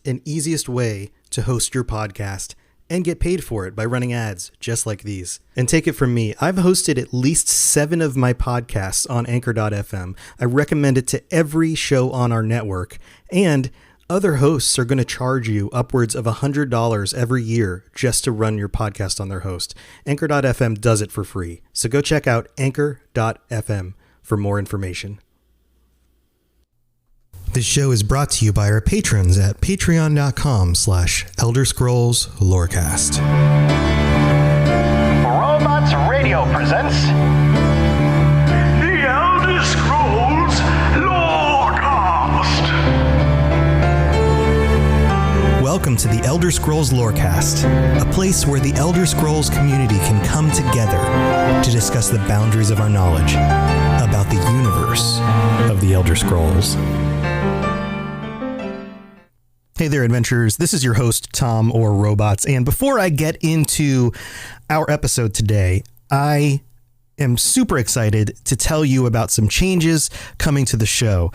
and easiest way to host your podcast and get paid for it by running ads just like these. And take it from me, I've hosted at least 7 of my podcasts on Anchor.fm. I recommend it to every show on our network, and other hosts are going to charge you upwards of $100 every year just to run your podcast on their host. Anchor.fm does it for free. So go check out Anchor.fm for more information. This show is brought to you by our patrons at patreon.com/Elder Scrolls Lorecast. Robots Radio presents The Elder Scrolls Lorecast. Welcome to the Elder Scrolls Lorecast, a place where the Elder Scrolls community can come together to discuss the boundaries of our knowledge about the universe of the Elder Scrolls. Hey there, adventurers. This is your host, Tom or Robots. And before I get into our episode today, I am super excited to tell you about some changes coming to the show.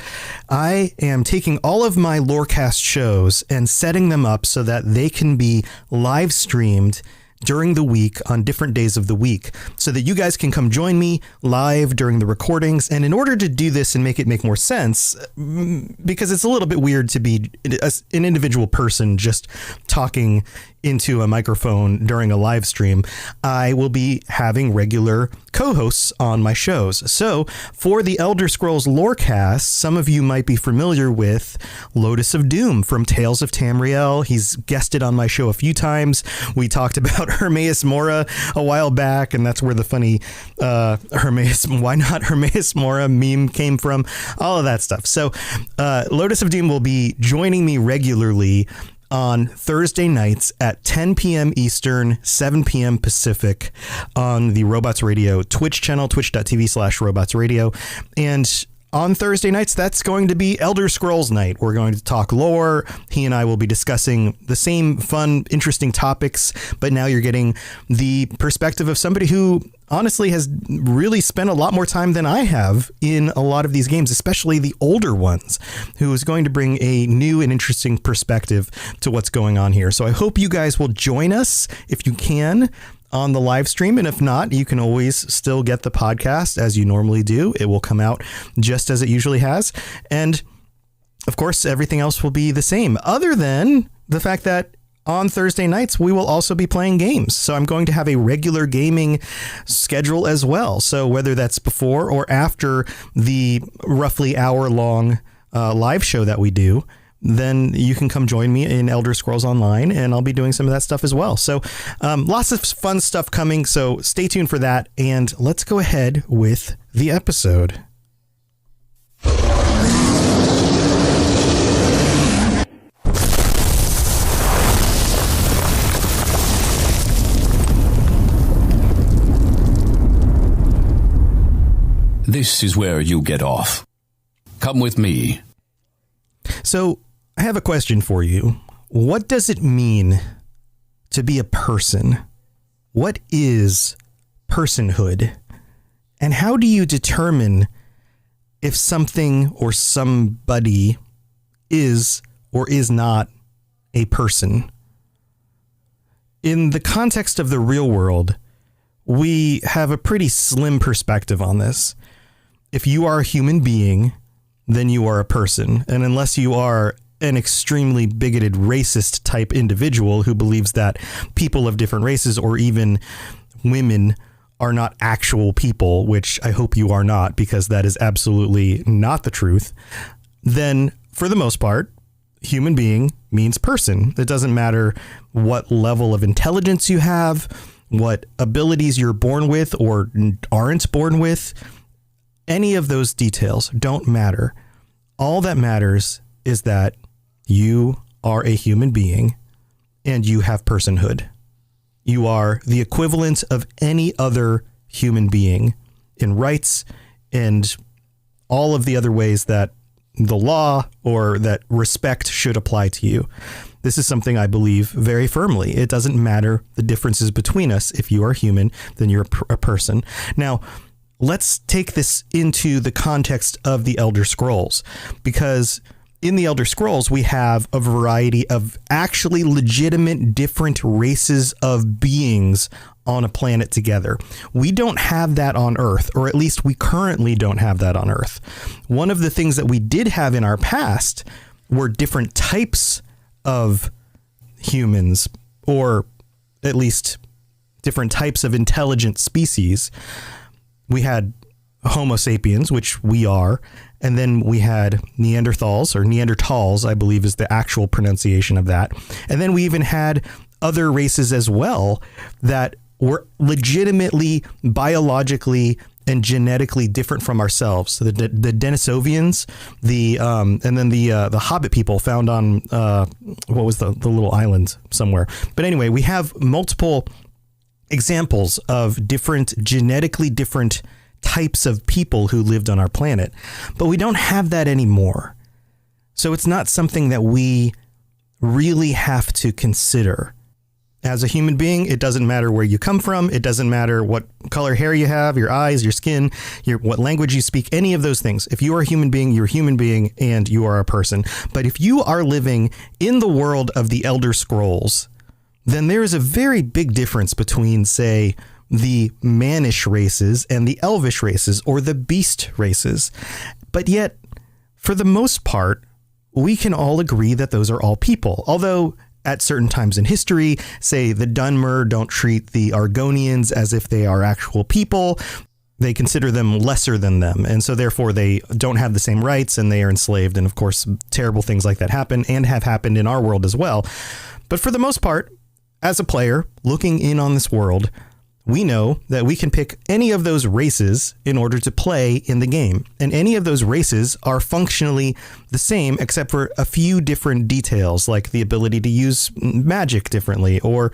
I am taking all of my Lorecast shows and setting them up so that they can be live streamed during the week on different days of the week so that you guys can come join me live during the recordings. And in order to do this and make it make more sense, because it's a little bit weird to be an individual person just talking into a microphone during a live stream, I will be having regular co-hosts on my shows. So for the Elder Scrolls Lorecast, some of you might be familiar with Lotus of Doom from Tales of Tamriel. He's guested on my show a few times. We talked about Hermaeus Mora a while back, and that's where the funny why not Hermaeus Mora meme came from, all of that stuff. So Lotus of Doom will be joining me regularly on Thursday nights at 10 p.m. Eastern, 7 p.m. Pacific on the Robots Radio Twitch channel, twitch.tv/Robots Radio. And on Thursday nights, that's going to be Elder Scrolls night. We're going to talk lore. He and I will be discussing the same fun, interesting topics, but now you're getting the perspective of somebody who honestly has really spent a lot more time than I have in a lot of these games, especially the older ones, who is going to bring a new and interesting perspective to what's going on here. So I hope you guys will join us if you can on the live stream. And if not, you can always still get the podcast as you normally do. It will come out just as it usually has. And of course, everything else will be the same, other than the fact that on Thursday nights, we will also be playing games. So I'm going to have a regular gaming schedule as well. So whether that's before or after the roughly hour-long live show that we do, then you can come join me in Elder Scrolls Online, and I'll be doing some of that stuff as well. So lots of fun stuff coming, so stay tuned for that, and let's go ahead with the episode. This is where you get off. Come with me. So I have a question for you. What does it mean to be a person? What is personhood? And how do you determine if something or somebody is or is not a person? In the context of the real world, we have a pretty slim perspective on this. If you are a human being, then you are a person. And unless you are an extremely bigoted, racist type individual who believes that people of different races or even women are not actual people, which I hope you are not, because that is absolutely not the truth, then for the most part, human being means person. It doesn't matter what level of intelligence you have, what abilities you're born with or aren't born with. Any of those details don't matter. All that matters is that you are a human being and you have personhood. You are the equivalent of any other human being in rights and all of the other ways that the law or that respect should apply to you. This is something I believe very firmly. It doesn't matter the differences between us. If you are human, then you're a person. Now, let's take this into the context of the Elder Scrolls, because in the Elder Scrolls, we have a variety of actually legitimate different races of beings on a planet together. We don't have that on Earth, or at least we currently don't have that on Earth. One of the things that we did have in our past were different types of humans, or at least different types of intelligent species. We had Homo sapiens, which we are, and then we had Neanderthals, I believe is the actual pronunciation of that. And then we even had other races as well that were legitimately biologically and genetically different from ourselves. So the Denisovians, and then the Hobbit people found on what was the little island somewhere. But anyway, we have multiple examples of different genetically different types of people who lived on our planet, but we don't have that anymore. So it's not something that we really have to consider. As a human being, it doesn't matter where you come from. It doesn't matter what color hair you have, your eyes, your skin, what language you speak, any of those things. If you are a human being, you're a human being and you are a person. But if you are living in the world of the Elder Scrolls, then there is a very big difference between, say, the mannish races and the elvish races, or the beast races. But yet, for the most part, we can all agree that those are all people. Although at certain times in history, say the Dunmer don't treat the Argonians as if they are actual people. They consider them lesser than them. And so therefore they don't have the same rights and they are enslaved. And of course, terrible things like that happen and have happened in our world as well. But for the most part, as a player looking in on this world, we know that we can pick any of those races in order to play in the game. And any of those races are functionally the same, except for a few different details, like the ability to use magic differently or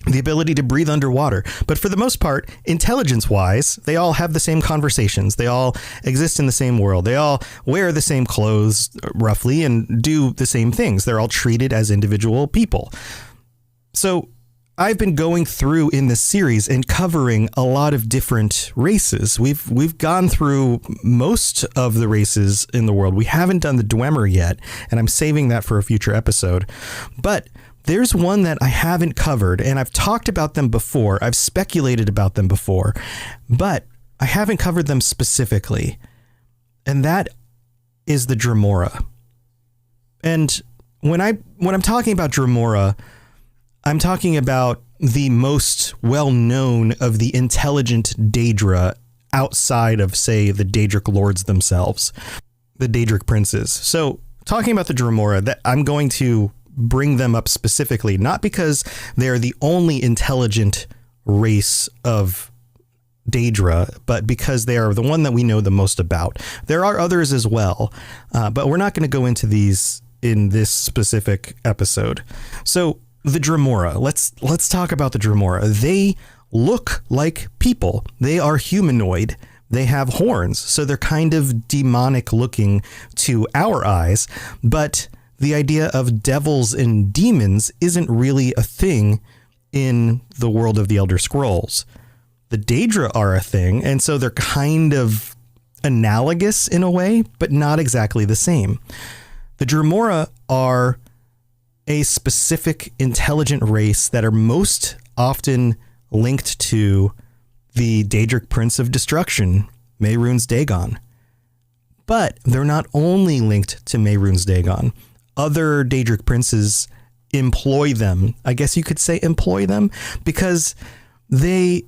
the ability to breathe underwater. But for the most part, intelligence-wise, they all have the same conversations. They all exist in the same world. They all wear the same clothes, roughly, and do the same things. They're all treated as individual people. So I've been going through in this series and covering a lot of different races. We've gone through most of the races in the world. We haven't done the Dwemer yet, and I'm saving that for a future episode. But there's one that I haven't covered, and I've talked about them before. I've speculated about them before, but I haven't covered them specifically. And that is the Dremora. And when I'm talking about Dremora, I'm talking about the most well-known of the intelligent Daedra outside of, say, the Daedric lords themselves, the Daedric princes. So talking about the Dremora, that I'm going to bring them up specifically, not because they're the only intelligent race of Daedra, but because they are the one that we know the most about. There are others as well, but we're not going to go into these in this specific episode. So the Dremora. Let's talk about the Dremora. They look like people. They are humanoid. They have horns, so they're kind of demonic looking to our eyes. But the idea of devils and demons isn't really a thing in the world of the Elder Scrolls. The Daedra are a thing, and so they're kind of analogous in a way, but not exactly the same. The Dremora are a specific intelligent race that are most often linked to the Daedric Prince of Destruction, Mehrunes Dagon. But they're not only linked to Mehrunes Dagon. Other Daedric princes employ them. I guess you could say employ them, because they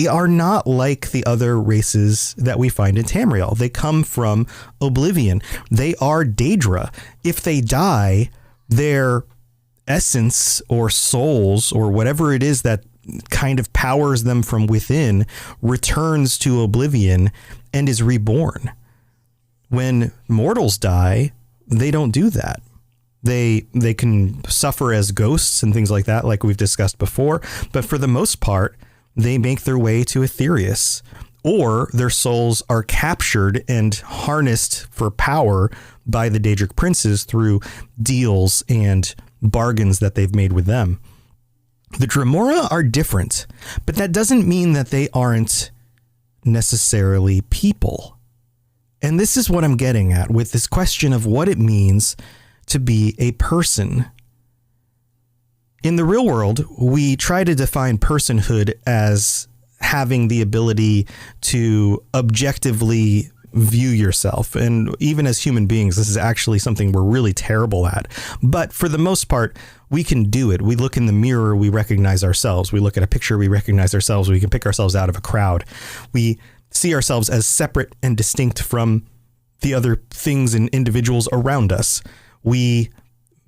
are not like the other races that we find in Tamriel. They come from Oblivion. They are Daedra. If they die, their essence or souls or whatever it is that kind of powers them from within returns to Oblivion and is reborn. When mortals die, they don't do that. They can suffer as ghosts and things like that, like we've discussed before. But for the most part, they make their way to Aetherius, or their souls are captured and harnessed for power by the Daedric princes through deals and bargains that they've made with them. The Dremora are different, but that doesn't mean that they aren't necessarily people. And this is what I'm getting at with this question of what it means to be a person. In the real world, we try to define personhood as having the ability to objectively view yourself. And even as human beings, this is actually something we're really terrible at. But for the most part, we can do it. We look in the mirror, we recognize ourselves. We look at a picture, we recognize ourselves. We can pick ourselves out of a crowd. We see ourselves as separate and distinct from the other things and individuals around us. We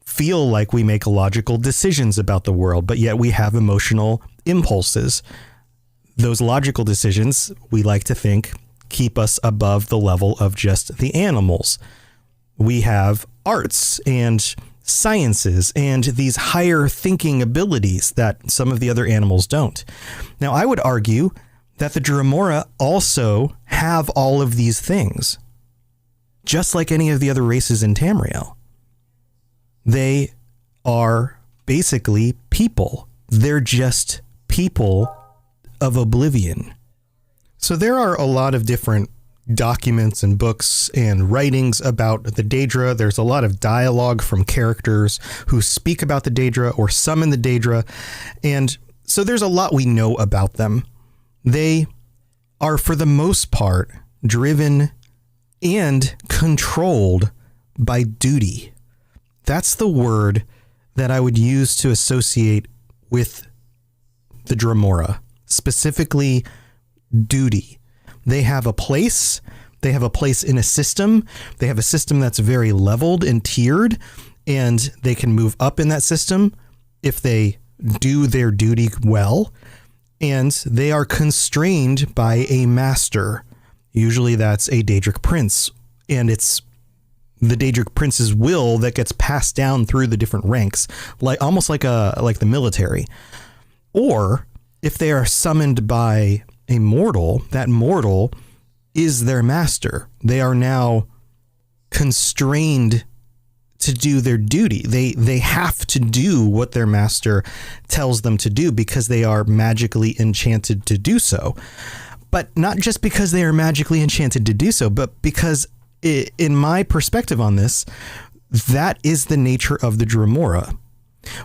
feel like we make logical decisions about the world, but yet we have emotional impulses. Those logical decisions, we like to think, keep us above the level of just the animals. We have arts and sciences and these higher thinking abilities that some of the other animals don't. Now, I would argue that the Dromora also have all of these things, just like any of the other races in Tamriel. They are basically people. They're just people of oblivion. So there are a lot of different documents and books and writings about the Daedra. There's a lot of dialogue from characters who speak about the Daedra or summon the Daedra. And so there's a lot we know about them. They are, for the most part, driven and controlled by duty. That's the word that I would use to associate with the Dromora, specifically duty. They have a place. They have a place in a system. They have a system that's very leveled and tiered, and they can move up in that system if they do their duty well. And they are constrained by a master. Usually that's a Daedric prince, and it's the Daedric prince's will that gets passed down through the different ranks, like almost like the military. Or if they are summoned by a mortal, that mortal is their master. They are now constrained to do their duty. They have to do what their master tells them to do because they are magically enchanted to do so. But not just because they are magically enchanted to do so, but because in my perspective on this, that is the nature of the Dromora.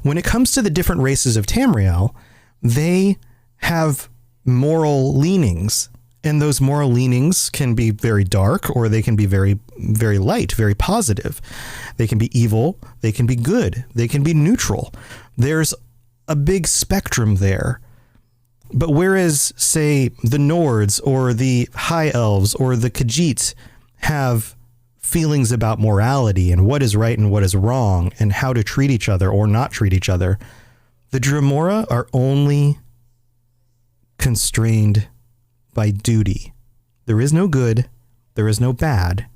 When it comes to the different races of Tamriel, they have moral leanings, and those moral leanings can be very dark, or they can be very, very light, very positive. They can be evil, they can be good, they can be neutral. There's a big spectrum there. But whereas, say, the Nords or the High Elves or the Khajiit have feelings about morality and what is right and what is wrong and how to treat each other or not treat each other, the Dromora are only constrained by duty. There is no good, there is no bad.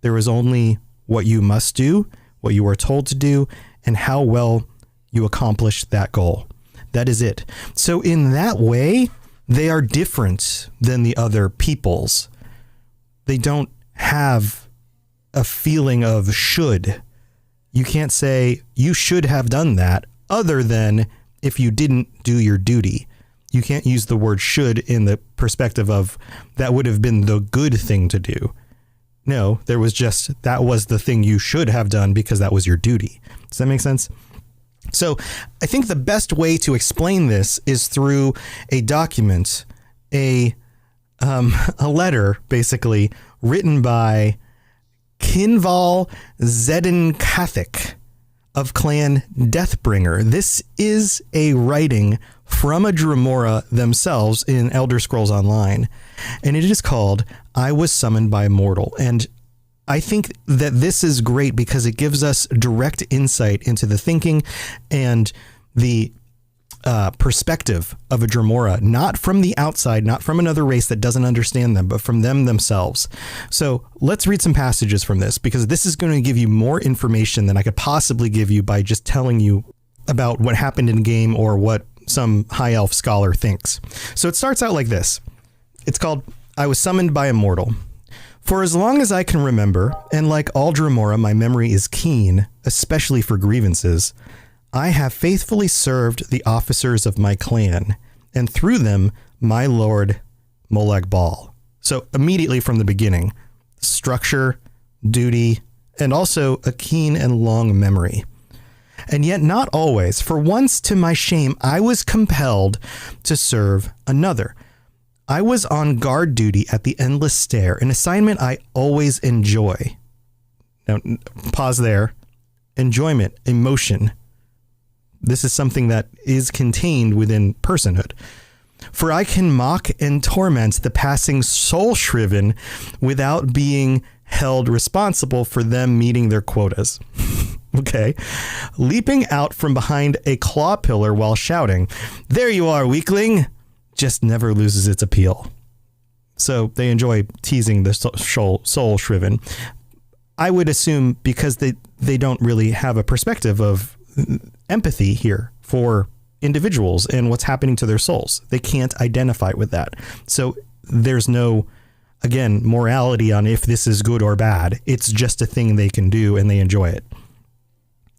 There is only what you must do, what you are told to do, and how well you accomplish that goal. That is it. So in that way, they are different than the other peoples. They don't have a feeling of should. You can't say you should have done that other than if you didn't do your duty. You can't use the word should in the perspective of that would have been the good thing to do. No, there was just, that was the thing you should have done because that was your duty. Does that make sense? So I think the best way to explain this is through a document, a letter basically written by Kinval Zedenkathic of Clan Deathbringer. This is a writing from a Dromora themselves in Elder Scrolls Online, and it is called I Was Summoned by a Mortal. And I think that this is great because it gives us direct insight into the thinking and the perspective of a Dromora, not from the outside, not from another race that doesn't understand them, but from them themselves. So let's read some passages from this, because this is going to give you more information than I could possibly give you by just telling you about what happened in game or what some high elf scholar thinks. So it starts out like this. It's called, I was summoned by a mortal. For as long as I can remember, and like all Dromora, my memory is keen, especially for grievances, I have faithfully served the officers of my clan, and through them, my lord Molag Bal. So immediately from the beginning, structure, duty, and also a keen and long memory. And yet not always. For once, to my shame, I was compelled to serve another. I was on guard duty at the Endless Stair, an assignment I always enjoy. Now, pause there. Enjoyment, emotion. This is something that is contained within personhood. For I can mock and torment the passing soul-shriven without being held responsible for them meeting their quotas. Okay. Leaping out from behind a claw pillar while shouting, "There you are, weakling," just never loses its appeal. So they enjoy teasing the soul-shriven. I would assume because they don't really have a perspective of empathy here for individuals and what's happening to their souls. They can't identify with that. So there's no, again, morality on if this is good or bad. It's just a thing they can do and they enjoy it.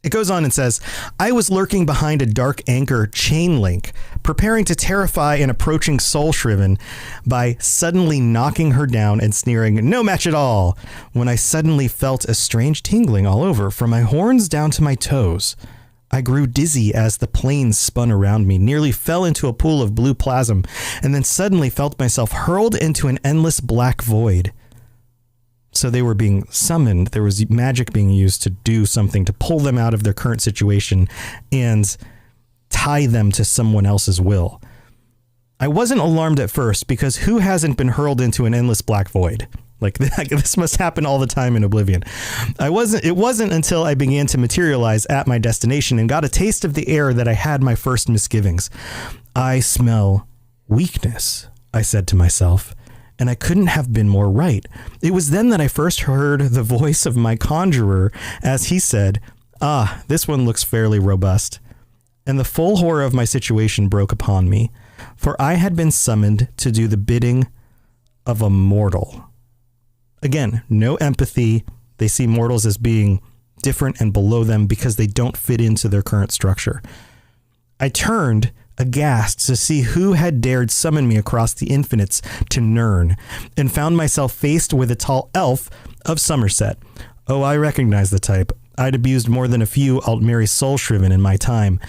It goes on and says, I was lurking behind a dark anchor chain link, preparing to terrify an approaching soul-shriven by suddenly knocking her down and sneering, "No match at all," when I suddenly felt a strange tingling all over, from my horns down to my toes. I grew dizzy as the planes spun around me, nearly fell into a pool of blue plasm, and then suddenly felt myself hurled into an endless black void. So they were being summoned. There was magic being used to do something, to pull them out of their current situation and tie them to someone else's will. I wasn't alarmed at first, because who hasn't been hurled into an endless black void? Like, this must happen all the time in Oblivion. It wasn't until I began to materialize at my destination and got a taste of the air that I had my first misgivings. I smell weakness, I said to myself. And I couldn't have been more right. It was then that I first heard the voice of my conjurer as he said, this one looks fairly robust. And the full horror of my situation broke upon me, for I had been summoned to do the bidding of a mortal. Again, no empathy. They see mortals as being different and below them because they don't fit into their current structure. I turned aghast to see who had dared summon me across the infinites to Nirn, and found myself faced with a tall elf of Somerset. Oh, I recognize the type. I'd abused more than a few Altmeri soul-shriven in my time,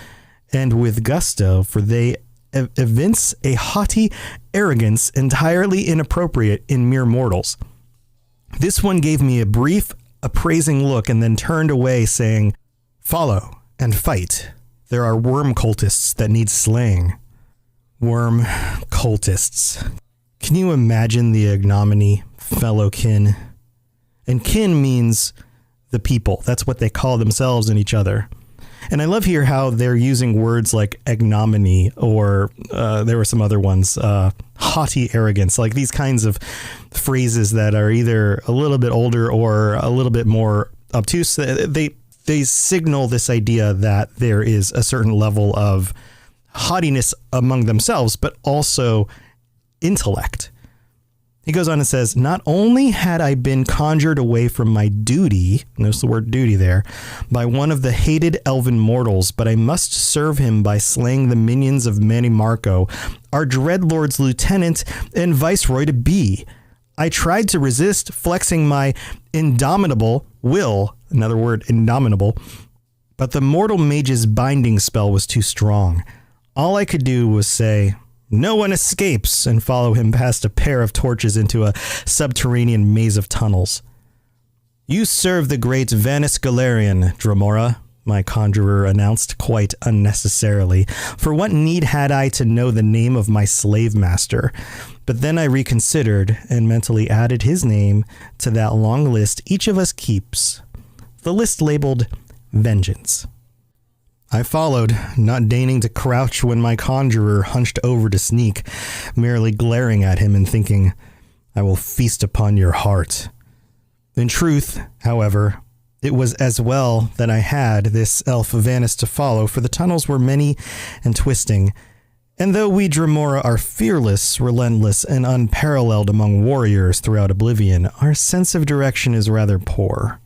and with gusto, for they evince a haughty arrogance entirely inappropriate in mere mortals. This one gave me a brief, appraising look and then turned away, saying, "Follow and fight. There are worm cultists that need slaying." Worm cultists. Can you imagine the ignominy, fellow kin? And kin means the people. That's what they call themselves and each other. And I love here how they're using words like ignominy, or there were some other ones, haughty arrogance, like these kinds of phrases that are either a little bit older or a little bit more obtuse. They signal this idea that there is a certain level of haughtiness among themselves, but also intellect. He goes on and says, not only had I been conjured away from my duty, notice the word duty there, by one of the hated elven mortals, but I must serve him by slaying the minions of Manny Marco, our dreadlord's lieutenant and viceroy to be. I tried to resist, flexing my indomitable will, another word, indomitable, but the mortal mage's binding spell was too strong. All I could do was say, "No one escapes," and follow him past a pair of torches into a subterranean maze of tunnels. "You serve the great Vanus Galerian, Dromora," my conjurer announced quite unnecessarily. For what need had I to know the name of my slave master? But then I reconsidered and mentally added his name to that long list each of us keeps. The list labeled Vengeance. I followed, not deigning to crouch when my conjurer hunched over to sneak, merely glaring at him and thinking, "I will feast upon your heart." In truth, however, it was as well that I had this elf Vanus to follow, for the tunnels were many and twisting, and though we Dromora are fearless, relentless, and unparalleled among warriors throughout Oblivion, our sense of direction is rather poor.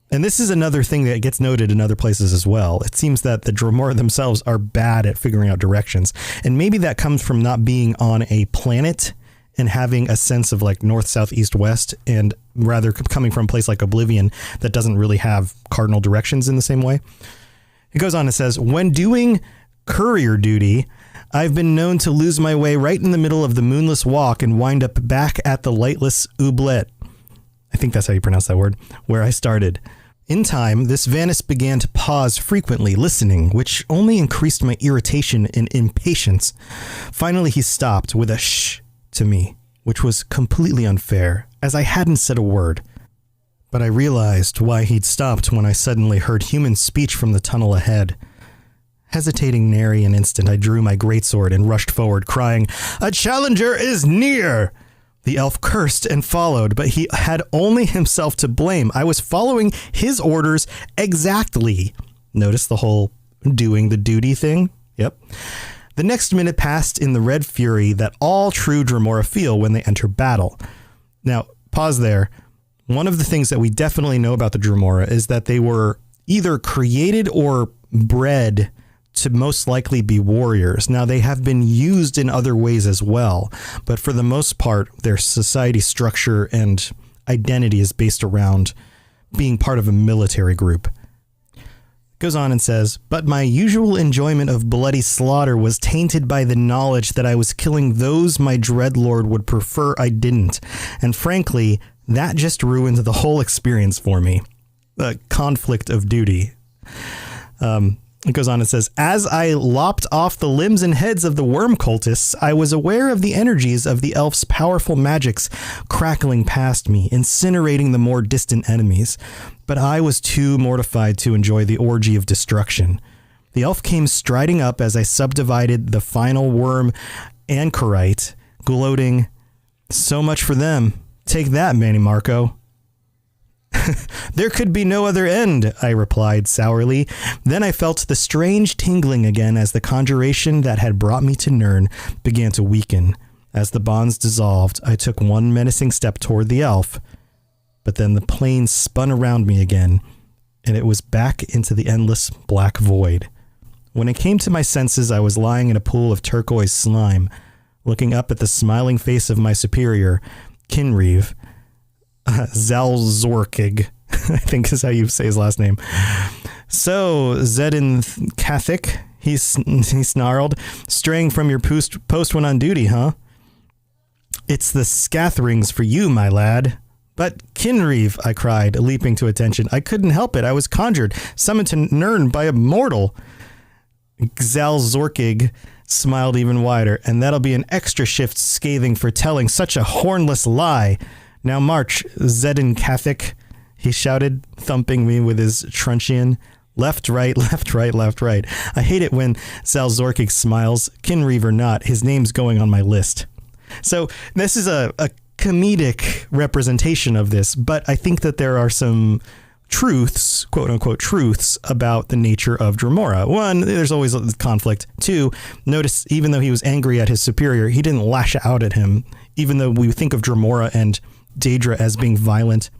And this is another thing that gets noted in other places as well. It seems that the Dromora themselves are bad at figuring out directions. And maybe that comes from not being on a planet and having a sense of like north, south, east, west, and rather coming from a place like Oblivion that doesn't really have cardinal directions in the same way. It goes on and says, when doing courier duty, I've been known to lose my way right in the middle of the moonless walk and wind up back at the lightless oublet. I think that's how you pronounce that word, where I started. In time, this Vanus began to pause frequently, listening, which only increased my irritation and impatience. Finally, he stopped with a shh to me, which was completely unfair, as I hadn't said a word. But I realized why he'd stopped when I suddenly heard human speech from the tunnel ahead. Hesitating nary an instant, I drew my greatsword and rushed forward, crying, "A challenger is near!" The elf cursed and followed, but he had only himself to blame. I was following his orders exactly. Notice the whole doing the duty thing? Yep. The next minute passed in the red fury that all true Dremora feel when they enter battle. Now, pause there. One of the things that we definitely know about the Dremora is that they were either created or bred to most likely be warriors. Now, they have been used in other ways as well, but for the most part, their society structure and identity is based around being part of a military group. Goes on and says, but my usual enjoyment of bloody slaughter was tainted by the knowledge that I was killing those my dreadlord would prefer I didn't. And frankly, that just ruined the whole experience for me. The conflict of duty. It goes on and says, as I lopped off the limbs and heads of the worm cultists, I was aware of the energies of the elf's powerful magics crackling past me, incinerating the more distant enemies. But I was too mortified to enjoy the orgy of destruction. The elf came striding up as I subdivided the final worm anchorite, gloating, "So much for them. Take that, Manny Marco." "There could be no other end," I replied sourly. Then I felt the strange tingling again as the conjuration that had brought me to Nirn began to weaken. As the bonds dissolved, I took one menacing step toward the elf, but then the plane spun around me again, and it was back into the endless black void. When I came to my senses, I was lying in a pool of turquoise slime, looking up at the smiling face of my superior, Kinreeve. Zalzorkig, I think is how you say his last name. "So, Zedin Kathik," he snarled, "straying from your post when on duty, huh?" "It's the Scatherings for you, my lad." "But Kinreeve," I cried, leaping to attention. "I couldn't help it. I was conjured, summoned to Nirn by a mortal." Zalzorkig smiled even wider. "And that'll be an extra shift scathing for telling such a hornless lie. Now march, Zedin Kathik," he shouted, thumping me with his truncheon. "Left, right, left, right, left, right." I hate it when Zalzorkig smiles. Kinreeve or not, his name's going on my list. So this is a comedic representation of this, but I think that there are some truths, quote unquote truths, about the nature of Dremora. One, there's always a conflict. Two, notice even though he was angry at his superior, he didn't lash out at him, even though we think of Dremora and Daedra as being violent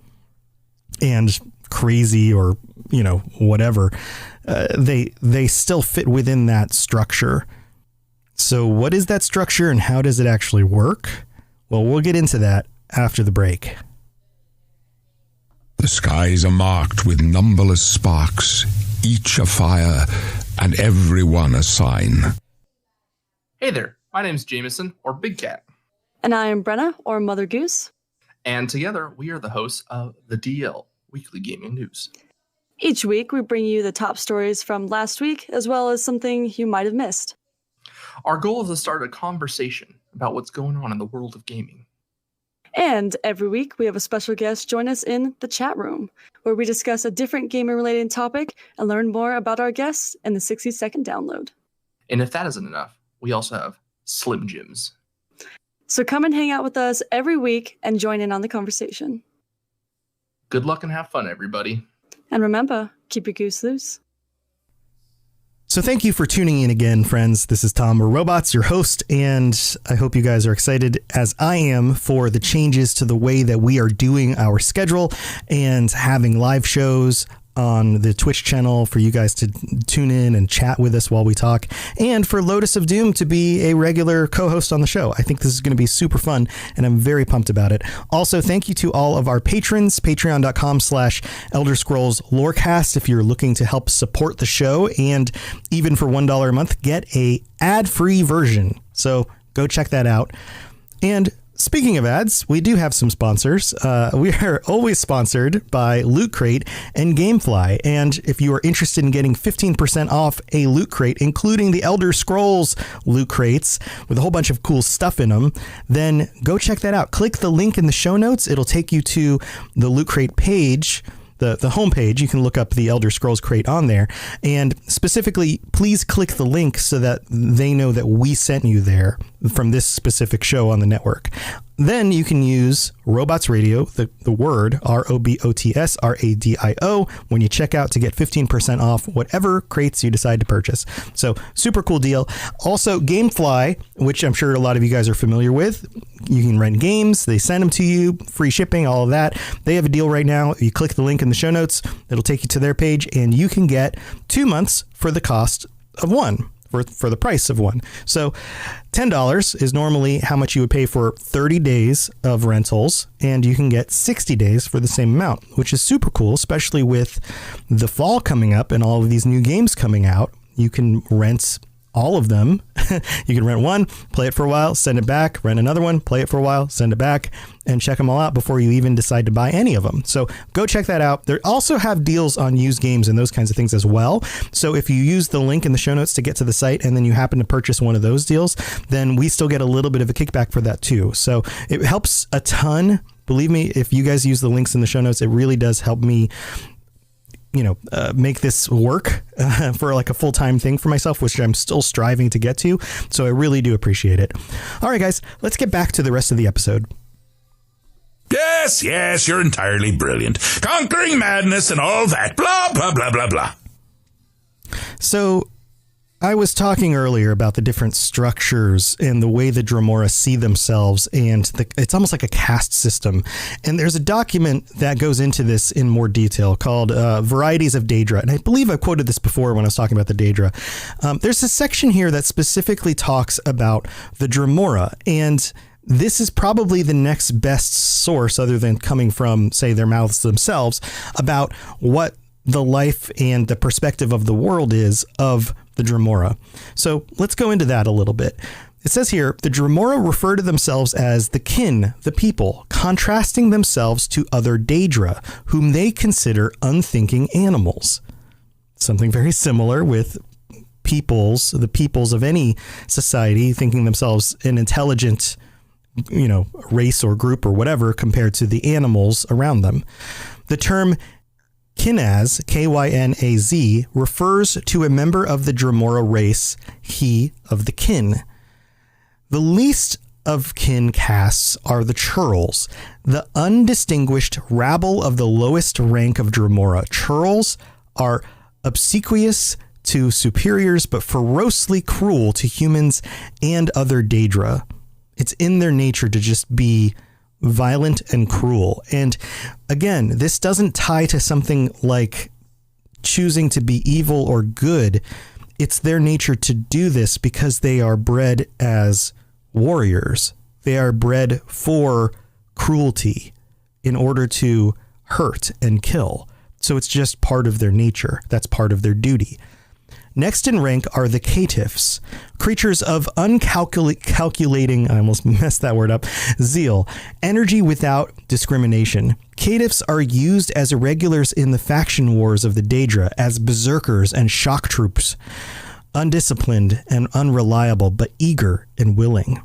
and crazy or, you know, whatever. They still fit within that structure. So what is that structure and how does it actually work? Well, we'll get into that after the break. The skies are marked with numberless sparks, each a fire and every one a sign. Hey there, my name's Jameson, or Big Cat. And I am Brenna, or Mother Goose. And together, we are the hosts of the DL, Weekly Gaming News. Each week, we bring you the top stories from last week, as well as something you might have missed. Our goal is to start a conversation about what's going on in the world of gaming. And every week, we have a special guest join us in the chat room, where we discuss a different gaming-related topic and learn more about our guests in the 60-second download. And if that isn't enough, we also have Slim Jims. So come and hang out with us every week and join in on the conversation. Good luck and have fun, everybody. And remember, keep your goose loose. So thank you for tuning in again, friends. This is Tom or Robots, your host, and I hope you guys are excited, as I am, for the changes to the way that we are doing our schedule and having live shows on the Twitch channel for you guys to tune in and chat with us while we talk, and for Lotus of Doom to be a regular co-host on the show. I think this is going to be super fun, and I'm very pumped about it. Also, thank you to all of our patrons, patreon.com/Elder Scrolls Lorecast. If you're looking to help support the show, and even for $1 a month, get a ad-free version. So go check that out. And speaking of ads, we do have some sponsors. We are always sponsored by Loot Crate and Gamefly. And if you are interested in getting 15% off a Loot Crate, including the Elder Scrolls Loot Crates with a whole bunch of cool stuff in them, then go check that out. Click the link in the show notes. It'll take you to the Loot Crate page, the homepage. You can look up the Elder Scrolls Crate on there. And specifically, please click the link so that they know that we sent you there from this specific show on the network. Then you can use Robots Radio, the word ROBOTS RADIO, when you check out to get 15% off whatever crates you decide to purchase. So super cool deal. Also, Gamefly, which I'm sure a lot of you guys are familiar with. You can rent games. They send them to you, free shipping, all of that. They have a deal right now. You click the link in the show notes. It'll take you to their page, and you can get 2 months for the cost of one. For the price of one. So $10 is normally how much you would pay for 30 days of rentals, and you can get 60 days for the same amount, which is super cool, especially with the fall coming up and all of these new games coming out. You can rent all of them. You can rent one, play it for a while, send it back, rent another one, play it for a while, send it back, and check them all out before you even decide to buy any of them. So go check that out. They also have deals on used games and those kinds of things as well. So if you use the link in the show notes to get to the site and then you happen to purchase one of those deals, then we still get a little bit of a kickback for that too. So it helps a ton. Believe me, if you guys use the links in the show notes, it really does help me make this work for like a full-time thing for myself, which I'm still striving to get to. So I really do appreciate it. All right, guys, let's get back to the rest of the episode. Yes, you're entirely brilliant. Conquering madness and all that. Blah, blah, blah, blah, blah. So I was talking earlier about the different structures and the way the Dremora see themselves, and it's almost like a caste system. And there's a document that goes into this in more detail called Varieties of Daedra. And I believe I quoted this before when I was talking about the Daedra. There's a section here that specifically talks about the Dremora, and this is probably the next best source, other than coming from, say, their mouths themselves, about what the life and the perspective of the world is of the Dremora. So let's go into that a little bit. It says here, the Dremora refer to themselves as the kin, the people, contrasting themselves to other Daedra, whom they consider unthinking animals. Something very similar with peoples, the peoples of any society, thinking themselves an intelligent, race or group or whatever compared to the animals around them. The term Kynaz, Kynaz, refers to a member of the Dremora race, he of the kin. The least of kin castes are the churls, the undistinguished rabble of the lowest rank of Dremora. Churls are obsequious to superiors, but ferociously cruel to humans and other Daedra. It's in their nature to just be violent and cruel. And again, this doesn't tie to something like choosing to be evil or good. It's their nature to do this because they are bred as warriors. They are bred for cruelty in order to hurt and kill. So it's just part of their nature. That's part of their duty. Next in rank are the caitiffs, creatures of uncalculating, I almost messed that word up, zeal, energy without discrimination. Caitiffs are used as irregulars in the faction wars of the Daedra, as berserkers and shock troops, undisciplined and unreliable, but eager and willing.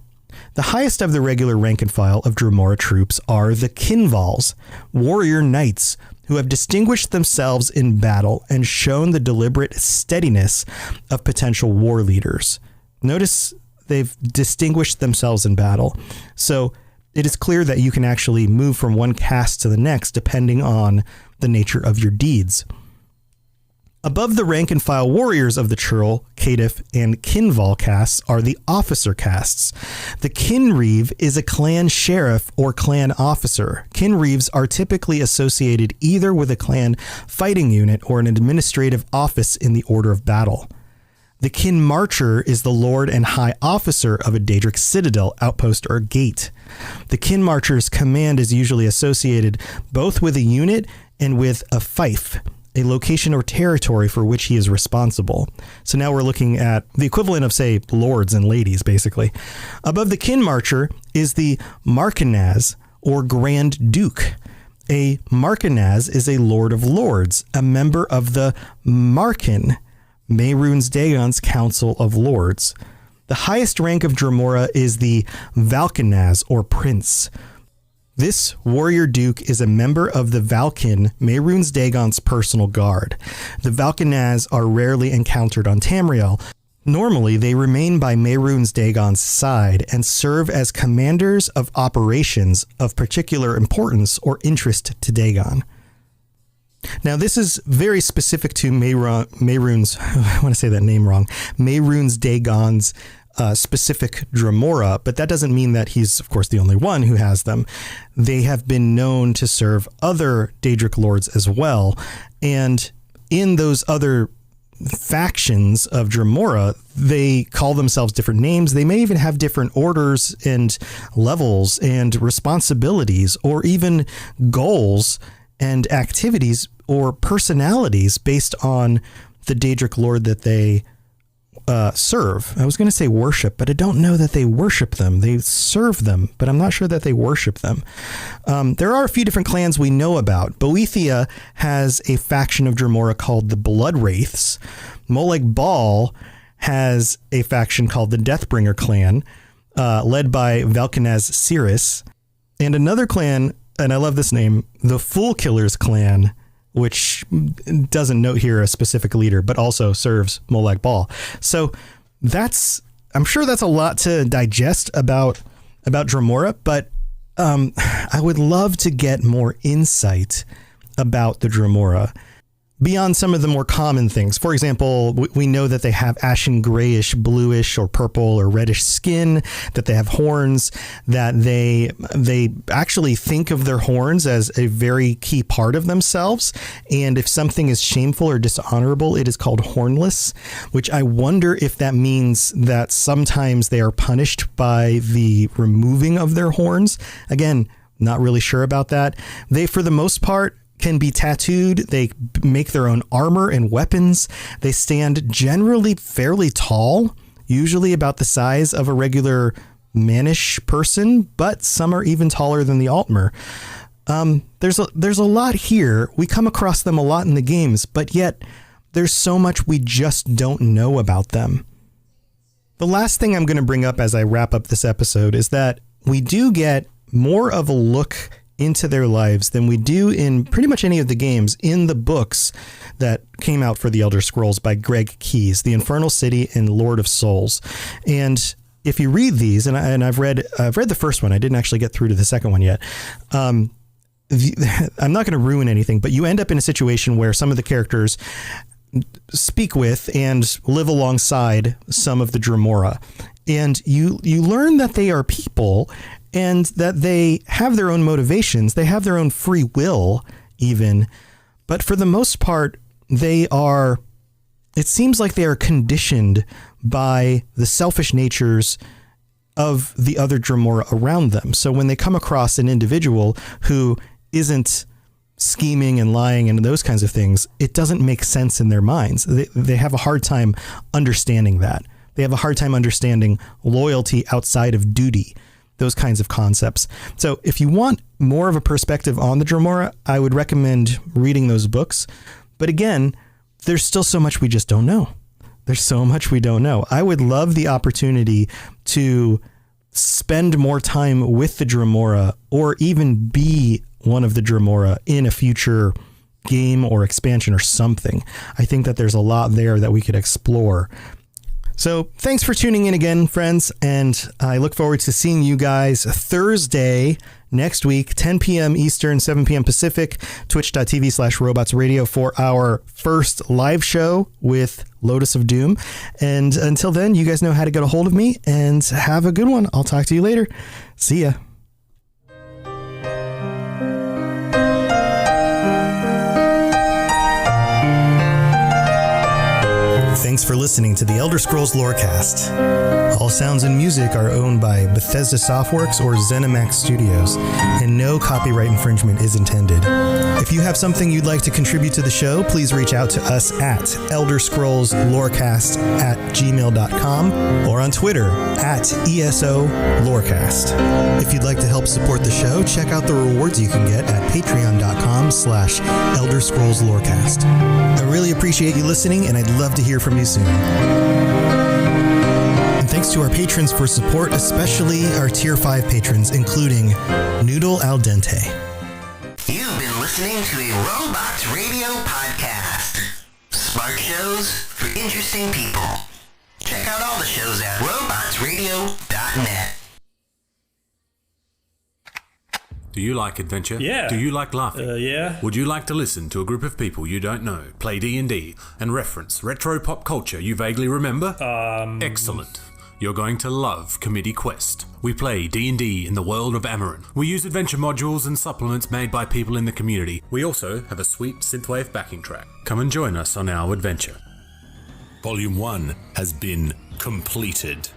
The highest of the regular rank and file of Dremora troops are the Kinvals, warrior knights, who have distinguished themselves in battle and shown the deliberate steadiness of potential war leaders. Notice they've distinguished themselves in battle. So it is clear that you can actually move from one caste to the next depending on the nature of your deeds. Above the rank and file warriors of the Churl, Caitiff, and Kinval castes are the officer castes. The Kinreeve is a clan sheriff or clan officer. Kinreeves are typically associated either with a clan fighting unit or an administrative office in the order of battle. The Kinmarcher is the lord and high officer of a Daedric citadel, outpost, or gate. The Kinmarcher's command is usually associated both with a unit and with a fief, a location or territory for which he is responsible. So now we're looking at the equivalent of, say, lords and ladies, basically. Above the Kinmarcher is the Marquinaz, or Grand Duke. A Marquinaz is a Lord of Lords, a member of the Markin, Mehrunes Dagon's Council of Lords. The highest rank of Dremora is the Valkenaz, or Prince. This warrior duke is a member of the Valken, Mehrunes Dagon's personal guard. The Valkenaz are rarely encountered on Tamriel. Normally, they remain by Mehrunes Dagon's side and serve as commanders of operations of particular importance or interest to Dagon. Now, this is very specific to Mehrunes, I want to say that name wrong, Mehrunes Dagon's specific Dremora, but that doesn't mean that he's, of course, the only one who has them. They have been known to serve other Daedric lords as well, and in those other factions of Dremora, they call themselves different names. They may even have different orders and levels and responsibilities, or even goals and activities or personalities based on the Daedric lord that they serve. I was going to say worship, but I don't know that they worship them. They serve them, but I'm not sure that they worship them. There are a few different clans we know about. Boethia has a faction of Dremora called the Blood Wraiths. Molag Bal has a faction called the Deathbringer clan, led by Valkenaz Cirrus, and another clan, and I love this name, the Fool Killers clan, which doesn't note here a specific leader, but also serves Molag Bal. So I'm sure that's a lot to digest about Dremora, but I would love to get more insight about the Dremora beyond some of the more common things. For example, we know that they have ashen grayish, bluish, or purple or reddish skin, that they have horns, that they actually think of their horns as a very key part of themselves. And if something is shameful or dishonorable, it is called hornless, which I wonder if that means that sometimes they are punished by the removing of their horns. Again, not really sure about that. They, for the most part, can be tattooed. They make their own armor and weapons. They stand generally fairly tall, usually about the size of a regular mannish person, but some are even taller than the Altmer. There's a lot here. We come across them a lot in the games, but yet there's so much we just don't know about them. The last thing I'm going to bring up as I wrap up this episode is that we do get more of a look into their lives than we do in pretty much any of the games in the books that came out for the Elder Scrolls by Greg Keyes, The Infernal City and Lord of Souls. And if you read these, and I've read the first one, I didn't actually get through to the second one yet. I'm not going to ruin anything, but you end up in a situation where some of the characters speak with and live alongside some of the Dremora. And you learn that they are people and that they have their own motivations. They have their own free will even. But for the most part, it seems like they are conditioned by the selfish natures of the other Dremora around them. So when they come across an individual who isn't scheming and lying and those kinds of things, it doesn't make sense in their minds. They have a hard time understanding that. They have a hard time understanding loyalty outside of duty, those kinds of concepts. So if you want more of a perspective on the Dremora, I would recommend reading those books. But again, there's still so much we just don't know. There's so much we don't know. I would love the opportunity to spend more time with the Dremora, or even be one of the Dremora in a future game or expansion or something. I think that there's a lot there that we could explore. So thanks for tuning in again, friends, and I look forward to seeing you guys Thursday next week, 10 p.m. Eastern, 7 p.m. Pacific, twitch.tv/robotsradio for our first live show with Lotus of Doom. And until then, you guys know how to get a hold of me, and have a good one. I'll talk to you later. See ya. Thanks for listening to the Elder Scrolls Lorecast. All sounds and music are owned by Bethesda Softworks or ZeniMax Studios, and no copyright infringement is intended. If you have something you'd like to contribute to the show, please reach out to us at elderscrollslorecast@gmail.com or on Twitter @ESO Lorecast. If you'd like to help support the show, check out the rewards you can get at patreon.com/Elder Scrolls Lorecast. I really appreciate you listening, and I'd love to hear from you soon. And thanks to our patrons for support, especially our Tier 5 patrons, including Noodle Al Dente. You've been listening to a Robots Radio podcast. Smart shows for interesting people. Check out all the shows at robotsradio.net. Do you like adventure? Yeah. Do you like laughing? Yeah. Would you like to listen to a group of people you don't know play D&D and reference retro pop culture you vaguely remember? Excellent. You're going to love Committee Quest. We play D&D in the world of Amarin. We use adventure modules and supplements made by people in the community. We also have a sweet synthwave backing track. Come and join us on our adventure. Volume 1 has been completed.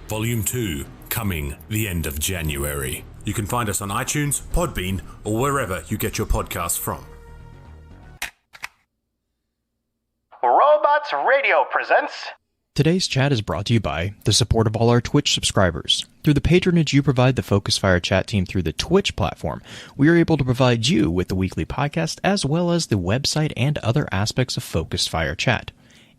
Volume 2 coming the end of January. You can find us on iTunes, Podbean, or wherever you get your podcasts from. Robots Radio presents... Today's chat is brought to you by the support of all our Twitch subscribers. Through the patronage you provide the Focus Fire chat team through the Twitch platform, we are able to provide you with the weekly podcast as well as the website and other aspects of Focus Fire chat.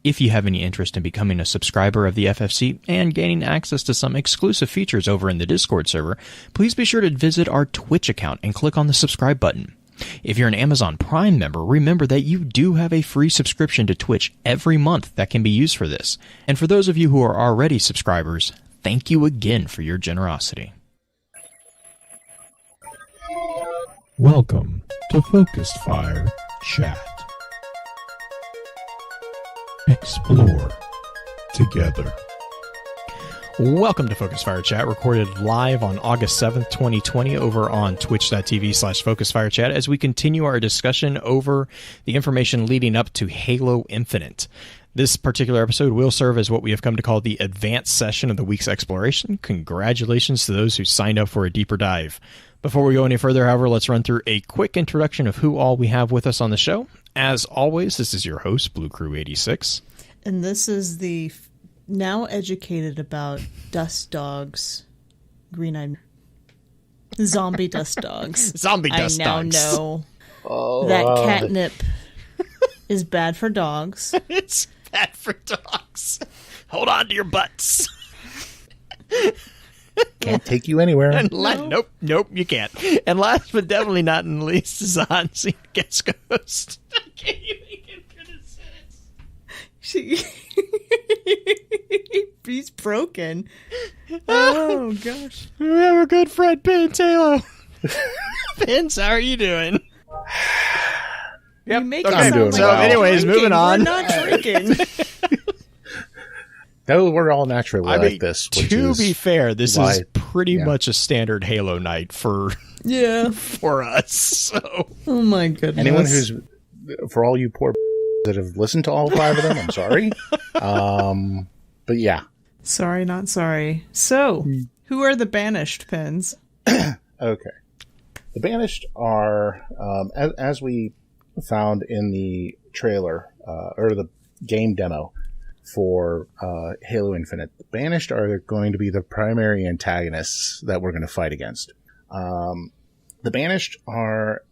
If you have any interest in becoming a subscriber of the FFC and gaining access to some exclusive features over in the Discord server, please be sure to visit our Twitch account and click on the subscribe button. If you're an Amazon Prime member, remember that you do have a free subscription to Twitch every month that can be used for this. And for those of you who are already subscribers, thank you again for your generosity. Welcome to Focused Fire Chat. Explore together. Welcome to Focus Fire Chat, recorded live on August 7th, 2020 over on twitch.tv/FocusFireChat as we continue our discussion over the information leading up to Halo Infinite. This particular episode will serve as what we have come to call the advanced session of the week's exploration. Congratulations to those who signed up for a deeper dive. Before we go any further, however, let's run through a quick introduction of who all we have with us on the show. As always, this is your host, Blue Crew 86. And this is the now educated about dust dogs, green-eyed zombie dust dogs. Zombie dust dogs. I now know that catnip is bad for dogs. It's bad for dogs. Hold on to your butts. Can't take you anywhere. And nope, you can't. And last but definitely not in the least is the hot seat guest host. I can't even get criticize. He's broken. Oh gosh. We have our good friend Ben Taylor. Vince, how are you doing? You make okay. it sound So, like anyways, drinking. moving on. We're not drinking. No, we're all naturally like this. To be fair, this is pretty much a standard Halo night for us. So. Oh my goodness. Anyone who's, for all you poor that have listened to all 5 of them, I'm sorry. But yeah. Sorry, not sorry. So, who are the Banished, Pens? Okay. The Banished are, as we found in the trailer, or the game demo for Halo Infinite, the Banished are going to be the primary antagonists that we're going to fight against. The Banished were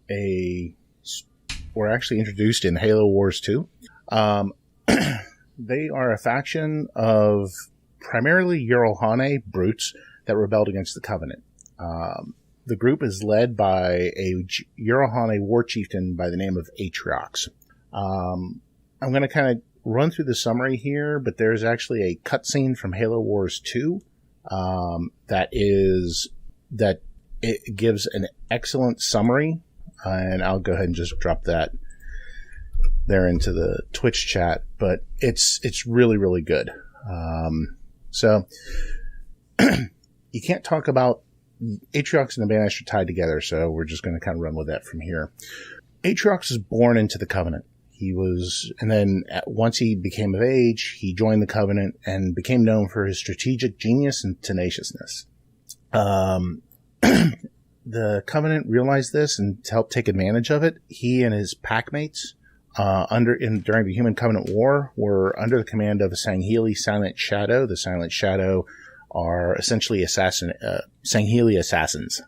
actually introduced in Halo Wars 2. They are a faction of primarily Uralhane brutes that rebelled against the Covenant. The group is led by a Uralhane war chieftain by the name of Atriox. I'm going to kind of run through the summary here, but there's actually a cutscene from Halo Wars 2 that it gives an excellent summary, and I'll go ahead and just drop that there into the Twitch chat. But it's really, really good. So you can't talk about Atriox and the Banished are tied together, so we're just going to kind of run with that from here. Atriox was born into the Covenant. Once he became of age, he joined the Covenant and became known for his strategic genius and tenaciousness. The Covenant realized this, and to help take advantage of it, he and his packmates during the Human Covenant War were under the command of a Sangheili Silent Shadow. The Silent Shadow are essentially Sangheili assassins.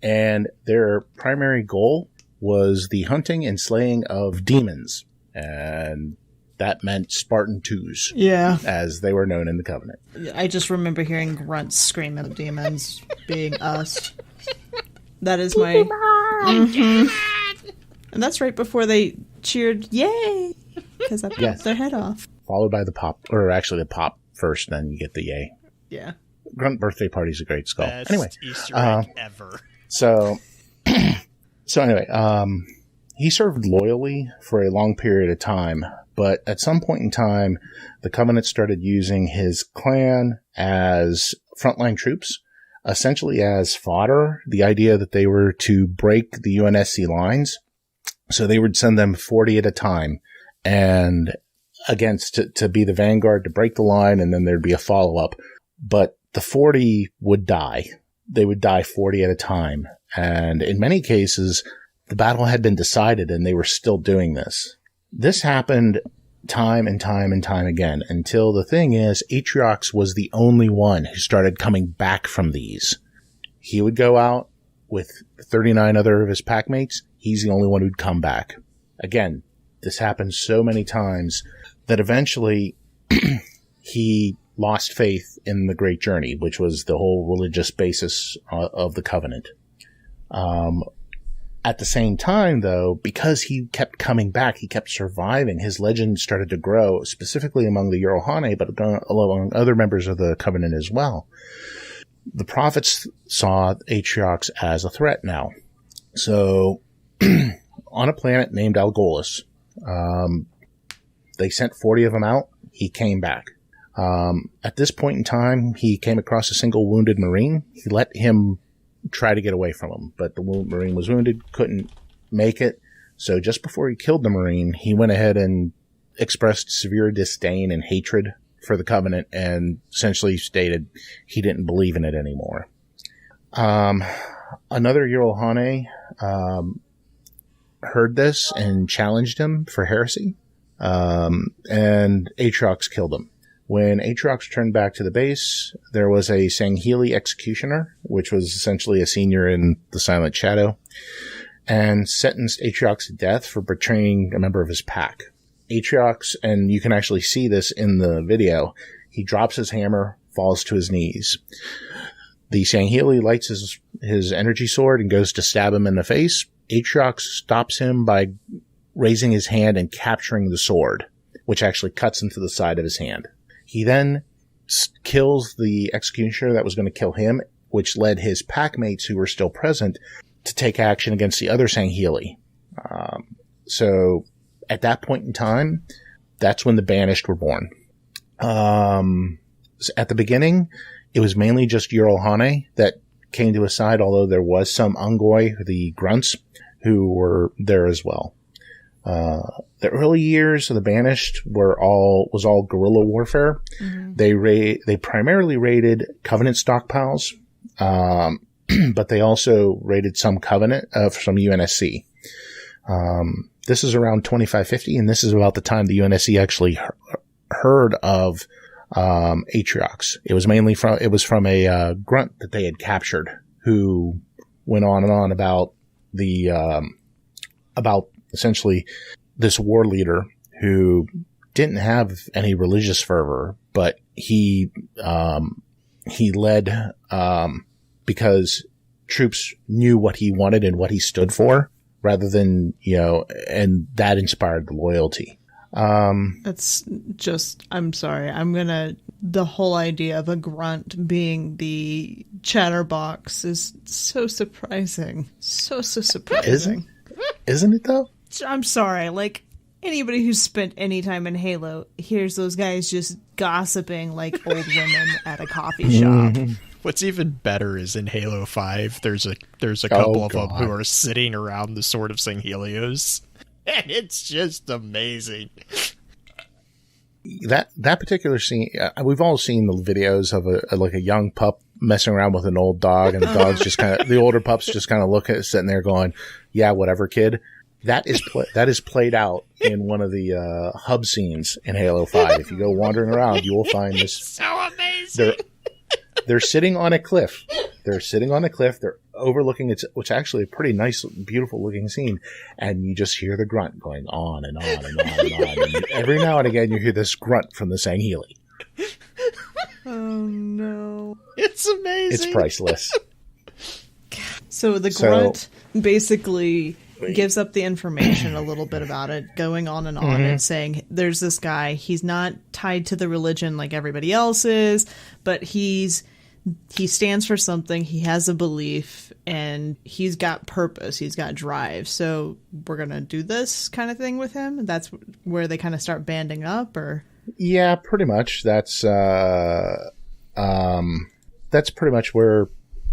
And their primary goal was the hunting and slaying of demons. And that meant Spartan 2s. Yeah. As they were known in the Covenant. I just remember hearing grunts screaming at demons being us. That is my... Mm-hmm. And that's right before they cheered, yay! Because that popped their head off. Followed by the pop, or actually the pop first, then you get the yay. Yeah. Grunt birthday party's a great skull. Best anyway, Easter egg ever. So anyway, he served loyally for a long period of time, but at some point in time, the Covenant started using his clan as frontline troops, essentially as fodder. The idea that they were to break the UNSC lines. So they would send them 40 at a time, and to be the vanguard to break the line, and then there'd be a follow-up. But the 40 would die. They would die 40 at a time. And in many cases, the battle had been decided and they were still doing this. This happened time and time and time again until the thing is, Atriox was the only one who started coming back from these. He would go out with 39 other of his packmates. He's the only one who'd come back. Again, this happened so many times that eventually he lost faith in the Great Journey, which was the whole religious basis of the Covenant. At the same time, though, because he kept coming back, he kept surviving, his legend started to grow, specifically among the Eurohane, but among other members of the Covenant as well. The prophets saw Atriox as a threat now. So, on a planet named Algolis, they sent 40 of them out. He came back. At this point in time, he came across a single wounded Marine. He let him try to get away from him, but the Marine was wounded, couldn't make it. So just before he killed the Marine, he went ahead and expressed severe disdain and hatred for the Covenant and essentially stated he didn't believe in it anymore. Another Eurohane heard this and challenged him for heresy, and Atriox killed him. When Atriox turned back to the base, there was a Sangheili executioner, which was essentially a senior in the Silent Shadow, and sentenced Atriox to death for betraying a member of his pack. Atriox, and you can actually see this in the video, he drops his hammer, falls to his knees. The Sangheili lights his energy sword and goes to stab him in the face. Atriox stops him by raising his hand and capturing the sword, which actually cuts into the side of his hand. He then kills the executioner that was going to kill him, which led his packmates who were still present to take action against the other Sangheili. So at that point in time, that's when the Banished were born. At the beginning, it was mainly just Eurohane that came to his side, although there was some Ungoi, the grunts, who were there as well. The early years of the Banished was all guerrilla warfare. Mm-hmm. They primarily raided Covenant stockpiles, but they also raided some Covenant, from UNSC. This is around 2550, and this is about the time the UNSC actually heard of Atriox. It was from a grunt that they had captured, who went on and on about about essentially this war leader who didn't have any religious fervor, but he led because troops knew what he wanted and what he stood for, rather than, and that inspired the loyalty. That's just, I'm sorry. The whole idea of a grunt being the chatterbox is so surprising. So surprising. Isn't it though? I'm sorry. Like, anybody who's spent any time in Halo hears those guys just gossiping like old women at a coffee shop. What's even better is in Halo 5, there's a couple of them who are sitting around the Sword of Sanghelios, and it's just amazing. That particular scene, we've all seen the videos of a young pup messing around with an old dog, and the dog's just kind of, the older pups just kind of look at it, sitting there going, "Yeah, whatever, kid." That is played out in one of the hub scenes in Halo 5. If you go wandering around, you will find this. It's so amazing. They're sitting on a cliff. They're overlooking it, which actually a pretty nice, beautiful looking scene. And you just hear the grunt going on and on and on and on. And every now and again, you hear this grunt from the Sangheli. Oh no! It's amazing. It's priceless. So the grunt basically gives up the information a little bit about it, going on and on and saying, there's this guy, he's not tied to the religion like everybody else is, but he stands for something, he has a belief, and he's got purpose, he's got drive. So we're going to do this kind of thing with him. That's where they kind of start banding up, or? Yeah, pretty much. That's pretty much where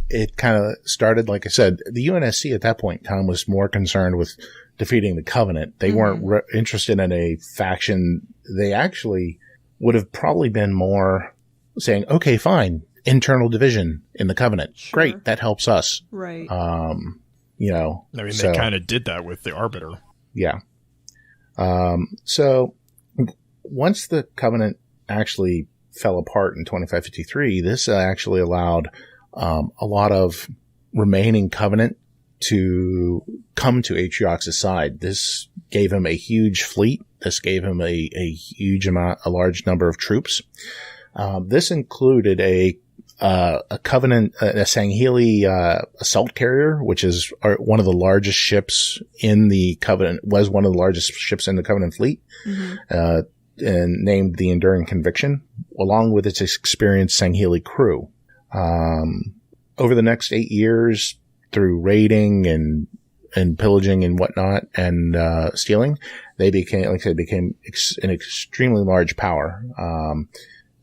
it kind of started. Like I said, the UNSC at that point in time was more concerned with defeating the Covenant. They weren't interested in a faction. They actually would have probably been more saying, okay, fine, internal division in the Covenant. Sure. Great. That helps us. Right. They kind of did that with the Arbiter. Yeah. So once the Covenant actually fell apart in 2553, this actually allowed a lot of remaining Covenant to come to Atriox's side. This gave him a huge fleet. This gave him a large number of troops. This included a Covenant, a Sangheli assault carrier, which is one of the largest ships in the Covenant, was one of the largest ships in the Covenant fleet, and named the Enduring Conviction, along with its experienced Sangheli crew. Over the next 8 years, through raiding and pillaging and whatnot, and stealing, they became an extremely large power.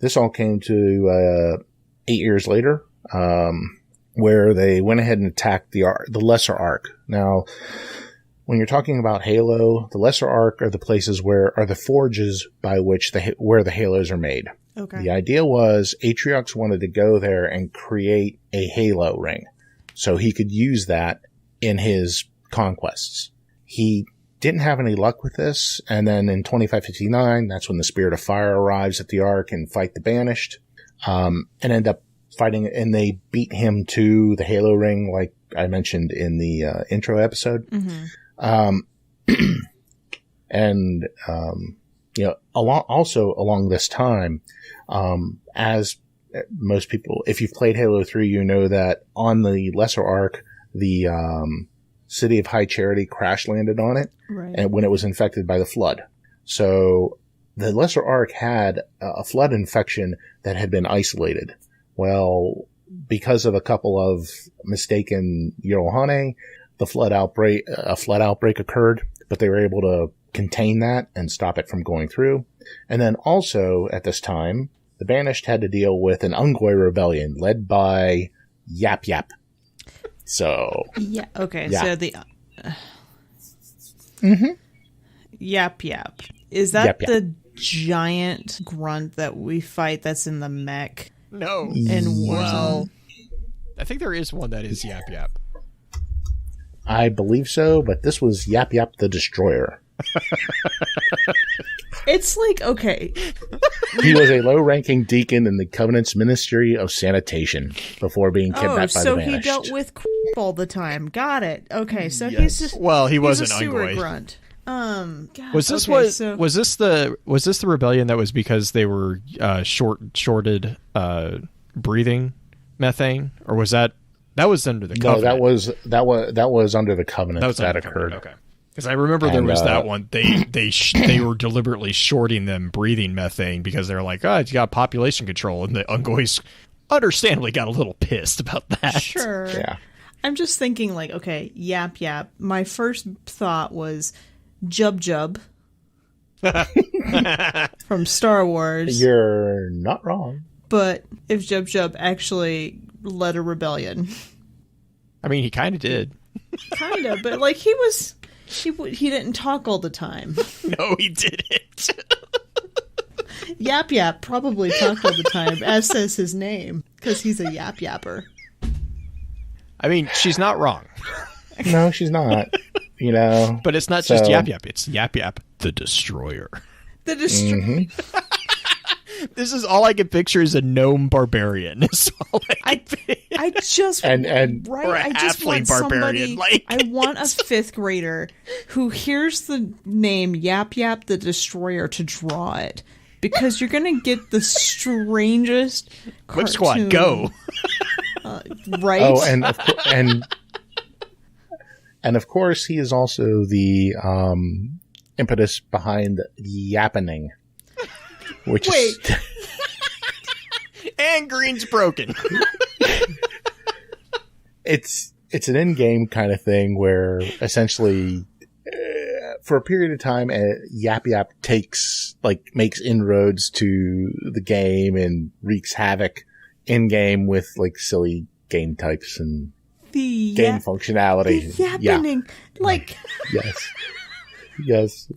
This all came to 8 years later, where they went ahead and attacked the Lesser Ark. Now, when you're talking about Halo, the Lesser Ark are the places where are the forges by which where the Halos are made. Okay. The idea was Atriox wanted to go there and create a Halo ring so he could use that in his conquests. He didn't have any luck with this, and then in 2559, that's when the Spirit of Fire arrives at the Ark and fight the Banished, and end up fighting, and they beat him to the Halo ring, like I mentioned in the intro episode. Along this time, as most people, if you've played Halo 3, you know that on the Lesser Ark, the city of High Charity crash landed on it, and when it was infected by the Flood. So the Lesser Ark had a Flood infection that had been isolated. Well, because of a couple of mistaken Yolohane, a flood outbreak occurred, but they were able to contain that and stop it from going through. And then also at this time, the Banished had to deal with an Ungoi rebellion led by Yap Yap. So yeah, okay. Yeah. So the Yap Yap, is that Yap Yap. the giant grunt that we fight that's in the mech? No. In Warzone. I think there is one that is Yap Yap. I believe so, but this was Yap Yap the Destroyer. It's like, okay. He was a low-ranking deacon in the Covenant's Ministry of Sanitation before being kidnapped by the Banished. So he dealt with all the time. Got it. Okay, so Yes. he's just he was an a sewer Ungoi. grunt. God, Was this okay, was this the rebellion that was because they were shorted breathing methane, or was that was under the Covenant? No, that was under the Covenant that under the occurred. Covenant, okay. Because I remember there was that one. They were deliberately shorting them breathing methane because they're like, oh, it's got population control, and the Ungoys understandably got a little pissed about that. Sure. Yeah. I'm just thinking like, okay, Yap Yap. My first thought was Jub Jub from Star Wars. You're not wrong. But if Jub Jub actually led a rebellion. I mean, he kind of did. Kind of, but like he didn't talk all the time. No, he didn't. Yap Yap probably talked all the time, as says his name, because he's a Yap Yapper. I mean, she's not wrong. No, she's not. You know, but it's not just Yap Yap. It's Yap Yap, the Destroyer. The Destroyer. Mm-hmm. This is all I can picture is a gnome barbarian. I just and right. Or a I just halfling want barbarian. Somebody. I want a 5th grader who hears the name Yap Yap the Destroyer to draw it, because you're gonna get the strangest. Whip Squad, go! Right. Oh, and of course, he is also the impetus behind Yappening. Which Wait. is and Green's broken. It's an in-game kind of thing where essentially for a period of time Yap Yap makes inroads to the game and wreaks havoc in game with like silly game types and game functionality. The Yappening, like yes.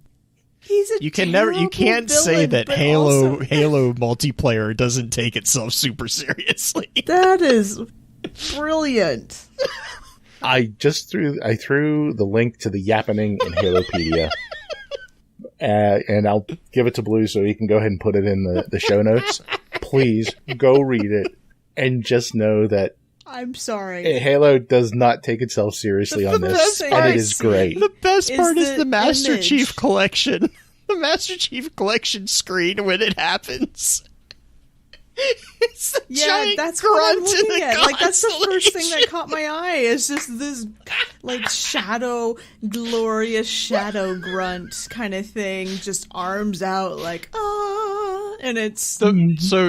He's a you can't say that Halo multiplayer doesn't take itself super seriously. That is brilliant. I threw the link to the Yappening in Halopedia. And I'll give it to Blue so he can go ahead and put it in the show notes. Please go read it and just know that I'm sorry. Halo does not take itself seriously on this, and it is great. The best part is the Master image. Chief Collection. The Master Chief Collection screen when it happens. It's a giant that's what I'm grunt in looking the at. Like that's the first thing that constellation. caught my eye. Is just this like glorious shadow grunt kind of thing, just arms out like and it's So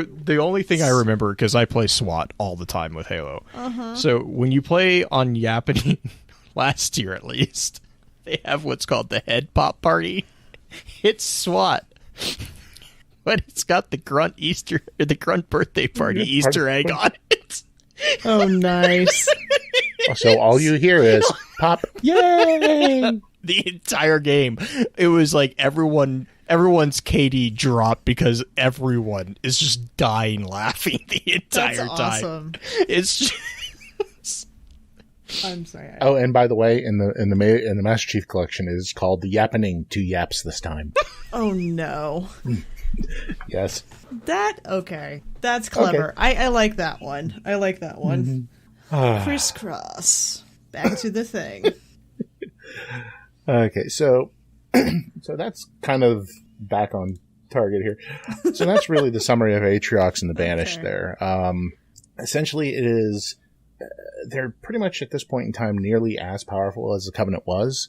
the only thing I remember, because I play SWAT all the time with Halo. So when you play on Yappening, last year at least, they have what's called the Head Pop Party. It's SWAT, but it's got the grunt birthday party Easter egg on it. oh nice. So all you hear is pop, yay! The entire game, it was like everyone's KD dropped because everyone is just dying laughing the entire That's time. awesome. It's just... I'm sorry. Oh, and by the way, in the Master Chief Collection, it is called the Yappening 2 Yaps this time. Oh no. Yes. Okay. That's clever. Okay. I like that one. I like that one. Mm-hmm. Crisscross. Back to the thing. Okay, so that's kind of back on target here. So that's really the summary of Atriox and the Banished there. Essentially, it is... they're pretty much at this point in time nearly as powerful as the Covenant was,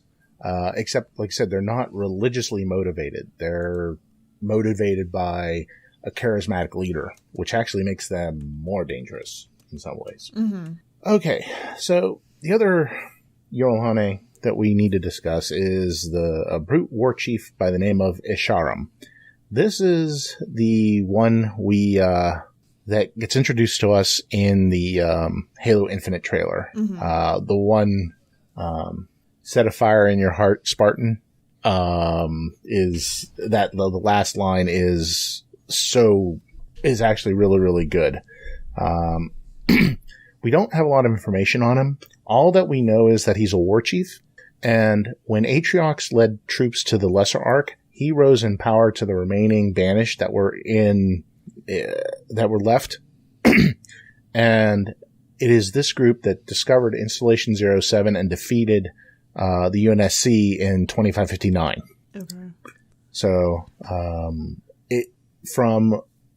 except, like I said, they're not religiously motivated. They're motivated by a charismatic leader, which actually makes them more dangerous in some ways. Mm-hmm. Okay, so the other Yorulhane that we need to discuss is a brute war chief by the name of Isharam. This is the one that gets introduced to us in the Halo Infinite trailer. Mm-hmm. The one set a fire in your heart, Spartan, is that the last line is actually really, really good. We don't have a lot of information on him. All that we know is that he's a war chief, and when Atriox led troops to the Lesser Ark, he rose in power to the remaining Banished that were left. And it is this group that discovered Installation 07 and defeated the UNSC in 2559. Okay. So, from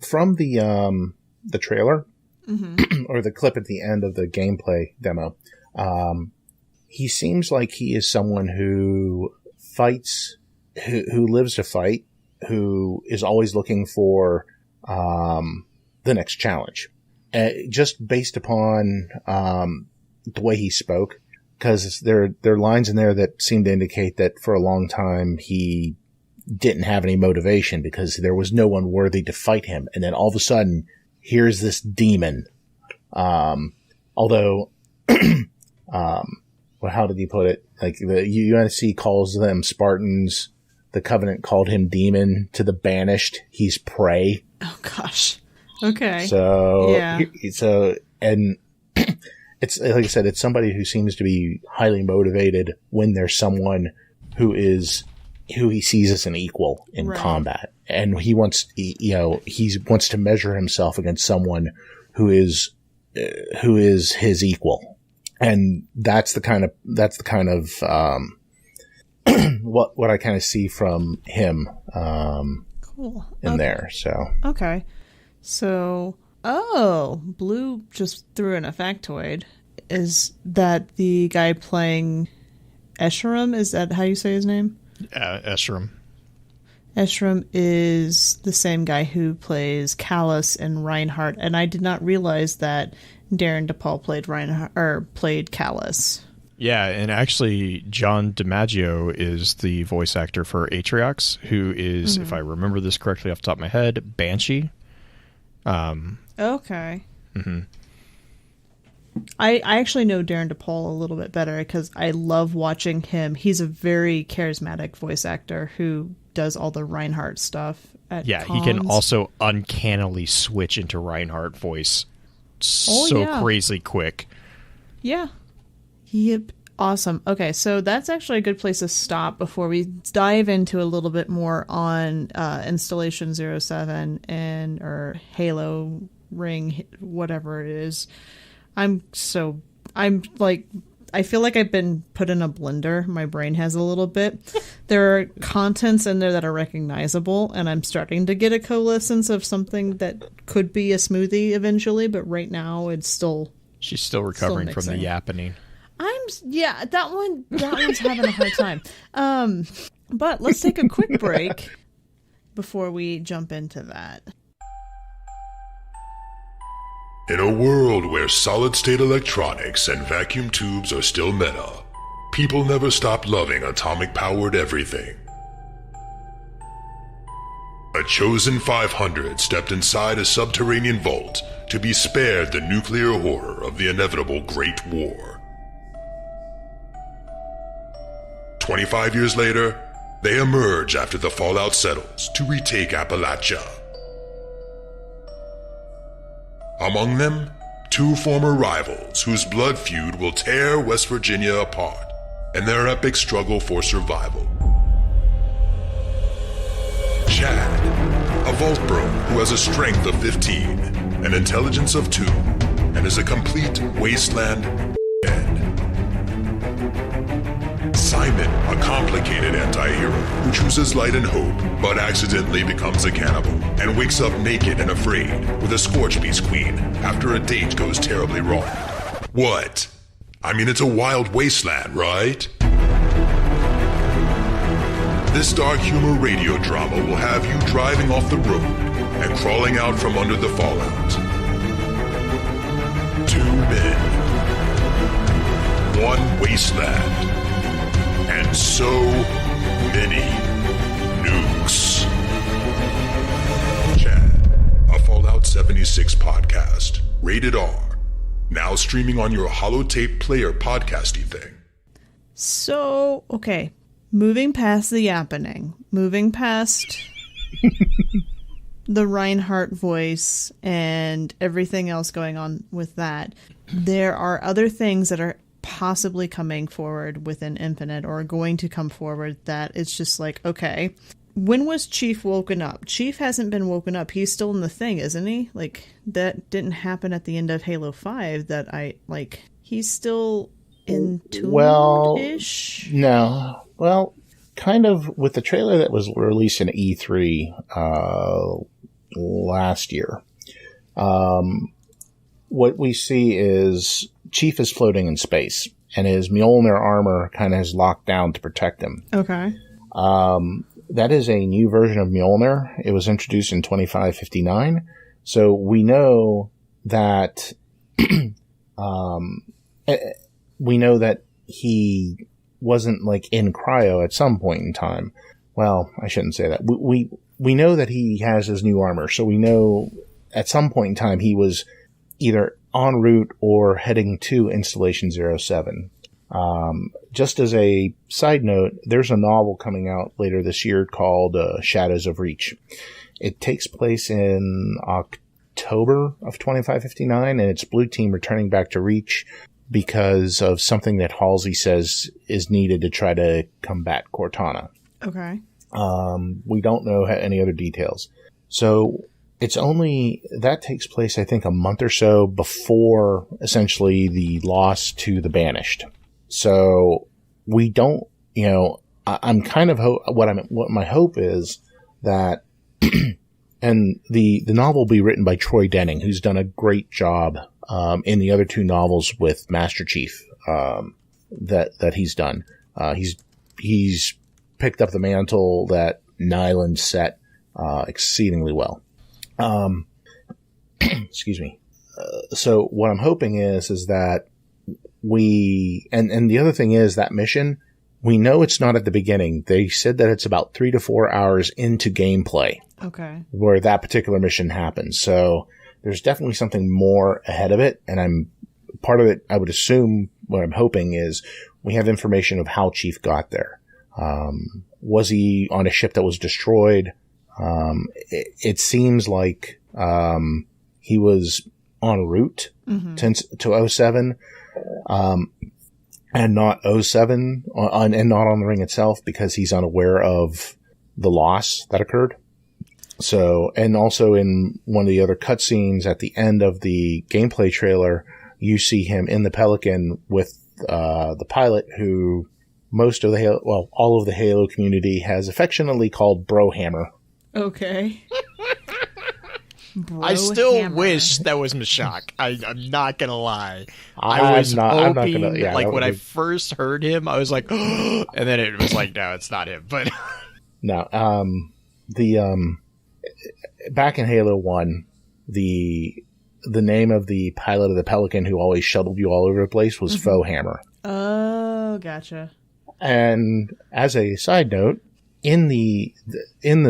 the trailer, Mm-hmm. or the clip at the end of the gameplay demo, he seems like he is someone who fights, who lives to fight, who is always looking for the next challenge. Just based upon the way he spoke, because there are lines in there that seem to indicate that for a long time he didn't have any motivation because there was no one worthy to fight him. And then all of a sudden, here's this demon. Although, well, how did he put it? Like the UNSC calls them Spartans. The Covenant called him demon. To the banished, he's prey. Oh gosh. Okay. So, yeah. And it's, like I said, it's somebody who seems to be highly motivated when there's someone who he sees as an equal in combat. And he wants, he wants to measure himself against someone who is his equal. And that's the kind of what I kind of see from him, cool. in there. So, okay. So, Blue just threw in a factoid. Is that the guy playing Escharum? Is that how you say his name? Escharum. Escharum is the same guy who plays Callus in Reinhardt, and I did not realize that Darren DePaul played Callus. Yeah, and actually, John DiMaggio is the voice actor for Atriox, who is, if I remember this correctly off the top of my head, Banshee. Okay. Mm-hmm. I actually know Darren DePaul a little bit better because I love watching him. He's a very charismatic voice actor who does all the Reinhardt stuff at Yeah, cons. he can also uncannily switch into Reinhardt voice crazy quick. Yeah. Yep. Awesome. Okay, so that's actually a good place to stop before we dive into a little bit more on Installation 07 or Halo Ring, whatever it is. I feel like I've been put in a blender. My brain has a little bit. There are contents in there that are recognizable, and I'm starting to get a coalescence of something that could be a smoothie eventually, but right now it's still... She's still recovering from the yappening. That one's having a hard time. But let's take a quick break before we jump into that. In a world where solid-state electronics and vacuum tubes are still meta, people never stopped loving atomic-powered everything. A chosen 500 stepped inside a subterranean vault to be spared the nuclear horror of the inevitable Great War. 25 years later, they emerge after the fallout settles to retake Appalachia. Among them, two former rivals whose blood feud will tear West Virginia apart in their epic struggle for survival. Chad, a vault bro who has a strength of 15, an intelligence of 2, and is a complete wasteland head. Simon, a complicated anti-hero who chooses light and hope, but accidentally becomes a cannibal, and wakes up naked and afraid with a Scorch Beast queen after a date goes terribly wrong. What? I mean, it's a wild wasteland, right? This dark humor radio drama will have you driving off the road and crawling out from under the fallout. 2 men, 1 wasteland, and so many nukes. Chad, a Fallout 76 podcast, rated R, now streaming on your holotape player podcasty thing. So, okay, moving past the yappening, moving past the Reinhardt voice and everything else going on with that, there are other things that are possibly coming forward within Infinite or going to come forward that it's just like, okay, when was Chief woken up? Chief hasn't been woken up. He's still in the thing, isn't he? Like, that didn't happen at the end of Halo 5 that he's still entombed-ish? No. Well, kind of with the trailer that was released in E3 last year, what we see is Chief is floating in space, and his Mjolnir armor kind of is locked down to protect him. Okay. That is a new version of Mjolnir. It was introduced in 2559. So we know that he wasn't like in cryo at some point in time. Well, I shouldn't say that. We know that he has his new armor, so we know at some point in time he was either en route or heading to Installation 07. Just as a side note, there's a novel coming out later this year called Shadows of Reach. It takes place in October of 2559, and it's Blue Team returning back to Reach because of something that Halsey says is needed to try to combat Cortana. Okay. We don't know any other details. So that takes place, I think, a month or so before essentially the loss to the Banished. So we don't, I'm kind of what my hope is that, and the novel will be written by Troy Denning, who's done a great job, in the other two novels with Master Chief, that he's done. He's picked up the mantle that Nyland set, exceedingly well. Excuse me. So what I'm hoping is that and the other thing is that mission, we know it's not at the beginning. They said that it's about 3 to 4 hours into gameplay. Okay. Where that particular mission happens. So there's definitely something more ahead of it. And part of it, I would assume what I'm hoping is we have information of how Chief got there. Was he on a ship that was destroyed? It seems like, he was en route to 07, and not 07, and not on the ring itself because he's unaware of the loss that occurred. So, and also in one of the other cutscenes at the end of the gameplay trailer, you see him in the Pelican with, the pilot who all of the Halo community has affectionately called Brohammer. Okay. I still wish that was Mashak. I'm not gonna lie. I was hoping, when I first heard him, I was like, and then it was like, no, it's not him. But no, back in Halo 1, the name of the pilot of the Pelican who always shuttled you all over the place was Foehammer. Oh, gotcha. And as a side note, in the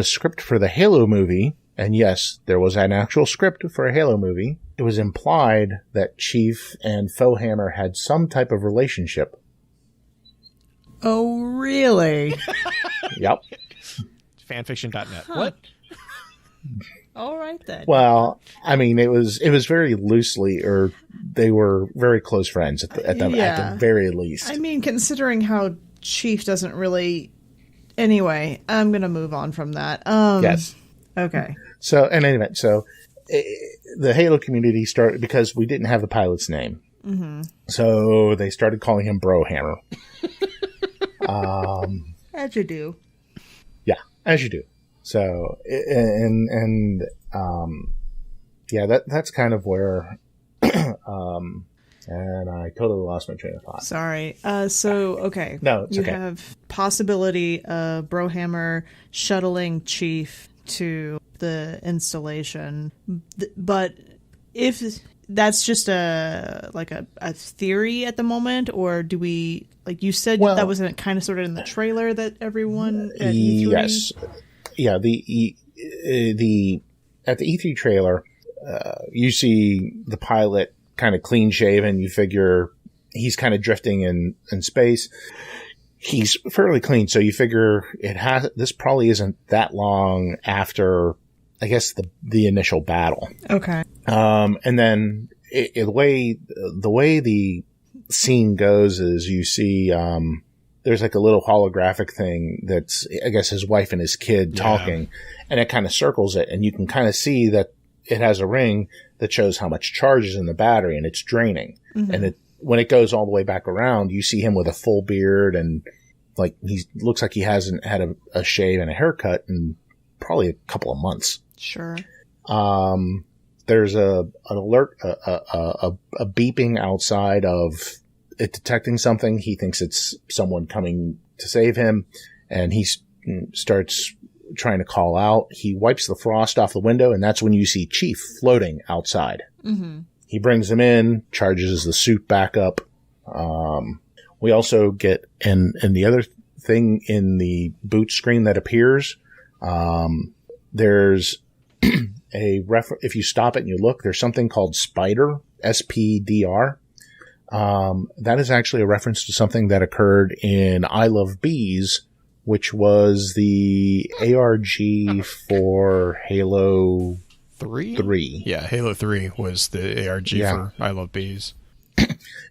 script for the Halo movie, and yes, there was an actual script for a Halo movie, it was implied that Chief and Foehammer had some type of relationship. Oh, really? Yep. Fanfiction.net. Huh. What? All right, then. Well, I mean, it was very loosely, or they were very close friends at the very least. I mean, considering how Chief doesn't really... Anyway, I'm going to move on from that. Yes. Okay. So, in any event, the Halo community started, because we didn't have the pilot's name. Mm-hmm. So, they started calling him Brohammer. As you do. Yeah, as you do. So, that's kind of where, and I totally lost my train of thought. Sorry. Okay. No, it's okay. You have possibility of Brohammer shuttling Chief to the installation, but if that's just a theory at the moment, or do we, like you said, that wasn't kind of sort of in the trailer that everyone at E3? Yes. Yeah, at the E3 trailer, you see the pilot kind of clean shaven. You figure he's kind of drifting in space. He's fairly clean, so you figure this probably isn't that long after, I guess, the initial battle. Okay. And then the way the scene goes is you see, there's like a little holographic thing that's, I guess, his wife and his kid talking, and it kind of circles it, and you can kind of see that it has a ring that shows how much charge is in the battery, and it's draining. Mm-hmm. And when it goes all the way back around, you see him with a full beard, and like he looks like he hasn't had a shave and a haircut in probably a couple of months. Sure. There's an alert, a beeping outside of it detecting something. He thinks it's someone coming to save him, and he starts trying to call out. He wipes the frost off the window, and that's when you see Chief floating outside. Mm-hmm. He brings him in, charges the suit back up. We also get, and the other thing in the boot screen that appears, there's if you stop it and you look, there's something called Spider, SPDR. That is actually a reference to something that occurred in I Love Bees, which was the ARG for Halo 3. Yeah, Halo 3 was the ARG for I Love Bees.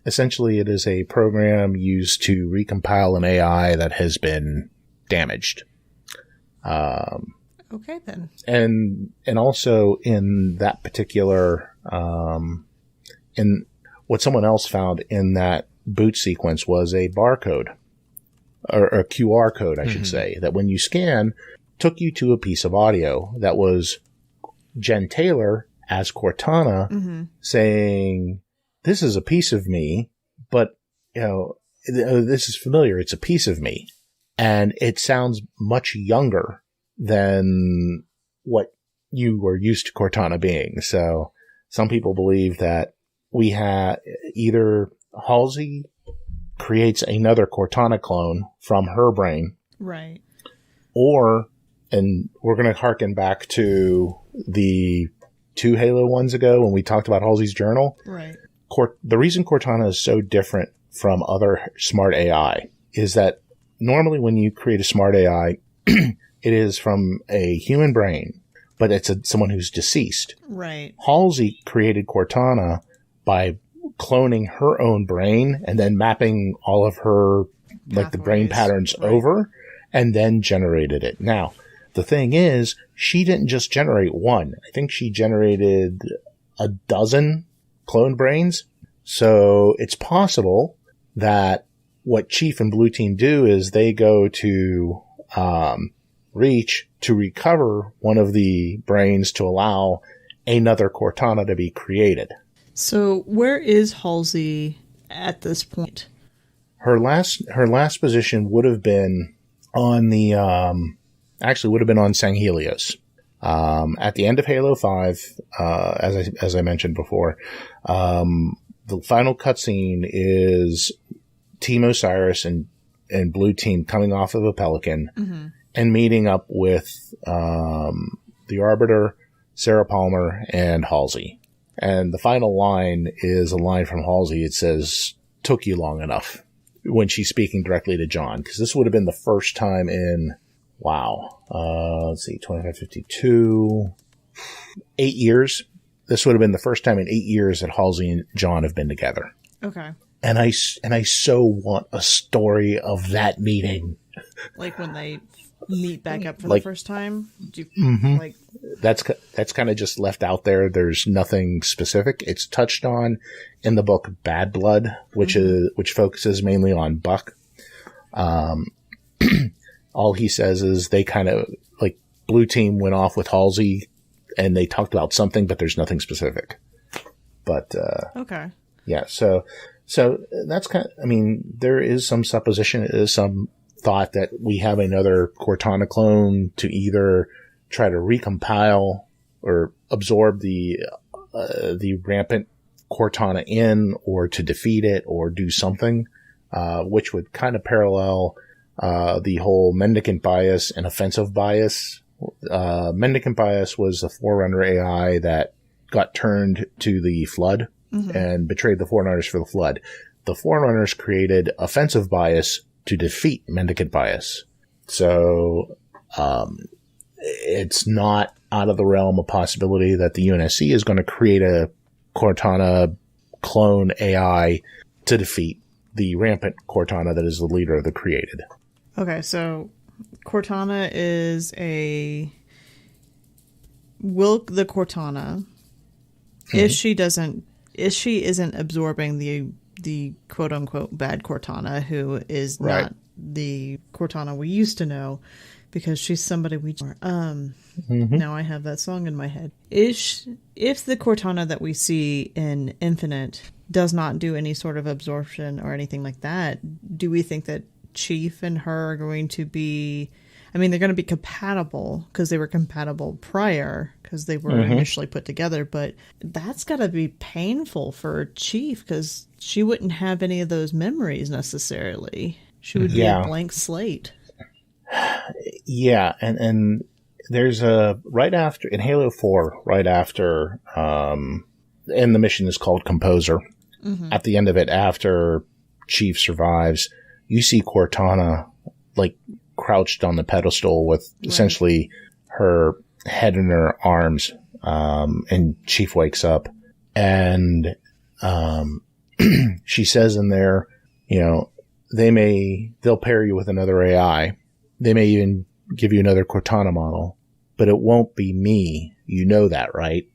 Essentially, it is a program used to recompile an AI that has been damaged. Okay, then. And also in that particular, in what someone else found in that boot sequence was a barcode, or a QR code, I should say, that when you scan, took you to a piece of audio that was Jen Taylor as Cortana saying, "This is a piece of me, but, this is familiar. It's a piece of me." And it sounds much younger than what you were used to Cortana being. So some people believe that we have either Halsey creates another Cortana clone from her brain. Right. Or, and we're going to harken back to the 2 Halo ones ago when we talked about Halsey's journal. Right. The reason Cortana is so different from other smart AI is that normally when you create a smart AI, it is from a human brain, but it's someone who's deceased. Right. Halsey created Cortana by cloning her own brain and then mapping all of her, like the brain patterns over, and then generated it. Now, the thing is, she didn't just generate one. I think she generated a dozen clone brains. So it's possible that what Chief and Blue Team do is they go to Reach to recover one of the brains to allow another Cortana to be created. So where is Halsey at this point? Her last position would have been on the would have been on Sanghelios. At the end of Halo 5, as I mentioned before, the final cutscene is Team Osiris and Blue Team coming off of a Pelican and meeting up with the Arbiter, Sarah Palmer, and Halsey. And the final line is a line from Halsey. It says, "Took you long enough," when she's speaking directly to John. Because this would have been the first time in, let's see, 2552, 8 years. This would have been the first time in 8 years that Halsey and John have been together. Okay. And I so want a story of that meeting. Like when they meet back up for the first time? That's kind of just left out there. There's nothing specific. It's touched on in the book Bad Blood, which focuses mainly on Buck. All he says is they kind of, like, Blue Team went off with Halsey and they talked about something, but there's nothing specific. But, okay. Yeah, so that's kind of, I mean, there is some supposition, there is some thought that we have another Cortana clone to either try to recompile or absorb the rampant Cortana in, or to defeat it, or do something, which would kind of parallel the whole mendicant bias and offensive bias. Mendicant bias was a Forerunner AI that got turned to the Flood and betrayed the Forerunners for the Flood. The Forerunners created offensive bias to defeat mendicant bias. So it's not out of the realm of possibility that the UNSC is going to create a Cortana clone AI to defeat the rampant Cortana that is the leader of the created. Okay, so Cortana is will the Cortana, if she isn't absorbing the quote unquote bad Cortana, who is not the Cortana we used to know, because she's somebody we now I have that song in my head. If the Cortana that we see in Infinite does not do any sort of absorption or anything like that, do we think that Chief and her are going to be, I mean, they're going to be compatible because they were compatible prior because they were initially put together, but that's got to be painful for Chief because she wouldn't have any of those memories necessarily. She would be a blank slate. Yeah, and there's right after, in Halo 4, right after, and the mission is called Composer. At the end of it, after Chief survives, you see Cortana like crouched on the pedestal with essentially her head in her arms, and Chief wakes up, and she says in there, you know, they'll pair you with another AI. They may even give you another Cortana model, but it won't be me. You know that, right?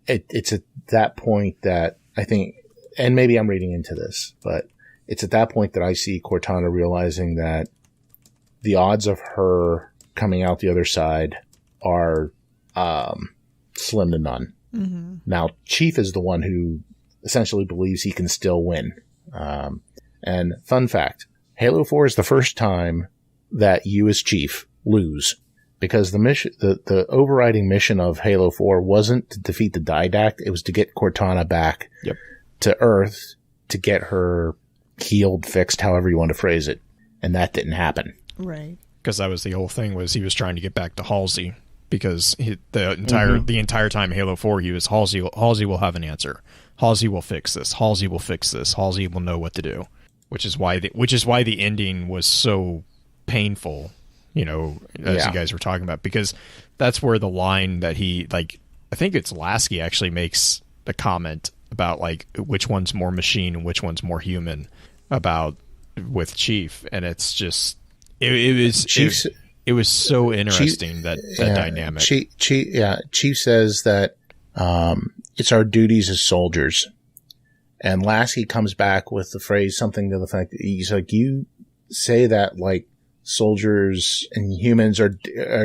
It's at that point that I think, and maybe I'm reading into this, but it's at that point that I see Cortana realizing that the odds of her coming out the other side are slim to none. Now, Chief is the one who essentially believes he can still win. And fun fact, Halo 4 is the first time that you as Chief lose, because the mission, the overriding mission of Halo 4 wasn't to defeat the Didact, it was to get Cortana back to Earth to get her healed, fixed, however you want to phrase it. And that didn't happen. Right. Because that was the whole thing, was he was trying to get back to Halsey, because the entire time Halo 4 he was Halsey will have an answer. Halsey will fix this. Halsey will fix this. Halsey will know what to do. Which is why the ending was so painful, you know, as you guys were talking about, because that's where the line that he, like, I think it's Lasky actually makes the comment about like which one's more machine and which one's more human about with Chief, and it's just it was so interesting that dynamic. Chief says that it's our duties as soldiers. And Lasky comes back with the phrase, something to the fact that he's like, you say that like soldiers and humans are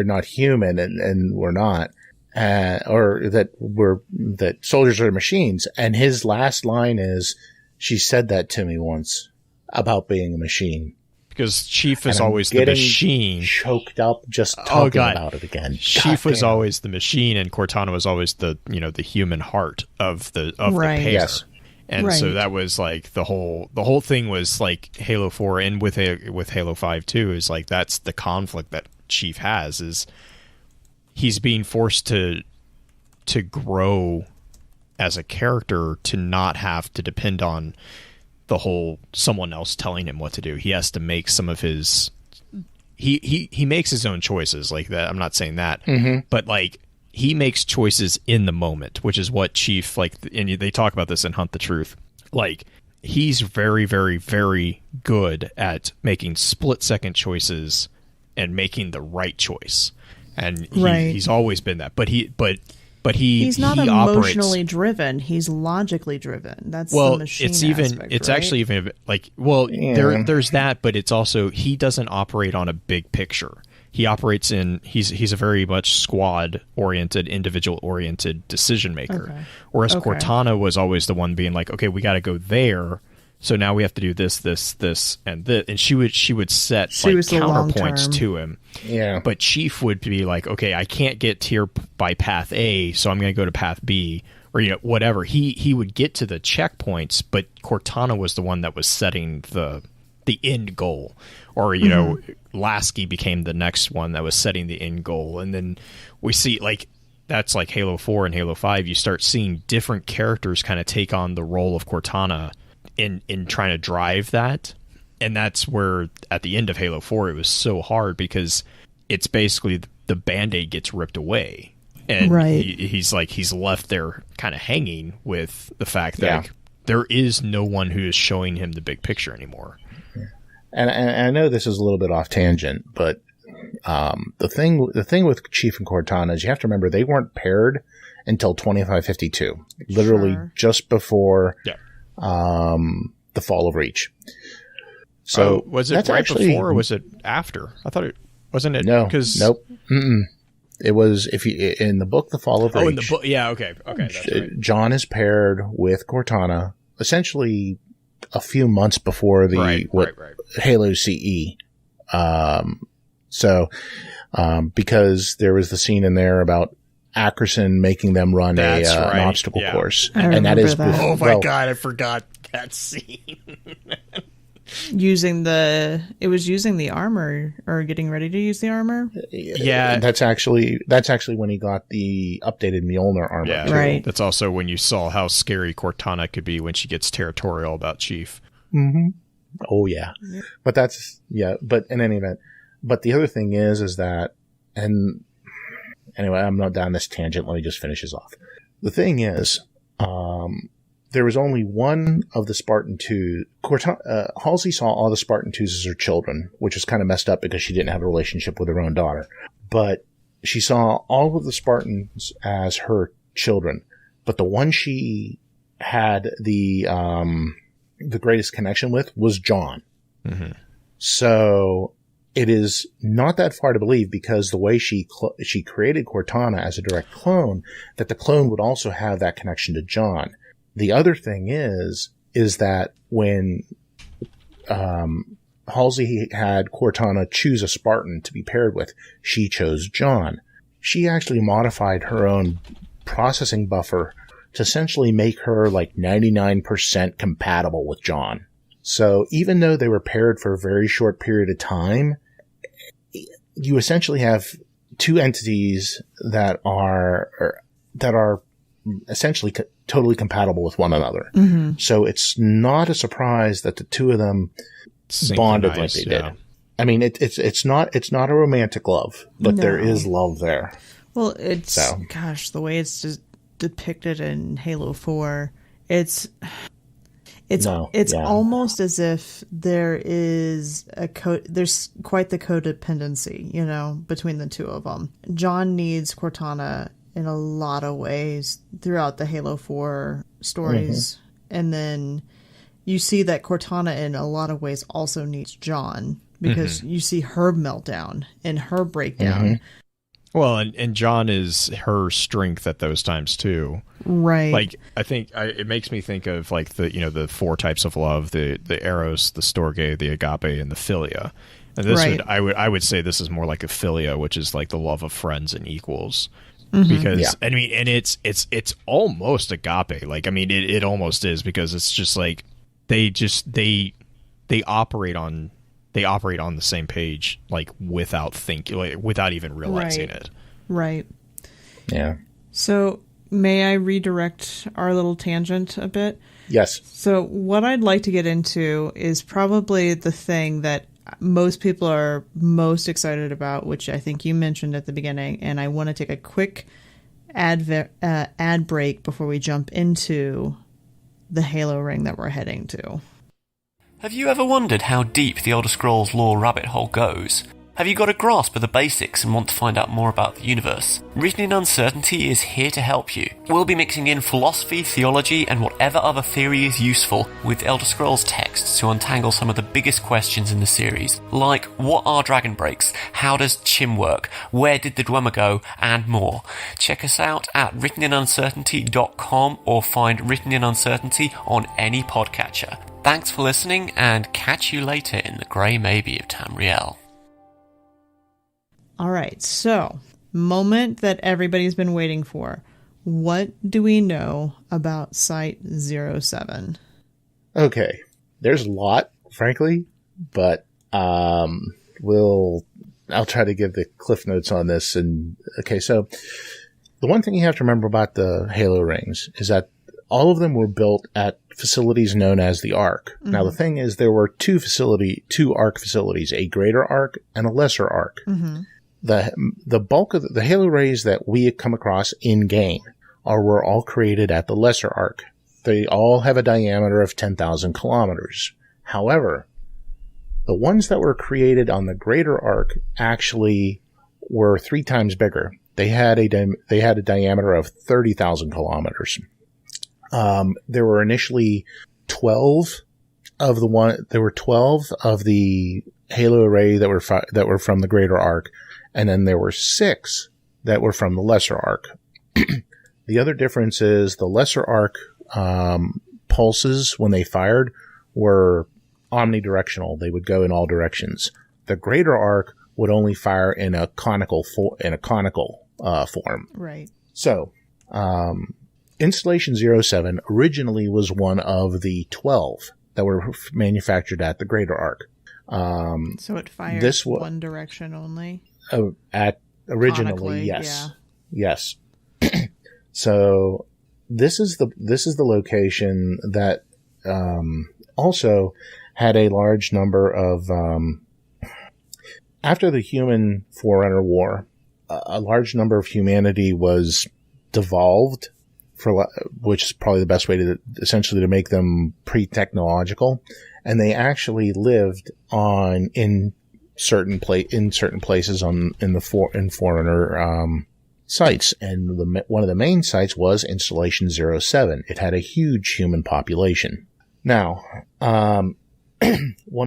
not human, and we're not, or that soldiers are machines. And his last line is, she said that to me once about being a machine. Because Chief is always the machine. Choked up just talking about it again. Chief was always the machine, and Cortana was always the human heart of the pair. Yes. And so that was like the whole thing was like Halo 4, and with Halo 5 too, is like that's the conflict that Chief has, is he's being forced to grow as a character, to not have to depend on the whole someone else telling him what to do. He has to make some of his he makes his own choices, like that. I'm not saying that, but like he makes choices in the moment, which is what Chief, like, and they talk about this in Hunt the Truth. Like, he's very, very, very good at making split-second choices and making the right choice. And he's always been that. But he's not emotionally driven. He's logically driven. That's the machine aspect, it's right? actually even like, there's that, but it's also, he doesn't operate on a big picture. He operates in, he's a very much squad-oriented, individual-oriented decision maker. Okay. Whereas Cortana was always the one being like, okay, we got to go there, so now we have to do this, and this. And she would set counterpoints to him. Yeah. But Chief would be like, okay, I can't get here by path A, so I'm going to go to path B, or whatever. He would get to the checkpoints, but Cortana was the one that was setting the end goal. Or, Lasky became the next one that was setting the end goal. And then we see, like, that's like Halo 4 and Halo 5. You start seeing different characters kind of take on the role of Cortana in trying to drive that. And that's where, at the end of Halo 4, it was so hard, because it's basically the Band-Aid gets ripped away. And he's left there kind of hanging with the fact that like, there is no one who is showing him the big picture anymore. And I know this is a little bit off tangent, but the thing with Chief and Cortana is you have to remember they weren't paired until 2552, literally just before the fall of Reach. So was it right before or was it after? I thought it wasn't it. No, nope. It was in the book, The Fall of Reach. Oh, in the book, yeah, okay, that's right. John is paired with Cortana essentially a few months before the Halo CE. Because there was the scene in there about Ackerson making them run an obstacle course. And that is that. Oh my God, I forgot that scene. Using the armor, or getting ready to use the armor. Yeah, that's actually when he got the updated Mjolnir armor. Yeah, right. That's also when you saw how scary Cortana could be when she gets territorial about Chief. Mm-hmm. Oh yeah, but But in any event, but the other thing is that, and anyway, I'm not down this tangent. Let me just finish this off. The thing is, there was only one of the Spartan 2. Halsey saw all the Spartan 2s as her children, which was kind of messed up because she didn't have a relationship with her own daughter. But she saw all of the Spartans as her children. But the one she had the greatest connection with was John. Mm-hmm. So it is not that far to believe, because the way she created Cortana as a direct clone, that the clone would also have that connection to John. The other thing is that when Halsey had Cortana choose a Spartan to be paired with, she chose John. She actually modified her own processing buffer to essentially make her like 99% compatible with John. So even though they were paired for a very short period of time, you essentially have two entities that are essentially totally compatible with one another. Mm-hmm. So it's not a surprise that the two of them bonded like they did. I mean, it's not a romantic love, but there is love there. Well, gosh, the way it's just depicted in Halo 4, it's almost as if there is there's quite the codependency, between the two of them. John needs Cortana in a lot of ways throughout the Halo 4 stories. Mm-hmm. And then you see that Cortana in a lot of ways also needs John, because you see her meltdown and her breakdown. Mm-hmm. Well, and John is her strength at those times too. Right. Like, I think it makes me think of like the 4 types of love, the eros, the storge, the agape, and the philia. And this I would say this is more like a philia, which is like the love of friends and equals. Mm-hmm. Because I mean, and it's almost agape. Like, I mean, it almost is, because it's just like they operate on the same page, like without thinking, like, without even realizing it. Right. Yeah. So may I redirect our little tangent a bit? Yes. So what I'd like to get into is probably the thing that most people are most excited about, which I think you mentioned at the beginning, and I want to take a quick ad break before we jump into the Halo ring that we're heading to. Have you ever wondered how deep the Elder Scrolls lore rabbit hole goes? Have you got a grasp of the basics and want to find out more about the universe? Written in Uncertainty is here to help you. We'll be mixing in philosophy, theology, and whatever other theory is useful with Elder Scrolls texts to untangle some of the biggest questions in the series, like what are dragon breaks, how does Chim work, where did the Dwemer go, and more. Check us out at writteninuncertainty.com or find Written in Uncertainty on any podcatcher. Thanks for listening, and catch you later in the Grey Maybe of Tamriel. All right, so moment that everybody's been waiting for. What do we know about Site-07? Okay, there's a lot, frankly, but I'll try to give the cliff notes on this. And okay, so the one thing you have to remember about the Halo rings is that all of them were built at facilities known as the Ark. Mm-hmm. Now, the thing is, there were two Ark facilities, a greater Ark and a lesser Ark. Mm-hmm. The bulk of the Halo rays that we come across in-game were all created at the lesser Ark. They all have a diameter of 10,000 kilometers. However, the ones that were created on the greater Ark actually were 3 times bigger. They had a diameter of 30,000 kilometers. There were initially 12 of the Halo array that were from the greater Ark, and then there were 6 that were from the lesser Ark. The other difference is the lesser Ark pulses when they fired were omnidirectional. They would go in all directions. The greater arc would only fire in a conical form. Right. So, Installation 07 originally was one of the 12 that were manufactured at the greater arc. So it fired one direction only? Originally, yes. Yeah. Yes. So this is the location that also had a large number of after the human Forerunner War, a large number of humanity was devolved, which is probably the best way to essentially to make them pre-technological, and they actually lived in certain places in Forerunner sites, and one of the main sites was Installation 07. It had a huge human population. Now, one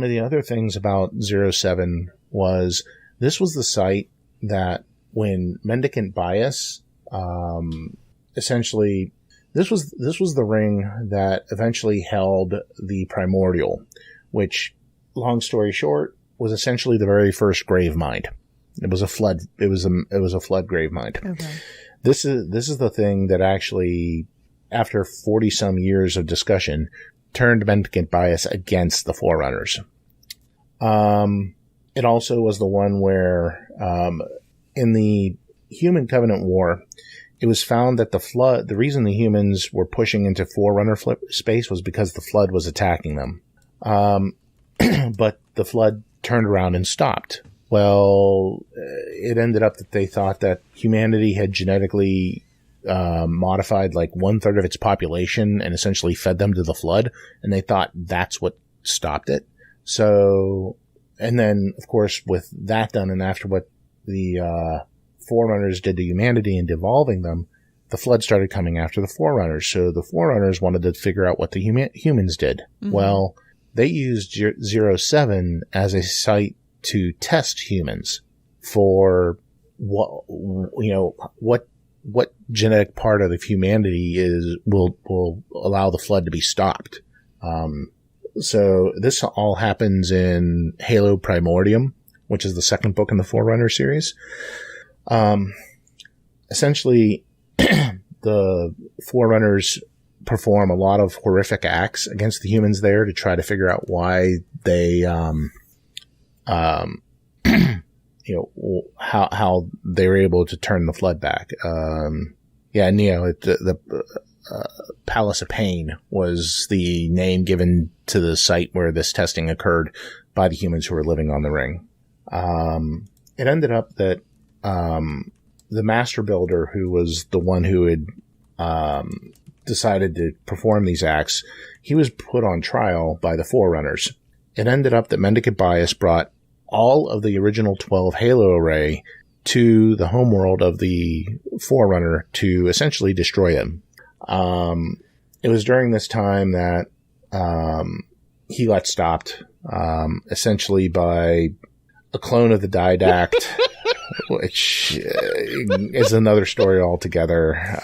of the other things about 07 was this was the site that when Mendicant Bias, essentially, this was the ring that eventually held the Primordial, which, long story short, was essentially the very first grave mind. It was a flood. It was a flood grave mind. Okay. This is the thing that actually, after 40 some years of discussion, turned Mendicant Bias against the Forerunners. It also was the one where, in the Human Covenant War, it was found that the reason the humans were pushing into Forerunner space was because the flood was attacking them. But the flood turned around and stopped. Well, it ended up that they thought that humanity had genetically modified like 1/3 of its population and essentially fed them to the flood, and they thought that's what stopped it. So, and then of course with that done, and after what the Forerunners did to humanity in devolving them, the flood started coming after the Forerunners. So the Forerunners wanted to figure out what the humans did. Mm-hmm. Well, they used 07 as a site to test humans for what genetic part of the humanity will allow the flood to be stopped. So this all happens in Halo Primordium, which is the second book in the Forerunner series. Essentially, the Forerunners perform a lot of horrific acts against the humans there to try to figure out why they, how they were able to turn the flood back. Neo, the Palace of Pain was the name given to the site where this testing occurred by the humans who were living on the ring. It ended up that the Master Builder, who was the one who had decided to perform these acts, he was put on trial by the Forerunners. It ended up that Mendicant Bias brought all of the original 12 Halo array to the homeworld of the Forerunner to essentially destroy him. It was during this time that he got stopped, essentially by a clone of the Didact, which is another story altogether.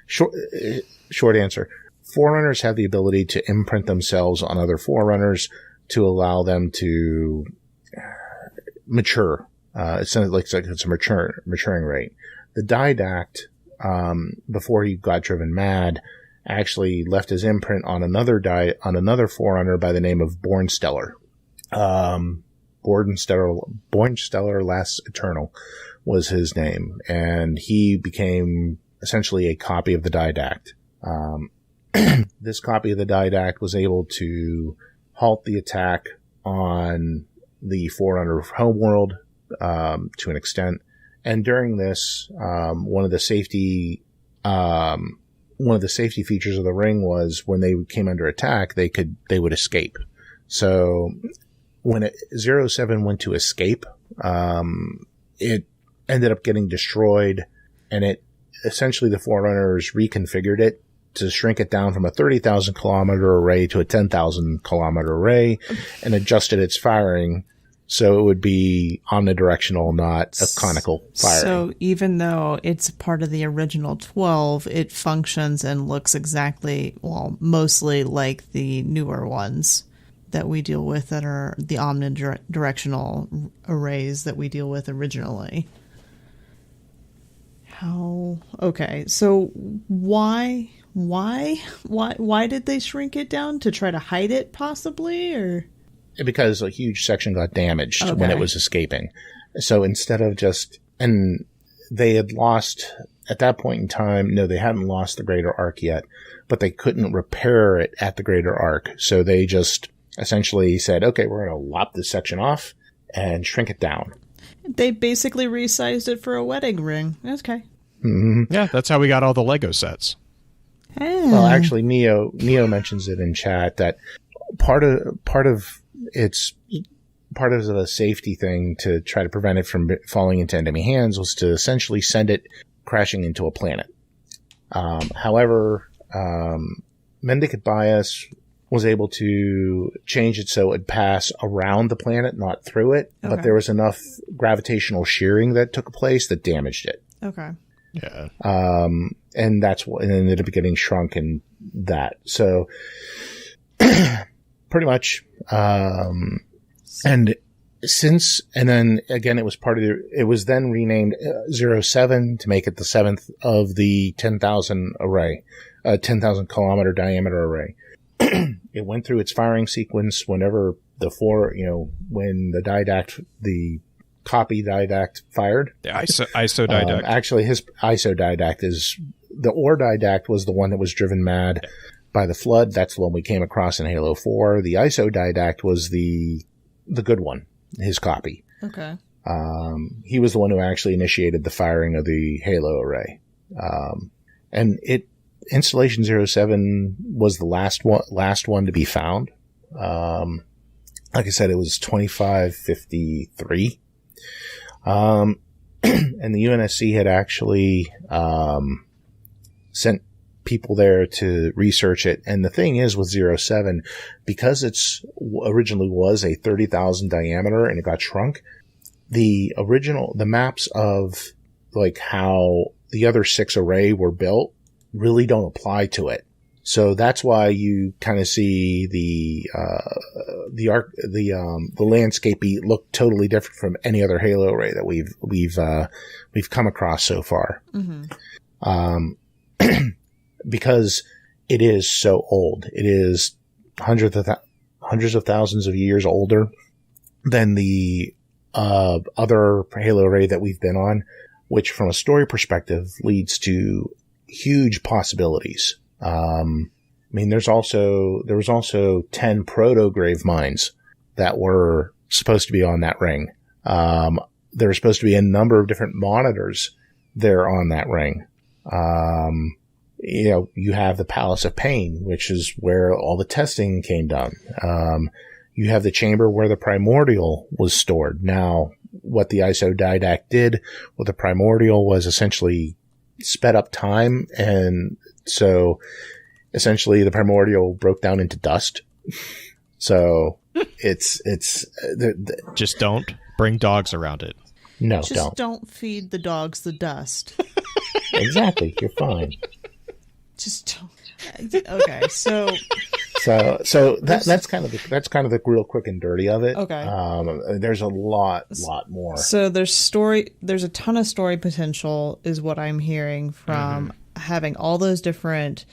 Short answer. Forerunners have the ability to imprint themselves on other Forerunners to allow them to mature. It's a maturing rate. The Didact, before he got driven mad, actually left his imprint on another Forerunner by the name of Born Stellar. Born Stellar Last Eternal was his name, and he became essentially a copy of the Didact. This copy of the Didact was able to halt the attack on the Forerunner homeworld to an extent, and during this, one of the safety features of the ring was when they came under attack, they would escape. So when 07 went to escape, it ended up getting destroyed, and it essentially the Forerunners reconfigured it to shrink it down from a 30,000 kilometer array to a 10,000 kilometer array, and adjusted its firing So it would be omnidirectional, not a conical firing. So even though it's part of the original 12, it functions and looks exactly, well, mostly like the newer ones that we deal with that are the omnidirectional arrays that we deal with originally. Okay, so why did they shrink it down? To try to hide it, possibly, or because a huge section got damaged when it was escaping. So instead of and they had lost at that point in time. No, they hadn't lost the greater arc yet, but they couldn't repair it at the greater arc. So they just essentially said, "Okay, we're going to lop this section off and shrink it down." They basically resized it for a wedding ring. Okay. Mm-hmm. Yeah, that's how we got all the Lego sets. Well, actually, Neo mentions it in chat that part of a safety thing to try to prevent it from falling into enemy hands was to essentially send it crashing into a planet. However, Mendicant Bias was able to change it so it would pass around the planet, not through it. Okay. But there was enough gravitational shearing that took place that damaged it. Okay. Yeah. And that's what, and it ended up getting shrunk in that. So pretty much, and then again, it was it was then renamed 07 to make it the 7th of the 10,000 array, 10,000 kilometer diameter array. It went through its firing sequence whenever when the copy Didact fired. The ISO Didact. Actually, his ISO Didact the Ore Didact was the one that was driven mad by the flood. That's the one we came across in Halo 4. The ISO Didact was the good one, his copy. Okay. He was the one who actually initiated the firing of the Halo array. And Installation 07 was the last one to be found. Like I said, it was 2553. And the UNSC had actually sent people there to research it. And the thing is with 07, because it's originally was a 30,000 diameter and it got shrunk, the maps of like how the other 6 array were built really don't apply to it. So that's why you kind of see the landscape look totally different from any other Halo array that we've come across so far. Mm-hmm. Because it is so old. It is hundreds of thousands of years older than the other Halo array that we've been on, which from a story perspective leads to huge possibilities. I mean, there was also 10 proto-grave mines that were supposed to be on that ring. There were supposed to be a number of different monitors there on that ring. You have the Palace of Pain, which is where all the testing came done. You have the chamber where the Primordial was stored. Now, what the ISO Didact did with the Primordial was essentially sped up time, and so essentially the Primordial broke down into dust. So it's just don't bring dogs around it. No, just don't feed the dogs the dust. Exactly, you're fine. Just don't. Okay, so that's kind of the real quick and dirty of it. Okay. There's a lot more. So there's a ton of story potential is what I'm hearing from having all those different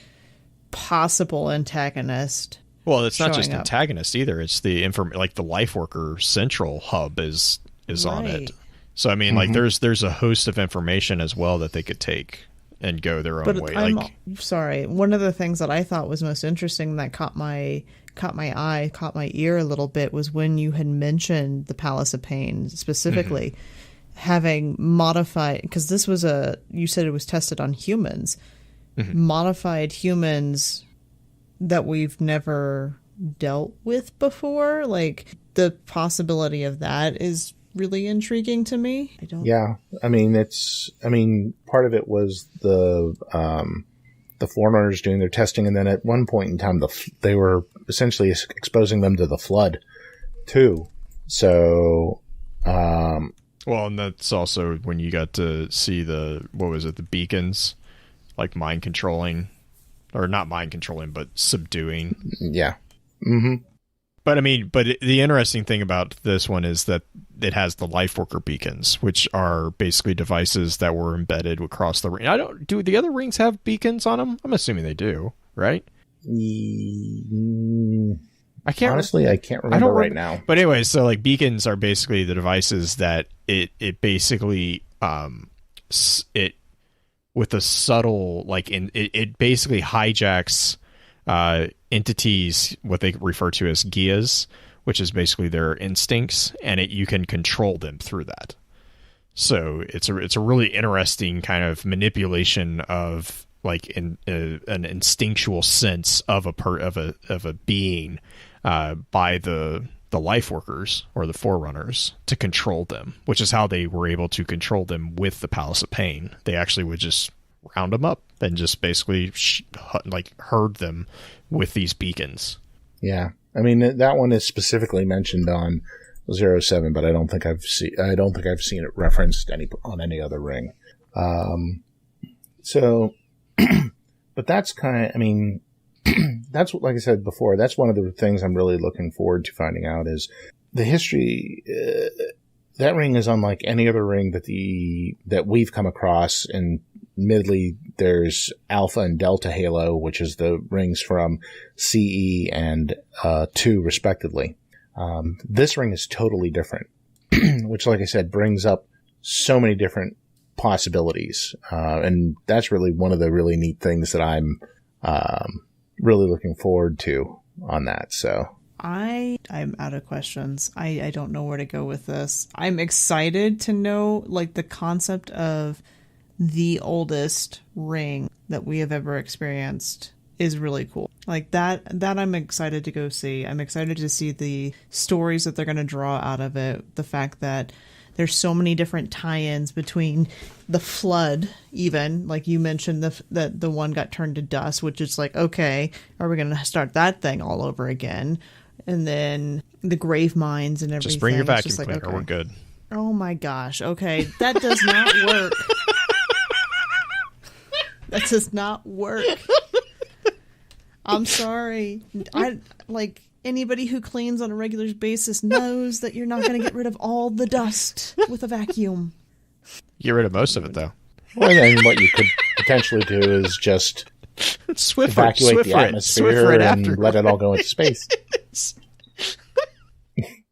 possible antagonists. Well, it's not just antagonists either. It's the like the Lifeworker central hub is on it. So I mean, like there's a host of information as well that they could take and go their own way. Sorry, one of the things that I thought was most interesting that caught my ear a little bit was when you had mentioned the Palace of Pain specifically having modified, because this was you said it was tested on humans, modified humans that we've never dealt with before. Like the possibility of that is really intriguing to me. Yeah, I mean part of it was the Forerunners doing their testing, and then at one point in time they were essentially exposing them to the flood too. So, well, and that's also when you got to see the beacons, like mind controlling, or not mind controlling, but subduing. Yeah. Mm-hmm. But I mean, the interesting thing about this one is that it has the Lifeworker beacons, which are basically devices that were embedded across the ring. Do the other rings have beacons on them? I'm assuming they do, right? I can't remember right now. But anyway, so like beacons are basically the devices that it basically it with a subtle it basically hijacks entities, what they refer to as Gias, which is basically their instincts, and you can control them through that. So it's a really interesting kind of manipulation of like an instinctual sense of a being by the life workers or the forerunners to control them, which is how they were able to control them with the Palace of Pain. They actually would just round them up and just basically herd them with these beacons. Yeah, I mean that one is specifically mentioned on 07, but I don't think I've seen it referenced on any other ring. So, but that's that's what, like I said before, that's one of the things I'm really looking forward to finding out is the history. That ring is unlike any other ring that we've come across. And admittedly, there's Alpha and Delta Halo, which is the rings from CE and 2 respectively. This ring is totally different, which, like I said, brings up so many different possibilities. And that's really one of the really neat things that I'm really looking forward to on that. So I'm out of questions. I don't know where to go with this. I'm excited to know like the concept of the oldest ring that we have ever experienced is really cool. Like that I'm excited to go see. I'm excited to see the stories that they're going to draw out of it. The fact that there's so many different tie-ins between the flood, even like you mentioned that the one got turned to dust, which is like, okay, are we going to start that thing all over again? And then the grave mines and everything. Just bring your vacuum cleaner. Okay. We're good. Oh my gosh. Okay. That does not work. That does not work. I'm sorry. Anybody who cleans on a regular basis knows that you're not going to get rid of all the dust with a vacuum. Get rid of most of it, though. Well, then what you could potentially do is just evacuate the atmosphere and let it all go into space.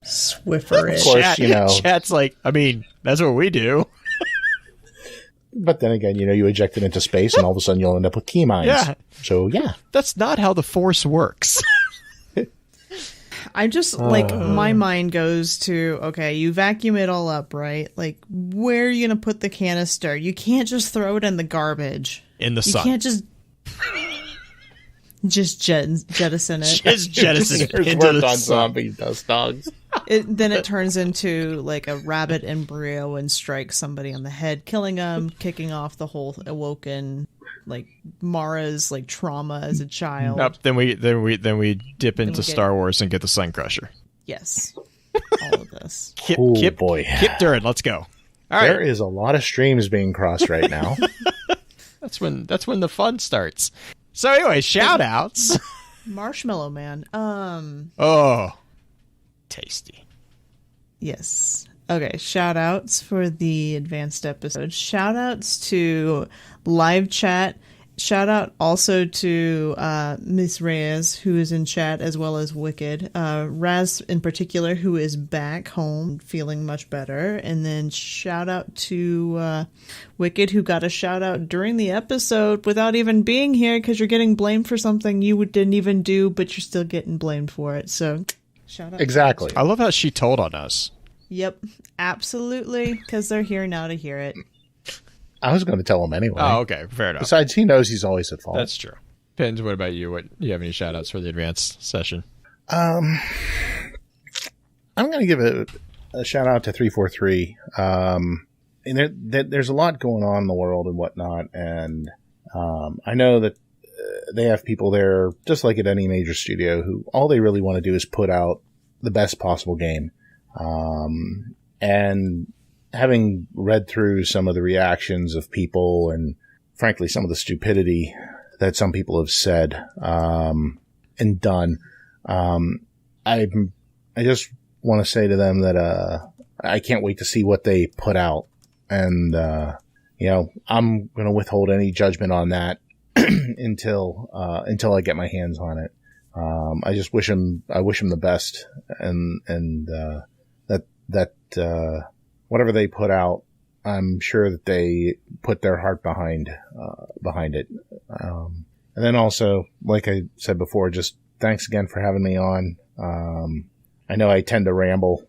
Swiffer it. Of course, Chat's like, I mean, that's what we do. But then again, you eject it into space and all of a sudden you'll end up with key mines. Yeah. So, yeah. That's not how the Force works. I just, my mind goes to, okay, you vacuum it all up, right? Like, where are you going to put the canister? You can't just throw it in the garbage. In the sun. You can't just jettison it. Just jettison it into worked the on sun. zombie dust dogs. Then it turns into like a rabbit embryo and strikes somebody on the head, killing them, kicking off the whole awoken, like Mara's like trauma as a child. Nope. Then we dip into Star Wars and get the Sun Crusher. Yes, all of this. Kip Durin, let's go. All right. There is a lot of streams being crossed right now. That's when the fun starts. So anyway, shout outs. Marshmallow Man. Oh. Tasty. Yes. Okay, shout outs for the advanced episode. Shout outs to live chat. Shout out also to Miss Reyes, who is in chat, as well as Wicked. Raz in particular, who is back home feeling much better. And then shout out to Wicked, who got a shout out during the episode without even being here, because you're getting blamed for something you didn't even do, but you're still getting blamed for it. So shout out. Exactly. I love how she told on us. Yep, absolutely, because they're here now to hear it. I was going to tell him anyway. Oh, okay. Fair enough. Besides, he knows he's always at fault. That's true. Pins, what about you? Do you have any shout outs for the advanced session? I'm going to give a shout out to 343. And there's a lot going on in the world and whatnot. And I know that they have people there, just like at any major studio, who all they really want to do is put out the best possible game. And having read through some of the reactions of people and frankly some of the stupidity that some people have said and done, I just want to say to them that I can't wait to see what they put out. And, you know, I'm going to withhold any judgment on that until I get my hands on it. I just wish them the best and that whatever they put out, I'm sure that they put their heart behind it. And then also, like I said before, just thanks again for having me on. I know I tend to ramble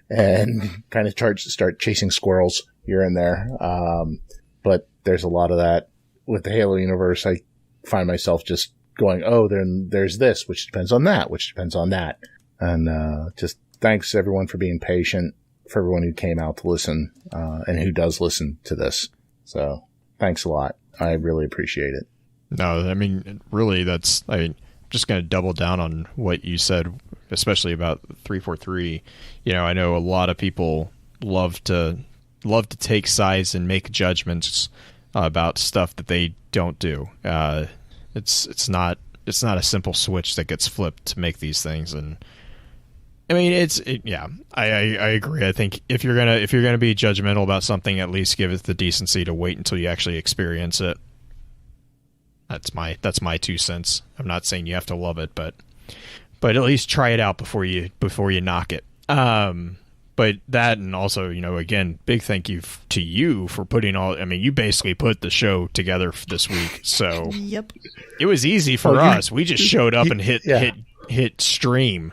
and kind of start chasing squirrels here and there. But there's a lot of that with the Halo universe. I find myself just going, oh, then there's this, which depends on that, which depends on that. And, just thanks everyone for being patient, for everyone who came out to listen, and who does listen to this. So thanks a lot. I really appreciate it. No, I mean, really, I'm just going to double down on what you said, especially about 343. You know, I know a lot of people love to take sides and make judgments about stuff that they don't do. It's not a simple switch that gets flipped to make these things. And I mean, I agree. I think if you're gonna be judgmental about something, at least give it the decency to wait until you actually experience it. That's my 2 cents. I'm not saying you have to love it, but at least try it out before you knock it. But that, and also, you know, again, big thank you to you for putting you basically put the show together this week. So yep, it was easy for us. We just showed up and hit stream.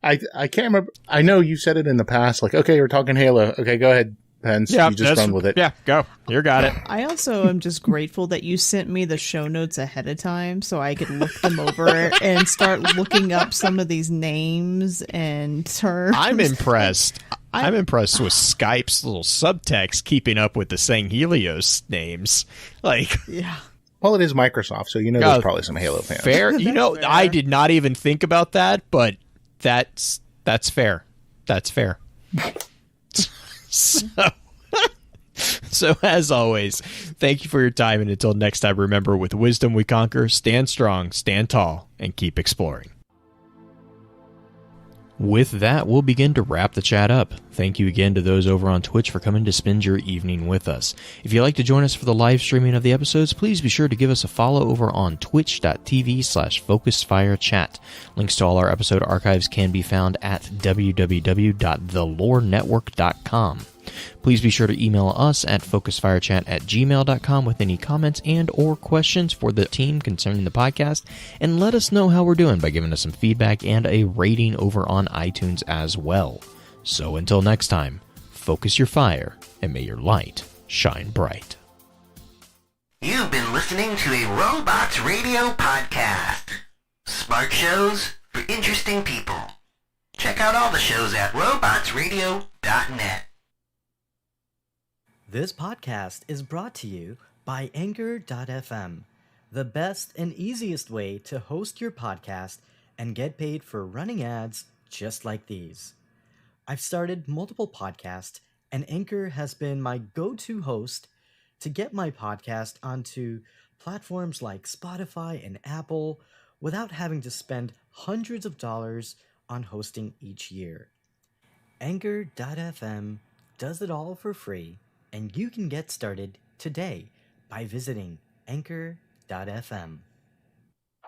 I can't remember. I know you said it in the past, like, okay, we're talking Halo. Okay, go ahead, Pence. Yeah, you just run with it. Yeah, go. You got it. I also am just grateful that you sent me the show notes ahead of time so I could look them over and start looking up some of these names and terms. I'm impressed. I'm impressed with Skype's little subtext keeping up with the Sang Helios names. Like, yeah. Well, it is Microsoft, so you know there's probably some Halo fans. Fair. You know, fair. I did not even think about that, but that's fair. That's fair. So as always, thank you for your time, and until next time, remember, with wisdom we conquer. Stand strong, stand tall, and keep exploring. With that, we'll begin to wrap the chat up. Thank you again to those over on Twitch for coming to spend your evening with us. If you'd like to join us for the live streaming of the episodes, please be sure to give us a follow over on twitch.tv/FocusFireChat. Links to all our episode archives can be found at www.thelorenetwork.com. Please be sure to email us at focusfirechat@gmail.com with any comments and or questions for the team concerning the podcast, and let us know how we're doing by giving us some feedback and a rating over on iTunes as well. So until next time, focus your fire and may your light shine bright. You've been listening to a Robots Radio podcast. Smart shows for interesting people. Check out all the shows at robotsradio.net. This podcast is brought to you by Anchor.fm, the best and easiest way to host your podcast and get paid for running ads just like these. I've started multiple podcasts, and Anchor has been my go-to host to get my podcast onto platforms like Spotify and Apple without having to spend hundreds of dollars on hosting each year. Anchor.fm does it all for free, and you can get started today by visiting Anchor.fm.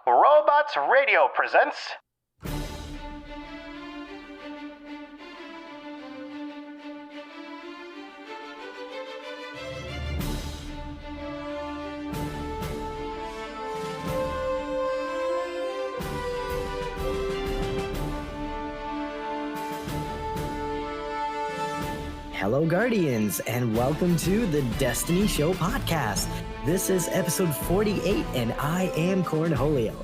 Robots Radio presents... Hello, Guardians, and welcome to the Destiny Show podcast. This is episode 48, and I am Cornholio.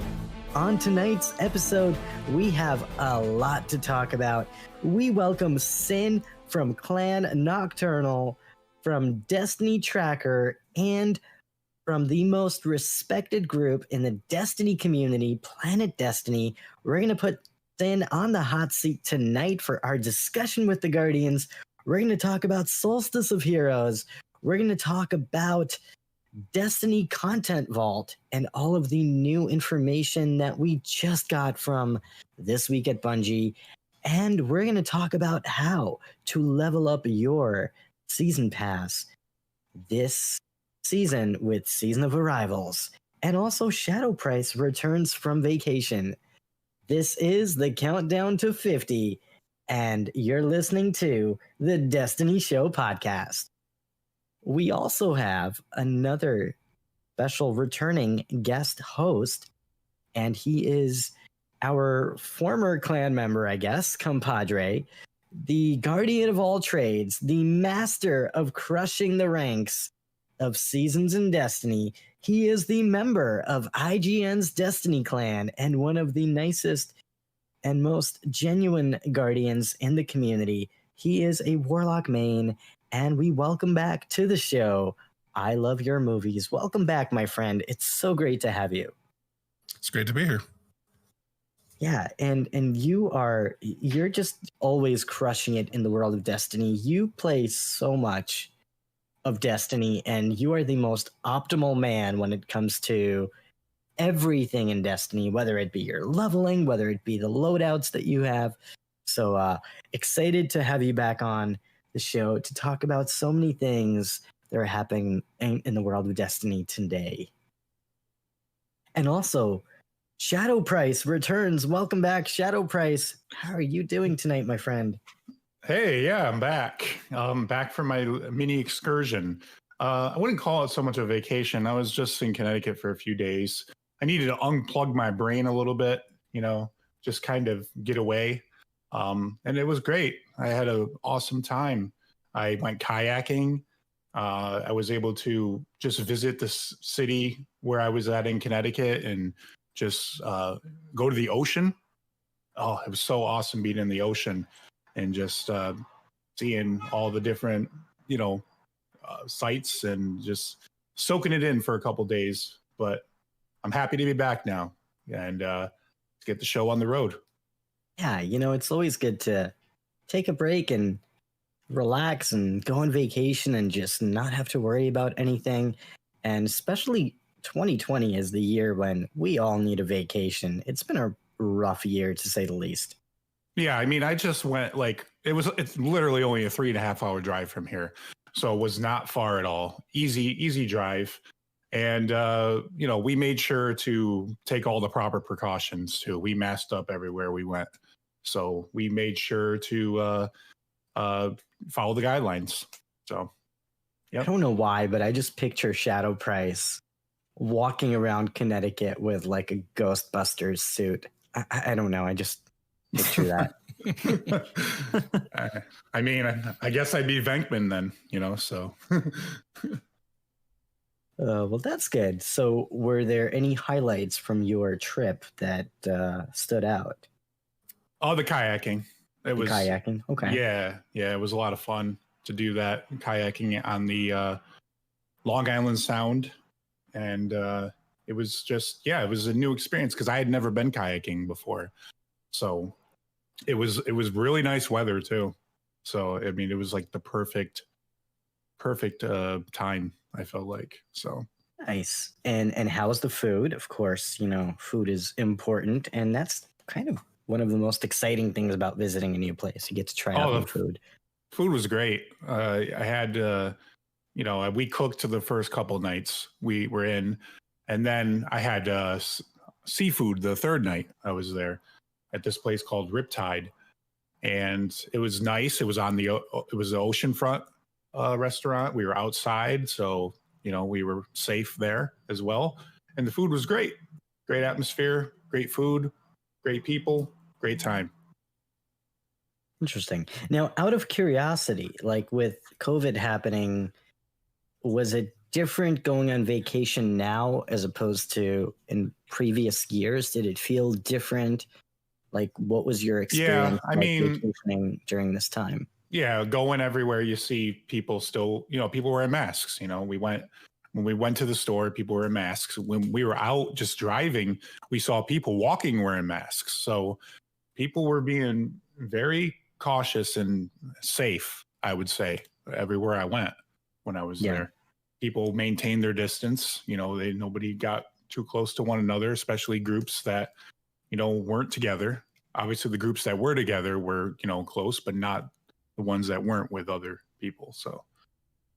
On tonight's episode, we have a lot to talk about. We welcome Sin from Clan Nocturnal, from Destiny Tracker, and from the most respected group in the Destiny community, Planet Destiny. We're going to put in on the hot seat tonight for our discussion with the Guardians. We're going to talk about Solstice of Heroes. We're going to talk about Destiny Content Vault and all of the new information that we just got from this week at Bungie. And we're going to talk about how to level up your season pass this season with Season of Arrivals. And also Shadow Price returns from vacation. This is the Countdown to 50, and you're listening to the Destiny Show podcast. We also have another special returning guest host, and he is our former clan member, I guess, compadre, the guardian of all trades, the master of crushing the ranks of seasons in Destiny. He is the member of IGN's Destiny clan and one of the nicest and most genuine guardians in the community. He is a Warlock main, and we welcome back to the show, I Love Your Movies. Welcome back, my friend. It's so great to have you. It's great to be here. Yeah, and you're just always crushing it in the world of Destiny. You play so much of Destiny, and you are the most optimal man when it comes to everything in Destiny, whether it be your leveling, whether it be the loadouts that you have. So excited to have you back on the show to talk about so many things that are happening in the world of Destiny today. And also, Shadow Price returns. Welcome back, Shadow Price. How are you doing tonight, my friend? Hey, yeah, I'm back. Back from my mini excursion. I wouldn't call it so much a vacation. I was just in Connecticut for a few days. I needed to unplug my brain a little bit, just kind of get away. And it was great. I had an awesome time. I went kayaking. I was able to just visit the city where I was at in Connecticut and just go to the ocean. Oh, it was so awesome being in the ocean and just seeing all the different, sights and just soaking it in for a couple days. But I'm happy to be back now and get the show on the road. Yeah, it's always good to take a break and relax and go on vacation and just not have to worry about anything. And especially 2020 is the year when we all need a vacation. It's been a rough year, to say the least. Yeah, I mean, I just went it's literally only a 3.5 hour drive from here. So it was not far at all. Easy drive. And, we made sure to take all the proper precautions too. We masked up everywhere we went. So we made sure to follow the guidelines. So, I don't know why, but I just picture Shadow Price walking around Connecticut with like a Ghostbusters suit. I don't know. I just picture that. I mean, I guess I'd be Venkman then, so. Well, that's good. So were there any highlights from your trip that stood out? Oh, the kayaking. Kayaking. Okay. Yeah. It was a lot of fun to do that kayaking on the Long Island Sound. And it was just, it was a new experience because I had never been kayaking before. So it was really nice weather too. So, I mean, it was like the perfect time, I felt like. So nice. And how's the food? Of course, food is important. And that's kind of one of the most exciting things about visiting a new place. You get to try out new food. Food was great. I had, we cooked the first couple nights we were in, and then I had seafood the third night I was there at this place called Riptide, and it was nice. It was it was the oceanfront restaurant. We were outside, so we were safe there as well. And the food was great. Great atmosphere, great food, great people, great time. Interesting. Now, out of curiosity, like with COVID happening, was it different going on vacation now as opposed to in previous years? Did it feel different? Like, what was your experience vacationing during this time? Yeah, going everywhere, you see people still, people wearing masks. When we went to the store, people were in masks. When we were out just driving, we saw people walking wearing masks. So people were being very cautious and safe, I would say, everywhere I went when I was there. People maintained their distance. Nobody got too close to one another, especially groups that, weren't together. Obviously, the groups that were together were, close, but not the ones that weren't with other people. So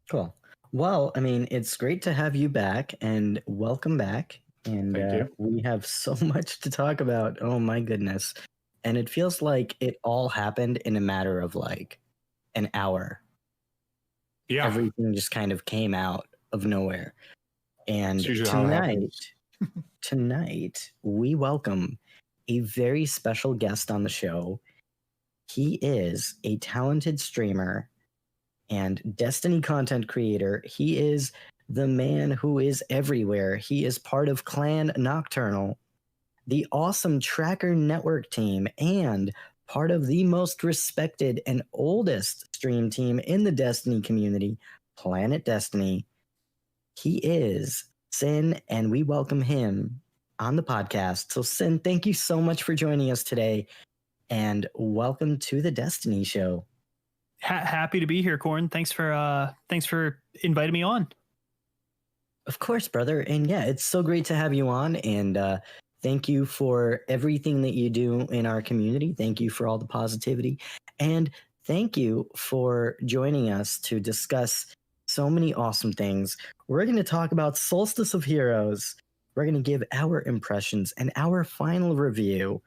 cool. Well, I mean, it's great to have you back, and welcome back. And we have so much to talk about. Oh my goodness. And it feels like it all happened in a matter of like an hour. Yeah. Everything just kind of came out of nowhere. And tonight we welcome a very special guest on the show. He is a talented streamer and Destiny content creator. He is the man who is everywhere. He is part of Clan Nocturnal, the awesome Tracker Network team, and part of the most respected and oldest stream team in the Destiny community, Planet Destiny. He is Sin, and we welcome him on the podcast. So, Sin, thank you so much for joining us today, and welcome to the Destiny Show. Happy to be here, Corn. Thanks for inviting me on. Of course, brother. And yeah, it's so great to have you on. And thank you for everything that you do in our community. Thank you for all the positivity. And thank you for joining us to discuss so many awesome things. We're going to talk about Solstice of Heroes. We're going to give our impressions and our final review.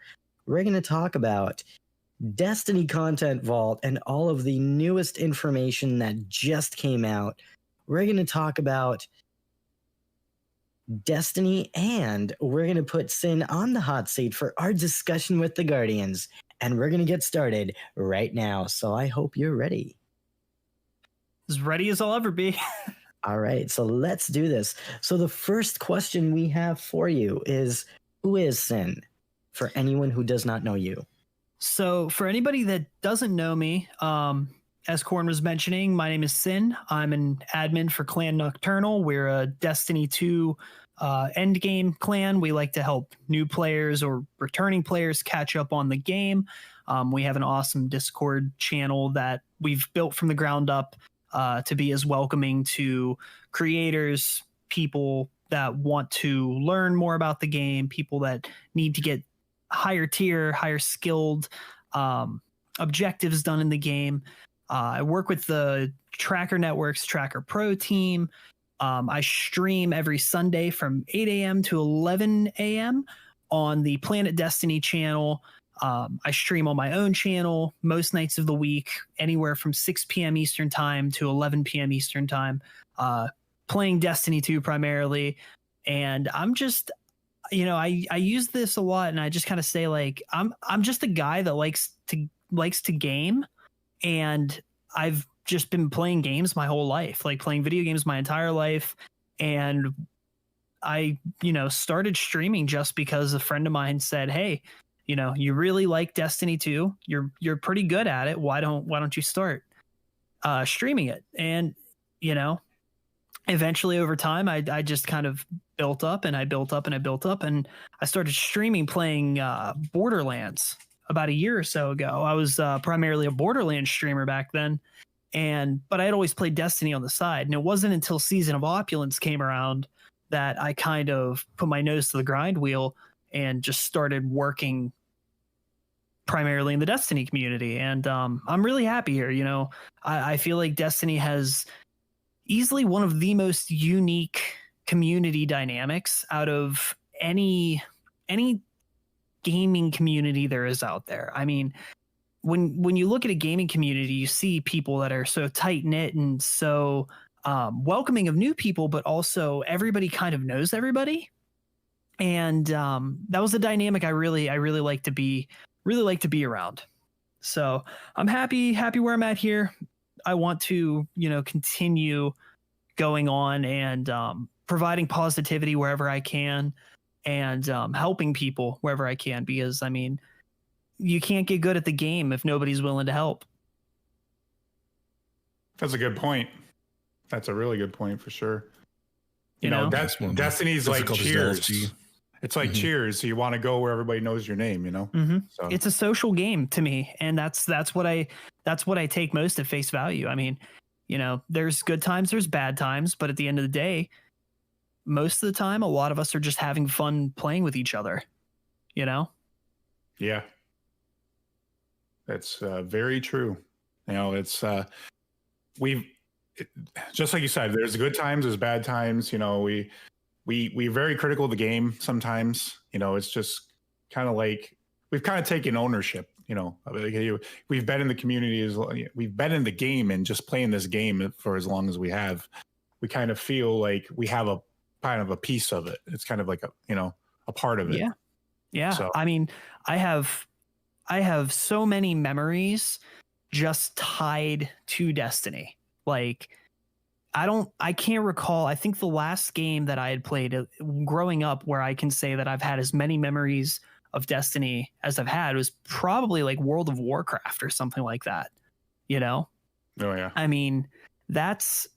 We're going to talk about Destiny Content Vault and all of the newest information that just came out. We're going to talk about Destiny, and we're going to put Sin on the hot seat for our discussion with the Guardians. And we're going to get started right now. So I hope you're ready. As ready as I'll ever be. All right, so let's do this. So the first question we have for you is, who is Sin? For anyone who does not know you. So for anybody that doesn't know me, as Corn was mentioning, my name is Sin. I'm an admin for Clan Nocturnal. We're a Destiny 2 endgame clan. We like to help new players or returning players catch up on the game. We have an awesome Discord channel that we've built from the ground up to be as welcoming to creators, people that want to learn more about the game, people that need to get higher tier, higher skilled objectives done in the game. I work with the Tracker Network's Tracker Pro team. I stream every Sunday from 8 a.m. to 11 a.m. on the Planet Destiny channel. I stream on my own channel most nights of the week, anywhere from 6 p.m. Eastern time to 11 p.m. Eastern time, playing Destiny 2 primarily. And I'm just, I use this a lot, and I just kind of say like, I'm just a guy that likes to game. And I've just been playing games my whole life, like playing video games my entire life. And I, started streaming just because a friend of mine said, "Hey, you really like Destiny 2. You're pretty good at it. Why don't you start streaming it?" And, eventually over time, I just kind of built up and I built up and I built up, and I started streaming playing Borderlands about a year or so ago. I was primarily a Borderlands streamer back then, but I had always played Destiny on the side. And it wasn't until Season of Opulence came around that I kind of put my nose to the grind wheel and just started working primarily in the Destiny community. And I'm really happy here. I feel like Destiny has easily one of the most unique community dynamics out of any gaming community there is out there. I mean, when you look at a gaming community, you see people that are so tight knit and so welcoming of new people, but also everybody kind of knows everybody. And that was a dynamic I really like to be around. So I'm happy where I'm at here. I want to continue going on and providing positivity wherever I can. And helping people wherever I can, because I mean, you can't get good at the game if nobody's willing to help. That's a good point. That's a really good point for sure. Destiny's like Cheers. It's like Cheers. You want to go where everybody knows your name, you know? So It's a social game to me, and that's what I take most at face value. I mean, you know, there's good times, there's bad times, but at the end of the day, most of the time, a lot of us are just having fun playing with each other, you know? yeah. That's very true. You know, it's just like you said, there's good times, there's bad times. You know, we're very critical of the game sometimes. You know, it's just kind of like we've kind of taken ownership. You know, we've been in the community, we've been in the game and just playing this game for as long as we have. We kind of feel like we have a kind of a piece of it. It's kind of like a part of it. Yeah. Yeah. So. I mean, I have so many memories just tied to Destiny. Like, I can't recall. I think the last game that I had played growing up where I can say that I've had as many memories of Destiny as I've had was probably like World of Warcraft or something like that, you know? Oh yeah. I mean, that's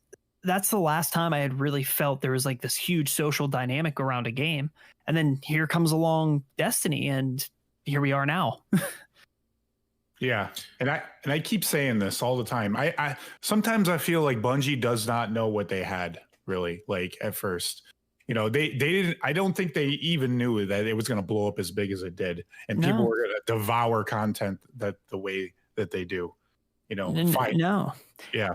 the last time I had really felt there was like this huge social dynamic around a game. And then here comes along Destiny, and here we are now. Yeah. And I keep saying this all the time. I sometimes I feel like Bungie does not know what they had really, like at first. You know, they didn't, I don't think they even knew that it was going to blow up as big as it did. And people were going to devour content that the way that they do, you know, fight. No. Yeah.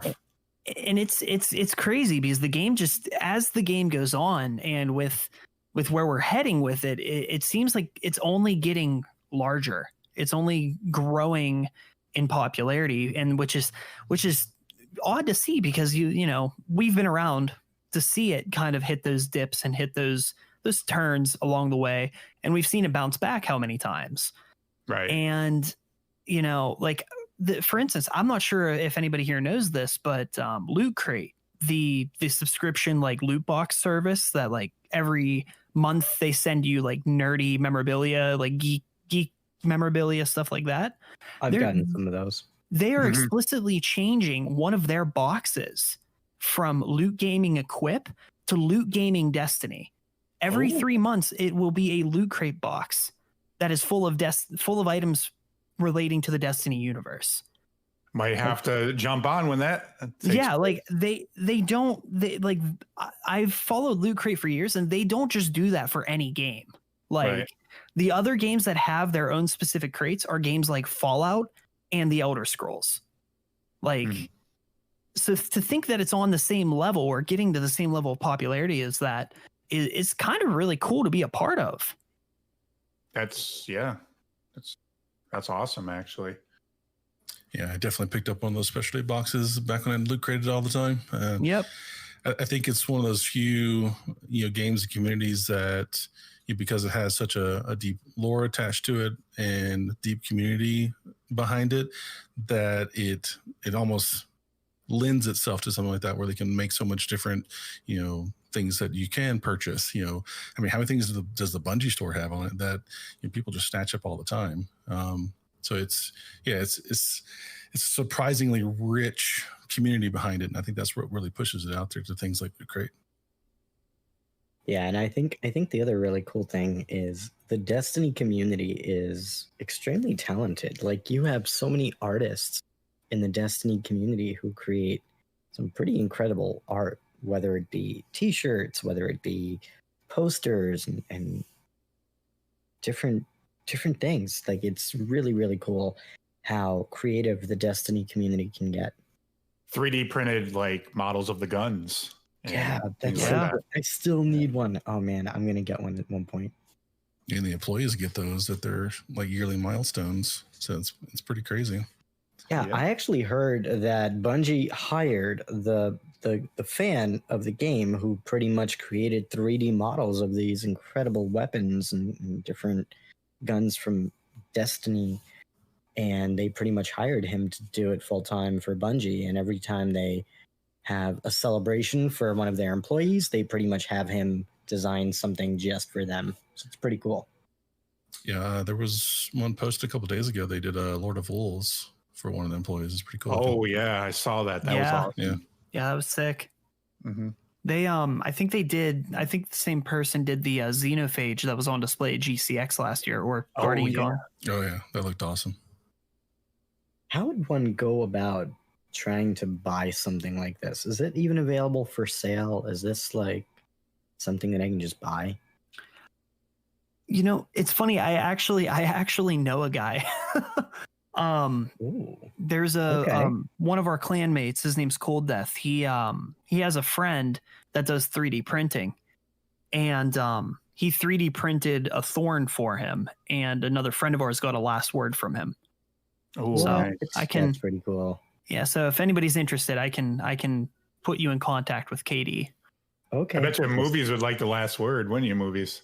And it's crazy because the game just, as the game goes on and with where we're heading with it, it seems like it's only getting larger. It's only growing in popularity, and which is odd to see because you know, we've been around to see it kind of hit those dips and hit those turns along the way, and we've seen it bounce back how many times. Right. And you know, like for instance, I'm not sure if anybody here knows this, but Loot Crate, the subscription like loot box service that like every month they send you like nerdy memorabilia, like geek memorabilia, stuff like that. I've gotten some of those. They are explicitly changing one of their boxes from Loot Gaming Equip to Loot Gaming Destiny. Every 3 months, it will be a Loot Crate box that is full of items relating to the Destiny universe. Might have to jump on when that takes like they like I've followed Loot Crate for years, and they don't just do that for any game. Like the other games that have their own specific crates are games like Fallout and the Elder Scrolls. Like, so to think that it's on the same level or getting to the same level of popularity as that is kind of really cool to be a part of. That's awesome, actually. Yeah, I definitely picked up one of those specialty boxes back when I Loot Crated all the time. Yep. I think it's one of those few, games and communities that, because it has such a deep lore attached to it and deep community behind it, that it almost lends itself to something like that, where they can make so much different, things that you can purchase. I mean, how many things does the Bungie store have on it that people just snatch up all the time? So it's a surprisingly rich community behind it, and I think that's what really pushes it out there to things like Loot Crate. Yeah, and I think the other really cool thing is the Destiny community is extremely talented. Like, you have so many artists in the Destiny community who create some pretty incredible art, whether it be t-shirts, whether it be posters and different things. Like, it's really, really cool how creative the Destiny community can get. 3D printed like models of the guns. Yeah, I still need one. Oh man, I'm gonna get one at one point. And the employees get those at their like yearly milestones, so it's pretty crazy. Yeah, I actually heard that Bungie hired the fan of the game who pretty much created 3D models of these incredible weapons and different guns from Destiny, and they pretty much hired him to do it full time for Bungie. And every time they have a celebration for one of their employees, they pretty much have him design something just for them. So it's pretty cool. Yeah, there was one post a couple days ago. They did a Lord of Wolves for one of the employees. It's pretty cool. Oh yeah, I saw that. That was awesome. Yeah, that was sick. Mm-hmm. They I think the same person did the Xenophage that was on display at GCX last year, or Guardian Con. Oh yeah, that looked awesome. How would one go about trying to buy something like this? Is it even available for sale? Is this like something that I can just buy? You know, it's funny. I actually know a guy. There's one of our clanmates. His name's Cold Death. He has a friend that does 3D printing, and he 3D printed a Thorn for him. And another friend of ours got a last word from him. Oh, so nice. That's pretty cool. Yeah. So if anybody's interested, I can put you in contact with Katie. Okay. I bet you movies would like the last word, wouldn't you? Movies.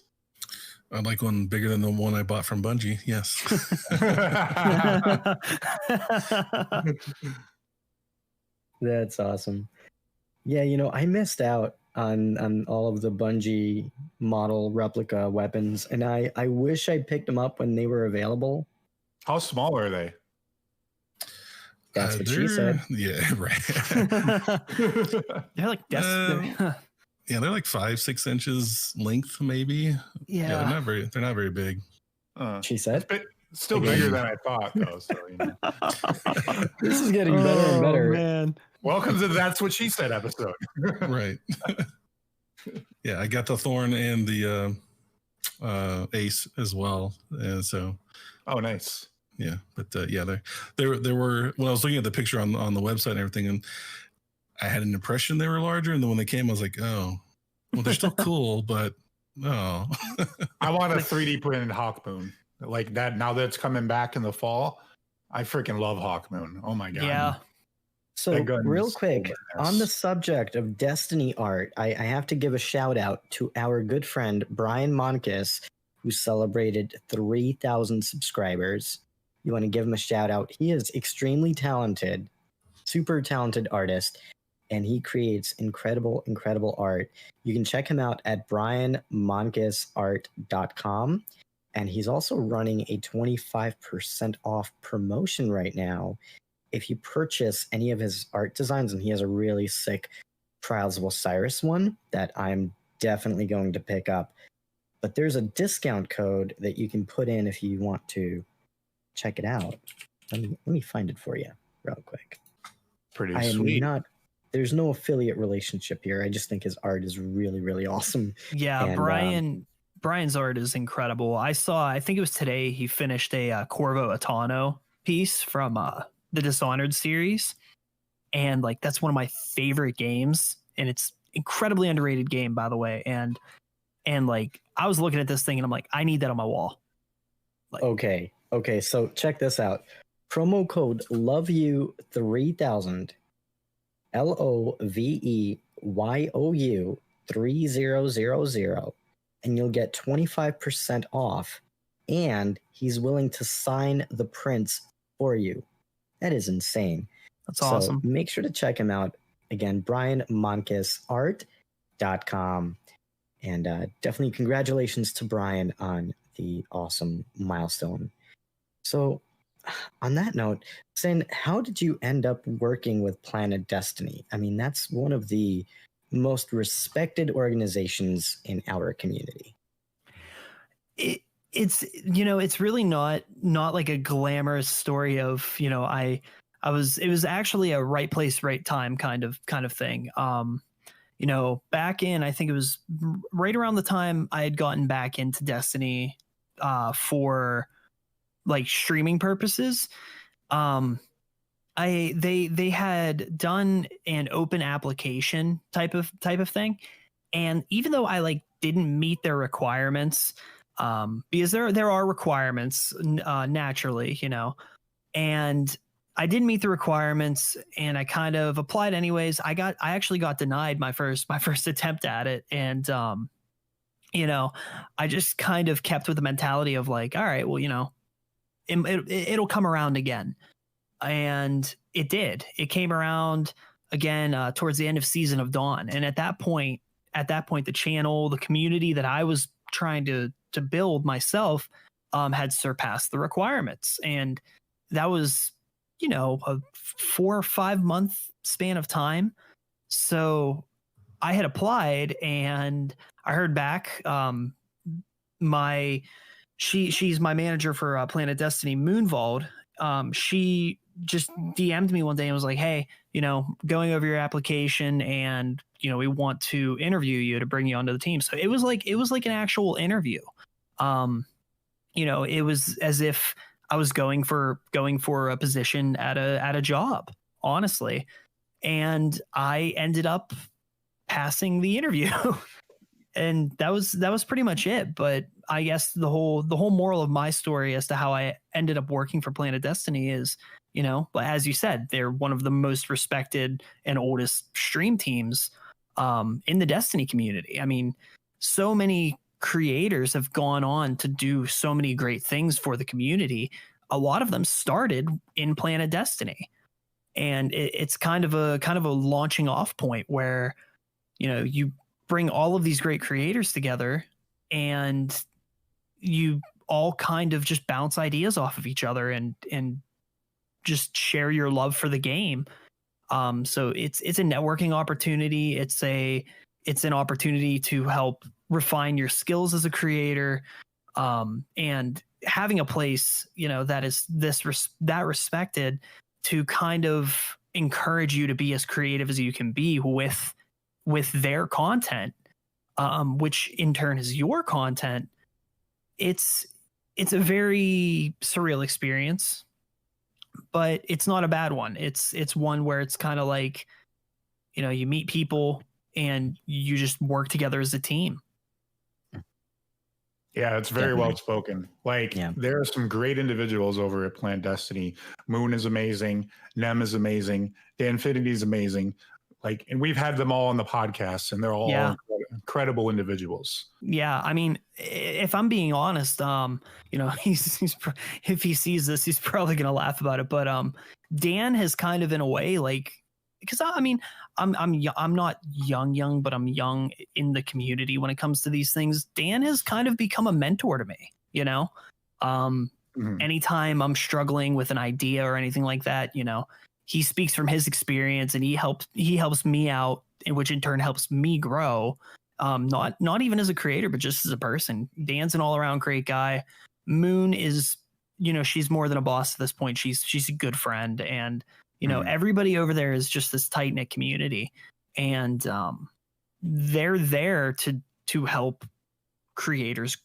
I'd like one bigger than the one I bought from Bungie. Yes. That's awesome. Yeah, you know, I missed out on all of the Bungie model replica weapons, and I wish I picked them up when they were available. How small are they? That's what she said. Yeah, right. They're like yeah, they're like 5-6 inches length, maybe. Yeah, they're not very big. She said. Still bigger than I thought, though. So, you know. This is getting better and better. Man. Welcome to That's What She Said episode. Right. Yeah, I got the Thorn and the Ace as well, and so. Oh, nice. Yeah, but yeah, there were, when I was looking at the picture on the website and everything, and I had an impression they were larger, and then when they came, I was like, oh, well, they're still cool, but no. I want a 3D printed Hawkmoon like that. Now that it's coming back in the fall, I freaking love Hawkmoon. Oh my god. Yeah. So real quick, on the subject of Destiny art, I have to give a shout out to our good friend Brian Monkis, who celebrated 3,000 subscribers. You want to give him a shout out. He is extremely talented, super talented artist, and he creates incredible, incredible art. You can check him out at brianmonkisart.com. And he's also running a 25% off promotion right now if you purchase any of his art designs. And he has a really sick Trials of Osiris one that I'm definitely going to pick up. But there's a discount code that you can put in if you want to check it out. Let me find it for you real quick. Pretty sweet. There's no affiliate relationship here. I just think his art is really, really awesome. Yeah, And, Brian's art is incredible. I think it was today, he finished a Corvo Atano piece from the Dishonored series. And like, that's one of my favorite games. And it's incredibly underrated game, by the way. And like, I was looking at this thing and I'm like, I need that on my wall. Like, okay. So check this out. Promo code LOVEYOU3000, LOVEYOU 3000, and you'll get 25% off. And he's willing to sign the prints for you. That is insane. That's awesome. So make sure to check him out. Again, BrianMonkisArt.com. And definitely congratulations to Brian on the awesome milestone. So on that note, Sin, how did you end up working with Planet Destiny? I mean, that's one of the most respected organizations in our community. It's really not like a glamorous story of, it was actually a right place, right time kind of thing. Back in, I think it was right around the time I had gotten back into Destiny for like streaming purposes. They had done an open application type of thing. And even though I like didn't meet their requirements, because there are requirements naturally, and I didn't meet the requirements and I kind of applied anyways. I actually got denied my first attempt at it. And, I just kind of kept with the mentality of like, all right, well, it'll come around again. And it did. It came around again towards the end of Season of Dawn. And at that point, the channel, the community that I was trying to build myself had surpassed the requirements. And that was, a 4 or 5 month span of time. So I had applied and I heard back. She's my manager for Planet Destiny, Moonvald. She just DM'd me one day and was like, "Hey, going over your application, and we want to interview you to bring you onto the team." So it was like an actual interview. It was as if I was going for a position at a job, honestly. And I ended up passing the interview. And that was pretty much it. But I guess the whole moral of my story as to how I ended up working for Planet Destiny is, but as you said, they're one of the most respected and oldest stream teams in the Destiny community. I mean, so many creators have gone on to do so many great things for the community. A lot of them started in Planet Destiny, and it's kind of a launching off point where, you bring all of these great creators together and you all kind of just bounce ideas off of each other and just share your love for the game. So it's a networking opportunity. It's an opportunity to help refine your skills as a creator. And having a place, that is that respected to kind of encourage you to be as creative as you can be with their content, which in turn is your content. It's a very surreal experience, but it's not a bad one. It's one where it's kind of like, you meet people and you just work together as a team. Yeah, it's very well spoken. There are some great individuals over at Planet Destiny. Moon is amazing. Nem is amazing. Danfinity is amazing. And we've had them all on the podcast, and they're all incredible individuals. Yeah, I mean, if I'm being honest, he's if he sees this, he's probably gonna laugh about it. But Dan has kind of, in a way, because I mean, I'm not young, but I'm young in the community when it comes to these things. Dan has kind of become a mentor to me. Anytime I'm struggling with an idea or anything like that, he speaks from his experience and he helps me out, which in turn helps me grow. Not even as a creator, but just as a person. Dan's an all around great guy. Moon is, she's more than a boss at this point. She's a good friend, and everybody over there is just this tight knit community, and they're there to help creators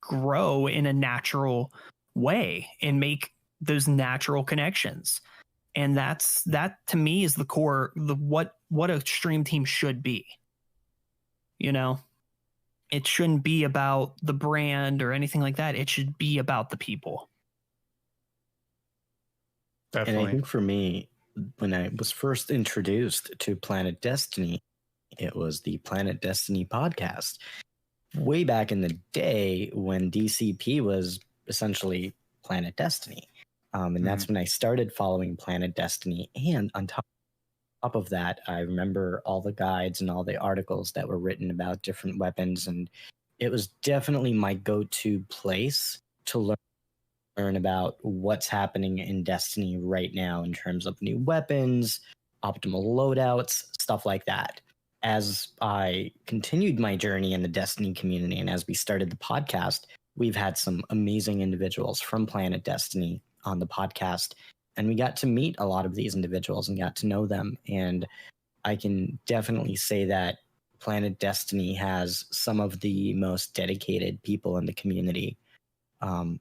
grow in a natural way and make those natural connections. And that to me is the core, what a stream team should be. It shouldn't be about the brand or anything like that. It should be about the people. Definitely. And I think for me, when I was first introduced to Planet Destiny, it was the Planet Destiny podcast. Way back in the day when DCP was essentially Planet Destiny. And that's when I started following Planet Destiny. And on top of that, I remember all the guides and all the articles that were written about different weapons. And it was definitely my go-to place to learn about what's happening in Destiny right now in terms of new weapons, optimal loadouts, stuff like that. As I continued my journey in the Destiny community and as we started the podcast, we've had some amazing individuals from Planet Destiny on the podcast, and we got to meet a lot of these individuals and got to know them. And I can definitely say that Planet Destiny has some of the most dedicated people in the community. Nem,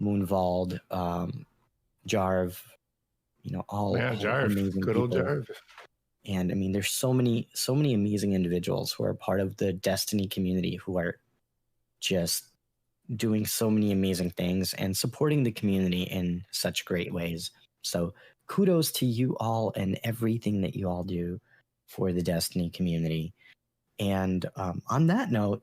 Moonvald, Jarv, all Jarv, amazing good old people. Jarv. And I mean, there's so many amazing individuals who are part of the Destiny community who are just doing so many amazing things and supporting the community in such great ways. So kudos to you all and everything that you all do for the Destiny community. And on that note,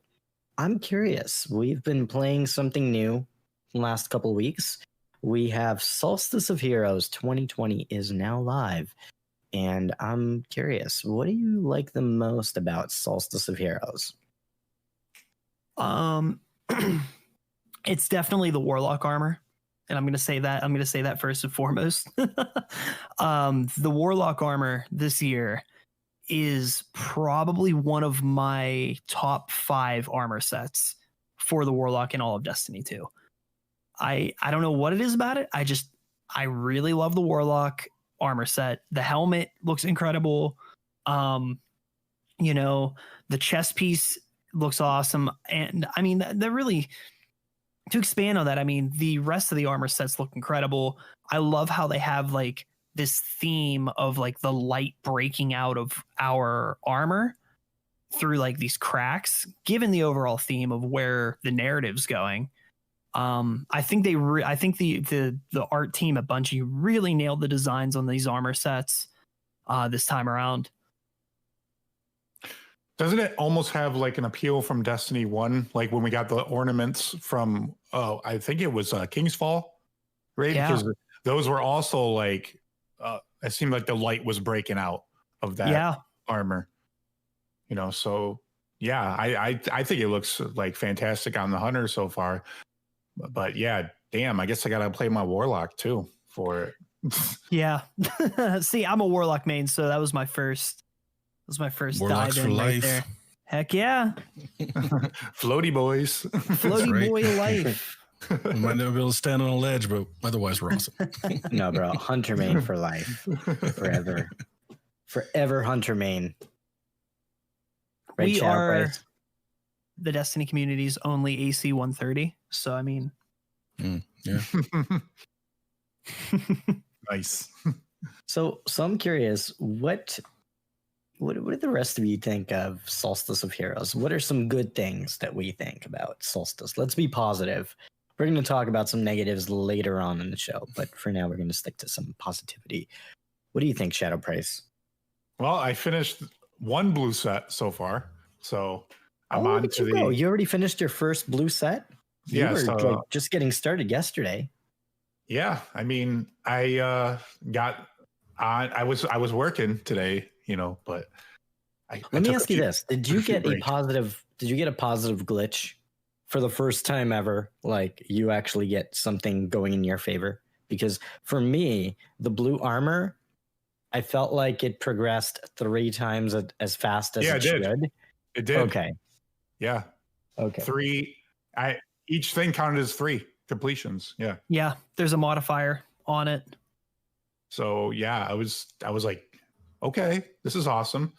I'm curious. We've been playing something new the last couple of weeks. We have Solstice of Heroes 2020 is now live. And I'm curious, what do you like the most about Solstice of Heroes? It's definitely the Warlock armor. And I'm going to say that first and foremost. The Warlock armor this year is probably one of my top 5 armor sets for the Warlock in all of Destiny 2. I don't know what it is about it. I really love the Warlock armor set. The helmet looks incredible. You know, the chest piece looks awesome. And I mean, they're really, to expand on that, I mean, the rest of the armor sets look incredible. I love how they have like this theme of like the light breaking out of our armor through like these cracks, given the overall theme of where the narrative's going. I think I think the art team at Bungie really nailed the designs on these armor sets this time around. Doesn't it almost have like an appeal from Destiny 1? Like when we got the ornaments from, I think it was King's Fall, right? Yeah. Because those were also like, it seemed like the light was breaking out of that armor. You know, so yeah, I think it looks like fantastic on the Hunter so far. But yeah, damn, I guess I got to play my Warlock too for it. Yeah. See, I'm a Warlock main, so that was my first Warlocks dive for in right life. there. Heck yeah. Floaty boys. Floaty right. boy life. We might never be able to stand on a ledge, but otherwise we're awesome. No, bro. Hunter main for life. Forever. Forever Hunter main. Red We Shadow are Price. the Destiny community's only AC 130. So, I mean. Yeah. Nice. So I'm curious, what do the rest of you think of Solstice of Heroes? What are some good things that we think about Solstice? Let's be positive. We're going to talk about some negatives later on in the show, but for now, we're going to stick to some positivity. What do you think, Shadow Price? Well, I finished one blue set so far, so I'm look on at to you the. go. You already finished your first blue set? You Yeah, were so- like, just getting started yesterday. Yeah, I mean, I got on. I was working today, you know, but Let me ask you this: Did you get a positive glitch for the first time ever? Like you actually get something going in your favor? Because for me, the blue armor, I felt like it progressed 3 times as fast as it should. It did. Okay. Yeah. Okay. 3. Each thing counted as 3 completions. Yeah. Yeah, there's a modifier on it. So yeah, I was like, okay, this is awesome.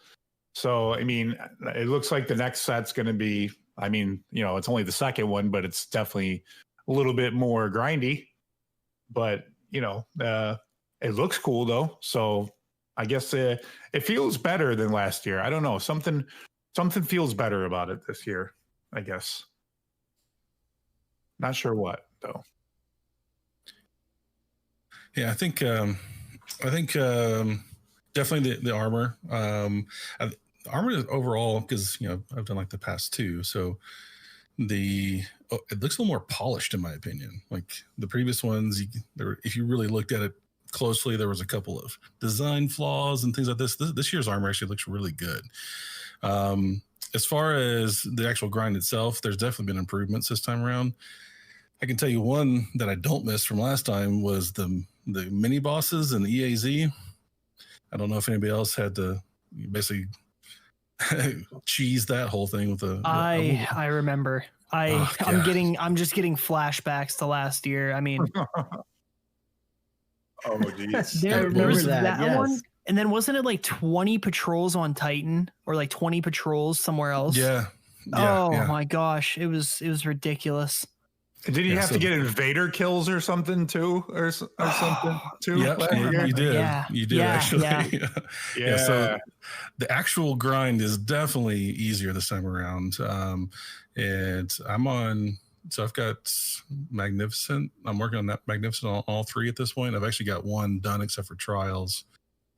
So I mean, it looks like the next set's going to be. I mean, you know, it's only the second one, but it's definitely a little bit more grindy. But you know, it looks cool though. So I guess it feels better than last year. I don't know. Something feels better about it this year, I guess. Not sure what though. Yeah, I think definitely the armor. Armor overall, because you know I've done like the past 2, so it looks a little more polished in my opinion. Like the previous ones, if you really looked at it closely, there was a couple of design flaws and things like this. This year's armor actually looks really good. As far as the actual grind itself, there's definitely been improvements this time around. I can tell you one that I don't miss from last time was the mini bosses and the EAZ. I don't know if anybody else had to basically cheese that whole thing with the. I remember. I'm just getting flashbacks to last year. I mean, oh geez, there was that yes. one, and then wasn't it like 20 patrols on Titan or like 20 patrols somewhere else? Yeah. My gosh, it was ridiculous. Did you have to get invader kills or something too, or something too? Yeah, you did. Yeah. You did actually. Yeah. So the actual grind is definitely easier this time around. And I'm on. So I've got Magnificent. I'm working on that Magnificent on all 3 at this point. I've actually got 1 done except for Trials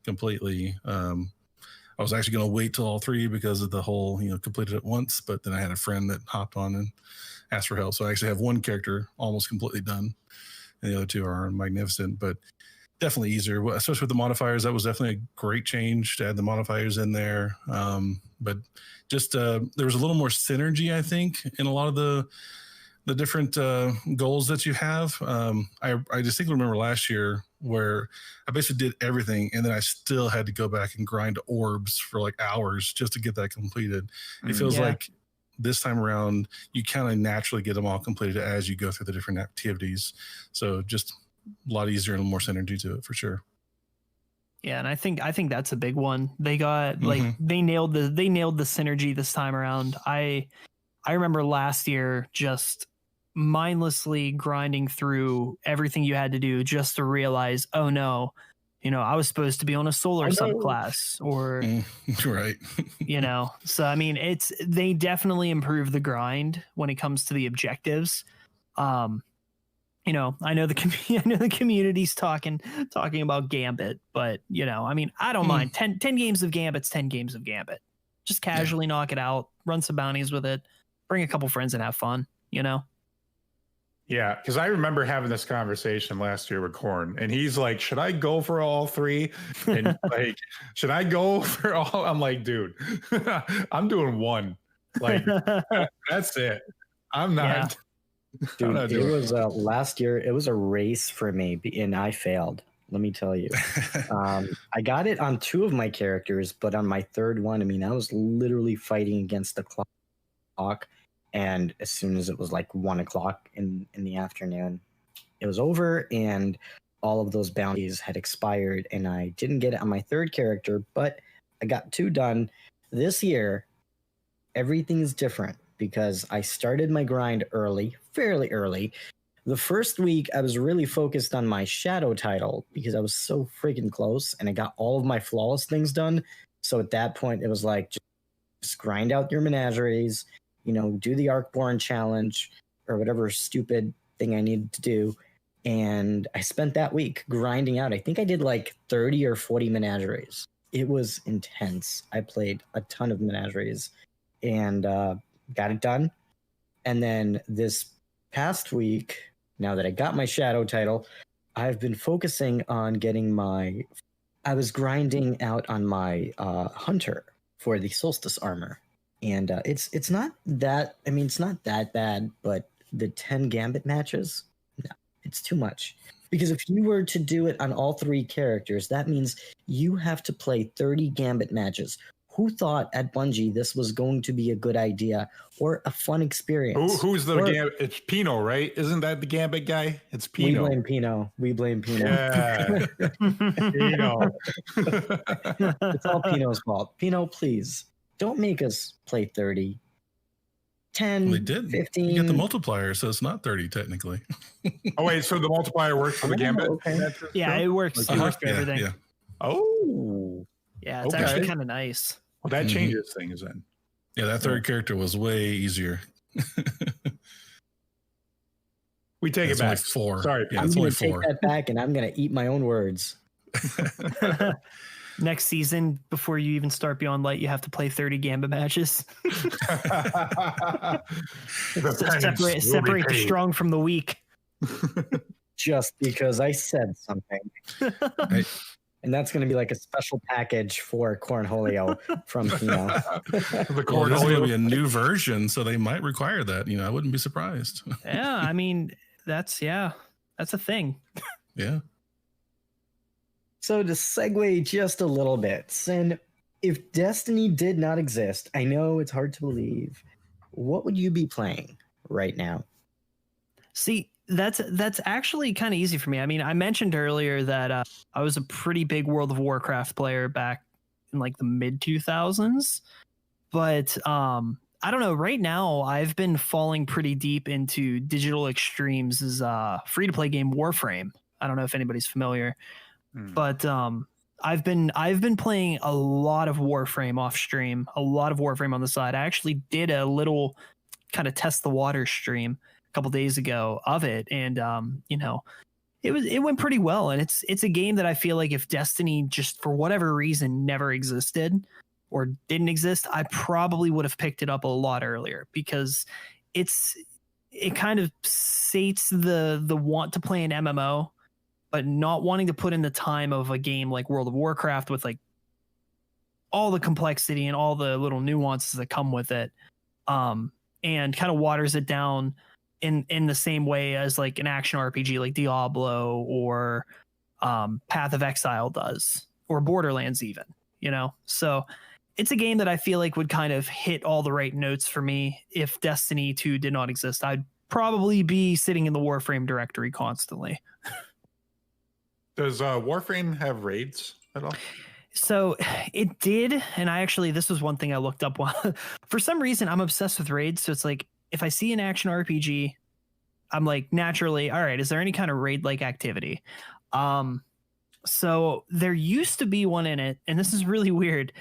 completely. I was actually going to wait till all 3 because of the whole, completed it once, but then I had a friend that hopped on and asked for help. So I actually have 1 character almost completely done, and the other 2 are Magnificent, but definitely easier, especially with the modifiers. That was definitely a great change to add the modifiers in there. But just there was a little more synergy, I think, in a lot of the different goals that you have. I distinctly remember last year where I basically did everything, and then I still had to go back and grind orbs for like hours just to get that completed. It feels like this time around, you kind of naturally get them all completed as you go through the different activities. So just a lot easier and more synergy to it for sure. Yeah, and I think that's a big one. They got like they nailed the synergy this time around. I remember last year just mindlessly grinding through everything you had to do just to realize, oh no, I was supposed to be on a solar subclass or right. So I mean, they definitely improve the grind when it comes to the objectives. I know the community's talking about Gambit, but I mean, I don't mind 10 games of Gambit's 10 games of Gambit. Just casually knock it out, run some bounties with it, bring a couple friends and have fun, Yeah, because I remember having this conversation last year with Korn, and he's like, should I go for all three? And like, should I go for all? I'm like, dude, I'm doing one. Like, that's it. I'm not. Yeah. Dude, it was last year. It was a race for me, and I failed. Let me tell you. I got it on 2 of my characters, but on my 3rd one, I mean, I was literally fighting against the clock. And as soon as it was like 1 o'clock in the afternoon, it was over, and all of those bounties had expired, and I didn't get it on my 3rd character, but I got 2 done. This year, everything's different because I started my grind fairly early. The first week, I was really focused on my shadow title because I was so freaking close, and I got all of my flawless things done. So at that point, it was like, just grind out your menageries, do the Arcborn challenge or whatever stupid thing I needed to do. And I spent that week grinding out. I think I did like 30 or 40 menageries. It was intense. I played a ton of menageries and got it done. And then this past week, now that I got my shadow title, I've been focusing on getting I was grinding out on my hunter for the solstice armor. And it's not that, I mean, it's not that bad, but the 10 Gambit matches, no, it's too much. Because if you were to do it on all 3 characters, that means you have to play 30 Gambit matches. Who thought at Bungie this was going to be a good idea or a fun experience? Who's the Gambit? It's Pino, right? Isn't that the Gambit guy? It's Pino. We blame Pino. Yeah. Pino. It's all Pino's fault. Pino, please. Don't make us play 30. 10, they did. 15. You get the multiplier, so it's not 30 technically. Oh, wait, so the multiplier works for the Gambit? Okay. Yeah, it works. It works for everything. Yeah. Oh. Yeah, it's actually kind of nice. Well, that changes things then. Yeah, that 3rd character was way easier. We take it back. Only 4. Sorry, yeah, I'm it's going only to take 4. that back, and I'm going to eat my own words. Next season, before you even start Beyond Light, you have to play 30 Gambit matches. Separate the strong from the weak. Just because I said something. And that's going to be like a special package for Cornholio from Pino. Well, there's going to be a new version, so they might require that. I wouldn't be surprised. Yeah, I mean, that's a thing. Yeah. So to segue just a little bit, Sin, if Destiny did not exist, I know it's hard to believe, what would you be playing right now? See, that's actually kind of easy for me. I mean, I mentioned earlier that I was a pretty big World of Warcraft player back in like the mid 2000s, but I don't know. Right now, I've been falling pretty deep into Digital Extremes' free-to-play game Warframe. I don't know if anybody's familiar. But I've been playing a lot of Warframe off stream, a lot of Warframe on the side. I actually did a little kind of test the water stream a couple days ago of it, and it went pretty well. And it's a game that I feel like if Destiny just for whatever reason never existed or didn't exist, I probably would have picked it up a lot earlier because it kind of sates the want to play an MMO. But not wanting to put in the time of a game like World of Warcraft with like all the complexity and all the little nuances that come with it, and kind of waters it down in the same way as like an action RPG like Diablo or Path of Exile does, or Borderlands even, you know? So it's a game that I feel like would kind of hit all the right notes for me. If Destiny 2 did not exist, I'd probably be sitting in the Warframe directory constantly. Does Warframe have raids at all? So it did, and this was one thing I looked up. For some reason, I'm obsessed with raids. So it's like, if I see an action RPG, I'm like, naturally, all right, is there any kind of raid-like activity? So there used to be one in it, and this is really weird,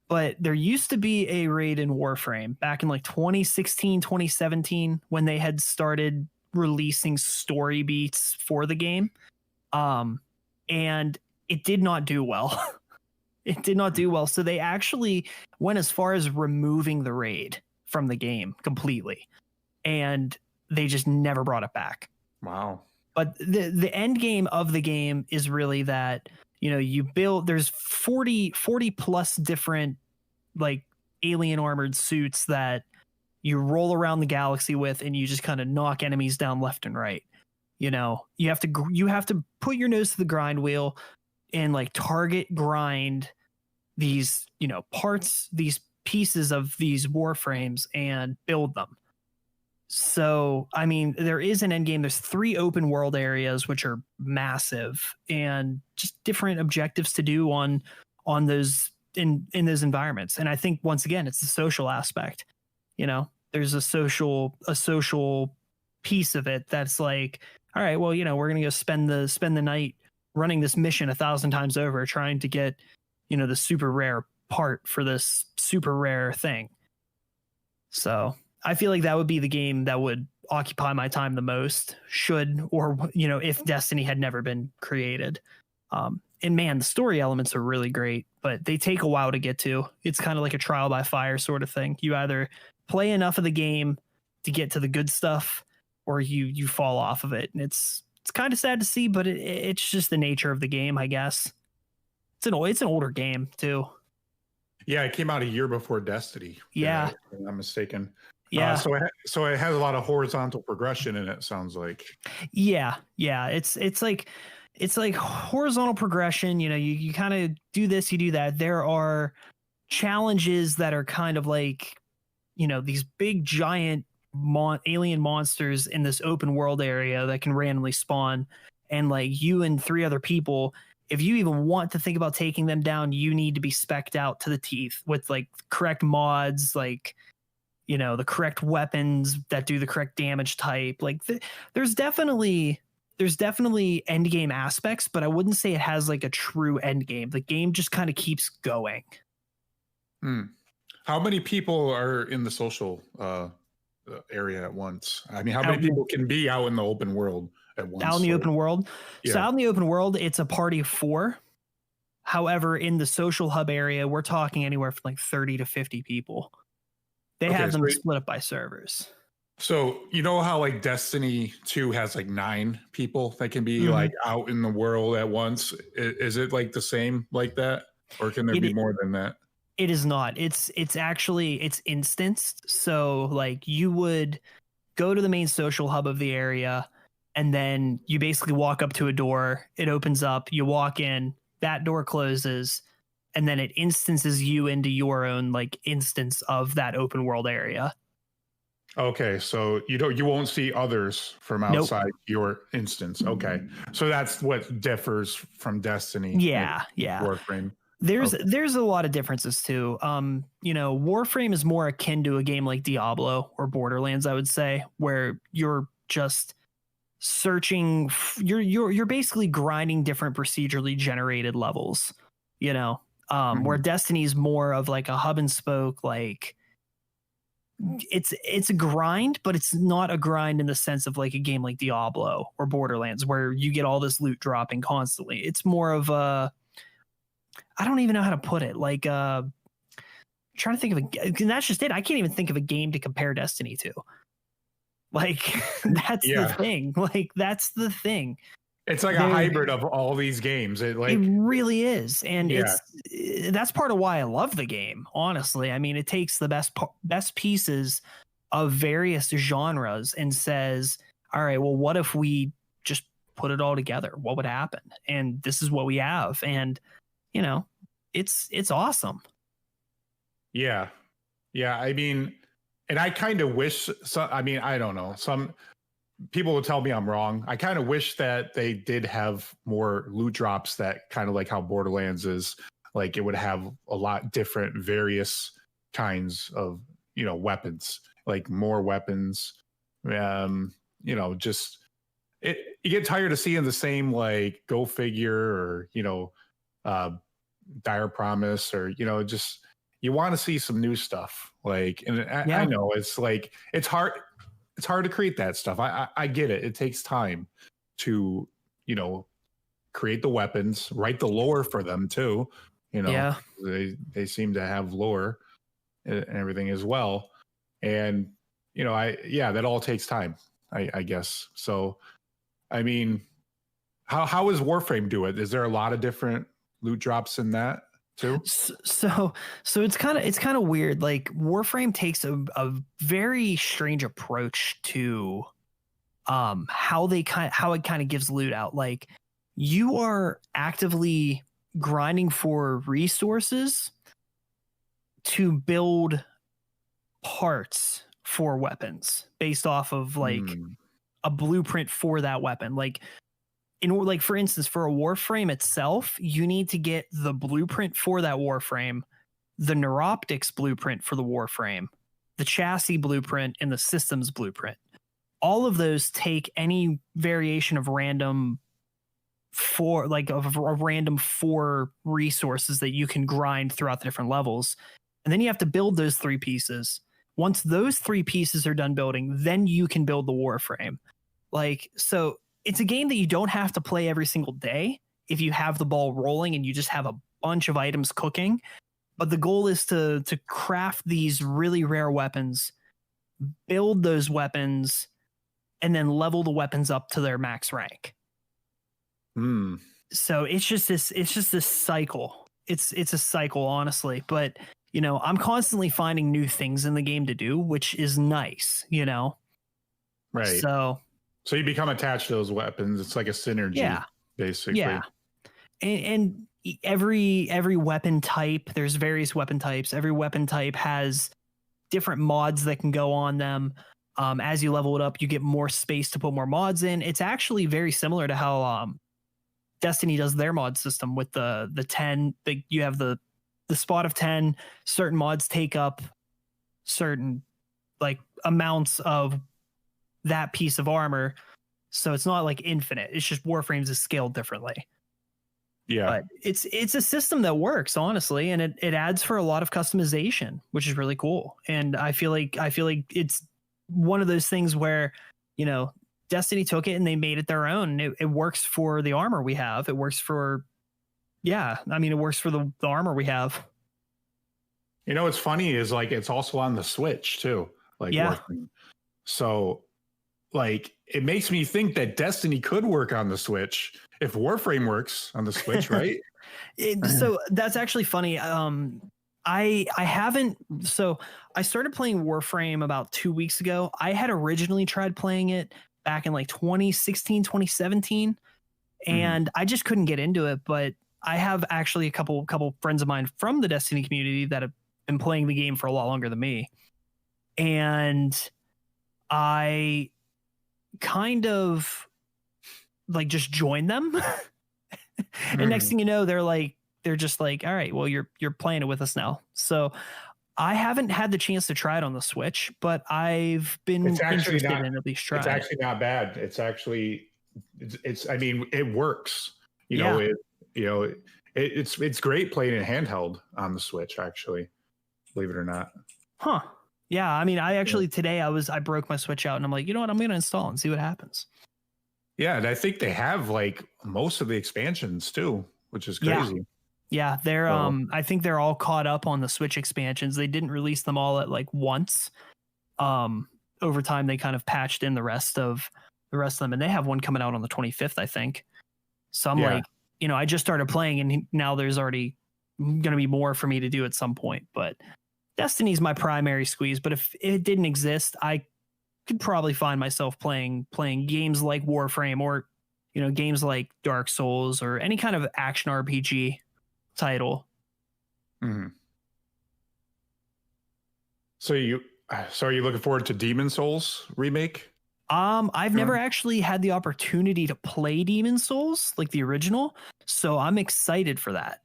but there used to be a raid in Warframe back in like 2016, 2017, when they had started releasing story beats for the game. And it did not do well. It did not do well. So they actually went as far as removing the raid from the game completely. And they just never brought it back. Wow. But the end game of the game is really that, you know, you build, there's 40 plus different like alien armored suits that you roll around the galaxy with, and you just kind of knock enemies down left and right. You know, you have to put your nose to the grind wheel and like target grind these, you know, parts, these pieces of these warframes and build them. So, I mean, there is an end game. There's 3 open world areas, which are massive, and just different objectives to do on those in those environments. And I think once again, it's the social aspect. You know, there's a social piece of it that's like, all right, well, you know, we're gonna go spend the night running this mission 1,000 times over, trying to get, you know, the super rare part for this super rare thing. So I feel like that would be the game that would occupy my time the most, if Destiny had never been created. And man, the story elements are really great, but they take a while to get to. It's kind of like a trial by fire sort of thing. You either play enough of the game to get to the good stuff, or you fall off of it. And it's kind of sad to see, but it's just the nature of the game, I guess. It's an older game too. Yeah, it came out a year before Destiny. Yeah, if I'm not mistaken. Yeah. So it has a lot of horizontal progression in it, sounds like. Yeah. It's like horizontal progression. You know, you kind of do this, you do that. There are challenges that are kind of like, you know, these big giant alien monsters in this open world area that can randomly spawn, and like you and 3 other people, if you even want to think about taking them down, you need to be specced out to the teeth with like correct mods, like, you know, the correct weapons that do the correct damage type. Like there's definitely end game aspects, but I wouldn't say it has like a true end game. The game just kind of keeps going. How many people are in the social area at once? I mean, how many people can be out in the open world at once? Out in the open world? Yeah. So out in the open world, it's a party of 4. However, in the social hub area, we're talking anywhere from like 30 to 50 people. They have them split up by servers. So you know how like Destiny 2 has like 9 people that can be like out in the world at once? Is it like the same like that? Or can there be more than that? It is not. It's instanced. So like you would go to the main social hub of the area, and then you basically walk up to a door. It opens up. You walk in. That door closes, and then it instances you into your own like instance of that open world area. Okay, so you won't see others from outside your instance. Okay, so that's what differs from Destiny. Yeah. Warframe. There's a lot of differences too. You know, Warframe is more akin to a game like Diablo or Borderlands, I would say, where you're just searching. You're basically grinding different procedurally generated levels. You know, where Destiny is more of like a hub and spoke. Like it's a grind, but it's not a grind in the sense of like a game like Diablo or Borderlands, where you get all this loot dropping constantly. It's more of a, I don't even know how to put it. Like, trying to think of and that's just it. I can't even think of a game to compare Destiny to. Like, that's the thing. Like, that's the thing. It's like a hybrid of all these games. It really is, and that's part of why I love the game. Honestly, I mean, it takes the best pieces of various genres and says, "All right, well, what if we just put it all together. What would happen? And this is what we have. And, you know, it's awesome. Yeah. I mean, and I kind of wish, I don't know. Some people will tell me I'm wrong. I kind of wish that they did have more loot drops that kind of like how Borderlands is. Like it would have a lot different various kinds of, you know, weapons, like more weapons. You know, just you get tired of seeing the same, like Go Figure or, you know, Dire Promise, or, you know, just you want to see some new stuff. Like, and I know it's like it's hard to create that stuff. I get it. It takes time to, you know, create the weapons, write the lore for them too. You know, they seem to have lore and everything as well. And, you know, that all takes time, I guess. So, I mean, how does Warframe do it? Is there a lot of different loot drops in that too? So it's kind of weird. Like Warframe takes a very strange approach to how it kind of gives loot out. Like you are actively grinding for resources to build parts for weapons based off of like a blueprint for that weapon. Like for instance, for a Warframe itself, you need to get the blueprint for that Warframe, the Neuroptics blueprint for the Warframe, the chassis blueprint, and the systems blueprint. All of those take any variation of random for like of a random 4 resources that you can grind throughout the different levels. And then you have to build those 3 pieces. Once those 3 pieces are done building, then you can build the Warframe. Like, so it's a game that you don't have to play every single day if you have the ball rolling and you just have a bunch of items cooking. But the goal is to craft these really rare weapons, build those weapons, and then level the weapons up to their max rank. So it's just this cycle. It's a cycle, honestly. But, you know, I'm constantly finding new things in the game to do, which is nice, you know? Right. So you become attached to those weapons. It's like a synergy, basically. Yeah. And every weapon type, there's various weapon types. Every weapon type has different mods that can go on them. As you level it up, you get more space to put more mods in. It's actually very similar to how Destiny does their mod system with the 10. You have the spot of 10. Certain mods take up certain like amounts of that piece of armor. So it's not like infinite. It's just Warframes is scaled differently. Yeah. But it's a system that works, honestly, and it adds for a lot of customization, which is really cool. And I feel like it's one of those things where, you know, Destiny took it and they made it their own. It works for the armor we have. It works for it works for the armor we have. You know what's funny is like it's also on the Switch too. Like Warframe. So like it makes me think that Destiny could work on the Switch if Warframe works on the Switch, right? So that's actually funny. I haven't. So I started playing Warframe about 2 weeks ago. I had originally tried playing it back in like 2016, 2017, and I just couldn't get into it. But I have actually a couple friends of mine from the Destiny community that have been playing the game for a lot longer than me, and I kind of like just joined them. And next thing you know, they're just like, all right, well, you're playing it with us now. So I haven't had the chance to try it on the Switch, but I've been interested in at least trying. It's actually not bad. It's I mean, it works. It's great playing it handheld on the Switch, actually, believe it or not. Huh. Yeah. I mean, I actually today I broke my Switch out and I'm like, you know what? I'm going to install and see what happens. Yeah. And I think they have like most of the expansions too, which is crazy. Yeah. They're, I think they're all caught up on the Switch expansions. They didn't release them all at like once. Over time, they kind of patched in the rest of them, and they have one coming out on the 25th, I think. So I'm like, you know, I just started playing and now there's already going to be more for me to do at some point, but Destiny's my primary squeeze. But if it didn't exist, I could probably find myself playing games like Warframe or games like Dark Souls or any kind of action RPG title. Mm-hmm. So are you looking forward to Demon Souls remake? I've never actually had the opportunity to play Demon Souls, like the original, so I'm excited for that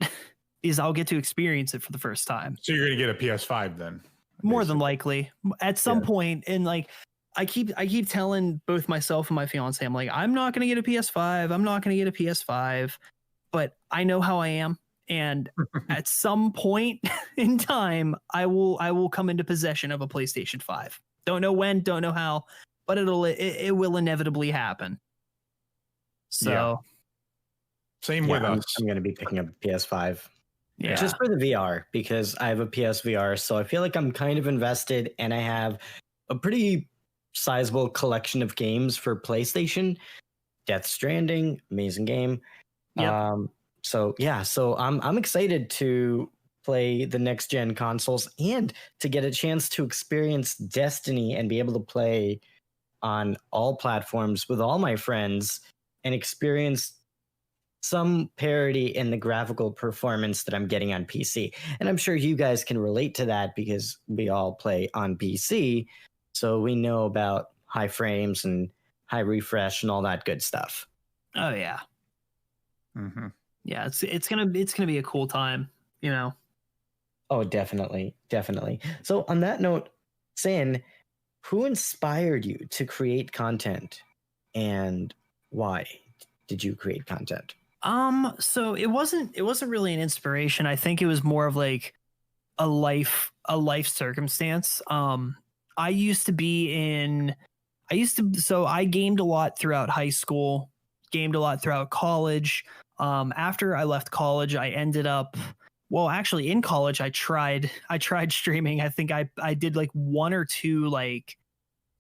because I'll get to experience it for the first time. So you're going to get a PS5 then? More than likely at some point. And like, I keep telling both myself and my fiance, I'm like, I'm not going to get a PS5. I'm not going to get a PS5, but I know how I am. And at some point in time, I will come into possession of a PlayStation 5. Don't know when, don't know how, but it will inevitably happen. So yeah. Same with us. I'm going to be picking up a PS5. Yeah. Just for the VR, because I have a PSVR, so I feel like I'm kind of invested, and I have a pretty sizable collection of games for PlayStation. Death Stranding, amazing game. Yep. So I'm excited to play the next gen consoles and to get a chance to experience Destiny and be able to play on all platforms with all my friends and experience some parity in the graphical performance that I'm getting on PC. And I'm sure you guys can relate to that because we all play on PC. So we know about high frames and high refresh and all that good stuff. Oh yeah. Mm-hmm. Yeah, it's gonna be a cool time, Oh, definitely. So on that note, Sin, who inspired you to create content and why did you create content? So it wasn't really an inspiration. I think it was more of like a life circumstance. I gamed a lot throughout high school, gamed a lot throughout college. After I left college, I ended up, actually in college, I tried streaming. I think I did like 1 or 2 like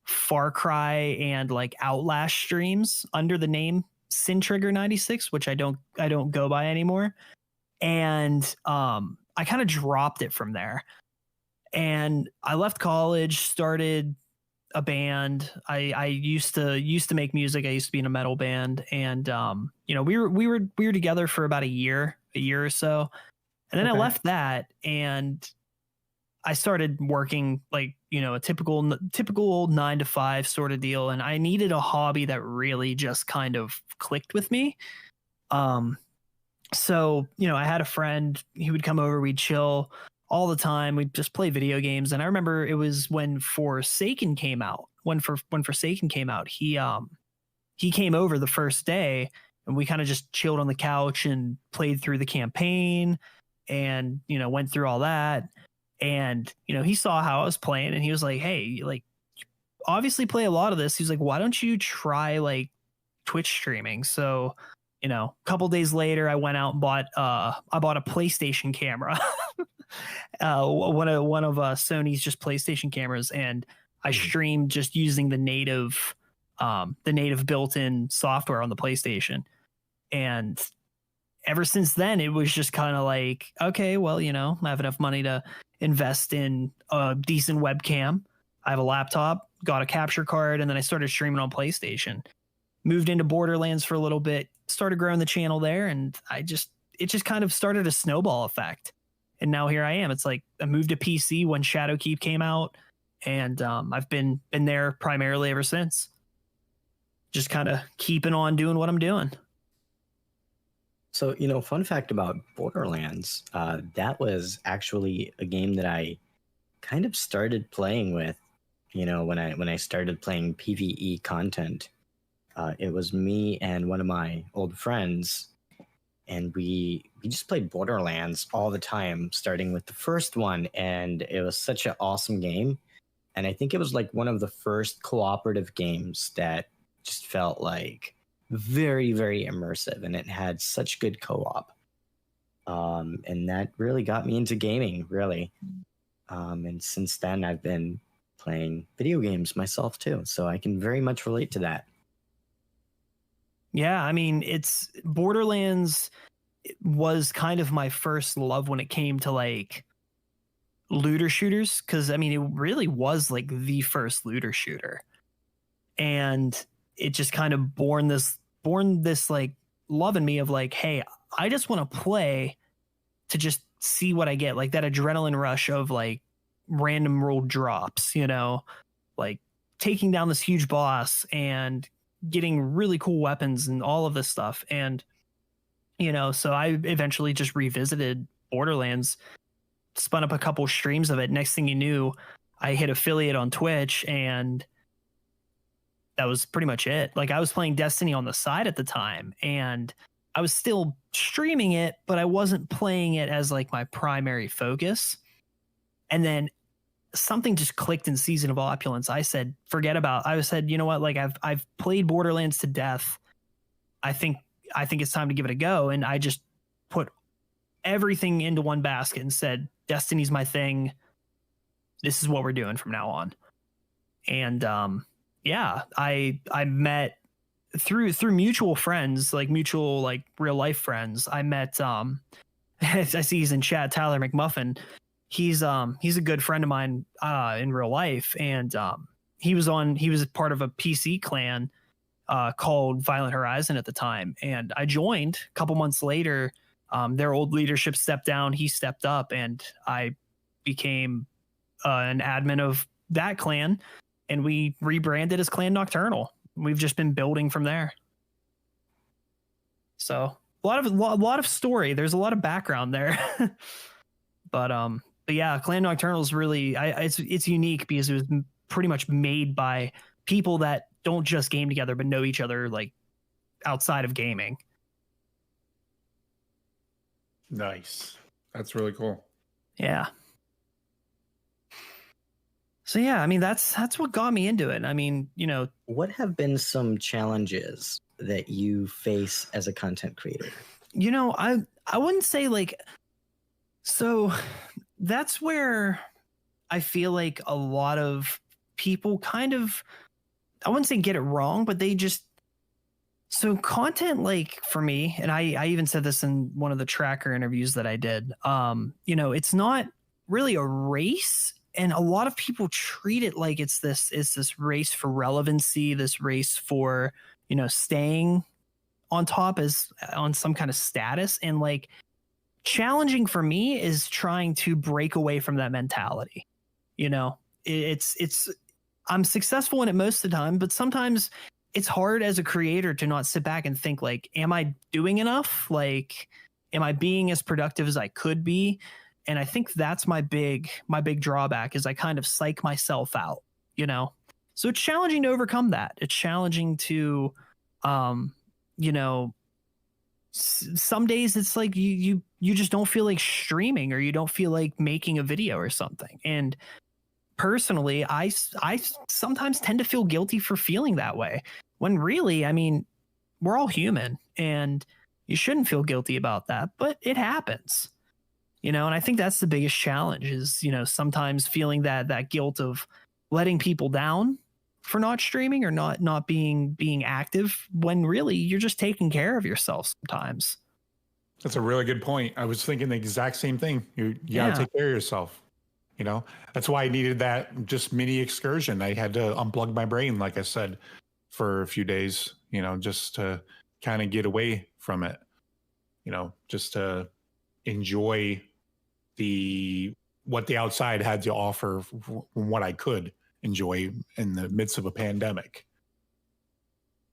Far Cry and like Outlast streams under the name Sin Trigger 96, which I don't go by anymore. And I kind of dropped it from there. And I left college, started a band. I used to make music. I used to be in a metal band, and we were together for about a year or so. And then I left that and I started working like, a typical old 9-to-5 sort of deal. And I needed a hobby that really just kind of clicked with me. So, I had a friend, he would come over, we'd chill all the time. We'd just play video games. And I remember it was when Forsaken came out. When Forsaken came out, he came over the first day and we kind of just chilled on the couch and played through the campaign and, went through all that. And, he saw how I was playing and he was like, hey, like, obviously play a lot of this. He's like, why don't you try like Twitch streaming? So, a couple days later, I went out and bought a PlayStation camera, one of Sony's just PlayStation cameras. And I streamed just using the native built-in software on the PlayStation. And ever since then, it was just kind of like, okay, well, I have enough money to invest in a decent webcam. I have a laptop, got a capture card, and then I started streaming on PlayStation. Moved into Borderlands for a little bit, started growing the channel there, and it just kind of started a snowball effect. And now here I am. It's like I moved to PC when Shadowkeep came out, and I've been there primarily ever since. Just kind of keeping on doing what I'm doing. So, fun fact about Borderlands, that was actually a game that I kind of started playing with, when I started playing PvE content. It was me and one of my old friends, and we just played Borderlands all the time, starting with the first one, and it was such an awesome game. And I think it was like one of the first cooperative games that just felt like very, very immersive, and it had such good co-op. And that really got me into gaming, really. And since then, I've been playing video games myself too, so I can very much relate to that. Yeah, I mean, it's Borderlands was kind of my first love when it came to like looter shooters, because I mean, it really was like the first looter shooter, and it just kind of born this born this like love in me of like, hey, I just want to play to just see what I get, like that adrenaline rush of like random roll drops, you know, like taking down this huge boss and getting really cool weapons and all of this stuff. And, you know, so I eventually just revisited Borderlands, spun up a couple streams of it. Next thing you knew, I hit affiliate on Twitch, and that was pretty much it. Like, I was playing Destiny on the side at the time, and I was still streaming it, but I wasn't playing it as like my primary focus. And then something just clicked in Season of Opulence. I said, I said, you know what? Like, I've played Borderlands to death. I think it's time to give it a go. And I just put everything into one basket and said, Destiny's my thing. This is what we're doing from now on. And yeah, I met through mutual friends, like mutual like real life friends. I met I see he's in chat, Tyler McMuffin. He's a good friend of mine in real life, and he was part of a PC clan called Violent Horizon at the time, and I joined a couple months later. Their old leadership stepped down, he stepped up, and I became an admin of that clan, and we rebranded as Clan Nocturnal. We've just been building from there. So a lot of story. There's a lot of background there. But yeah, Clan Nocturnal is really it's unique because it was pretty much made by people that don't just game together but know each other like outside of gaming. Nice. That's really cool. Yeah. So yeah, I mean that's what got me into it. I mean, you know, what have been some challenges that you face as a content creator? You know, I wouldn't say like, so that's where I feel like a lot of people kind of, I wouldn't say get it wrong, but they just, so content, like for me, and I even said this in one of the tracker interviews that I did, you know, it's not really a race. And a lot of people treat it like it's this race for relevancy, this race for, you know, staying on top as on some kind of status. And like challenging for me is trying to break away from that mentality. You know, it's I'm successful in it most of the time, but sometimes it's hard as a creator to not sit back and think like, am I doing enough? Like, am I being as productive as I could be? And I think that's my big drawback is I kind of psych myself out, you know? So it's challenging to overcome that. It's challenging to, you know, some days it's like you just don't feel like streaming, or you don't feel like making a video or something. And personally, I sometimes tend to feel guilty for feeling that way, when really, I mean, we're all human and you shouldn't feel guilty about that, but it happens. You know, and I think that's the biggest challenge is, you know, sometimes feeling that guilt of letting people down for not streaming or not being active, when really you're just taking care of yourself sometimes. That's a really good point. I was thinking the exact same thing. You gotta take care of yourself. You know, that's why I needed that just mini excursion. I had to unplug my brain, like I said, for a few days, you know, just to kind of get away from it, you know, just to enjoy what the outside had to offer from what I could enjoy in the midst of a pandemic.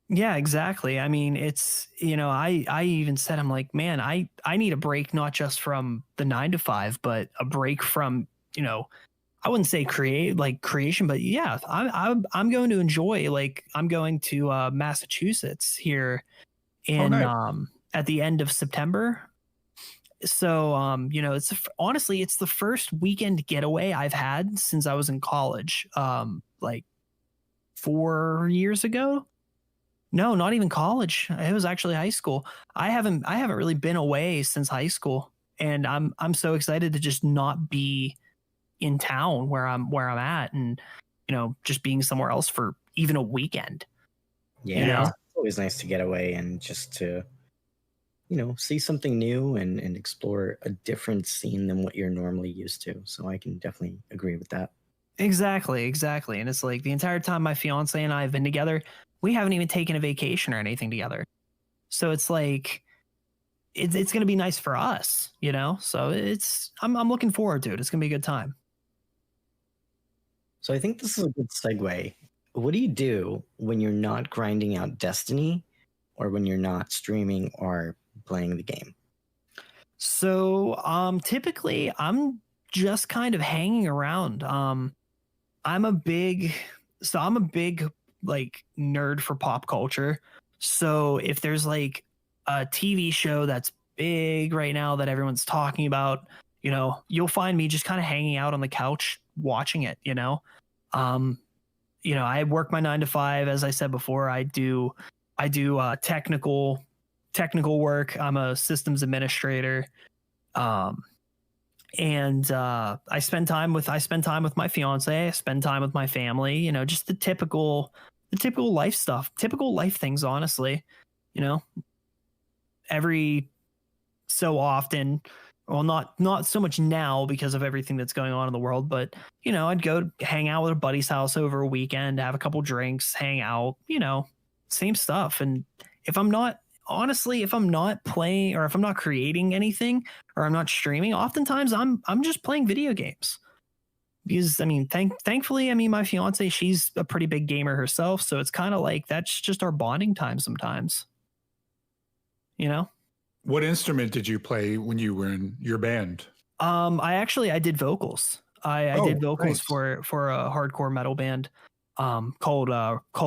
Yeah, exactly. I mean, it's, you know, I even said, I'm like, man, I need a break, not just from the 9 to 5, but a break from, you know, I wouldn't say creation, but yeah, I'm going to enjoy, like, I'm going to Massachusetts here in at the end of September. So, you know, honestly, it's the first weekend getaway I've had since I was in college, like 4 years ago. No, not even college. It was actually high school. I haven't really been away since high school, and I'm so excited to just not be in town where I'm at, and, you know, just being somewhere else for even a weekend. Yeah, you know? It's always nice to get away and just to, you know, see something new and explore a different scene than what you're normally used to. So I can definitely agree with that. Exactly. And it's like the entire time my fiance and I have been together, we haven't even taken a vacation or anything together. So it's like it's going to be nice for us, you know? So I'm looking forward to it. It's going to be a good time. So I think this is a good segue. What do you do when you're not grinding out Destiny or when you're not streaming or playing the game? So typically I'm just kind of hanging around. I'm a big like nerd for pop culture. So if there's like a TV show that's big right now that everyone's talking about, you know, you'll find me just kind of hanging out on the couch watching it, you know. I work my 9 to 5, as I said before. I do technical work. I'm a systems administrator. And I spend time with my fiance. I spend time with my family, you know, just the typical life stuff, typical life things, honestly, you know. Every so often, well, not so much now because of everything that's going on in the world, but, you know, I'd go hang out with a buddy's house over a weekend, have a couple drinks, hang out, you know, same stuff. And if I'm not playing, or if I'm not creating anything, or I'm not streaming, oftentimes I'm just playing video games. Because I mean, thankfully, I mean, my fiance, she's a pretty big gamer herself, so it's kind of like that's just our bonding time sometimes. You know? What instrument did you play when you were in your band? I did vocals. I did vocals nice. for a hardcore metal band called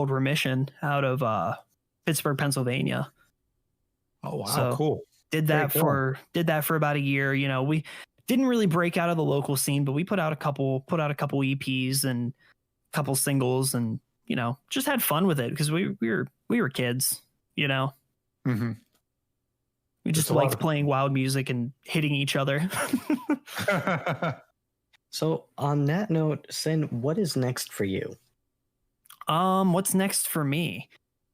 Remission out of Pittsburgh, Pennsylvania. Oh wow, So cool. Did that for about a year. You know, we didn't really break out of the local scene, but we put out a couple EPs and a couple singles, and, you know, just had fun with it because we were kids, you know. Mm-hmm. We just liked playing loud music and hitting each other. So on that note, Sin, what is next for you? What's next for me?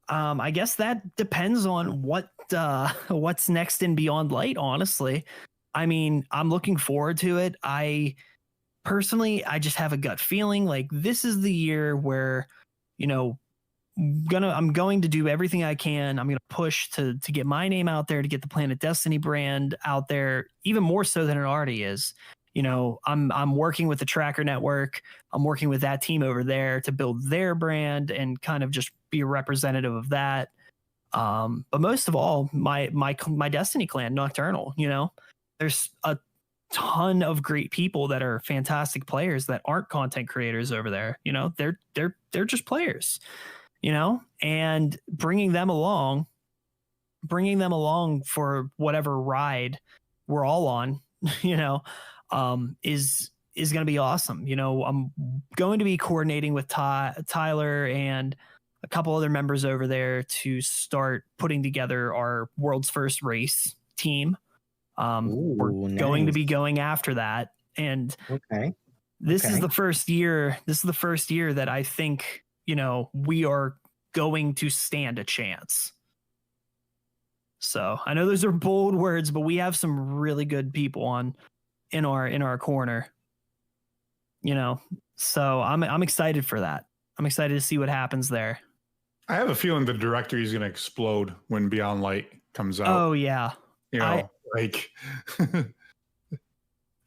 I guess that depends on what's next in Beyond Light, honestly. I mean, I'm looking forward to it. I just have a gut feeling like this is the year where, you know, I'm going to do everything I can. I'm going to push to get my name out there, to get the Planet Destiny brand out there, even more so than it already is. You know, I'm working with the Tracker Network. I'm working with that team over there to build their brand and kind of just be a representative of that. But most of all, my Destiny clan, Nocturnal, you know, there's a ton of great people that are fantastic players that aren't content creators over there. You know, they're just players, you know, and bringing them along for whatever ride we're all on, you know, is going to be awesome. You know, I'm going to be coordinating with Tyler and a couple other members over there to start putting together our world's first race team. We're going to be going after that. And this is the first year that I think, you know, we are going to stand a chance. So I know those are bold words, but we have some really good people in our corner, you know, so I'm excited for that. I'm excited to see what happens there. I have a feeling the directory is going to explode when Beyond Light comes out. Oh yeah. You know,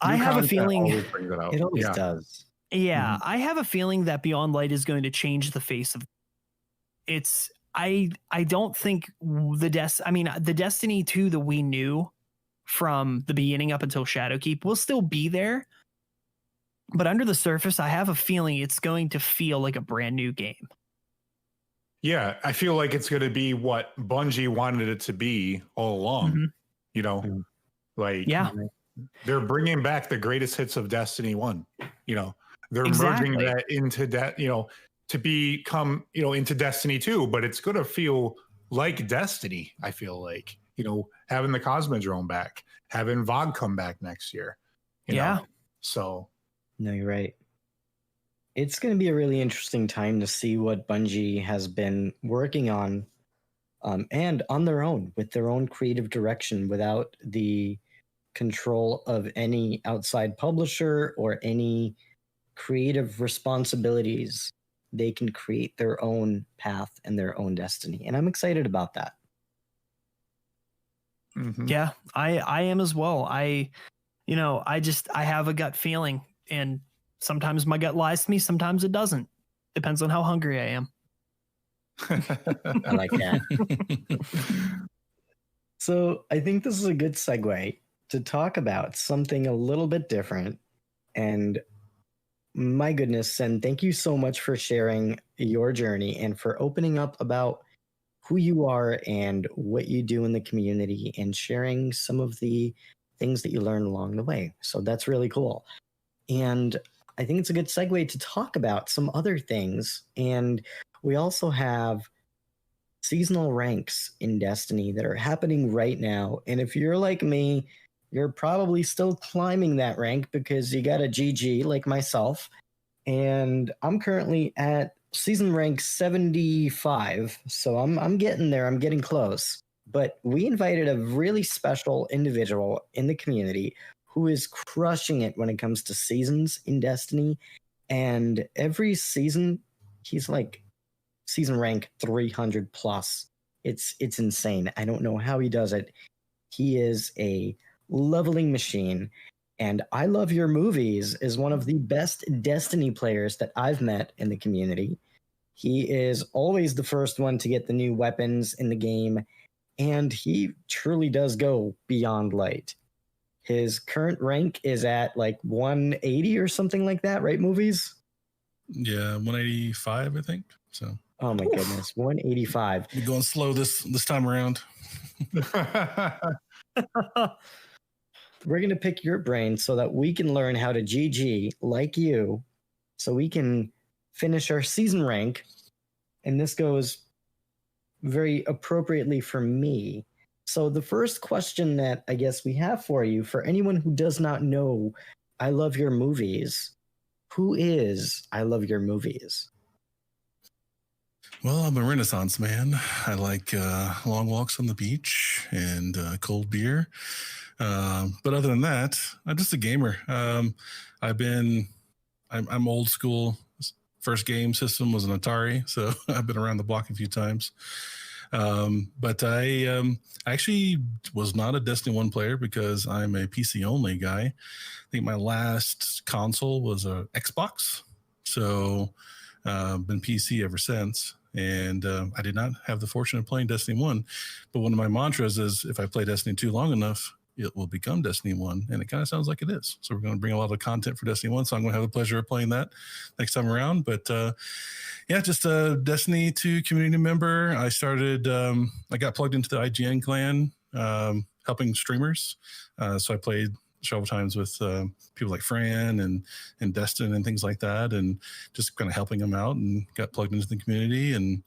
I have a feeling it always does. Yeah. I have a feeling that Beyond Light is going to change the face of it's. I don't think the Destiny 2 that we knew from the beginning up until Shadowkeep will still be there. But under the surface, I have a feeling it's going to feel like a brand new game. Yeah, I feel like it's going to be what Bungie wanted it to be all along. Mm-hmm. You know, like they're bringing back the greatest hits of Destiny 1. You know, they're merging that into that, you know, to become, you know, into Destiny 2, but it's going to feel like Destiny. I feel like, you know, having the Cosmodrome back, having VOG come back next year. You know? So. No, you're right. It's going to be a really interesting time to see what Bungie has been working on, and on their own, with their own creative direction, without the control of any outside publisher or any creative responsibilities. They can create their own path and their own destiny. And I'm excited about that. Yeah, I am as well. I have a gut feeling, and sometimes my gut lies to me, sometimes it doesn't. Depends on how hungry I am. I like that. So I think this is a good segue to talk about something a little bit different. And my goodness, and thank you so much for sharing your journey and for opening up about who you are and what you do in the community and sharing some of the things that you learned along the way. So that's really cool. And I think it's a good segue to talk about some other things. And we also have seasonal ranks in Destiny that are happening right now. And if you're like me, you're probably still climbing that rank because you got a GG like myself. And I'm currently at season rank 75. So I'm getting there. I'm getting close. But we invited a really special individual in the community who is crushing it when it comes to seasons in Destiny. And every season, he's like season rank 300 plus. It's insane. I don't know how he does it. He is a leveling machine. And I Love Your Movies is one of the best Destiny players that I've met in the community. He is always the first one to get the new weapons in the game, and he truly does go beyond light. His current rank is at like 180 or something like that, right, Movies? Yeah, 185, I think. So. Oh my goodness, 185. You're going slow this time around. We're going to pick your brain so that we can learn how to GG like you, so we can finish our season rank. And this goes very appropriately for me. So the first question that I guess we have for you, for anyone who does not know I Love Your Movies, who is I Love Your Movies? Well, I'm a Renaissance man. I like long walks on the beach and cold beer. But other than that, I'm just a gamer. I'm old school. First game system was an Atari, so I've been around the block a few times. But I actually was not a Destiny 1 player because I'm a PC only guy. I think my last console was a Xbox, so been PC ever since. And I did not have the fortune of playing Destiny 1. But one of my mantras is if I play Destiny 2 long enough, it will become Destiny 1. And it kind of sounds like it is. So we're going to bring a lot of content for Destiny 1. So I'm going to have the pleasure of playing that next time around. But yeah, just a Destiny 2 community member. I started, I got plugged into the IGN clan, helping streamers. So I played several times with people like Fran and Destin and things like that, and just kind of helping them out, and got plugged into the community. And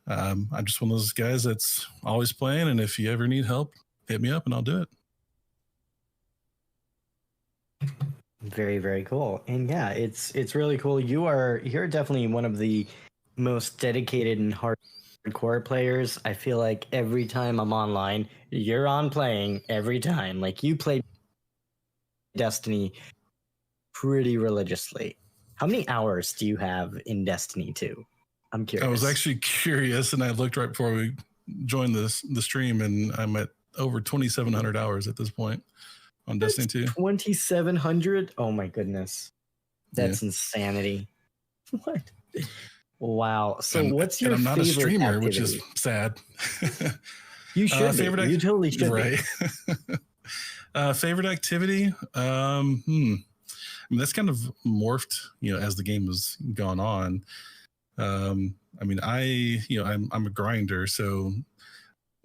I'm just one of those guys that's always playing, and if you ever need help, hit me up and I'll do it. Very, very cool. And yeah, it's really cool. You're definitely one of the most dedicated and hardcore players. I feel like every time I'm online, you're on playing every time. Like, you play Destiny pretty religiously. How many hours do you have in Destiny 2? I'm curious. I was actually curious, and I looked right before we joined the stream, and I'm at over 2,700 hours at this point on Destiny 2. 2,700? Oh my goodness. That's insanity. What? Wow. So what's your favorite I'm not a streamer, activity? which is sad. You should be. You totally should right. Be. Favorite activity? I mean, that's kind of morphed, as the game has gone on. I mean, I'm a grinder, so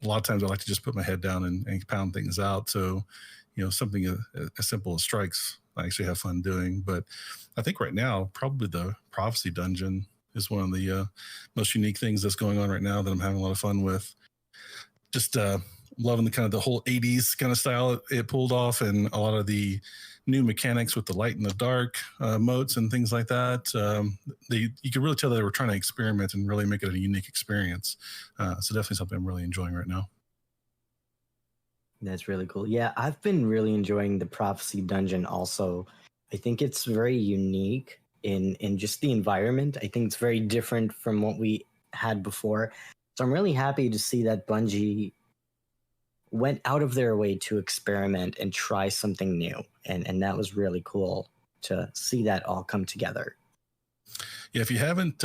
a lot of times I like to just put my head down and pound things out. So, something as simple as strikes, I actually have fun doing. But I think right now, probably the Prophecy Dungeon is one of the most unique things that's going on right now that I'm having a lot of fun with. Just loving the kind of the whole 80s kind of style it pulled off, and a lot of the new mechanics with the light and the dark modes and things like that. You could really tell that they were trying to experiment and really make it a unique experience. So definitely something I'm really enjoying right now. That's really cool. Yeah, I've been really enjoying the Prophecy Dungeon also. I think it's very unique in just the environment. I think it's very different from what we had before. So I'm really happy to see that Bungie went out of their way to experiment and try something new. And that was really cool to see that all come together. Yeah, if you haven't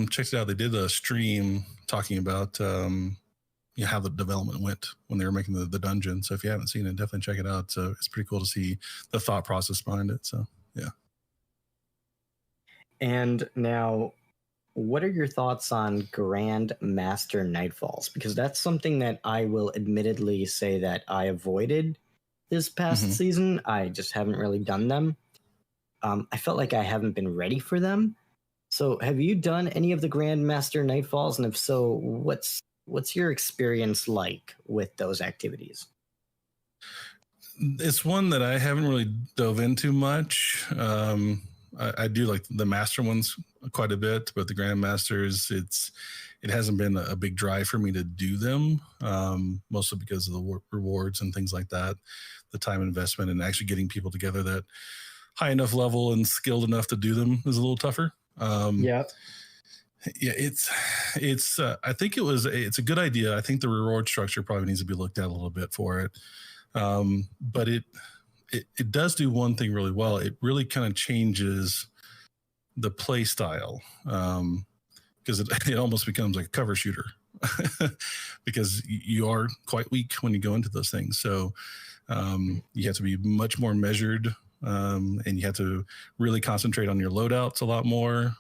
checked it out, they did a stream talking about how the development went when they were making the dungeon. So if you haven't seen it, definitely check it out. So it's pretty cool to see the thought process behind it. So yeah. And now, what are your thoughts on Grandmaster Nightfalls? Because that's something that I will admittedly say that I avoided this past season. I just haven't really done them. I felt like I haven't been ready for them. So have you done any of the Grandmaster Nightfalls? And if so, what's your experience like with those activities? It's one that I haven't really dove into much. I do like the master ones quite a bit, but the Grandmasters, it hasn't been a big drive for me to do them, mostly because of the rewards and things like that, the time investment, and actually getting people together that high enough level and skilled enough to do them is a little tougher. Yeah, it's I think it's a good idea. I think the reward structure probably needs to be looked at a little bit for it. But it does do one thing really well. It really kind of changes the play style, because it almost becomes like a cover shooter because you are quite weak when you go into those things. So you have to be much more measured, and you have to really concentrate on your loadouts a lot more.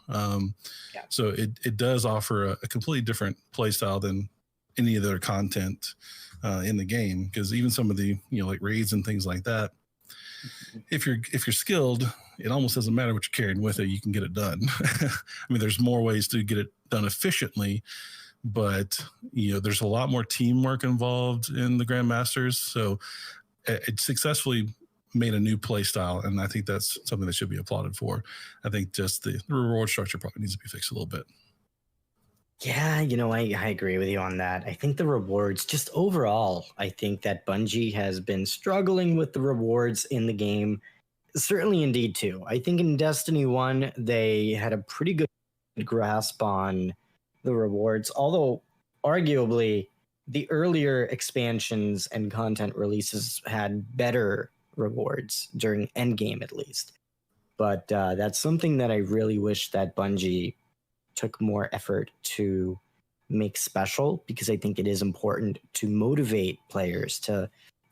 So it does offer a completely different play style than any other content in the game, because even some of the like raids and things like that, if you're skilled, it almost doesn't matter what you're carrying with it, you can get it done. I mean, there's more ways to get it done efficiently, but there's a lot more teamwork involved in the Grandmasters. So it successfully made a new play style, and I think that's something that should be applauded for. I think just the reward structure probably needs to be fixed a little bit. Yeah, I agree with you on that. I think the rewards, just overall, I think that Bungie has been struggling with the rewards in the game. Certainly Indeed 2. I think in Destiny 1, they had a pretty good grasp on the rewards, although arguably the earlier expansions and content releases had better rewards during endgame, at least. But that's something that I really wish that Bungie took more effort to make special, because I think it is important to motivate players to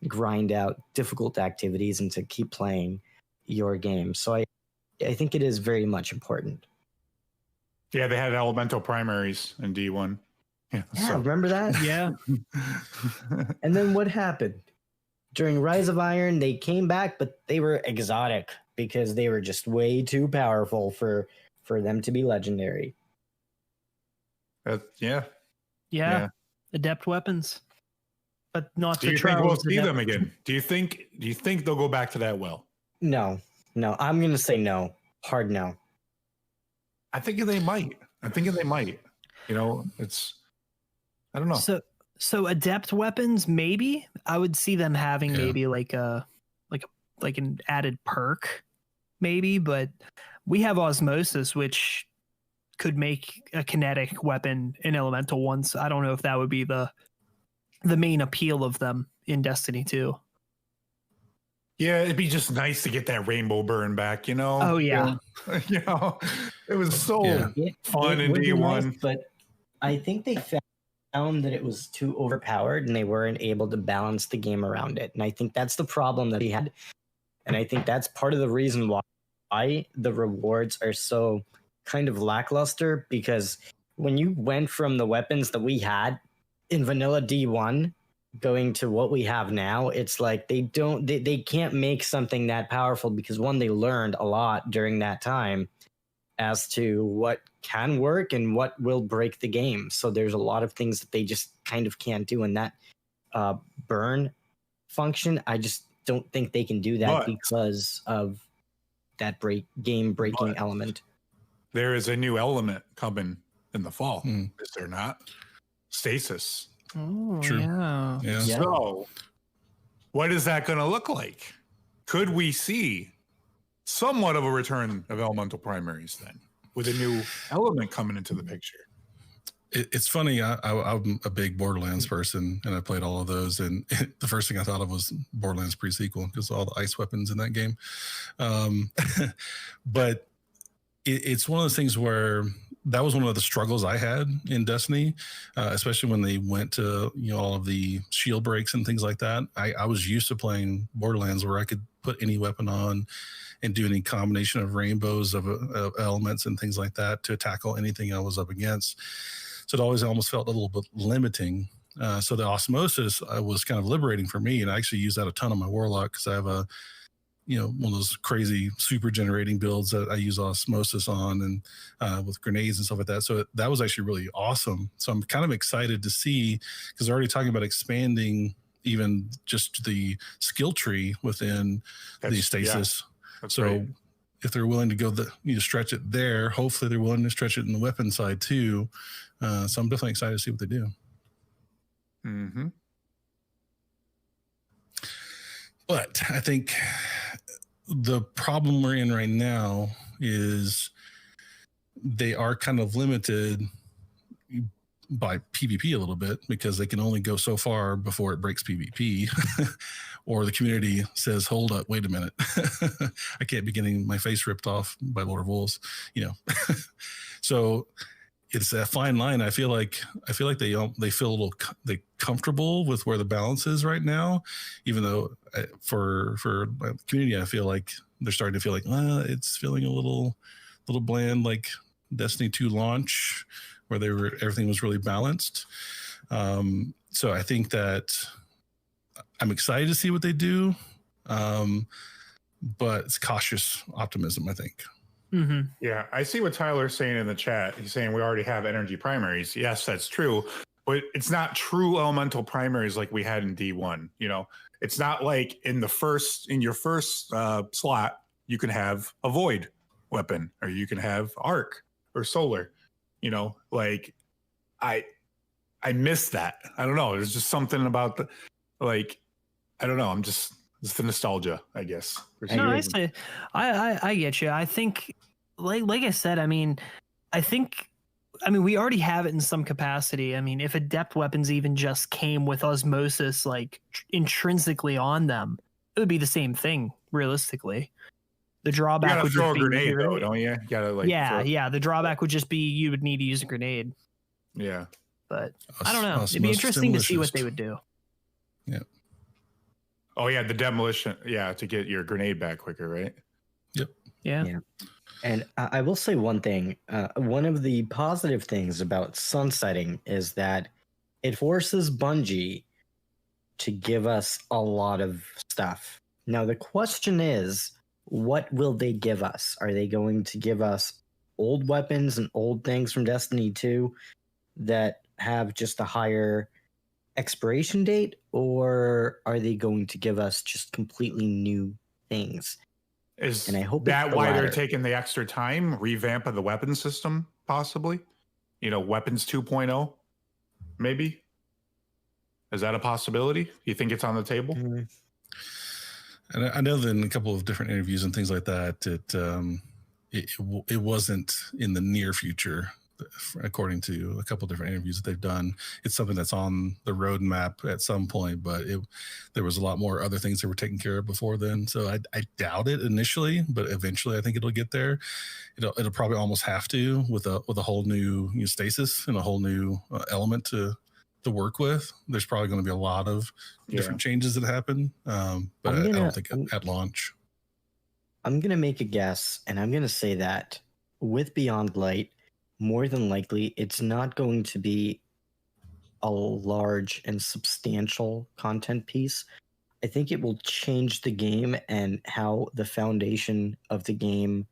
grind out difficult activities and to keep playing your game. So I think it is very much important. Yeah, they had elemental primaries in D1. Yeah, remember that? Yeah. And then what happened? During Rise of Iron, they came back, but they were exotic because they were just way too powerful for them to be legendary. Yeah. Adept weapons, but not. Do you think we'll see them again? Do you think they'll go back to that well? No. I'm gonna say no. Hard no. I think they might. I don't know. So adept weapons, maybe I would see them having maybe like an added perk, maybe. But we have osmosis, which could make a kinetic weapon in elemental ones. I don't know if that would be the main appeal of them in Destiny 2. Yeah, it'd be just nice to get that rainbow burn back, Oh yeah. It was so fun in D1. Nice, but I think they found that it was too overpowered and they weren't able to balance the game around it. And I think that's the problem that they had. And I think that's part of the reason why the rewards are so kind of lackluster, because when you went from the weapons that we had in vanilla D1 going to what we have now, it's like they can't make something that powerful, because one, they learned a lot during that time as to what can work and what will break the game. So there's a lot of things that they just kind of can't do. And that burn function, I just don't think they can do that because of that game breaking element. There is a new element coming in the fall, is there not? Stasis. Oh, True. Yeah. So, what is that going to look like? Could we see somewhat of a return of elemental primaries then, with a new element coming into the picture? It's funny. I'm a big Borderlands person, and I played all of those. And the first thing I thought of was Borderlands pre-sequel because all the ice weapons in that game. But it's one of those things where that was one of the struggles I had in Destiny, especially when they went to all of the shield breaks and things like that. I was used to playing Borderlands where I could put any weapon on and do any combination of rainbows of elements and things like that to tackle anything I was up against. So it always almost felt a little bit limiting. So the osmosis was kind of liberating for me, and I actually use that a ton on my Warlock because I have a one of those crazy super generating builds that I use osmosis on and with grenades and stuff like that. So that was actually really awesome. So I'm kind of excited to see, because they're already talking about expanding even just the skill tree within the stasis. Yeah, so right. If they're willing to go stretch it there, hopefully they're willing to stretch it in the weapon side too. So I'm definitely excited to see what they do. Mm-hmm. But I think the problem we're in right now is they are kind of limited by PvP a little bit because they can only go so far before it breaks PvP or the community says, hold up, wait a minute. I can't be getting my face ripped off by Lord of Wolves, So it's a fine line. I feel like they feel a little comfortable with where the balance is right now, even though for the community, I feel like they're starting to feel like it's feeling a little bland, like Destiny 2 launch, where everything was really balanced. So I think that I'm excited to see what they do, but it's cautious optimism, I think. Mm-hmm. Yeah, I see what Tyler's saying in the chat. He's saying we already have energy primaries. Yes, that's true, but it's not true elemental primaries like we had in D1. It's not like in your first slot you can have a void weapon, or you can have arc or solar. I miss that. I don't know. There's just something about I don't know. It's the nostalgia, I guess. No, I get you. I think, like I said, we already have it in some capacity. If adept weapons even just came with osmosis, intrinsically on them, it would be the same thing, realistically. The drawback would throw just a grenade, though, don't you? You gotta yeah. The drawback would just be you would need to use a grenade. Yeah, but I don't know. It'd be interesting to see what they would do. Yeah. Oh yeah, the demolition. Yeah, to get your grenade back quicker, right? Yep. Yeah. And I will say one thing. One of the positive things about sunsetting is that it forces Bungie to give us a lot of stuff. Now the question is, what will they give us? Are they going to give us old weapons and old things from Destiny 2 that have just a higher expiration date, or are they going to give us just completely new things? And I hope that why they're taking the extra time, revamp of the weapon system, possibly? Weapons 2.0, maybe? Is that a possibility? You think it's on the table? Mm-hmm. And I know that in a couple of different interviews and things like that, it wasn't in the near future, according to a couple of different interviews that they've done. It's something that's on the roadmap at some point, but there was a lot more other things that were taken care of before then. So I doubt it initially, but eventually I think it'll get there. It'll probably almost have to with a whole new stasis and a whole new element to work with. There's probably going to be a lot of different changes that happen, but I don't think at launch. I'm going to make a guess, and I'm going to say that with Beyond Light, more than likely, it's not going to be a large and substantial content piece. I think it will change the game and how the foundation of the game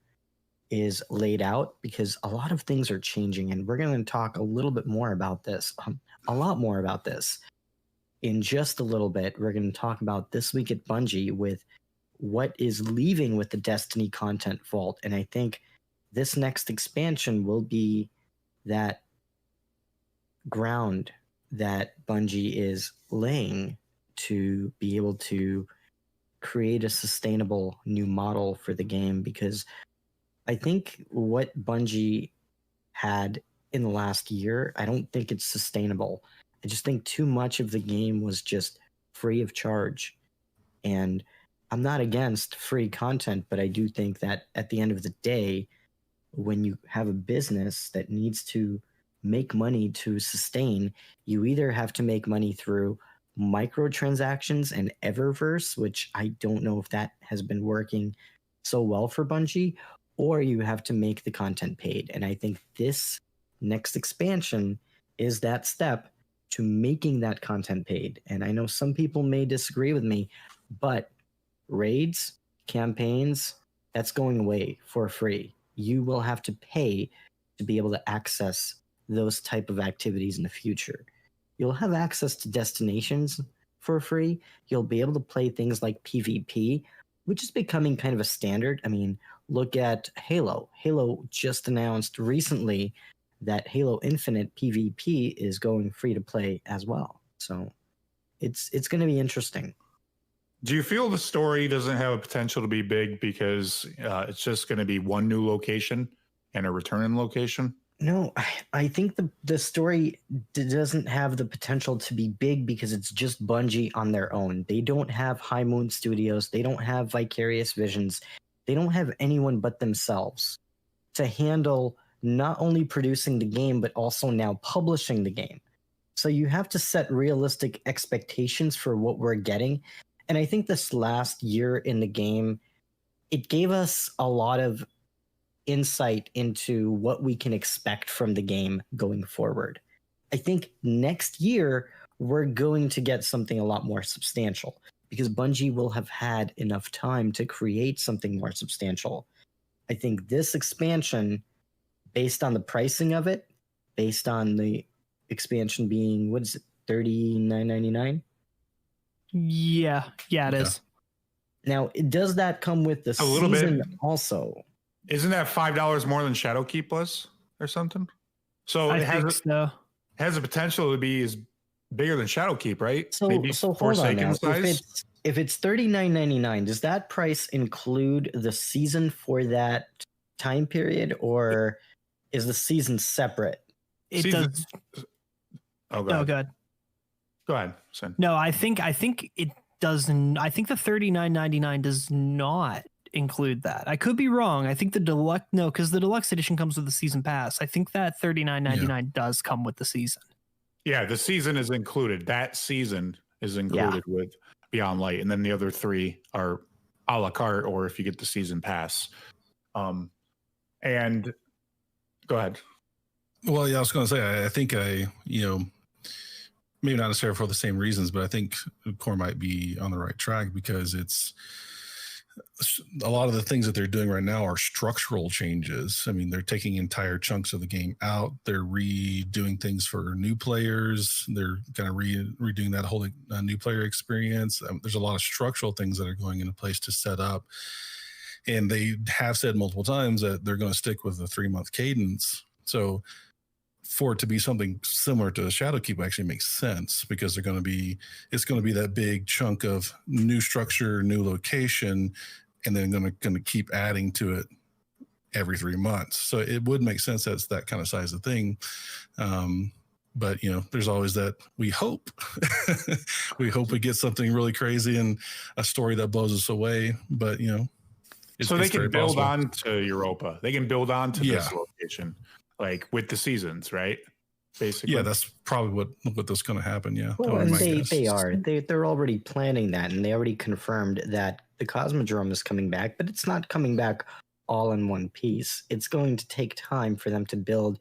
is laid out, because a lot of things are changing, and we're going to talk a little bit more about this, a lot more about this in just a little bit. We're going to talk about This Week at Bungie with what is leaving with the Destiny content vault, and I think this next expansion will be that ground that Bungie is laying to be able to create a sustainable new model for the game, because I think what Bungie had in the last year, I don't think it's sustainable. I just think too much of the game was just free of charge. And I'm not against free content, but I do think that at the end of the day, when you have a business that needs to make money to sustain, you either have to make money through microtransactions and Eververse, which I don't know if that has been working so well for Bungie, or you have to make the content paid. And I think this next expansion is that step to making that content paid. And I know some people may disagree with me, but raids, campaigns, that's going away for free. You will have to pay to be able to access those type of activities in the future. You'll have access to destinations for free. You'll be able to play things like PvP, which is becoming kind of a standard. I mean, look at Halo. Halo just announced recently that Halo Infinite PvP is going free to play as well. So it's going to be interesting. Do you feel the story doesn't have a potential to be big because it's just going to be one new location and a return location? No, I think the story doesn't have the potential to be big because it's just Bungie on their own. They don't have High Moon Studios. They don't have Vicarious Visions. They don't have anyone but themselves to handle not only producing the game, but also now publishing the game. So you have to set realistic expectations for what we're getting. And I think this last year in the game, it gave us a lot of insight into what we can expect from the game going forward. I think next year, we're going to get something a lot more substantial because Bungie will have had enough time to create something more substantial. I think this expansion, based on the pricing of it, based on the expansion being, what is it, $39.99? Yeah, it is. Now, does that come with the A little season bit. also? Isn't that $5 more than Shadowkeep was or something? So I it think so. has the potential to be as bigger than Shadowkeep, right? So Maybe hold on Forsaken now. size. If it's $39.99, does that price include the season for that time period, or is the season separate? It does. Oh, No, good. Go ahead, Sin. No, I think it doesn't. I think the $39.99 does not include that. I could be wrong. I think the deluxe, no, because the deluxe edition comes with the season pass. I think that $39.99 does come with the season. Yeah, the season is included. That season is included with Beyond Light, and then the other three are a la carte, or if you get the season pass. And go ahead. Well, yeah, I was going to say, I think maybe not necessarily for the same reasons, but I think Core might be on the right track because it's a lot of the things that they're doing right now are structural changes. I mean, they're taking entire chunks of the game out. They're redoing things for new players. They're kind of redoing that whole new player experience. There's a lot of structural things that are going into place to set up. And they have said multiple times that they're going to stick with the 3-month cadence. So for it to be something similar to Shadowkeep actually makes sense because it's going to be that big chunk of new structure, new location, and then going to keep adding to it every 3 months. So it would make sense that's that kind of size of thing. But there's always that we hope we get something really crazy and a story that blows us away. But so they can build possible. on to Europa. They can build on to this location, like with the seasons, right? Basically, yeah, that's probably what that's going to happen. Yeah, Well, and they're already planning that, and they already confirmed that the Cosmodrome is coming back, but it's not coming back all in one piece. It's going to take time for them to build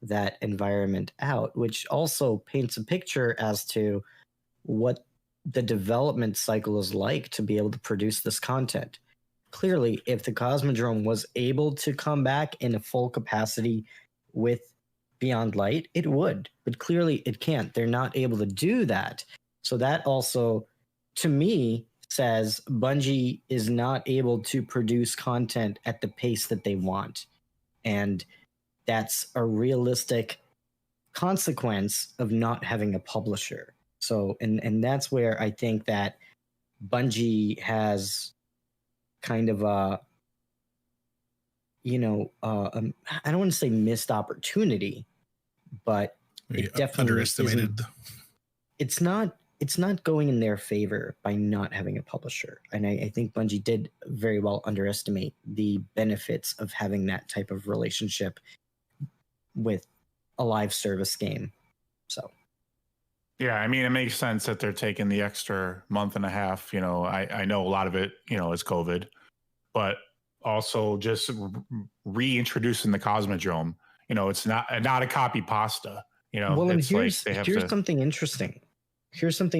that environment out, which also paints a picture as to what the development cycle is like to be able to produce this content. Clearly, if the Cosmodrome was able to come back in a full capacity with Beyond Light, it would, but clearly it can't. They're not able to do that. So that also, to me, says Bungie is not able to produce content at the pace that they want. And that's a realistic consequence of not having a publisher. So, and that's where I think that Bungie has kind of a, I don't want to say missed opportunity, but We it definitely underestimated. It's not going in their favor by not having a publisher. And I think Bungie did very well underestimate the benefits of having that type of relationship with a live service game. So Yeah, I mean, it makes sense that they're taking the extra month and a half. You know, I know a lot of it, you know, is COVID, but also just reintroducing the Cosmodrome. You know, it's not a copy pasta. You know, well, and it's like here's they have here's something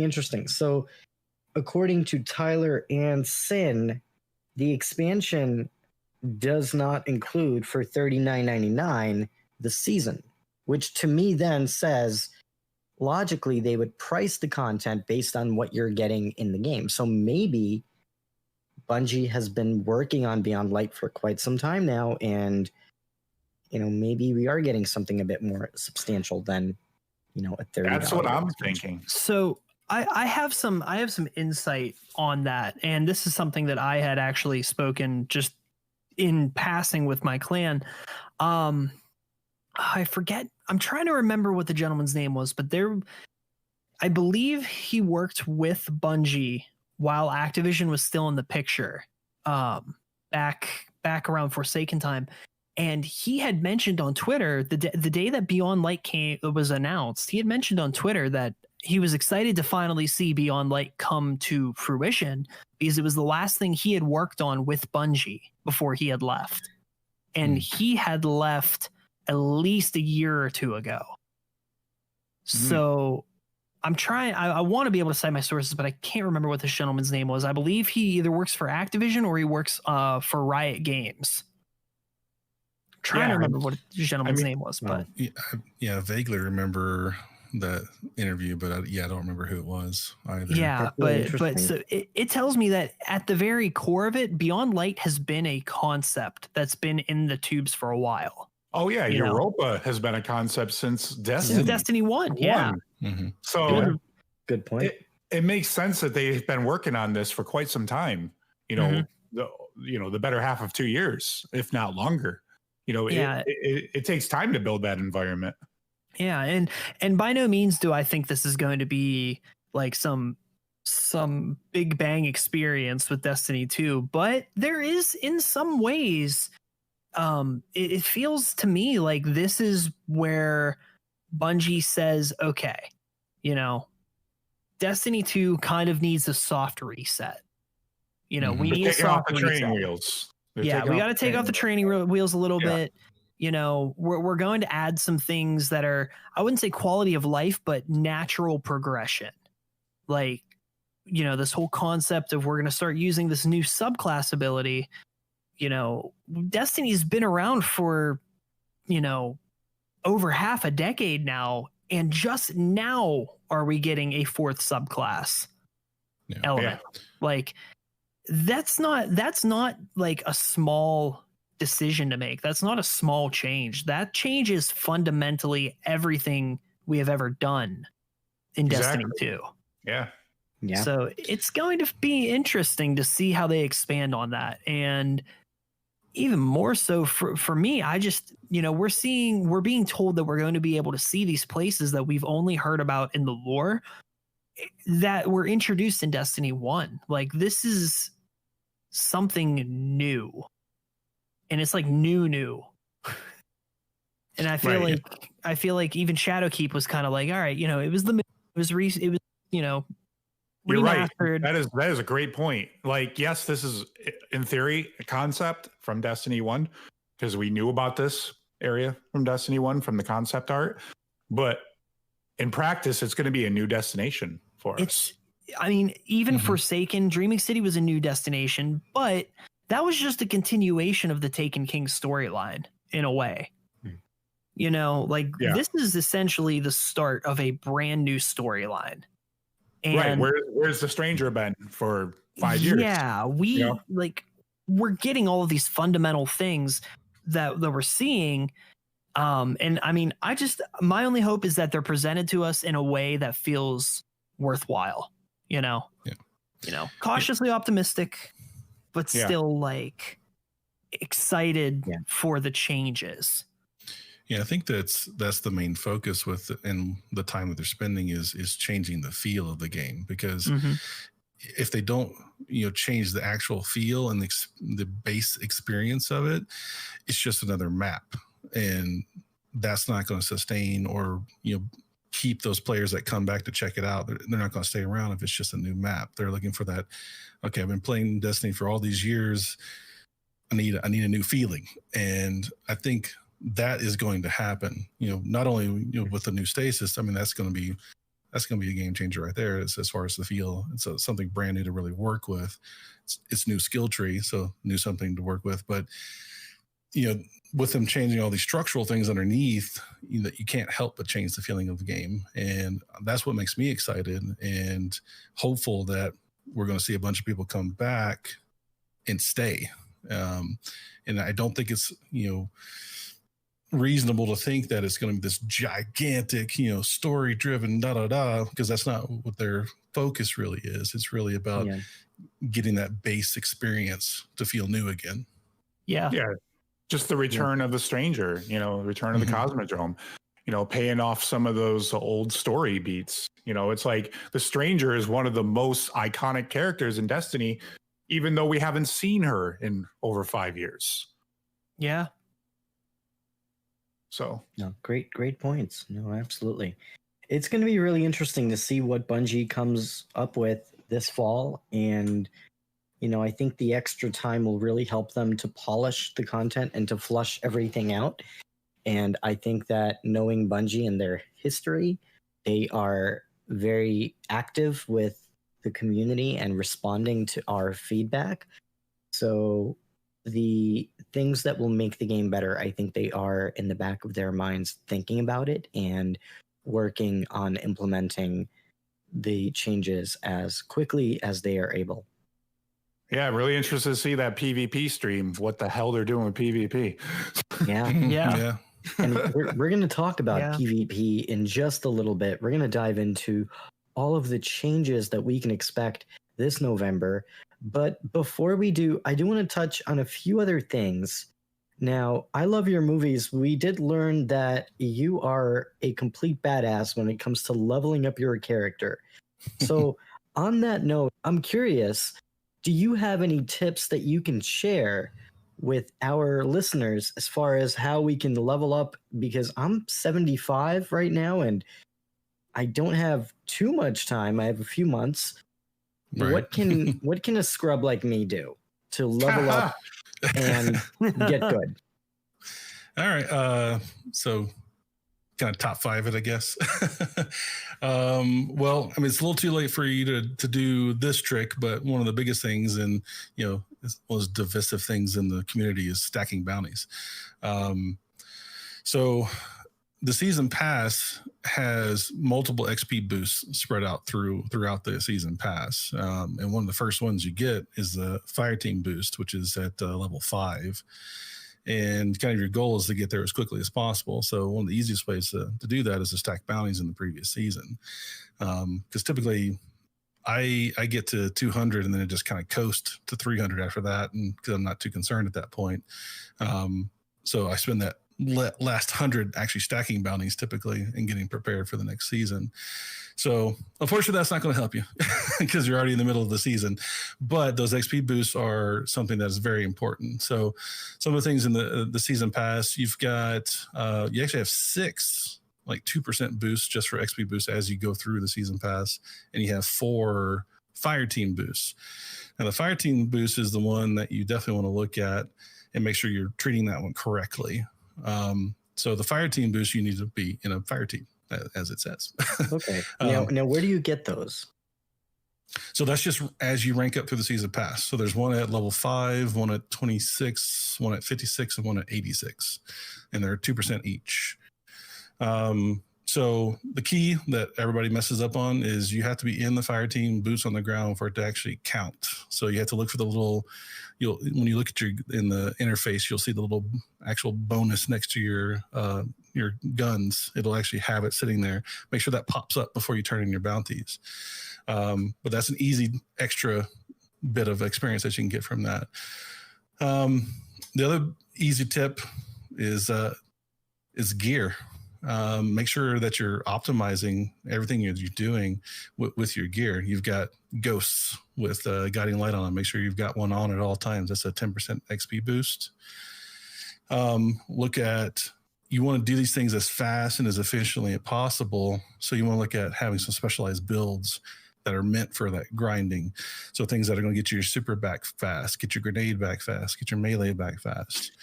interesting. So, according to Tyler and Sin, the expansion does not include for $39.99 the season, which to me then says logically they would price the content based on what you're getting in the game. So maybe Bungie has been working on Beyond Light for quite some time now, and you know, maybe we are getting something a bit more substantial than, you know, a $30. That's what I'm thinking. So I have some insight on that, and this is something that I had actually spoken just in passing with my clan. I forget. I'm trying to remember what the gentleman's name was, but I believe he worked with Bungie while Activision was still in the picture, back around Forsaken time. And he had mentioned on Twitter the day that Beyond Light was announced, he had mentioned on Twitter that he was excited to finally see Beyond Light come to fruition because it was the last thing he had worked on with Bungie before he had left. And he had left at least a year or two ago. So I'm trying, I want to be able to cite my sources, but I can't remember what this gentleman's name was. I believe he either works for Activision or he works for Riot Games. Trying to remember what the gentleman's name was, but I vaguely remember that interview, but I don't remember who it was either. Yeah, but so it tells me that at the very core of it, Beyond Light has been a concept that's been in the tubes for a while. Oh yeah, Europa has been a concept since Destiny. Since Destiny 1, yeah. So good point. It makes sense that they've been working on this for quite some time. You know, the better half of 2 years, if not longer. You know, it takes time to build that environment. Yeah, and by no means do I think this is going to be like some big bang experience with Destiny 2, but there is in some ways it feels to me like this is where Bungie says, okay, you know, Destiny 2 kind of needs a soft reset. You know, we need a soft training wheels. Yeah, we got to take off the training wheels a little bit. You know, we're going to add some things that are, I wouldn't say quality of life, but natural progression. Like, you know, this whole concept of we're going to start using this new subclass ability. You know, Destiny's been around for, you know, over half a decade now, and just now are we getting a fourth subclass element. Like, that's not like a small decision to make. That's not a small change. That changes fundamentally everything we have ever done in Destiny 2. Yeah. So it's going to be interesting to see how they expand on that. And even more so for me, I just, you know, we're being told that we're going to be able to see these places that we've only heard about in the lore that were introduced in Destiny 1. Like, this is something new, and it's like new. And I feel like even Shadowkeep was kind of like, all right, you know, it was you know, you're remastered. Right. That is a great point. Like, yes, this is in theory a concept from Destiny 1 because we knew about this area from Destiny 1 from the concept art, but in practice, it's going to be a new destination for us. I mean, even Forsaken, Dreaming City was a new destination, but that was just a continuation of the Taken King storyline in a way. You know, like this is essentially the start of a brand new storyline. And where's the stranger been for 5 years? Yeah, we're getting all of these fundamental things that we're seeing. And I mean, my only hope is that they're presented to us in a way that feels worthwhile, you know, cautiously optimistic, but still like excited for the changes. Yeah, I think that's the main focus with and the time that they're spending is changing the feel of the game, because if they don't change the actual feel and the base experience of it, it's just another map, and that's not going to sustain or keep those players that come back to check it out. They're not going to stay around if it's just a new map. They're looking for that. Okay, I've been playing Destiny for all these years. I need a new feeling, and I think that is going to happen. Not only with the new stasis. I mean, that's going to be a game changer right there as far as the feel. It's something brand new to really work with. It's new skill tree, so new something to work with. But with them changing all these structural things underneath, you can't help but change the feeling of the game, and that's what makes me excited and hopeful that we're going to see a bunch of people come back and stay. And I don't think it's reasonable to think that it's going to be this gigantic, story driven because that's not what their focus really is. It's really about getting that base experience to feel new again. Yeah. Just the return of the stranger, return of the Cosmodrome, paying off some of those old story beats. It's like the stranger is one of the most iconic characters in Destiny, even though we haven't seen her in over 5 years. Yeah. So no, great points. No, absolutely. It's going to be really interesting to see what Bungie comes up with this fall. And, I think the extra time will really help them to polish the content and to flush everything out. And I think that knowing Bungie and their history, they are very active with the community and responding to our feedback. So the things that will make the game better, I think they are in the back of their minds thinking about it and working on implementing the changes as quickly as they are able. Yeah, really interested to see that PvP stream. What the hell they're doing with PvP? Yeah. And we're going to talk about PvP in just a little bit. We're going to dive into all of the changes that we can expect this November. But before we do, I do want to touch on a few other things. Now, I love your movies. We did learn that you are a complete badass when it comes to leveling up your character. So on that note, I'm curious, do you have any tips that you can share with our listeners as far as how we can level up? Because I'm 75 right now and I don't have too much time. I have a few months. Right. What can a scrub like me do to level up and get good? All right. So kind of top 5 it, I guess. Well, I mean, it's a little too late for you to do this trick, but one of the biggest things and, most divisive things in the community is stacking bounties. So the season pass has multiple XP boosts spread out throughout the season pass. And one of the first ones you get is the fire team boost, which is at level 5. And kind of your goal is to get there as quickly as possible. So one of the easiest ways to do that is to stack bounties in the previous season. Because typically I get to 200 and then it just kind of coast to 300 after that. And because I'm not too concerned at that point. So I spend that last 100 actually stacking bounties typically and getting prepared for the next season. So unfortunately that's not going to help you because you're already in the middle of the season, but those XP boosts are something that is very important. So some of the things in the season pass, you've got, you actually have 6 like 2% boosts just for XP boosts as you go through the season pass, and you have 4 fire team boosts. Now the fire team boost is the one that you definitely want to look at and make sure you're treating that one correctly. So the fire team boost, you need to be in a fire team, as it says. Okay. Now, where do you get those? So that's just as you rank up through the season pass. So there's one at level 5, one at 26, one at 56, and one at 86, and they're 2% each. So the key that everybody messes up on is you have to be in the fire team, boots on the ground for it to actually count. So you have to look for the little, when you look at in the interface, you'll see the little actual bonus next to your guns. It'll actually have it sitting there. Make sure that pops up before you turn in your bounties. But that's an easy extra bit of experience that you can get from that. The other easy tip is, is gear. Make sure that you're optimizing everything you're doing with your gear. You've got ghosts with guiding light on them. Make sure you've got one on at all times. That's a 10% XP boost. You want to do these things as fast and as efficiently as possible. So you want to look at having some specialized builds that are meant for that grinding. So things that are going to get your super back fast, get your grenade back fast, get your melee back fast.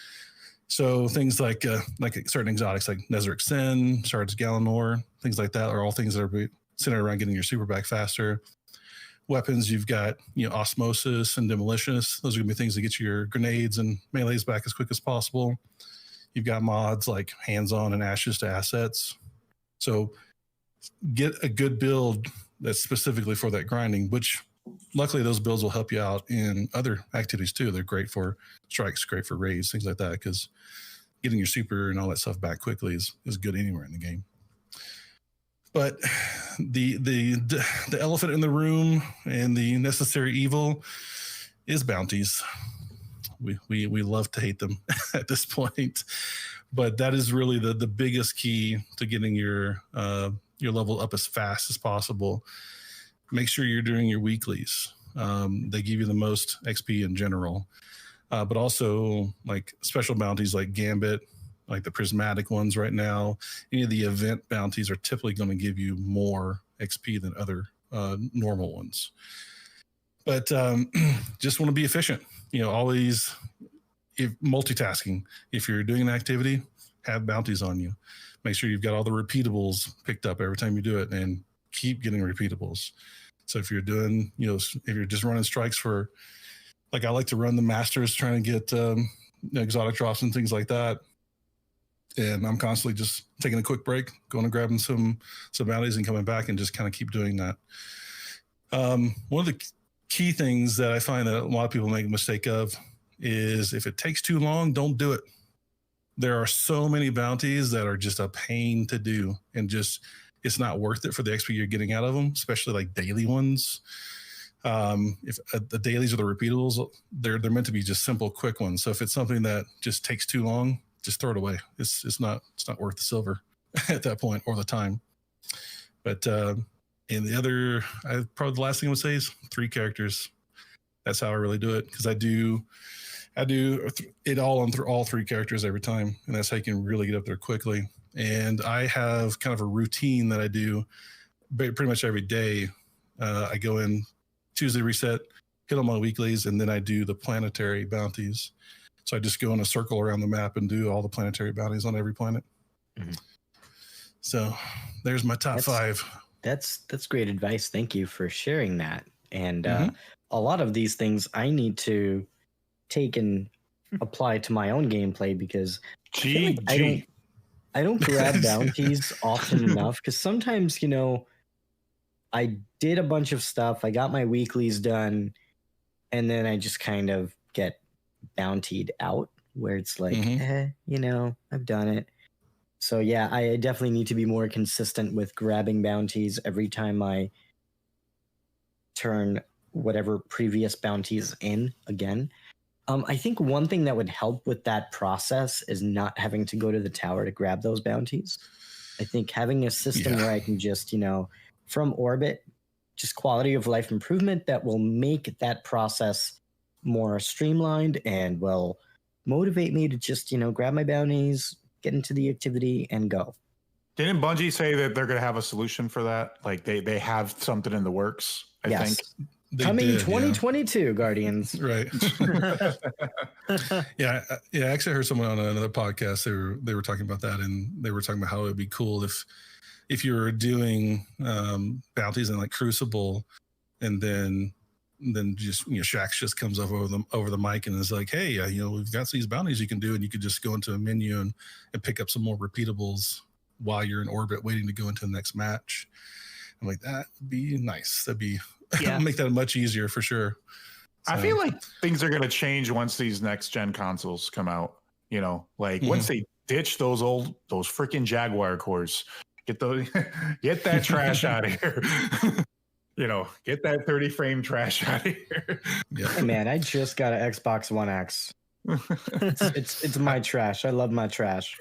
So things like certain exotics like Nezarec Sin, Shards Galanor, things like that are all things that are centered around getting your super back faster. Weapons, you've got Osmosis and Demolitionists. Those are going to be things that get your grenades and melees back as quick as possible. You've got mods like Hands-On and Ashes to Assets. So get a good build that's specifically for that grinding, which luckily those builds will help you out in other activities too. They're great for strikes, great for raids, things like that, because getting your super and all that stuff back quickly is good anywhere in the game. But the elephant in the room and the necessary evil is bounties. We love to hate them at this point, but that is really the biggest key to getting your level up as fast as possible. Make sure you're doing your weeklies. They give you the most XP in general, but also like special bounties like Gambit, like the prismatic ones right now. Any of the event bounties are typically going to give you more XP than other normal ones. But just want to be efficient. Always multitasking. If you're doing an activity, have bounties on you. Make sure you've got all the repeatables picked up every time you do it, and keep getting repeatables. So if you're doing, if you're just running strikes for, like I like to run the masters trying to get exotic drops and things like that. And I'm constantly just taking a quick break, going and grabbing some bounties and coming back and just kind of keep doing that. One of the key things that I find that a lot of people make a mistake of is if it takes too long, don't do it. There are so many bounties that are just a pain to do, and just it's not worth it for the XP you're getting out of them, especially like daily ones. If the dailies or the repeatables, they're meant to be just simple, quick ones. So if it's something that just takes too long, just throw it away. It's not worth the silver at that point or the time. But and probably the last thing I would say is 3 characters. That's how I really do it, because I do it all on all 3 characters every time, and that's how you can really get up there quickly. And I have kind of a routine that I do pretty much every day. I go in Tuesday reset, hit on my weeklies, and then I do the planetary bounties. So I just go in a circle around the map and do all the planetary bounties on every planet. Mm-hmm. So there's my top 5. That's great advice. Thank you for sharing that. And a lot of these things I need to take and apply to my own gameplay, because I don't grab bounties often enough, because sometimes, I did a bunch of stuff, I got my weeklies done, and then I just kind of get bountied out, where it's like, I've done it. So yeah, I definitely need to be more consistent with grabbing bounties every time I turn whatever previous bounties in again. I think one thing that would help with that process is not having to go to the tower to grab those bounties. I think having a system where I can just, from orbit, just quality of life improvement that will make that process more streamlined and will motivate me to just, grab my bounties, get into the activity, and go. Didn't Bungie say that they're going to have a solution for that? Like they have something in the works, I think. Coming 2022, Guardians. Right. Yeah. Actually, I heard someone on another podcast. They were talking about that, and they were talking about how it would be cool if you were doing bounties in like Crucible, and then just Shaxx just comes up over the mic and is like, hey, we've got these bounties you can do, and you could just go into a menu and pick up some more repeatables while you're in orbit waiting to go into the next match. I'm like, that would be nice. That'd be make that much easier for sure. So. I feel like things are going to change once these next gen consoles come out. Once they ditch those freaking Jaguar cores, get that trash out of here. Get that 30 frame trash out of here. Hey man, I just got an Xbox One X. It's my trash. I love my trash.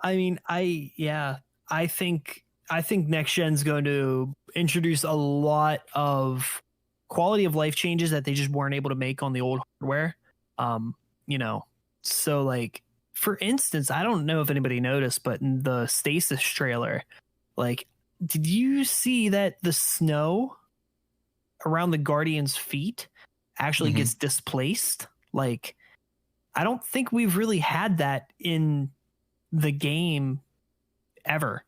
I mean, I think next gen's going to introduce a lot of quality of life changes that they just weren't able to make on the old hardware. So like, for instance, I don't know if anybody noticed, but in the Stasis trailer, like, did you see that the snow around the Guardian's feet actually gets displaced? Like, I don't think we've really had that in the game ever.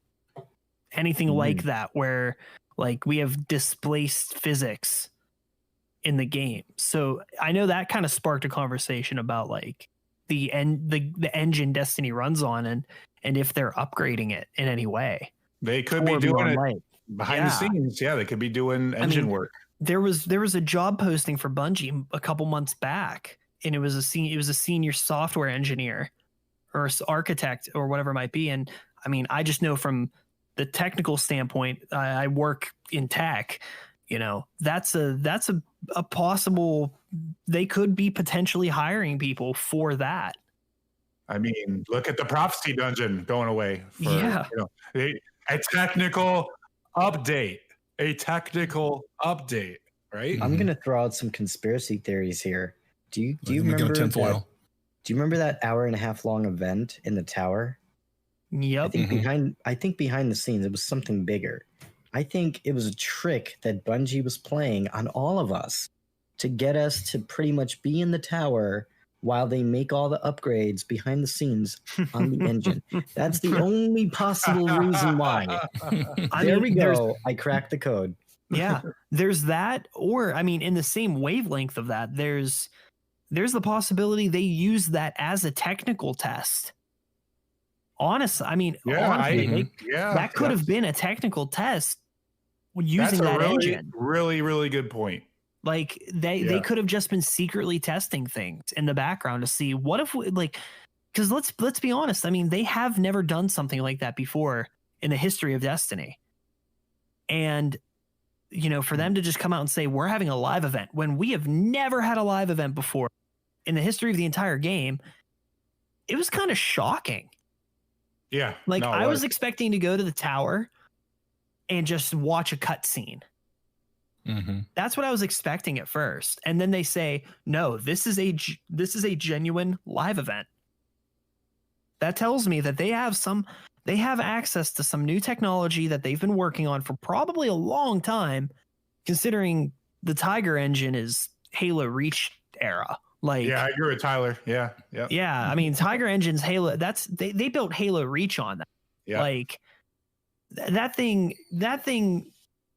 Anything like that, where like we have displaced physics in the game. So I know that kind of sparked a conversation about like the engine Destiny runs on, and if they're upgrading it in any way. They could be doing it behind the scenes. Yeah, they could be doing engine work. There was a job posting for Bungie a couple months back, and it was a senior software engineer or architect or whatever it might be. And I mean, I just know from the technical standpoint, I work in tech. That's a possible. They could be potentially hiring people for that. I mean, look at the Prophecy Dungeon going away. A technical update. Right? I'm gonna throw out some conspiracy theories here. Do you remember that? Do you remember that hour and a half long event in the tower? Yep. I think behind the scenes it was something bigger. I think it was a trick that Bungie was playing on all of us to get us to pretty much be in the tower while they make all the upgrades behind the scenes on the engine. That's the only possible reason why. There we go. I cracked the code. Yeah, there's that. Or, I mean, in the same wavelength of that, there's the possibility they use that as a technical test. Honestly, I mean, that could have been a technical test using that engine. Really, really good point. Like they could have just been secretly testing things in the background to see what if because let's be honest. I mean, they have never done something like that before in the history of Destiny. And, for them to just come out and say, we're having a live event when we have never had a live event before in the history of the entire game, it was kind of shocking. Yeah. Like, I was expecting to go to the tower and just watch a cutscene. That's what I was expecting at first. And then they say, no, this is a genuine live event. That tells me that they have access to some new technology that they've been working on for probably a long time, considering the Tiger engine is Halo Reach era. Like, yeah, I agree with Tyler. Yeah. Yeah. I mean, Tiger engine's Halo. They built Halo Reach on that. Yeah. Like that thing.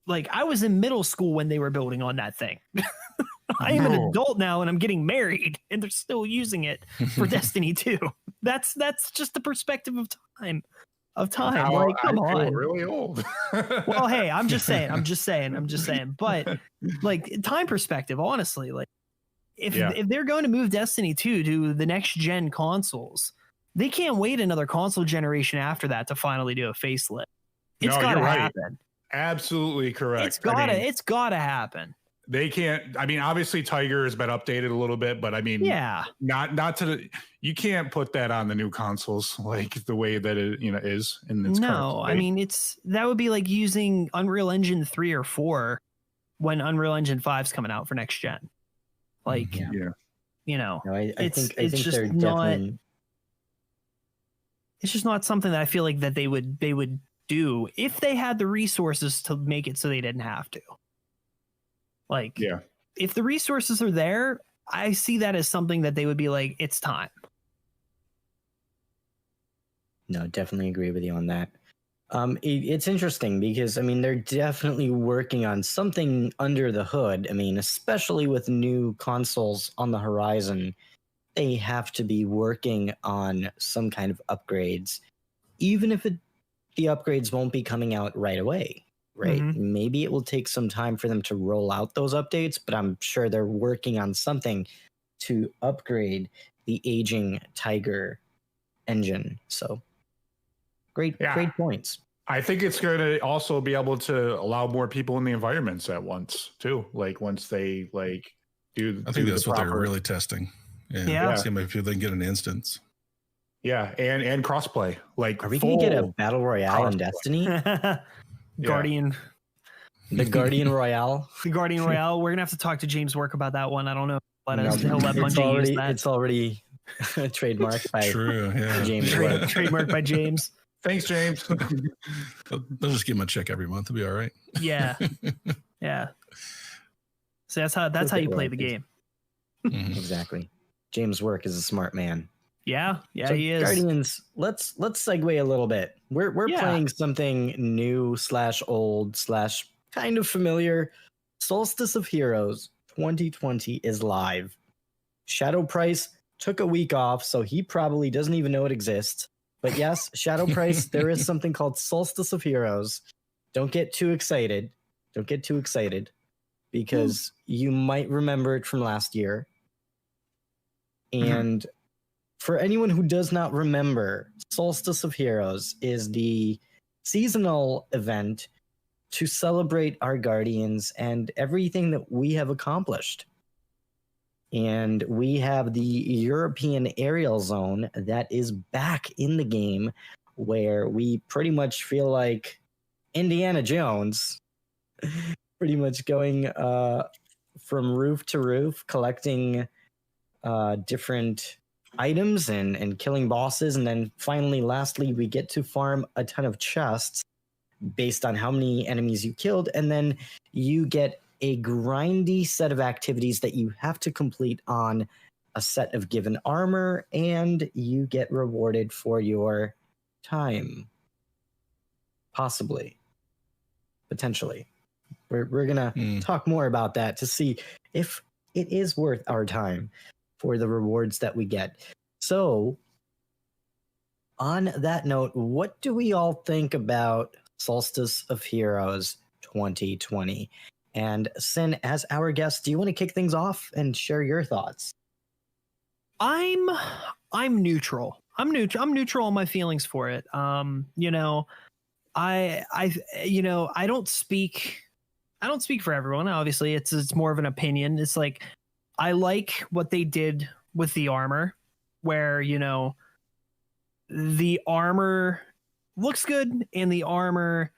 Like, I was in middle school when they were building on that thing. I am an adult now and I'm getting married, and they're still using it for Destiny 2. That's just the perspective of time. Now, like, come I feel on. really old. Well, hey, I'm just saying. But like, time perspective, honestly, like if they're going to move Destiny 2 to the next gen consoles, they can't wait another console generation after that to finally do a facelift. It's got to happen. Absolutely correct. It's gotta happen. They can't. I mean, obviously, Tiger has been updated a little bit, but I mean, not to the. You can't put that on the new consoles like the way that it is in its. No, I mean that would be like using Unreal Engine 3 or 4 when Unreal Engine 5's coming out for next gen. Like, I think it's just they're not. definitely. It's just not something that I feel like that they would do if they had the resources to make it so they didn't have to. Like, if the resources are there, I see that as something that they would be like, it's time. No, definitely agree with you on that. It's interesting because, I mean, they're definitely working on something under the hood. I mean, especially with new consoles on the horizon, they have to be working on some kind of upgrades, even if the upgrades won't be coming out right away, right? Maybe it will take some time for them to roll out those updates, but I'm sure they're working on something to upgrade the aging Tiger engine. So great points. I think it's going to also be able to allow more people in the environments at once too. Like once they do. I think that's what they're really testing. Yeah. See if they can get an instance. Yeah, and crossplay. Like, are we gonna get a battle royale in Destiny? Guardian. The Guardian Royale. The Guardian Royale. We're gonna have to talk to James Work about that one. I don't know. He'll let it's Bungie already, use that. It's already trademarked by James. Trademarked by James. Thanks, James. They'll just give him a check every month. It'll be all right. Yeah. Yeah. So that's how you play the game. Exactly. James Work is a smart man. Yeah, So he is. Guardians, let's segue a little bit. We're playing something new / old / kind of familiar. Solstice of Heroes 2020 is live. Shadow Price took a week off, so he probably doesn't even know it exists. But yes, Shadow Price, there is something called Solstice of Heroes. Don't get too excited. Because you might remember it from last year. And for anyone who does not remember, Solstice of Heroes is the seasonal event to celebrate our Guardians and everything that we have accomplished. And we have the European Aerial Zone that is back in the game, where we pretty much feel like Indiana Jones, pretty much going from roof to roof, collecting different items and killing bosses, and then finally, lastly, we get to farm a ton of chests based on how many enemies you killed, and then you get a grindy set of activities that you have to complete on a set of given armor, and you get rewarded for your time. Possibly. Potentially. We're gonna talk more about that to see if it is worth our time for the rewards that we get. So, on that note, what do we all think about Solstice of Heroes 2020? And Sin, as our guest, do you want to kick things off and share your thoughts? I'm neutral. I'm neutral on my feelings for it. I don't speak for everyone. Obviously, it's more of an opinion. It's like, I like what they did with the armor, where, the armor looks good and the armor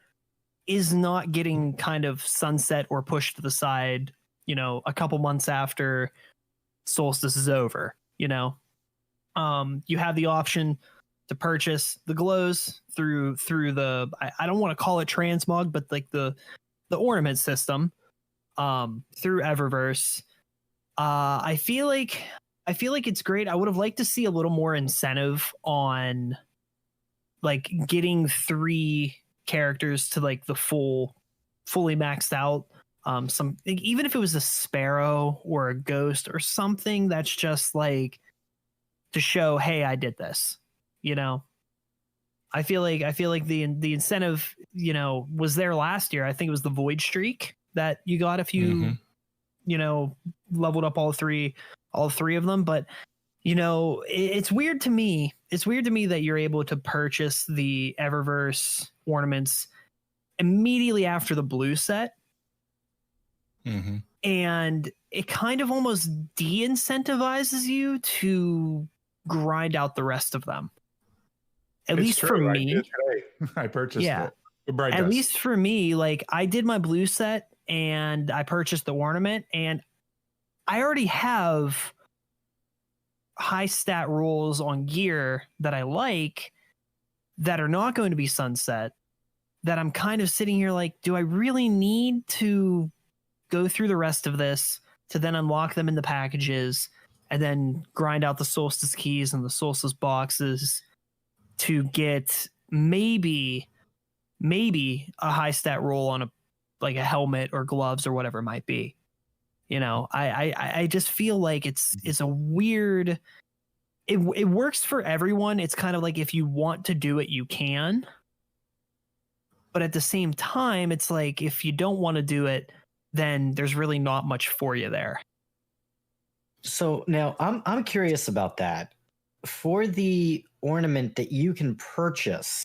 is not getting kind of sunset or pushed to the side, a couple months after Solstice is over. You have the option to purchase the glows through the, I don't want to call it transmog, but like the ornament system through Eververse. I feel like it's great. I would have liked to see a little more incentive on like getting 3 characters to like the fully maxed out. Even if it was a Sparrow or a Ghost or something that's just like to show, hey, I did this. I feel like the incentive, was there last year. I think it was the Void Streak that you got if you leveled up all three of them. But it's weird to me. It's weird to me that you're able to purchase the Eververse ornaments immediately after the blue set. And it kind of almost de-incentivizes you to grind out the rest of them. At least for me. I purchased it. At least for me, like I did my blue set and I purchased the ornament, and I already have high stat rolls on gear that I like that are not going to be sunset, that I'm kind of sitting here like, do I really need to go through the rest of this to then unlock them in the packages and then grind out the Solstice keys and the Solstice boxes to get maybe a high stat roll on a helmet or gloves or whatever it might be. I just feel like it's a weird, it works for everyone. It's kind of like, if you want to do it, you can. But at the same time, it's like, if you don't want to do it, then there's really not much for you there. So now I'm curious about that. For the ornament that you can purchase,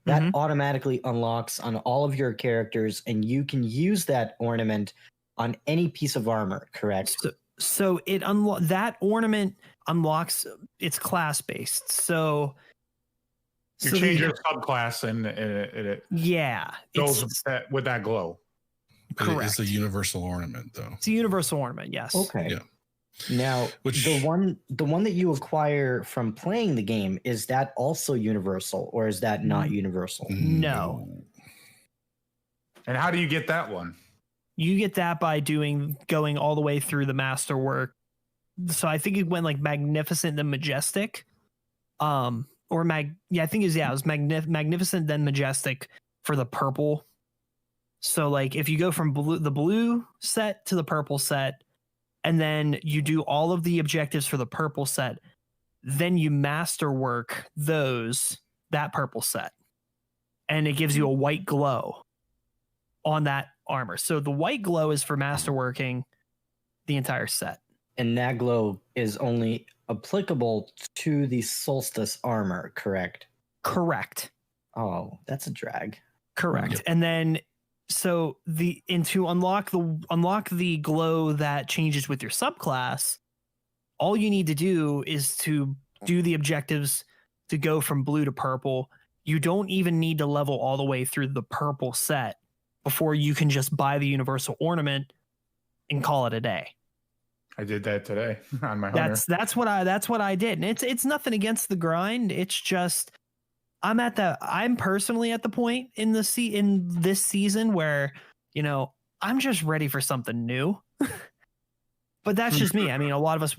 that automatically unlocks on all of your characters, and you can use that ornament on any piece of armor, correct? So it that ornament unlocks. It's class based. So you change your subclass and it goes with that glow. But it is a universal ornament, though. It's a universal ornament, yes. Okay. Yeah. Now, the one that you acquire from playing the game, is that also universal, or is that not universal? No. And how do you get that one? You get that by going all the way through the masterwork. So I think it went like Magnificent then Majestic. I think it was Magnificent then Majestic for the purple. So like if you go from the blue set to the purple set, and then you do all of the objectives for the purple set, then you masterwork that purple set. And it gives you a white glow on that armor. So the white glow is for masterworking the entire set. And that glow is only applicable to the Solstice armor, correct? Correct. Oh, that's a drag. Correct. Yep. And then to unlock the glow that changes with your subclass, all you need to do is to do the objectives to go from blue to purple. You don't even need to level all the way through the purple set before you can just buy the universal ornament and call it a day. I did that today on my hunter. That's what I did. And it's nothing against the grind. It's just I'm personally at the point in this season where, I'm just ready for something new. But that's just me. I mean, a lot of us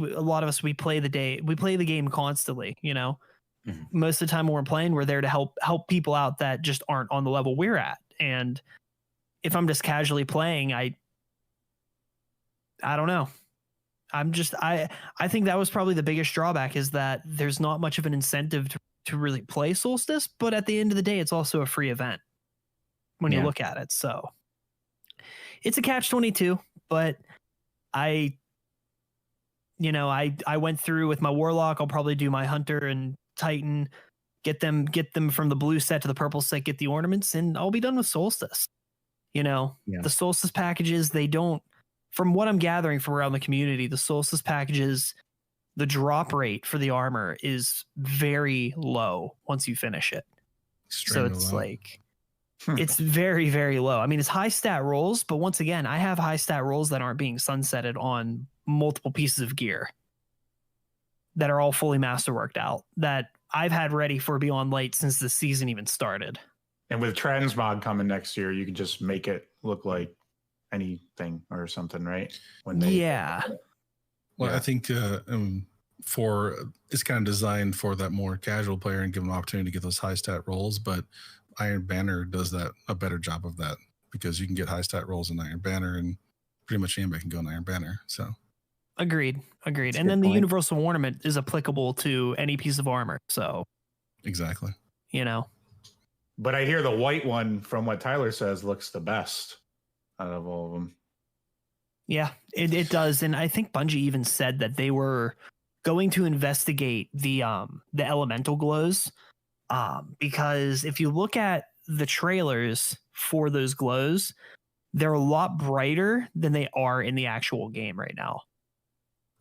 we play the game constantly, Most of the time when we're playing, we're there to help people out that just aren't on the level we're at. And if I'm just casually playing, I don't know. I think that was probably the biggest drawback, is that there's not much of an incentive to really play Solstice, but at the end of the day, it's also a free event when you look at it. So it's a catch-22, but I went through with my Warlock. I'll probably do my Hunter and Titan, get them from the blue set to the purple set, get the ornaments, and I'll be done with Solstice. The Solstice packages, they don't, from what I'm gathering from around the community, the Solstice packages, the drop rate for the armor is very low once you finish it. Extremely so it's low. like, it's very, very low. I mean, it's high stat rolls, but once again, I have high stat rolls that aren't being sunsetted on multiple pieces of gear that are all fully masterworked out, that I've had ready for Beyond Light since the season even started. And with Transmog coming next year, you can just make it look like anything or something, right? Well, I think it's kind of designed for that more casual player and give them an opportunity to get those high stat rolls. But Iron Banner does a better job of that, because you can get high stat rolls in Iron Banner, and pretty much anybody can go in Iron Banner. So agreed. And then the universal ornament is applicable to any piece of armor. So exactly. But I hear the white one, from what Tyler says, looks the best out of all of them. Yeah, it does. And I think Bungie even said that they were going to investigate the elemental glows, because if you look at the trailers for those glows, they're a lot brighter than they are in the actual game right now.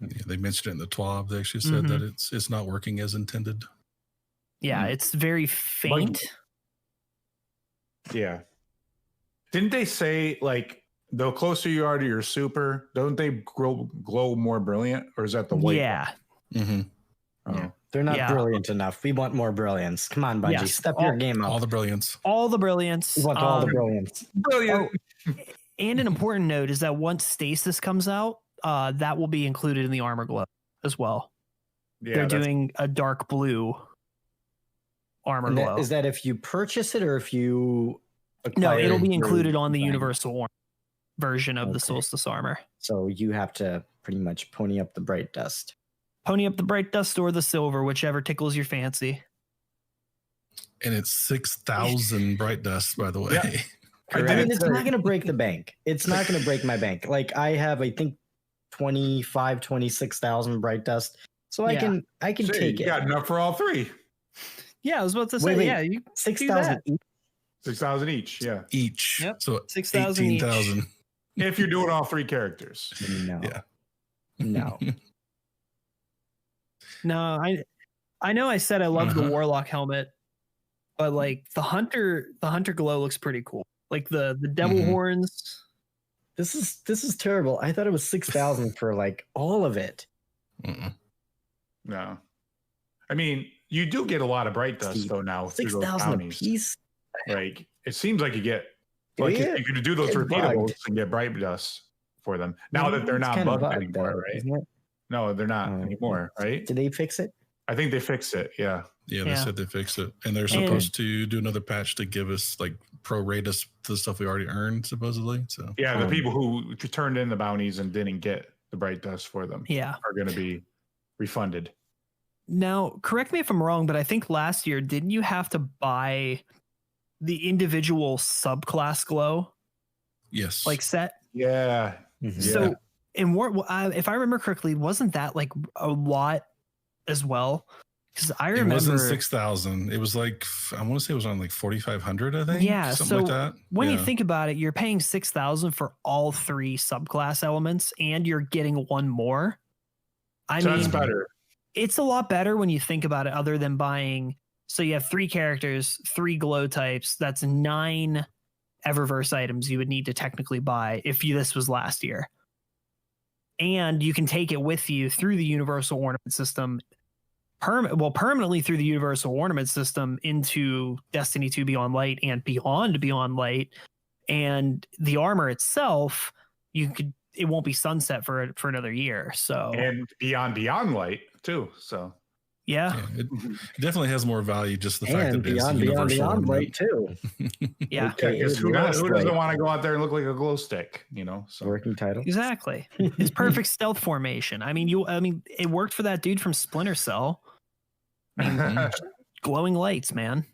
Yeah, they mentioned it in the TWAB. They actually said that it's not working as intended. Yeah, it's very faint. Yeah. Didn't they say, like, the closer you are to your super, don't they glow more brilliant? Or is that the white? Yeah. Mm-hmm. Yeah. They're not brilliant enough. We want more brilliance. Come on, Bungie. Step your game up. All the brilliance. All the brilliance. We want all the brilliance. Brilliant. And an important note is that once Stasis comes out, that will be included in the armor glow as well. Yeah, they're doing a dark blue armor glow. Is that if you purchase it or if you No, it'll be included on the universal version of the Solstice armor. So you have to pretty much pony up the bright dust. Pony up the bright dust or the silver, whichever tickles your fancy. And it's 6,000 bright dust, by the way. Yeah. I mean, it's not going to break the bank. It's not going to break my bank. Like, I have, I think, 26,000 bright dust. So I can take it. You got enough for all three. Yeah, I was about to say, wait, 6,000 each. 6,000 each, yeah. Each. Yep. So 6,000 each. 18,000. If you're doing all three characters. No. Yeah. No. No, I know I said I love the Warlock helmet, but like the Hunter glow looks pretty cool. Like the devil horns. This is terrible. I thought it was 6,000 for like all of it. No. I mean, you do get a lot of bright dust though now. 6,000 a piece. Like it seems like you get like you could do those repeatables and get bright dust for them. Now that they're not bugged anymore, right? No, they're not anymore, right? Did they fix it? I think they fixed it. Yeah. Yeah, they said they fixed it, and they're supposed to do another patch to give us like prorate us the stuff we already earned, supposedly. So yeah, the people who turned in the bounties and didn't get the bright dust for them, are going to be refunded. Now, correct me if I'm wrong, but I think last year didn't you have to buy the individual subclass glow? Yes. Like set. Yeah. So, and if I remember correctly, wasn't that like a lot as well? Because I remember it wasn't 6,000. It was like I want to say it was on like 4,500. I think. Yeah. Something so like that. When you think about it, you're paying 6,000 for all 3 subclass elements, and you're getting one more. I mean, that's better. It's a lot better when you think about it. Other than buying, so you have 3 characters, 3 glow types. That's 9 Eververse items you would need to technically buy if this was last year. And you can take it with you through the Universal Ornament System, permanently through the Universal Ornament System into Destiny 2 Beyond Light and Beyond Light. And the armor itself, it won't be sunset for another year. So and Beyond Light too. So yeah, it definitely has more value. Just the fact that it is Beyond Light too. Yeah, because who doesn't want to go out there and look like a glow stick? You know, so. Working title. Exactly. It's perfect stealth formation. I mean, it worked for that dude from Splinter Cell. Glowing lights, man.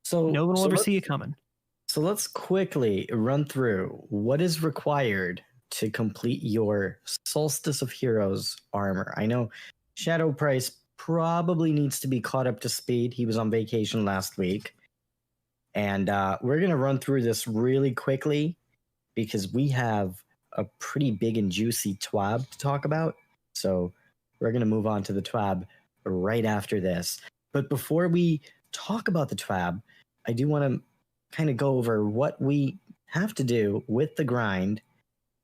So no one will ever see you coming. So let's quickly run through what is required to complete your Solstice of Heroes armor. I know Shadow Price probably needs to be caught up to speed. He was on vacation last week. And we're going to run through this really quickly because we have a pretty big and juicy TWAB to talk about. So we're going to move on to the TWAB right after this. But before we talk about the TWAB, I do want to kind of go over what we have to do with the grind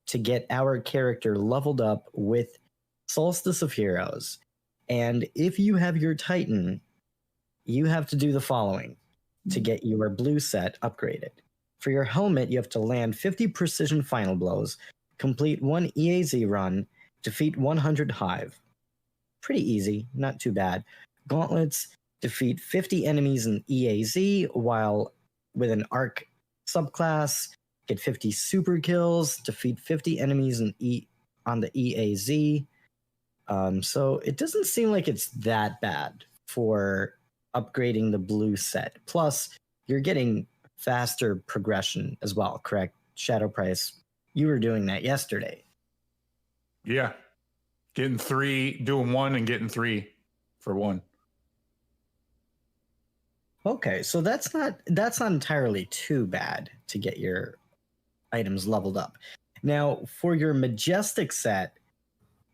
to get our character leveled up with Solstice of Heroes. And if you have your Titan, you have to do the following to get your blue set upgraded. For your helmet, you have to land 50 precision final blows, complete 1 EAZ run, defeat 100 Hive. Pretty easy, not too bad. Gauntlets, defeat 50 enemies in EAZ, while with an Arc subclass, get 50 super kills, defeat 50 enemies on the EAZ. So it doesn't seem like it's that bad for upgrading the blue set. Plus, you're getting faster progression as well, correct? Shadow Price, you were doing that yesterday. Yeah. Getting 3, doing 1 and getting 3 for 1. Okay, so that's not entirely too bad to get your items leveled up. Now, for your Majestic set,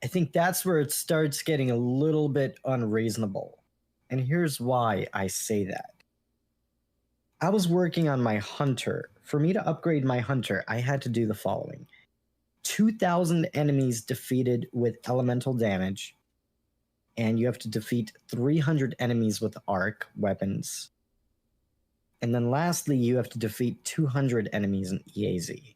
I think that's where it starts getting a little bit unreasonable. And here's why I say that. I was working on my Hunter. For me to upgrade my Hunter, I had to do the following. 2,000 enemies defeated with elemental damage, and you have to defeat 300 enemies with arc weapons. And then lastly, you have to defeat 200 enemies in EAZ.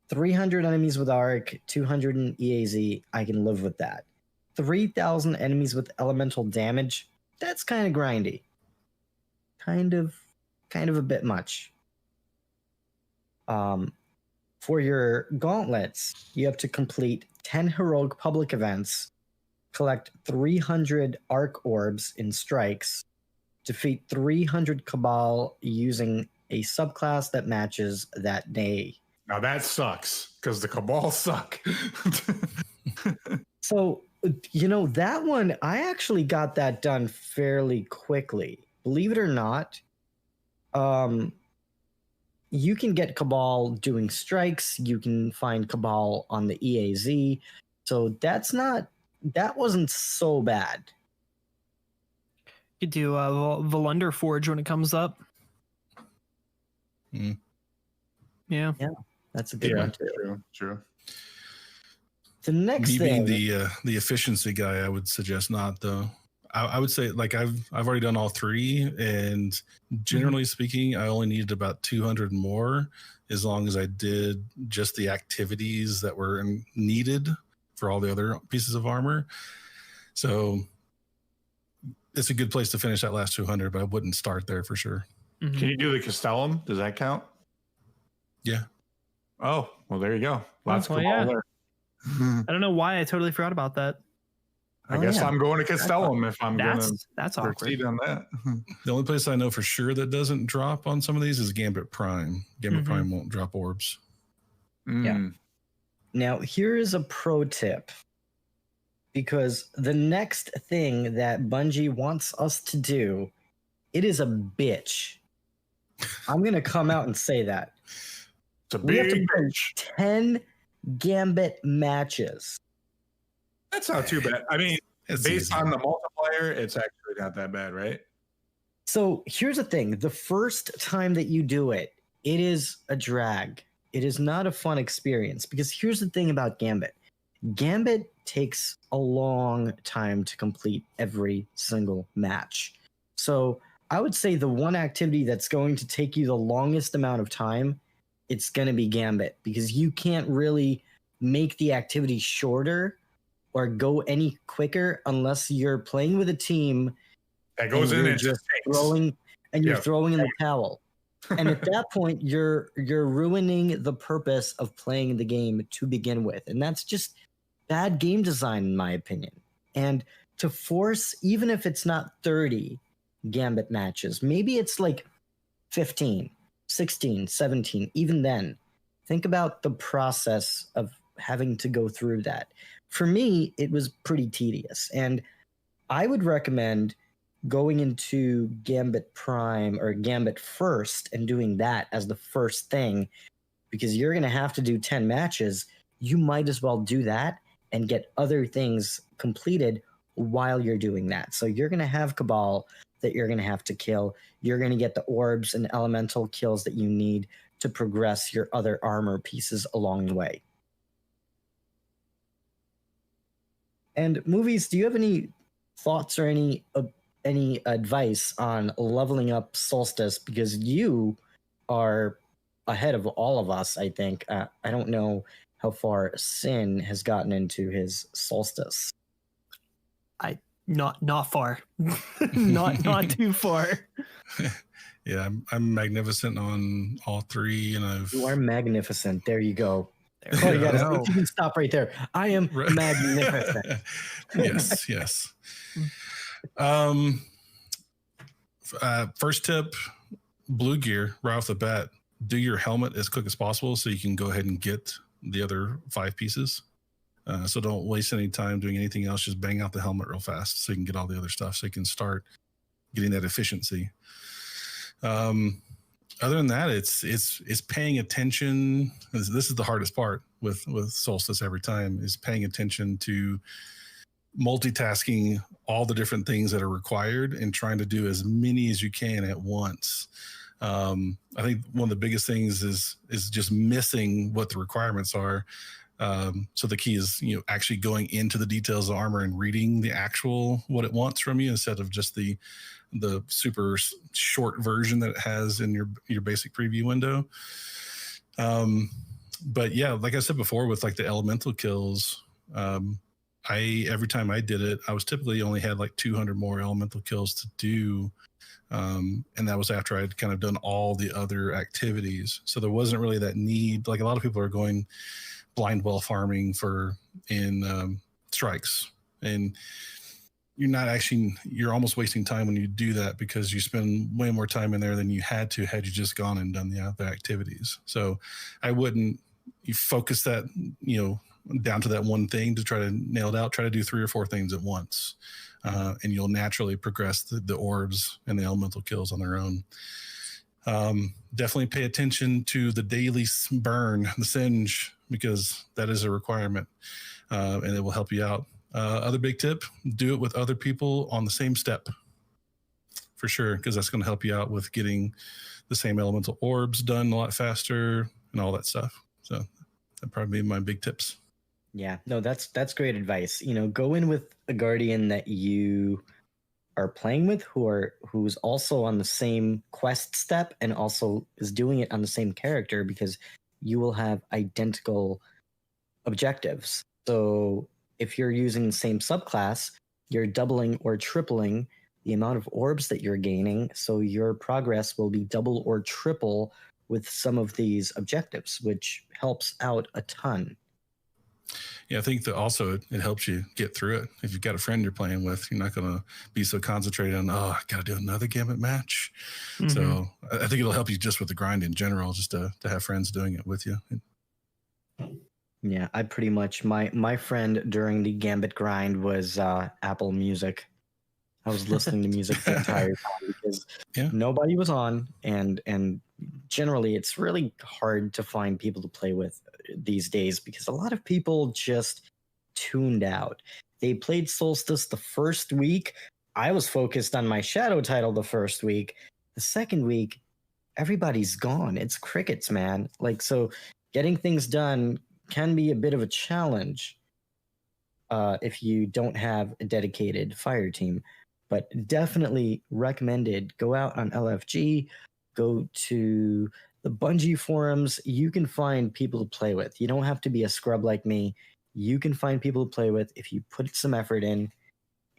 300 enemies with arc, 200 in EAZ, I can live with that. 3,000 enemies with elemental damage, that's kind of grindy. Kind of a bit much. For your gauntlets, you have to complete 10 heroic public events, collect 300 arc orbs in strikes, defeat 300 Cabal using a subclass that matches that day. Now that sucks, because the Cabal suck. So, that one, I actually got that done fairly quickly. Believe it or not, you can get Cabal doing strikes. You can find Cabal on the EAZ. So that wasn't so bad. You could do Volunder Forge when it comes up. Mm. Yeah, that's a good one too. True. The next Me thing, being the efficiency guy, I would suggest not though. I would say like I've already done all three, and generally speaking, I only needed about 200 more as long as I did just the activities that were needed for all the other pieces of armor. So it's a good place to finish that last 200, but I wouldn't start there for sure. Can you do the Castellum? Does that count? Yeah. Oh, well, there you go. Lots Well, of yeah. there. I don't know why I totally forgot about that. I guess I'm going to Castellum if I'm going to that's proceed on that. The only place I know for sure that doesn't drop on some of these is Gambit Prime. Gambit Prime won't drop orbs. Yeah. Now, here is a pro tip. Because the next thing that Bungie wants us to do, it is a bitch. I'm going to come out and say that. It's a We have to big play bitch. 10 Gambit matches. That's not too bad. I mean, It's based easy. on the multiplier, it's actually not that bad, right? So here's the thing. The first time that you do it, it is a drag. It is not a fun experience because here's the thing about Gambit. Gambit takes a long time to complete every single match. So I would say the one activity that's going to take you the longest amount of time, it's going to be Gambit because you can't really make the activity shorter or go any quicker unless you're playing with a team that goes in you're and just just throwing and you're Yeah. throwing in the towel. And at that point, you're ruining the purpose of playing the game to begin with, and that's just bad game design, in my opinion. And to force, even if it's not 30 Gambit matches, maybe it's like 15, 16, 17. Even then, think about the process of having to go through that. For me, it was pretty tedious, and I would recommend going into Gambit Prime or Gambit first and doing that as the first thing, because you're going to have to do 10 matches. You might as well do that and get other things completed while you're doing that. So you're going to have Cabal that you're going to have to kill. You're going to get the orbs and elemental kills that you need to progress your other armor pieces along the way. And Movies, do you have any thoughts or any advice on leveling up Solstice? Because you are ahead of all of us, I think. I don't know how far Sin has gotten into his Solstice. Not far. not too far. Yeah, I'm magnificent on all three, and You are magnificent. There you go. There Oh, you you go. can stop right there. I am magnificent. yes. First tip, blue gear right off the bat. Do your helmet as quick as possible so you can go ahead and get the other 5 pieces. So don't waste any time doing anything else. Just bang out the helmet real fast so you can get all the other stuff. So you can start getting that efficiency. Other than that, it's paying attention. This is the hardest part with Solstice every time, is paying attention to multitasking all the different things that are required and trying to do as many as you can at once. I think one of the biggest things is just missing what the requirements are. So the key is, actually going into the details of armor and reading the actual what it wants from you instead of just the super short version that it has in your basic preview window. But yeah, like I said before, with like the elemental kills, every time I did it, I was typically only had like 200 more elemental kills to do. And that was after I'd kind of done all the other activities. So there wasn't really that need. Like a lot of people are going blind well farming in strikes, and you're almost wasting time when you do that because you spend way more time in there than you had you just gone and done the other activities. So I wouldn't focus that, down to that one thing to try to nail it out. Try to do 3 or 4 things at once. And you'll naturally progress the orbs and the elemental kills on their own. Definitely pay attention to the daily burn, the singe, because that is a requirement, and it will help you out. Other big tip, do it with other people on the same step, for sure, because that's going to help you out with getting the same elemental orbs done a lot faster and all that stuff. So that'd probably be my big tips. Yeah, no, that's great advice. Go in with a guardian that you are playing with who's also on the same quest step and also is doing it on the same character, because you will have identical objectives. So if you're using the same subclass, you're doubling or tripling the amount of orbs that you're gaining, so your progress will be double or triple with some of these objectives, which helps out a ton. Yeah, I think that also it helps you get through it. If you've got a friend you're playing with, you're not going to be so concentrated on, I got to do another Gambit match. Mm-hmm. So I think it'll help you just with the grind in general, just to have friends doing it with you. Yeah, I pretty much, my friend during the Gambit grind was Apple Music. I was listening to music the entire time because nobody was on, and generally it's really hard to find people to play with these days because a lot of people just tuned out. They played Solstice the first week. I was focused on my Shadow title the first week. The second week, everybody's gone. It's crickets, man. So getting things done can be a bit of a challenge if you don't have a dedicated fire team. But definitely recommended. Go out on LFG, go to the Bungie forums. You can find people to play with. You don't have to be a scrub like me. You can find people to play with if you put some effort in.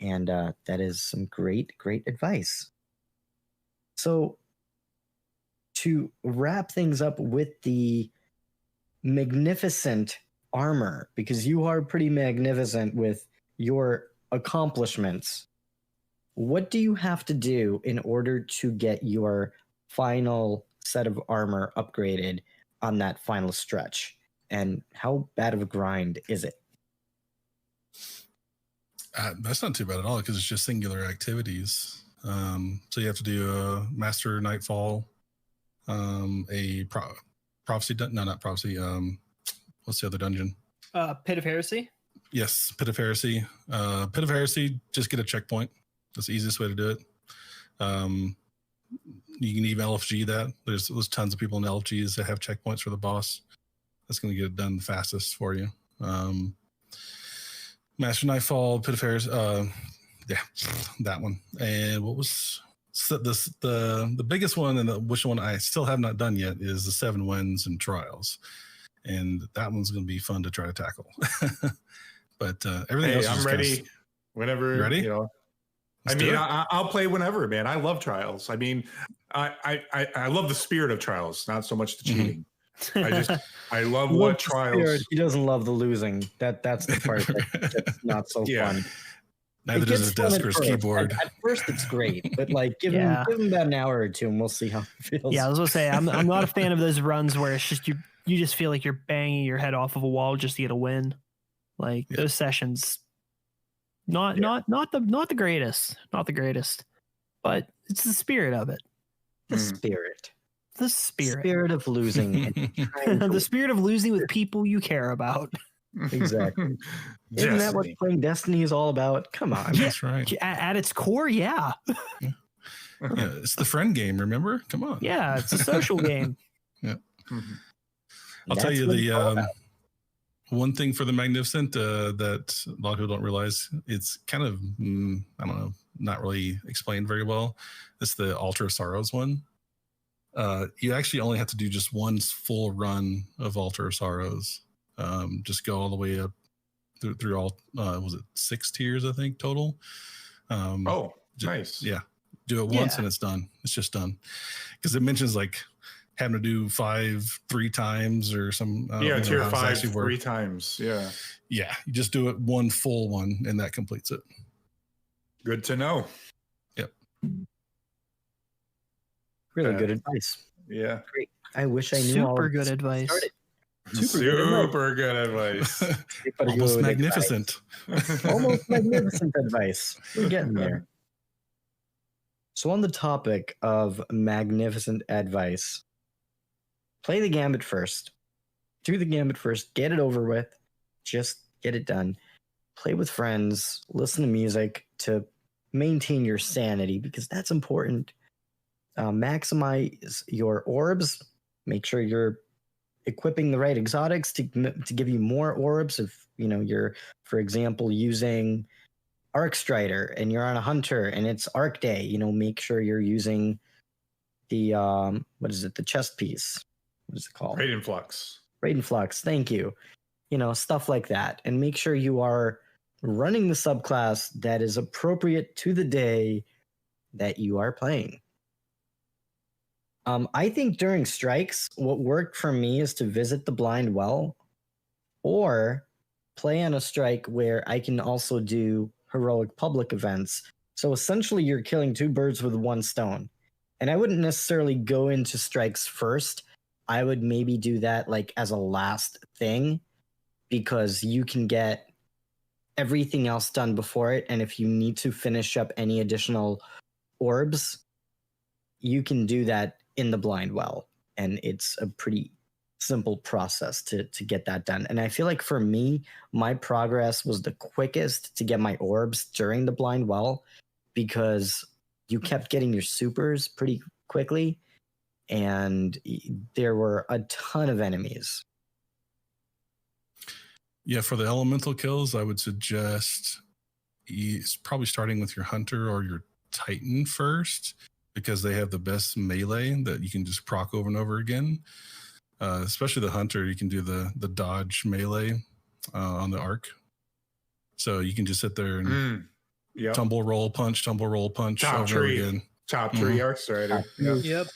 And that is some great, great advice. So to wrap things up with the magnificent armor, because you are pretty magnificent with your accomplishments, what do you have to do in order to get your final set of armor upgraded on that final stretch? And how bad of a grind is it? That's not too bad at all because it's just singular activities. So you have to do a Master Nightfall, a Prophecy. No, not Prophecy. What's the other dungeon? Pit of Heresy? Yes, Pit of Heresy. Pit of Heresy, just get a checkpoint. That's the easiest way to do it. You can even LFG that. There's tons of people in LFGs that have checkpoints for the boss. That's going to get it done the fastest for you. Master Nightfall, Pit of Heresy. Yeah, that one. And what was the biggest one, and which one I still have not done yet, is the 7 Winds and Trials. And that one's going to be fun to try to tackle. But everything else. I'm ready. Whenever. You ready? I'll play whenever, man. I love Trials. I mean, I love the spirit of Trials, not so much the cheating. I love what Trials. He doesn't love the losing. That's the part that's not so fun. Neither does his desk or his keyboard. At first, it's great, but give him about an hour or two, and we'll see how it feels. Yeah, I was gonna say I'm not a fan of those runs where it's just you just feel like you're banging your head off of a wall just to get a win. Those sessions. Not the greatest, but it's the spirit of it. The spirit of losing, the spirit of losing with people you care about. Exactly. Isn't that what playing Destiny is all about? Come on, that's right. At its core, yeah. Yeah, it's the friend game. Remember? Come on. Yeah, it's a social game. Yeah. Mm-hmm. I'll tell you the. One thing for the Magnificent that a lot of people don't realize, it's kind of, I don't know, not really explained very well. It's the Altar of Sorrows one. You actually only have to do just one full run of Altar of Sorrows. Just go all the way up through all, was it 6 tiers, I think, total? Nice. Yeah. Do it once and it's done. It's just done. Because it mentions having to do 5 3 times or some tier 5 3 times. Yeah you just do it one full one and that completes it. Good to know. Yep. Really good advice. Yeah, great. I wish I knew super good advice. Super good advice. Almost magnificent. Almost magnificent advice. We're getting there. So on the topic of magnificent advice, play the Gambit first. Do the Gambit first. Get it over with. Just get it done. Play with friends. Listen to music to maintain your sanity, because that's important. Maximize your orbs. Make sure you're equipping the right exotics to give you more orbs. If you're, for example, using Arc Strider and you're on a hunter and it's Arc Day, make sure you're using the the chest piece. What is it called? Raiden Flux. Raiden Flux. Thank you. Stuff like that, and make sure you are running the subclass that is appropriate to the day that you are playing. I think during strikes, what worked for me is to visit the blind well or play on a strike where I can also do heroic public events. So essentially you're killing two birds with one stone. And I wouldn't necessarily go into strikes first. I would maybe do that like as a last thing, because you can get everything else done before it. And if you need to finish up any additional orbs, you can do that in the blind well. And it's a pretty simple process to get that done. And I feel like for me, my progress was the quickest to get my orbs during the blind well, because you kept getting your supers pretty quickly and there were a ton of enemies. Yeah, for the elemental kills, I would suggest probably starting with your hunter or your titan first, because they have the best melee that you can just proc over and over again. Especially the hunter, you can do the dodge melee on the arc. So you can just sit there and tumble, roll, punch Top over tree. again. Top tree Arc Strider. Yep.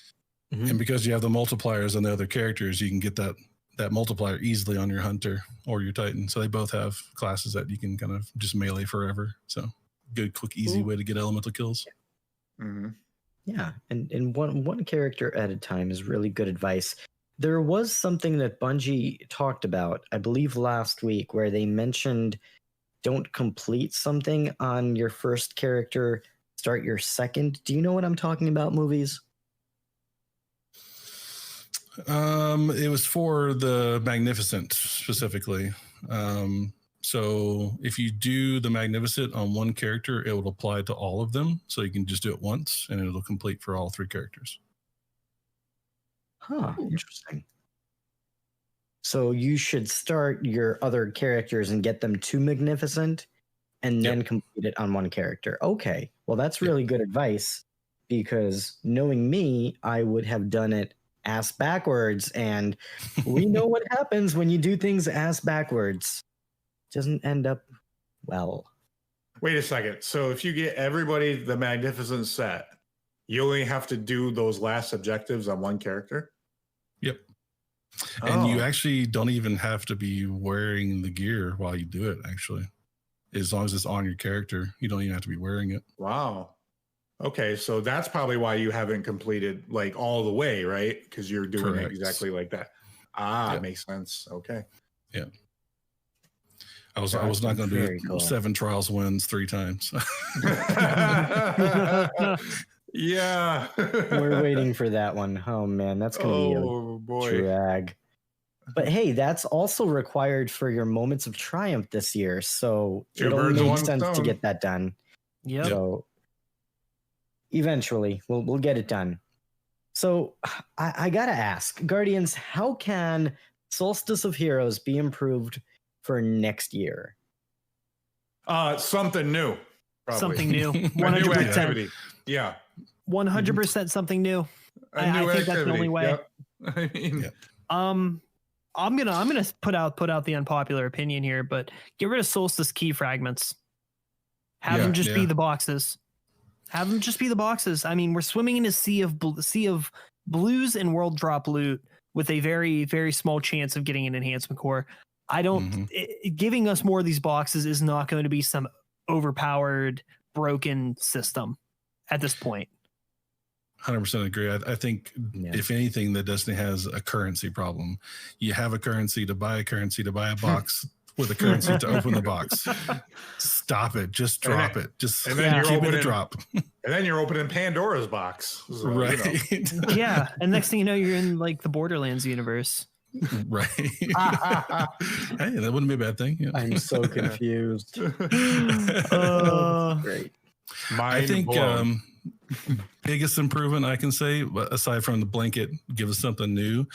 And because you have the multipliers on the other characters, you can get that multiplier easily on your hunter or your titan. So they both have classes that you can kind of just melee forever. So good, quick, easy way to get elemental kills. Mm-hmm. Yeah, and one character at a time is really good advice. There was something that Bungie talked about, I believe last week, where they mentioned don't complete something on your first character, start your second. Do you know what I'm talking about, Movies? It was for the Magnificent specifically. So if you do the Magnificent on one character, it will apply to all of them. So you can just do it once and it'll complete for all three characters. Huh, interesting. So you should start your other characters and get them to Magnificent and then complete it on one character. Okay, well, that's really good advice, because knowing me, I would have done it ass backwards. And we know what happens when you do things ass backwards. Doesn't end up well. Wait a second. So if you get everybody the Magnificent set, you only have to do those last objectives on one character? Yep. And you actually don't even have to be wearing the gear while you do it, actually. As long as it's on your character, you don't even have to be wearing it. Wow. Okay, so that's probably why you haven't completed like all the way, right? Because you're doing it exactly like that. It makes sense. Okay. Yeah. I was not going to do 7 trials wins 3 times. Yeah. We're waiting for that one. Oh man, that's going to be a drag. But hey, that's also required for your moments of triumph this year. So it only makes sense to get that done. Yeah. So eventually we'll get it done. So I gotta ask, Guardians, how can Solstice of Heroes be improved for next year? Something new. Probably. Something new. 100%. Yeah. 100% something new. I think that's the only way. Yep. I mean, I'm gonna put out the unpopular opinion here, but get rid of Solstice key fragments. Have them just be the boxes. Have them just be the boxes. I mean, we're swimming in a sea of blues and world drop loot with a very, very small chance of getting an enhancement core. I don't. Giving us more of these boxes is not going to be some overpowered, broken system at this point. 100% agree. I think if anything, that Destiny has a currency problem. You have a currency to buy a box with the currency to open the box. Stop it. Just drop it. Just and then keep it a drop. And then you're opening Pandora's box. So, right. Yeah. And next thing you know, you're in like the Borderlands universe. Right. Hey, that wouldn't be a bad thing. Yeah. I'm so confused. Great. I think biggest improvement I can say, aside from the blanket, give us something new.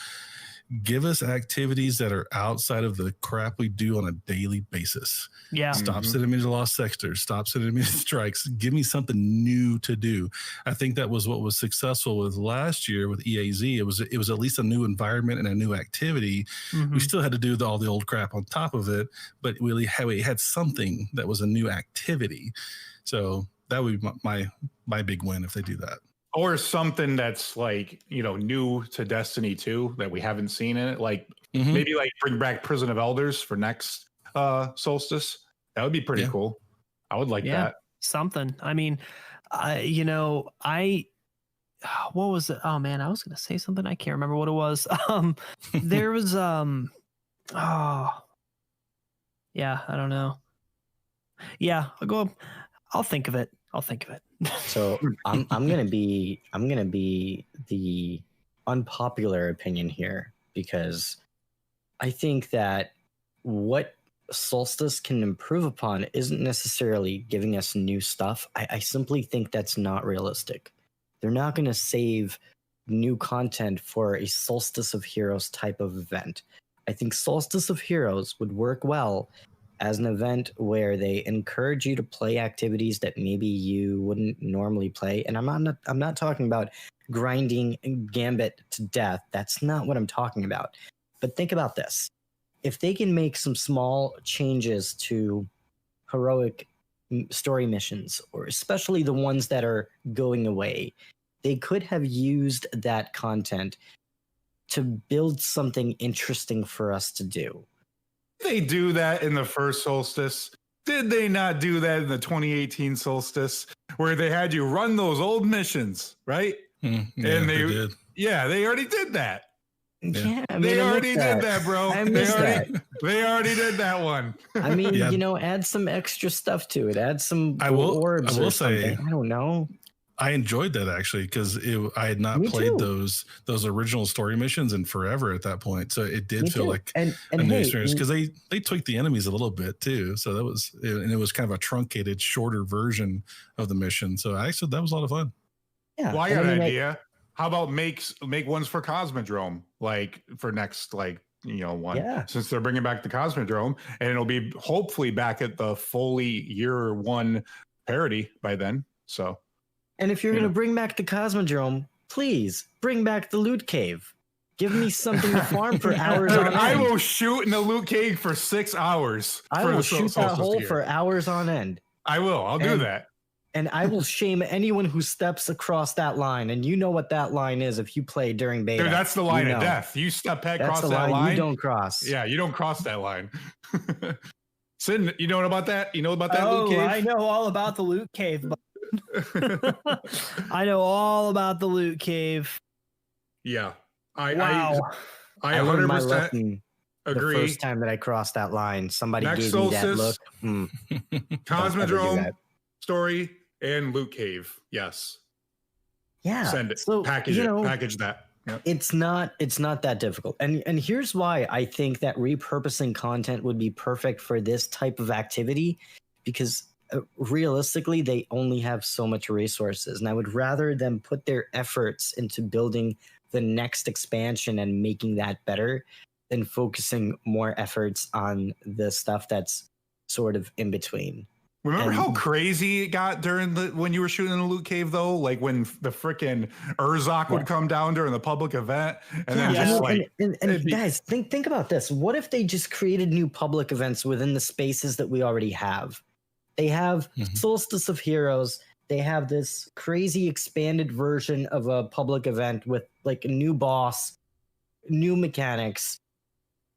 Give us activities that are outside of the crap we do on a daily basis. Yeah. Stop sending me to lost sectors. Stop sending me to strikes. Give me something new to do. I think that was what was successful with last year with EAZ. It was at least a new environment and a new activity. We still had to do all the old crap on top of it, but we had something that was a new activity. So that would be my big win if they do that. Or something that's like, new to Destiny 2 that we haven't seen in it. Like maybe like bring back Prison of Elders for next solstice. That would be pretty cool. I would like that. Something. I mean, what was it? Oh man, I was going to say something. I can't remember what it was. There was, I don't know. Yeah, I'll think of it. So I'm gonna be the unpopular opinion here, because I think that what Solstice can improve upon isn't necessarily giving us new stuff. I simply think that's not realistic. They're not going to save new content for a Solstice of Heroes type of event. I think Solstice of Heroes would work well as an event where they encourage you to play activities that maybe you wouldn't normally play. And I'm not talking about grinding Gambit to death. That's not what I'm talking about. But think about this. If they can make some small changes to heroic story missions, or especially the ones that are going away, they could have used that content to build something interesting for us to do. They do that in the first solstice. Did they not do that in the 2018 solstice, where they had you run those old missions, right? Yeah, and they did. Yeah, they already did that. Yeah, I mean, They already did that, bro. I missed that. They already did that one. I mean, add some extra stuff to it. Add some orbs. I will say, I don't know. I enjoyed that actually, because I had not played those original story missions in forever at that point, so it did feel like a new experience, because they tweaked the enemies a little bit too. So it was kind of a truncated, shorter version of the mission. So actually, that was a lot of fun. Yeah, well, I got an idea. How about make ones for Cosmodrome, like for next one? Yeah. Since they're bringing back the Cosmodrome, and it'll be hopefully back at the fully year one parity by then. So. And if you're going to bring back the Cosmodrome, please bring back the loot cave. Give me something to farm for hours on end. I will shoot in the loot cave for 6 hours. I will shoot that hole for hours on end. I will. I'll do that. And I will shame anyone who steps across that line. And you know what that line is if you play during beta. Dude, that's the line of death. You step across that line. You don't cross. Yeah, you don't cross that line. Sin, you know about that? You know about that loot cave? I know all about the loot cave. I know all about the loot cave. Yeah. I 100% agree. The first time that I crossed that line, somebody gave me that look. Cosmodrome story and loot cave. Yes. Yeah. Send it. So, package it. Package that. Yep. It's not that difficult. And here's why I think that repurposing content would be perfect for this type of activity, because realistically, they only have so much resources, and I would rather them put their efforts into building the next expansion and making that better than focusing more efforts on the stuff that's sort of in between. Remember how crazy it got when you were shooting in the loot cave, though? Like when the frickin' Urzok would come down during the public event, and then guys, think about this. What if they just created new public events within the spaces that we already have? They have Solstice of Heroes. They have this crazy expanded version of a public event with like a new boss, new mechanics,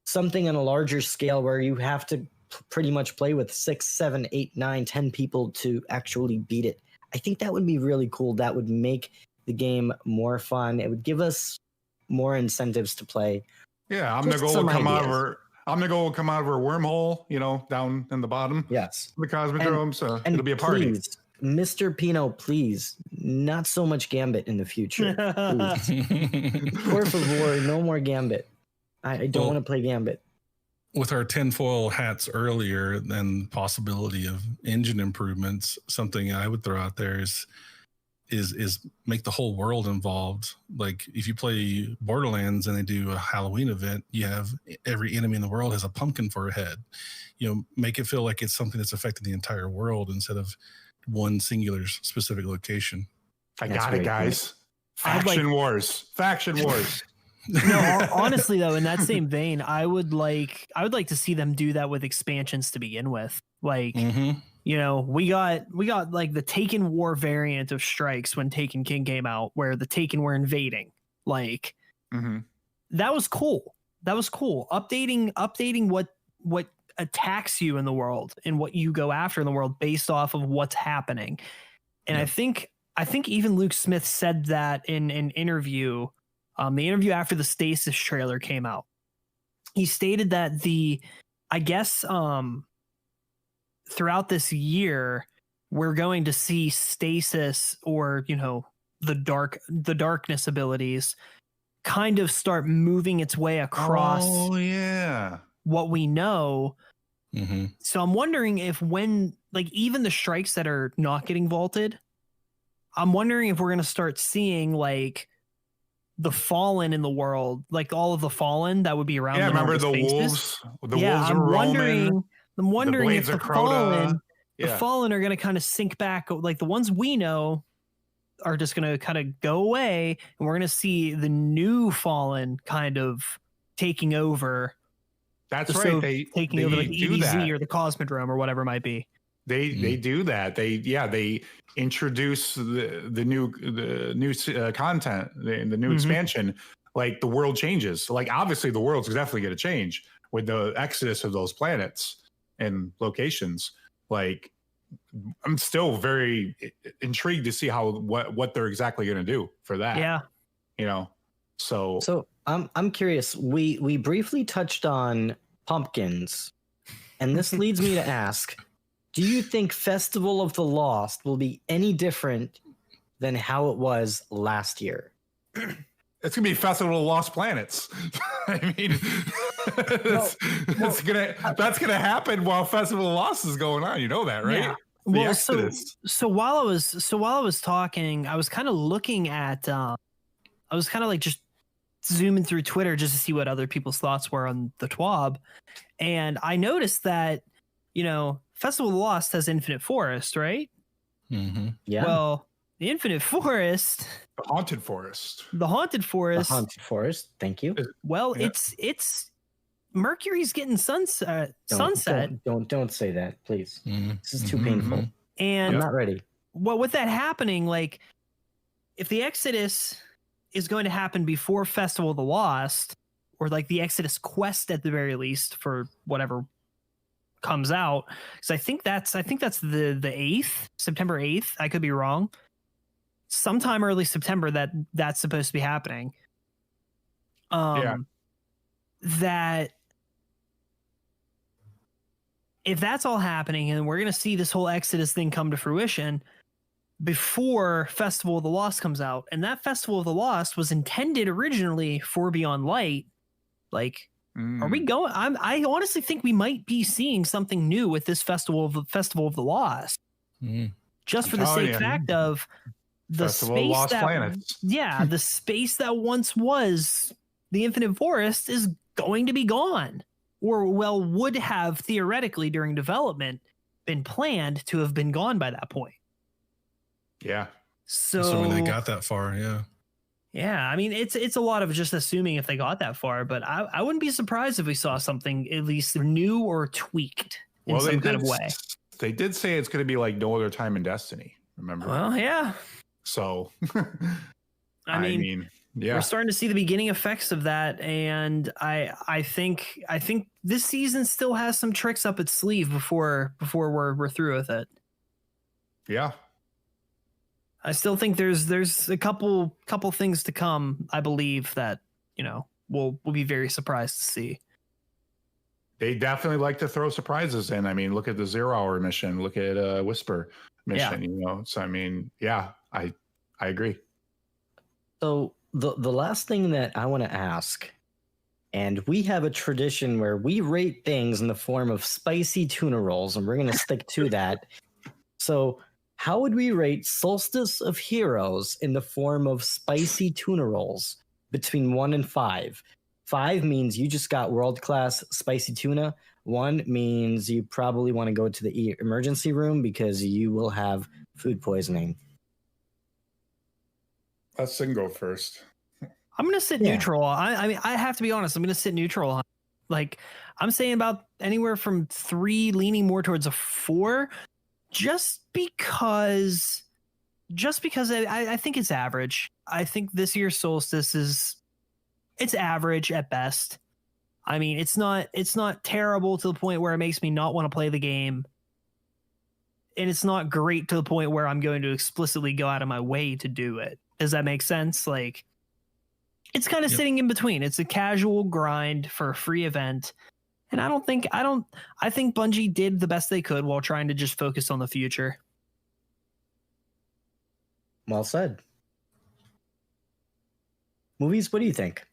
something on a larger scale where you have to pretty much play with 6, 7, 8, 9, 10 people to actually beat it. I think that would be really cool. That would make the game more fun. It would give us more incentives to play. Yeah, I'm gonna Omnigul will come out of her wormhole, down in the bottom. Yes. The Cosmodrome. So it'll be a party. Please, Mr. Pino, please, not so much Gambit in the future. Por favor, no more Gambit. I don't want to play Gambit. With our tinfoil hats earlier and possibility of engine improvements, something I would throw out there is make the whole world involved. Like if you play Borderlands and they do a Halloween event, you have every enemy in the world has a pumpkin for a head. Make it feel like it's something that's affecting the entire world instead of one singular specific location. I got it, guys. Faction wars. No, honestly though, in that same vein, I would like to see them do that with expansions to begin with. Like, we got like the Taken War variant of Strikes when Taken King came out, where the Taken were invading. Like, that was cool. Updating what attacks you in the world and what you go after in the world based off of what's happening. And I think even Luke Smith said that in an interview. The interview after the Stasis trailer came out, he stated that throughout this year, we're going to see Stasis or, the darkness abilities kind of start moving its way across what we know. So I'm wondering if even the strikes that are not getting vaulted, I'm wondering if we're going to start seeing the Fallen in the world, like all of the Fallen that would be around. Yeah, remember the wolves? The wolves are roaming. I'm wondering if the Fallen are going to kind of sink back. Like the ones we know are just going to kind of go away, and we're going to see the new Fallen kind of taking over. That's right. They taking over like do EDZ that. or the Cosmodrome or whatever it might be. They do that. They introduce the new content, the new expansion. Like the world changes. Like obviously the world's definitely going to change with the exodus of those planets and locations. Like I'm still very intrigued to see what they're exactly going to do for that. Yeah. So I'm curious. We briefly touched on pumpkins, and this leads me to ask. Do you think Festival of the Lost will be any different than how it was last year? It's gonna be Festival of Lost Planets. I mean, that's gonna happen while Festival of Lost is going on. You know that, right? Yeah. Well, so while I was talking, I was kind of looking at, I was kind of like just zooming through Twitter just to see what other people's thoughts were on the TWAB, and I noticed that Festival of the Lost has Infinite Forest, right? Yeah. Well, the Infinite Forest, the Haunted Forest. Thank you. Well, it's Mercury's getting sunset. Don't say that, please. This is too painful. And I'm not ready. Well, with that happening, like if the Exodus is going to happen before Festival of the Lost, or like the Exodus quest at the very least for whatever comes out, because I think that's the 8th, September 8th. I could be wrong. Sometime early September that's supposed to be happening. That if that's all happening and we're gonna see this whole Exodus thing come to fruition before Festival of the Lost comes out, and that Festival of the Lost was intended originally for Beyond Light, like. Are we going? I honestly think we might be seeing something new with this Festival of the Lost, just for the sake fact of the space the space that once was the Infinite Forest is going to be gone, or would have theoretically during development been planned to have been gone by that point. Yeah. So when they got that far, yeah. Yeah, I mean, it's a lot of just assuming if they got that far, but I wouldn't be surprised if we saw something at least new or tweaked in some kind of way. They did say it's going to be like no other time in Destiny, remember? Well, yeah. So, I mean, yeah. We're starting to see the beginning effects of that, and I think this season still has some tricks up its sleeve before we're through with it. Yeah. I still think there's a couple things to come, I believe, that we'll be very surprised to see. they definitely like to throw surprises in. I mean, look at the 0 Hour mission, look at Whisper mission, you know. So I mean, yeah, I agree. So the last thing that I want to ask, and we have a tradition where we rate things in the form of spicy tuna rolls, and we're going to stick to that. So how would we rate Solstice of Heroes in the form of spicy tuna rolls between 1 and 5? 5 means you just got world-class spicy tuna. 1 means you probably want to go to the emergency room because you will have food poisoning. Let's Sin go first. I'm going to sit neutral. I mean, I have to be honest. I'm going to sit neutral. Like, I'm saying about anywhere from 3 leaning more towards a 4, just because I think it's average. I think this year's Solstice it's average at best. I mean, it's not terrible to the point where it makes me not want to play the game. And it's not great to the point where I'm going to explicitly go out of my way to do it. Does that make sense? Like, it's kind of sitting in between. It's a casual grind for a free event. And I think Bungie did the best they could while trying to just focus on the future. Well said. Movies, what do you think?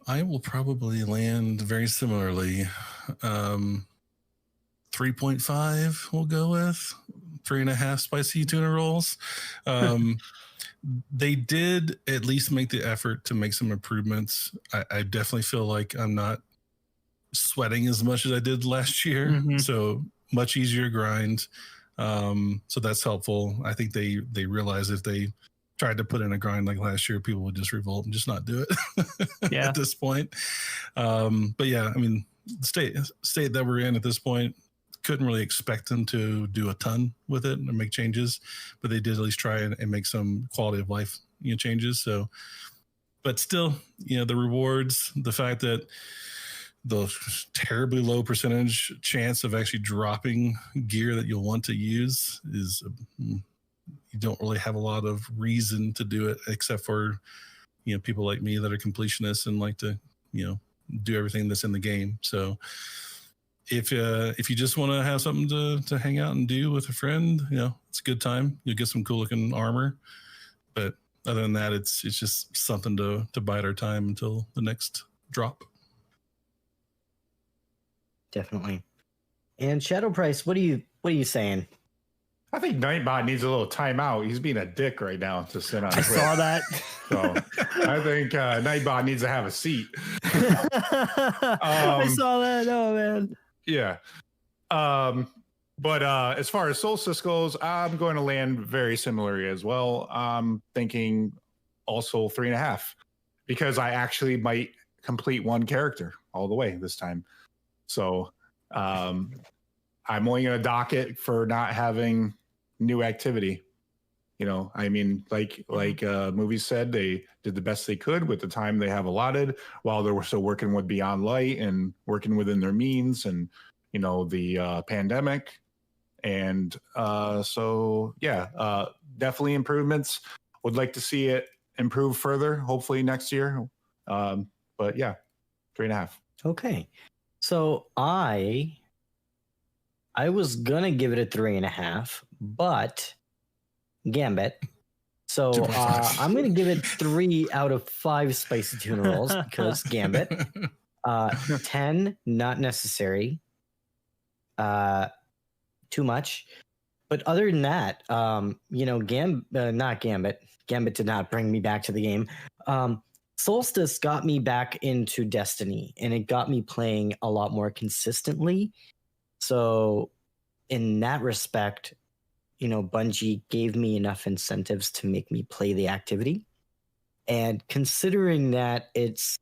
I will probably land very similarly. 3.5 we'll go with. 3.5 spicy tuna rolls. They did at least make the effort to make some improvements. I definitely feel like I'm not sweating as much as I did last year. Mm-hmm. So much easier grind. So that's helpful. I think they realize if they tried to put in a grind like last year, people would just revolt and just not do it at this point. But yeah, I mean, the state that we're in at this point, couldn't really expect them to do a ton with it and make changes, but they did at least try and make some quality of life, changes. So, but still, the rewards, the fact that the terribly low percentage chance of actually dropping gear that you'll want to use is, you don't really have a lot of reason to do it except for, people like me that are completionists and like to, do everything that's in the game. So, if you just want to have something to hang out and do with a friend, it's a good time. You'll get some cool looking armor, but other than that, it's just something to bide our time until the next drop. Definitely. And Shadow Price, what are you saying? I think Nightbot needs a little timeout. He's being a dick right now to sit on. I saw that. So I think Nightbot needs to have a seat. I saw that. Oh man. Yeah. But as far as Solstice goes, I'm going to land very similarly as well. I'm thinking also 3.5 because I actually might complete one character all the way this time. So I'm only going to dock it for not having new activity. I mean, like Movies said, they did the best they could with the time they have allotted while they were still working with Beyond Light and working within their means and, the pandemic. And definitely improvements. Would like to see it improve further, hopefully next year. But yeah, 3.5. Okay. So I was going to give it a 3.5, but Gambit. So I'm going to give it 3 out of 5 spicy tuna rolls because Gambit. 10, not necessary. Too much. But other than that, not Gambit. Gambit did not bring me back to the game. Solstice got me back into Destiny, and it got me playing a lot more consistently. So in that respect, Bungie gave me enough incentives to make me play the activity. And considering that it's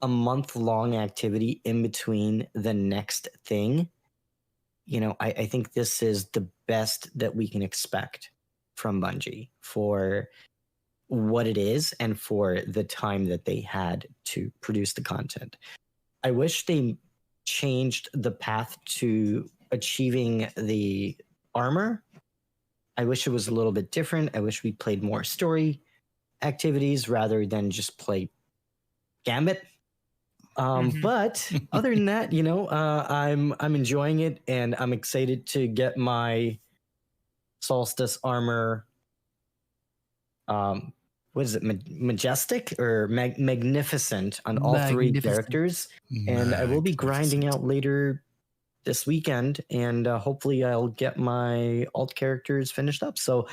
a month-long activity in between the next thing, I think this is the best that we can expect from Bungie for what it is and for the time that they had to produce the content. I wish they changed the path to achieving the armor. I wish it was a little bit different. I wish we played more story activities rather than just play Gambit. But other than that, I'm enjoying it, and I'm excited to get my Solstice armor. What is it? Majestic or magnificent on all three characters, and I will be grinding out later this weekend, and hopefully I'll get my alt characters finished up. So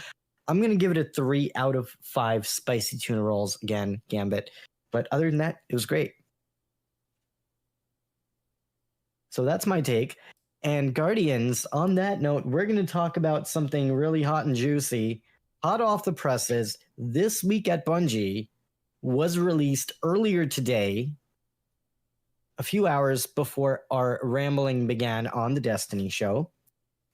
I'm gonna give it a 3 out of 5 spicy tuna rolls again, Gambit. But other than that, it was great. So that's my take. And Guardians, on that note, we're going to talk about something really hot and juicy, hot off the presses. This week at Bungie was released earlier today, a few hours before our rambling began on the Destiny show.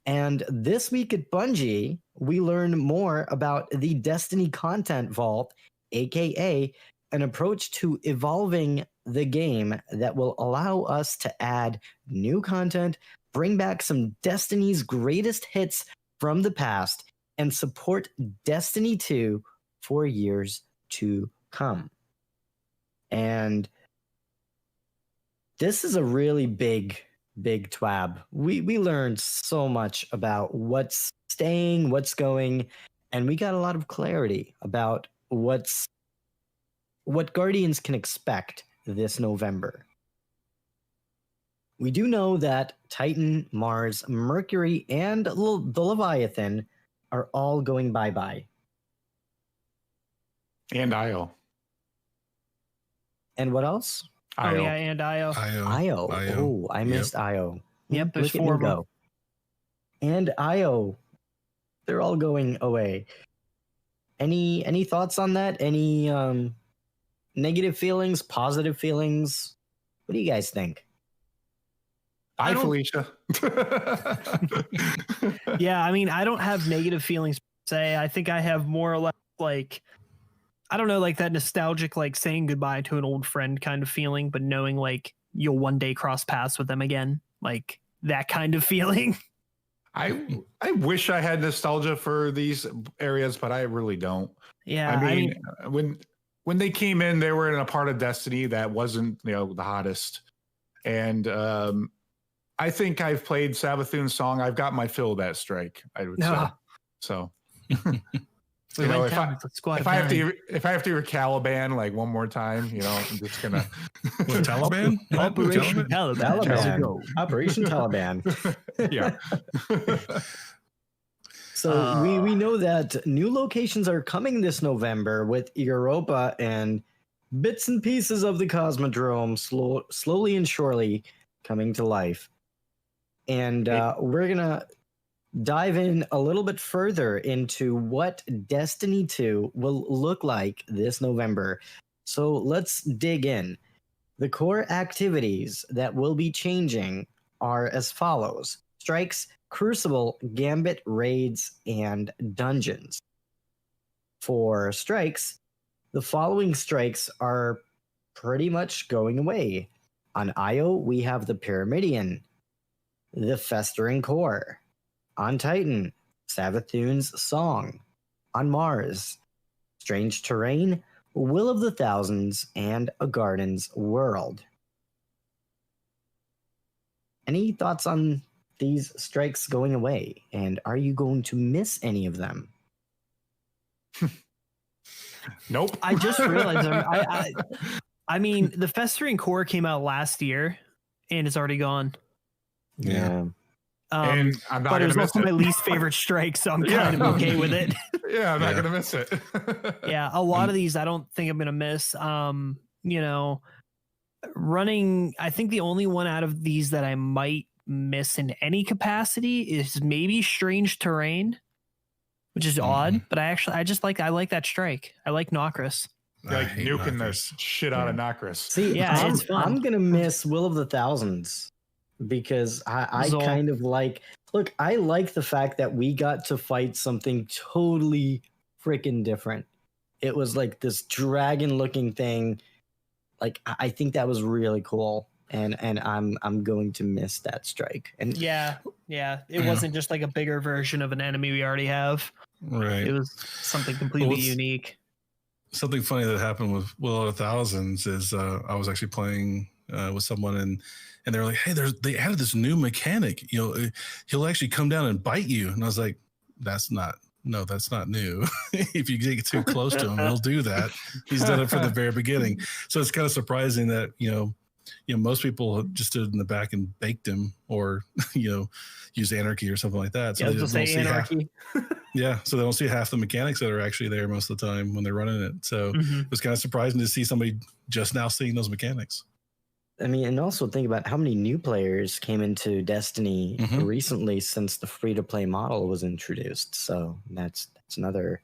And this week at Bungie, we learned more about the Destiny Content Vault, aka an approach to evolving the game that will allow us to add new content, bring back some Destiny's greatest hits from the past, and support Destiny 2 for years to come. And this is a really big twab. We learned so much about what's staying, what's going, and we got a lot of clarity about what Guardians can expect this November. We do know that Titan, Mars, Mercury, and the Leviathan are all going bye-bye. And Io. And what else? Oh, yeah, and Io. Io. Oh, I missed Io. Yep, there's Look at 4 me of them. go. And Io. They're all going away. Any thoughts on that? Any negative feelings, positive feelings? What do you guys think? Hi, Felicia. Yeah, I mean, I don't have negative feelings per se. I think I have more or less like, I don't know, like that nostalgic, like saying goodbye to an old friend kind of feeling, but knowing like you'll one day cross paths with them again, like that kind of feeling. I wish I had nostalgia for these areas, but I really don't. Yeah, I mean when they came in, they were in a part of Destiny that wasn't, the hottest. And I think I've played Savathun's song. I've got my fill of that strike, I would say. So if I have to hear Caliban like one more time, I'm just gonna what, Taliban? Operation Taliban. Operation Taliban. Yeah. So we know that new locations are coming this November with Europa and bits and pieces of the Cosmodrome slowly and surely coming to life. And we're going to dive in a little bit further into what Destiny 2 will look like this November. So let's dig in. The core activities that will be changing are as follows: strikes, Crucible, Gambit, raids, and dungeons. For strikes, the following strikes are pretty much going away. On Io, we have the Pyramidion, the Festering Core. On Titan, Savathun's Song. On Mars, Strange Terrain, Will of the Thousands, and A Garden's World. Any thoughts on these strikes going away, and are you going to miss any of them? Nope. I just realized. I mean, the Festering Core came out last year, and it's already gone. Yeah. And I'm not but it was gonna miss also it. my least favorite strike, so I'm kind of okay with it. Yeah, I'm not gonna miss it. Yeah, a lot of these I don't think I'm gonna miss. Running, I think the only one out of these that I might miss in any capacity is maybe Strange Terrain, which is odd, but I like that strike. I like Nokris. Like nuking the shit out of Nokris. See, yeah, it's fun. I'm gonna miss Will of the Thousands because I Zol. kind of like. Look, I like the fact that we got to fight something totally freaking different. It was like this dragon-looking thing. Like I think that was really cool, and I'm going to miss that strike. And yeah, it wasn't just like a bigger version of an enemy we already have. Right. It was something completely unique. Something funny that happened with Will of the Thousands is I was actually playing with someone, and they're like, "Hey, they added this new mechanic. He'll actually come down and bite you." And I was like, "That's not new. If you get too close to him, he'll do that. He's done it from the very beginning." So it's kind of surprising that most people just stood in the back and baked him, or use anarchy or something like that. So I was just say anarchy. So they don't see half the mechanics that are actually there most of the time when they're running it. So it was kind of surprising to see somebody just now seeing those mechanics. I mean, and also think about how many new players came into Destiny recently since the free-to-play model was introduced. So that's another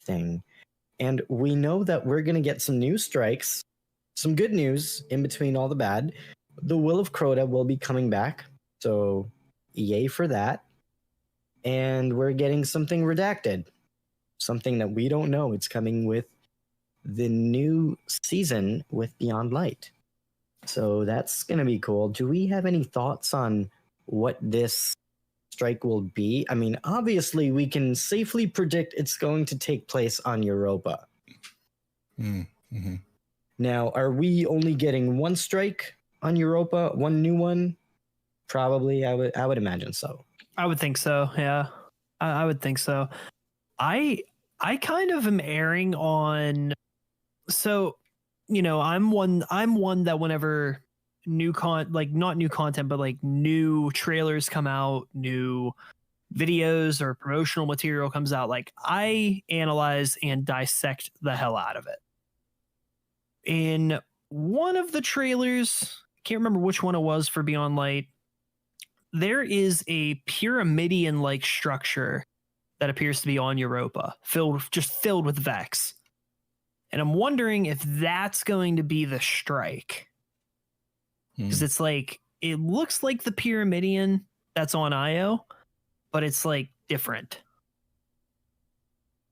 thing. And we know that we're going to get some new strikes, some good news in between all the bad. The Will of Crota will be coming back, so yay for that. And we're getting something redacted, something that we don't know. It's coming with the new season with Beyond Light. So that's going to be cool. Do we have any thoughts on what this strike will be? I mean, obviously, we can safely predict it's going to take place on Europa. Mm-hmm. Now, are we only getting one strike on Europa, one new one? Probably, I would imagine so. I would think so. Yeah, I would think so. I kind of am erring on. So, I'm one that whenever not new content, but like new trailers come out, new videos or promotional material comes out, like I analyze and dissect the hell out of it. In one of the trailers, I can't remember which one it was for Beyond Light, there is a Pyramidion-like structure that appears to be on Europa, filled with Vex. And I'm wondering if that's going to be the strike. Because it's like, it looks like the Pyramidion that's on IO, but it's like different.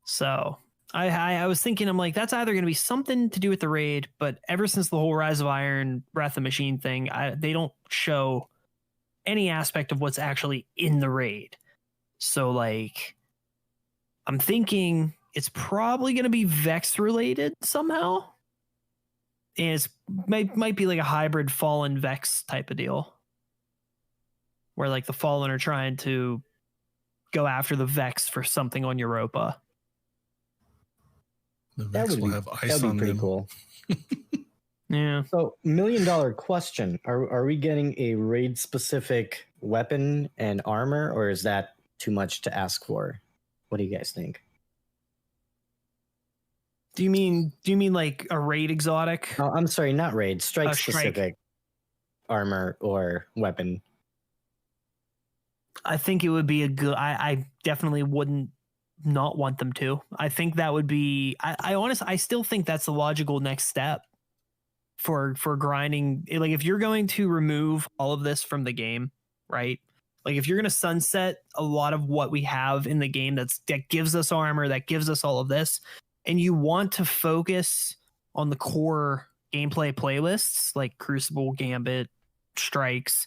So I was thinking, I'm like, that's either going to be something to do with the raid, but ever since the whole Rise of Iron, Breath of Machine thing, they don't show any aspect of what's actually in the raid. So like, I'm thinking it's probably going to be Vex related somehow. And it might be like a hybrid Fallen Vex type of deal, where like the Fallen are trying to go after the Vex for something on Europa. The Vex will have ice on them. Cool. Yeah. So, $1 million question: Are we getting a raid specific weapon and armor, or is that too much to ask for? What do you guys think? Do you mean like a raid exotic? Oh, I'm sorry, not raid. Strike specific armor or weapon. I think it would be a good. I definitely wouldn't not want them to. I think that would be. I still think that's the logical next step for grinding. Like if you're going to remove all of this from the game, right? Like if you're going to sunset a lot of what we have in the game that gives us armor, that gives us all of this, and you want to focus on the core gameplay playlists like Crucible, Gambit, Strikes,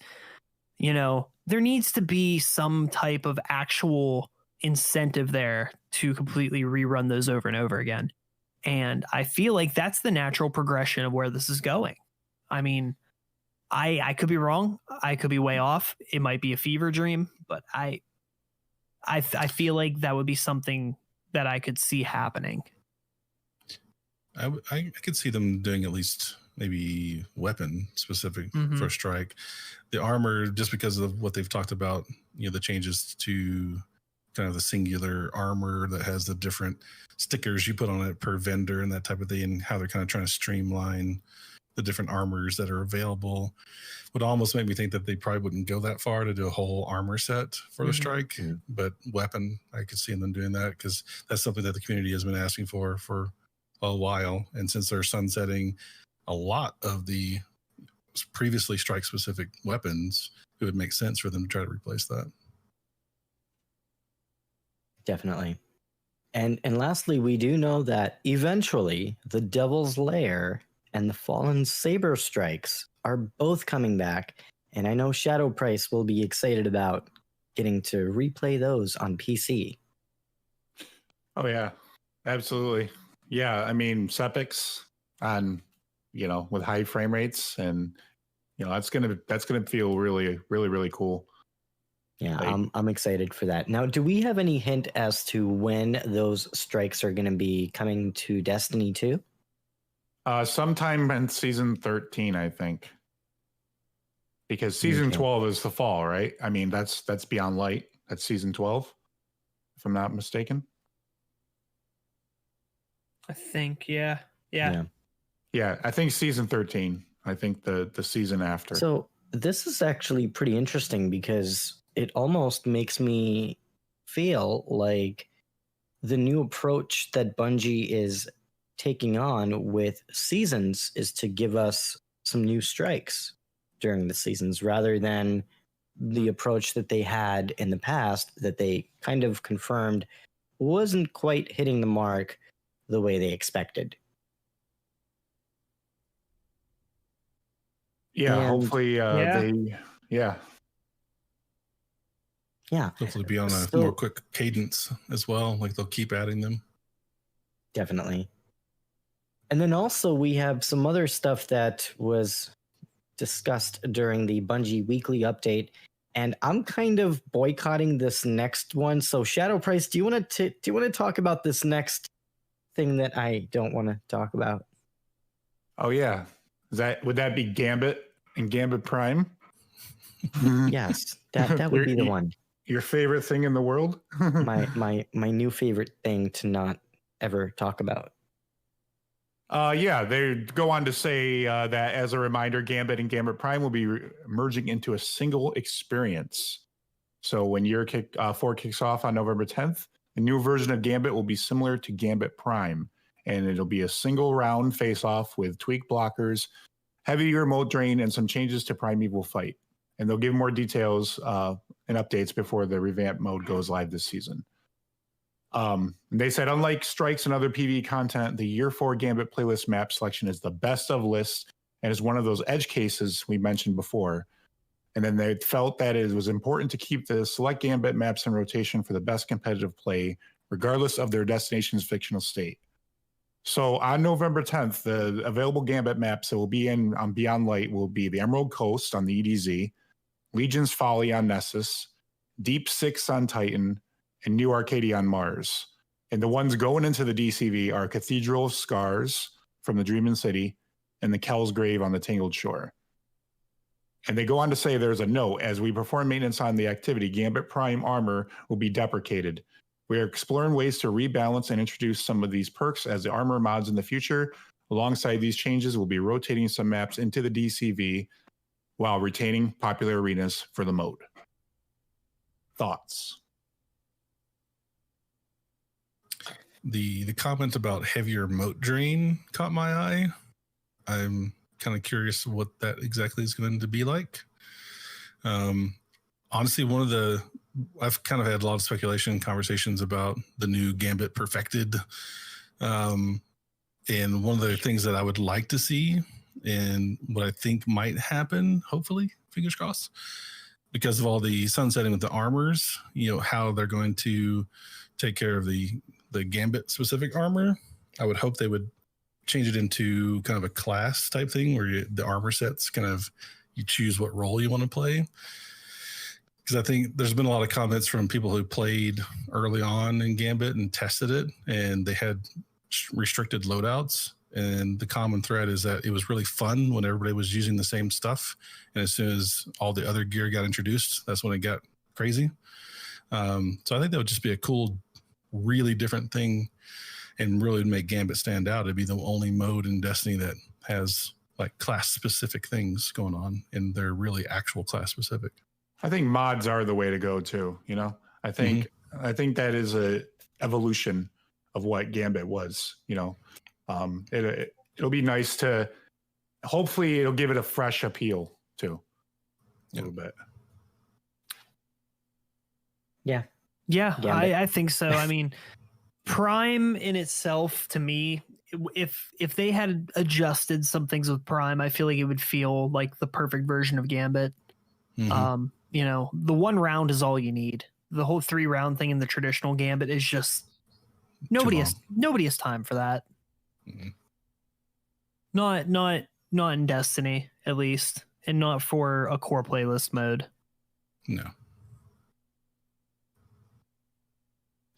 there needs to be some type of actual incentive there to completely rerun those over and over again. And I feel like that's the natural progression of where this is going. I mean, I could be wrong. I could be way off. It might be a fever dream, but I feel like that would be something that I could see happening. I could see them doing at least maybe weapon specific for Strike. The armor, just because of what they've talked about, the changes to kind of the singular armor that has the different stickers you put on it per vendor and that type of thing, and how they're kind of trying to streamline the different armors that are available, would almost make me think that they probably wouldn't go that far to do a whole armor set for the Strike. But weapon, I could see them doing that, because that's something that the community has been asking for a while. And since they're sunsetting a lot of the previously Strike specific weapons, it would make sense for them to try to replace that. Definitely. And lastly, we do know that eventually the Devil's Lair and the Fallen Saber Strikes are both coming back. And I know Shadow Price will be excited about getting to replay those on PC. Oh, yeah, absolutely. Yeah, I mean, Sepix on with high frame rates, and that's gonna feel really, really, really cool. Yeah, I'm excited for that. Now, do we have any hint as to when those strikes are going to be coming to Destiny 2? Sometime in season 13, I think. Because season 12 is the fall, right? I mean, that's Beyond Light. That's season 12, if I'm not mistaken. I think, yeah. Yeah, I think season 13. I think the season after. So this is actually pretty interesting because it almost makes me feel like the new approach that Bungie is taking on with seasons is to give us some new strikes during the seasons rather than the approach that they had in the past that they kind of confirmed wasn't quite hitting the mark the way they expected. Yeah, And- hopefully Yeah. Hopefully be on a more quick cadence as well. Like they'll keep adding them. Definitely. And then also we have some other stuff that was discussed during the Bungie weekly update, and I'm kind of boycotting this next one. So Shadow Price, do you want to talk about this next thing that I don't want to talk about? Oh yeah, would that be Gambit and Gambit Prime? Yes, that would be the one. Your favorite thing in the world? my new favorite thing to not ever talk about. Yeah, they go on to say that as a reminder, Gambit and Gambit Prime will be merging into a single experience. So when Year 4 kicks off on November 10th, the new version of Gambit will be similar to Gambit Prime, and it'll be a single round face-off with tweaked blockers, heavy remote drain, and some changes to Primeval Fight. And they'll give more details and updates before the revamped mode goes live this season. They said, unlike strikes and other PvE content, the Year 4 Gambit playlist map selection is the best of lists and is one of those edge cases we mentioned before. And then they felt that it was important to keep the select Gambit maps in rotation for the best competitive play, regardless of their destination's fictional state. So on November 10th, the available Gambit maps that will be on Beyond Light will be the Emerald Coast on the EDZ, Legion's Folly on Nessus, Deep Six on Titan, and New Arcadia on Mars. And the ones going into the DCV are Cathedral of Scars from the Dreaming City and the Kel's Grave on the Tangled Shore. And they go on to say there's a note, as we perform maintenance on the activity, Gambit Prime armor will be deprecated. We are exploring ways to rebalance and introduce some of these perks as the armor mods in the future. Alongside these changes, we'll be rotating some maps into the DCV while retaining popular arenas for the mode. Thoughts? The comment about heavier moat drain caught my eye. I'm kind of curious what that exactly is going to be like. Honestly, I've kind of had a lot of speculation and conversations about the new Gambit Perfected. And one of the things that I would like to see and what I think might happen, hopefully, fingers crossed, because of all the sunsetting with the armors, how they're going to take care of the Gambit specific armor. I would hope they would change it into kind of a class type thing where the armor sets kind of, you choose what role you want to play. Because I think there's been a lot of comments from people who played early on in Gambit and tested it, and they had restricted loadouts. And the common thread is that it was really fun when everybody was using the same stuff. And as soon as all the other gear got introduced, that's when it got crazy. So I think that would just be a cool, really different thing and really make Gambit stand out. It'd be the only mode in Destiny that has like class specific things going on, and they're really actual class specific. I think mods are the way to go too. I think that is a evolution of what Gambit was. It'll be nice to. Hopefully, it'll give it a fresh appeal too, a little bit. Yeah. Yeah, I think so. I mean, Prime in itself, to me, if they had adjusted some things with Prime, I feel like it would feel like the perfect version of Gambit. Mm-hmm. The one round is all you need. The whole 3-round thing in the traditional Gambit is just nobody has time for that. Mm-hmm. Not in Destiny, at least, and not for a core playlist mode. No.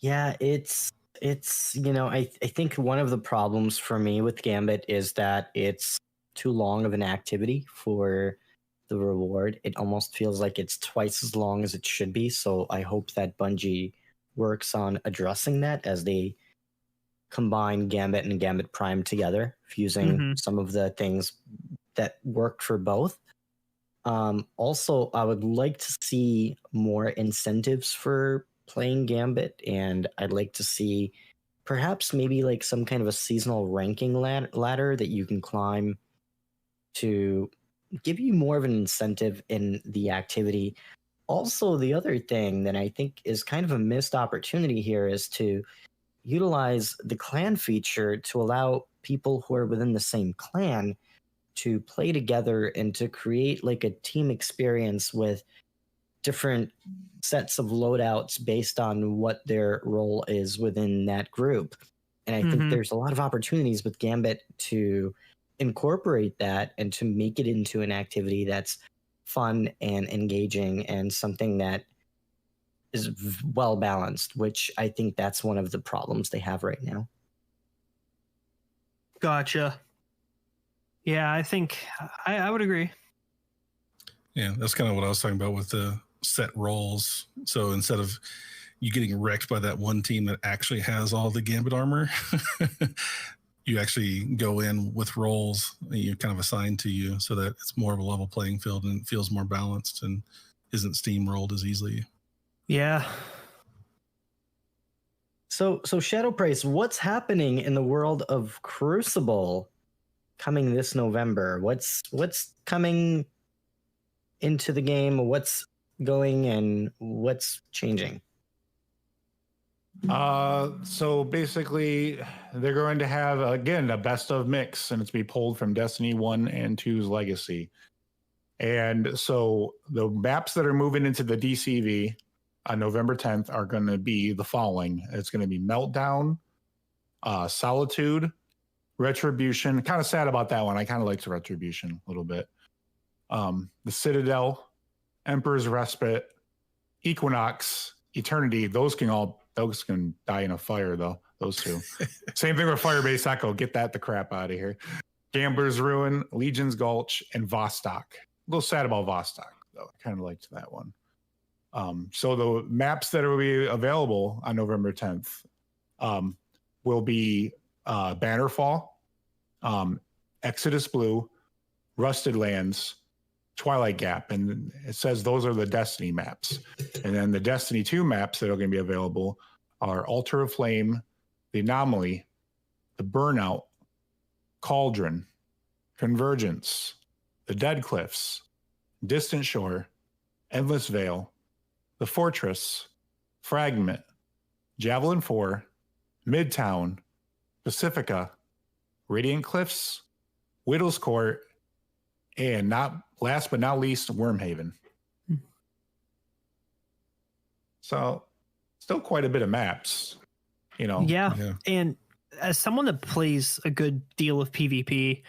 Yeah, it's I think one of the problems for me with Gambit is that it's too long of an activity for the reward. It almost feels like it's twice as long as it should be. So I hope that Bungie works on addressing that as they combine Gambit and Gambit Prime together, fusing some of the things that worked for both. Also, I would like to see more incentives for playing Gambit, and I'd like to see perhaps maybe like some kind of a seasonal ranking ladder that you can climb to give you more of an incentive in the activity. Also, the other thing that I think is kind of a missed opportunity here is to utilize the clan feature to allow people who are within the same clan to play together and to create like a team experience with different sets of loadouts based on what their role is within that group. And I think there's a lot of opportunities with Gambit to incorporate that and to make it into an activity that's fun and engaging and something that is well balanced, which I think that's one of the problems they have right now. Gotcha. Yeah, I think I would agree. Yeah, that's kind of what I was talking about with the set roles. So instead of you getting wrecked by that one team that actually has all the Gambit armor, you actually go in with roles and you kind of assigned to you so that it's more of a level playing field and it feels more balanced and isn't steamrolled as easily. Yeah. So Shadow Price, what's happening in the world of Crucible coming this November? What's coming into the game? What's going and what's changing? So basically they're going to have again a best of mix, and it's be pulled from Destiny 1 and 2's legacy. And so the maps that are moving into the DCV on November 10th are going to be the following. It's going to be Meltdown, Solitude, Retribution. Kind of sad about that one. I kind of liked Retribution a little bit. The Citadel, Emperor's Respite, Equinox, Eternity. Those can die in a fire though. Those two. Same thing with Firebase Echo. Get the crap out of here. Gambler's Ruin, Legion's Gulch, and Vostok. A little sad about Vostok though. I kind of liked that one. So the maps that will be available on November 10th will be Bannerfall, Exodus Blue, Rusted Lands, Twilight Gap, and it says those are the Destiny maps. And then the Destiny 2 maps that are going to be available are Altar of Flame, the Anomaly, the Burnout, Cauldron, Convergence, the Dead Cliffs, Distant Shore, Endless Vale, the Fortress, Fragment, Javelin 4, Midtown, Pacifica, Radiant Cliffs, Widow's Court, and last but not least, Wormhaven. So still quite a bit of maps, you know. Yeah. And as someone that plays a good deal of PvP,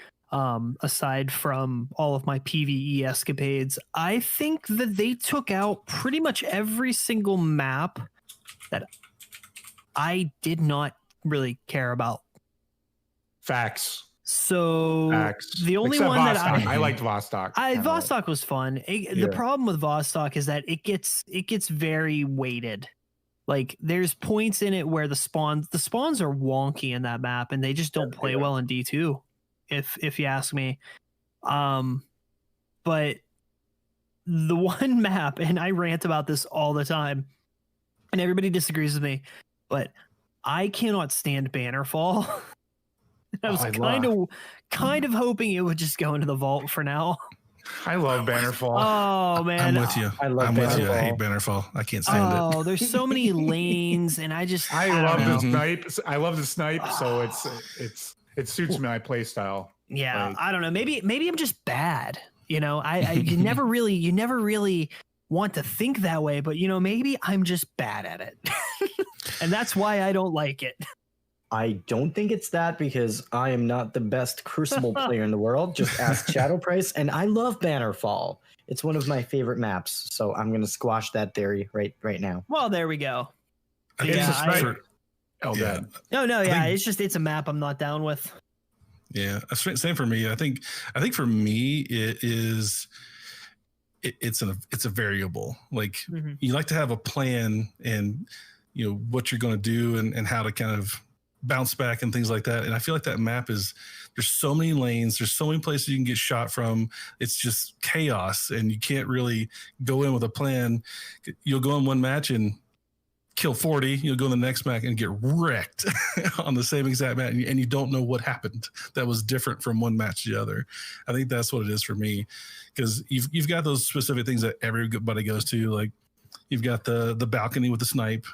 aside from all of my PvE escapades, I think that they took out pretty much every single map that I did not really care about. Facts. So Facts. The only Except one Vostok. that I liked Vostok. Vostok was fun. The problem with Vostok is that it gets very weighted. Like there's points in it where the spawns are wonky in that map, and they just don't play well in D2. If you ask me, but the one map, and I rant about this all the time, and everybody disagrees with me, but I cannot stand Bannerfall. I was kind of hoping it would just go into the vault for now. I love Bannerfall. Oh man, I'm with you. I'm with you. I hate Bannerfall. I can't stand it. Oh, there's so many lanes, and I love the snipe. I love the snipe, so it suits my play style. Yeah, I don't know. Maybe I'm just bad. You know, you never really want to think that way, but you know, maybe I'm just bad at it, and that's why I don't like it. I don't think it's that because I am not the best Crucible player in the world. Just ask Shadow Price, and I love Bannerfall. It's one of my favorite maps, so I'm going to squash that theory right now. Well, there we go. It's a map I'm not down with. Yeah, same for me. I think for me it is. It's a variable. Like you like to have a plan and what you're going to do and how to kind of bounce back and things like that. And I feel like that map there's so many lanes, there's so many places you can get shot from. It's just chaos, and you can't really go in with a plan. You'll go in one match and kill 40. You'll go in the next match and get wrecked on the same exact match, and you don't know what happened that was different from one match to the other. I think that's what it is for me, because you've got those specific things that everybody goes to. Like you've got the balcony with the snipe,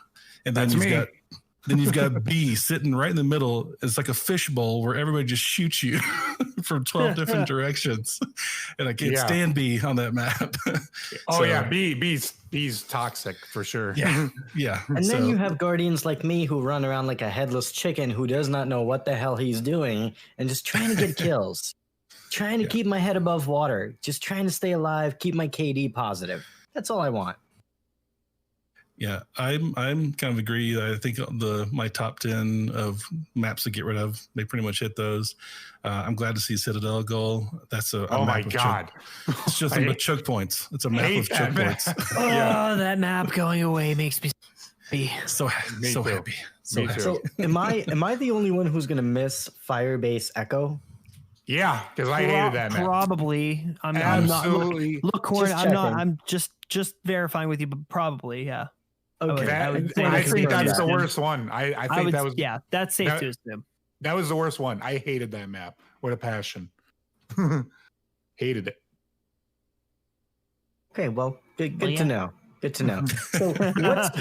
and then you've got B sitting right in the middle. It's like a fishbowl where everybody just shoots you from 12 different directions. And I can't stand B on that map. B's toxic for sure. Yeah. And then you have Guardians like me who run around like a headless chicken who does not know what the hell he's doing and just trying to get kills. Trying to keep my head above water. Just trying to stay alive, keep my KD positive. That's all I want. Yeah, I'm kind of agree. I think my top 10 of maps to get rid of, they pretty much hit those. I'm glad to see Citadel go. That's a oh map my god! It's just a choke points. It's a map of choke points. That map going away makes me so happy. So happy. So am I the only one who's gonna miss Firebase Echo? Yeah, because I hated that map. Probably. I'm Absolutely. not. Look, Corn, I'm just verifying with you, but probably, yeah. Okay. I think that's the worst one. I think that was that's safe to assume. That was the worst one. I hated that map with a passion. Hated it. Okay, well, good to know. Good to know. So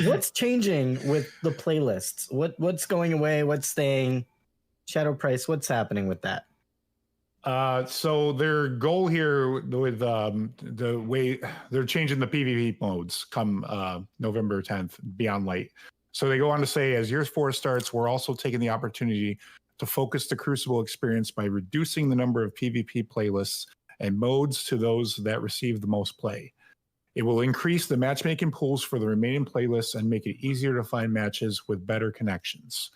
what's changing with the playlists? What's going away? What's staying? Shadow Price, what's happening with that? So their goal here with the way they're changing the PvP modes come November 10th, Beyond Light. So they go on to say, as year 4 starts, we're also taking the opportunity to focus the Crucible experience by reducing the number of PvP playlists and modes to those that receive the most play. It will increase the matchmaking pools for the remaining playlists and make it easier to find matches with better connections.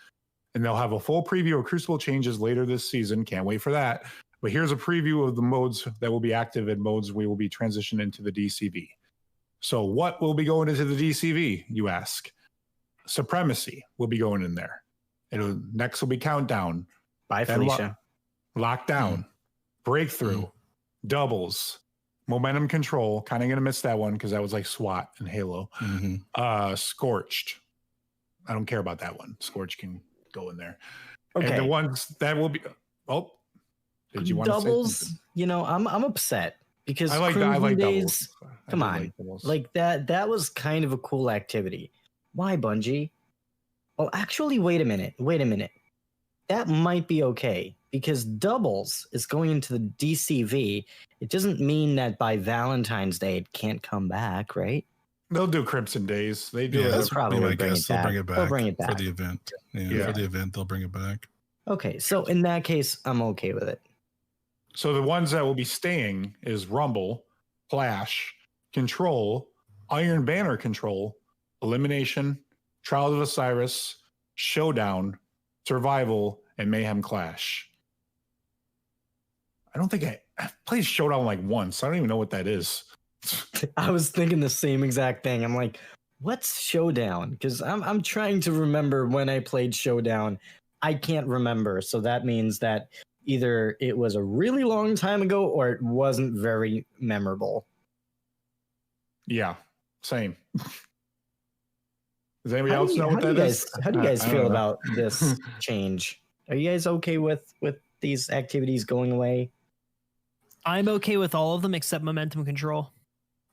And they'll have a full preview of Crucible changes later this season. Can't wait for that. But here's a preview of the modes that will be active and modes we will be transitioned into the DCV. So what will be going into the DCV, you ask? Supremacy will be going in there. Next will be Countdown. Bye, Felicia. Lockdown. Breakthrough. Doubles. Momentum Control. Kind of going to miss that one because that was like SWAT and Halo. Scorched. I don't care about that one. Scorched can go in there. Okay. And the ones that will be... Oh. Did you want doubles? To say I'm upset because I like days. Doubles. Come on, like that was kind of a cool activity. Why, Bungie? Oh, actually, wait a minute. That might be okay because doubles is going into the DCV. It doesn't mean that by Valentine's Day it can't come back, right? They'll do Crimson Days. They do. Yeah, They'll probably my guess. They'll bring it back. They'll bring it back for the event. Yeah, for the event, they'll bring it back. Okay, so in that case, I'm okay with it. So the ones that will be staying is Rumble, Clash, Control, Iron Banner Control, Elimination, Trials of Osiris, Showdown, Survival, and Mayhem Clash. I don't think I've played Showdown like once. I don't even know what that is. I was thinking the same exact thing. I'm like, what's Showdown? Because I'm trying to remember when I played Showdown. I can't remember. So that means that either it was a really long time ago or it wasn't very memorable. Yeah, same. Does anybody else know what that is? How do you guys feel about this change? Are you guys okay with these activities going away? I'm okay with all of them except Momentum Control.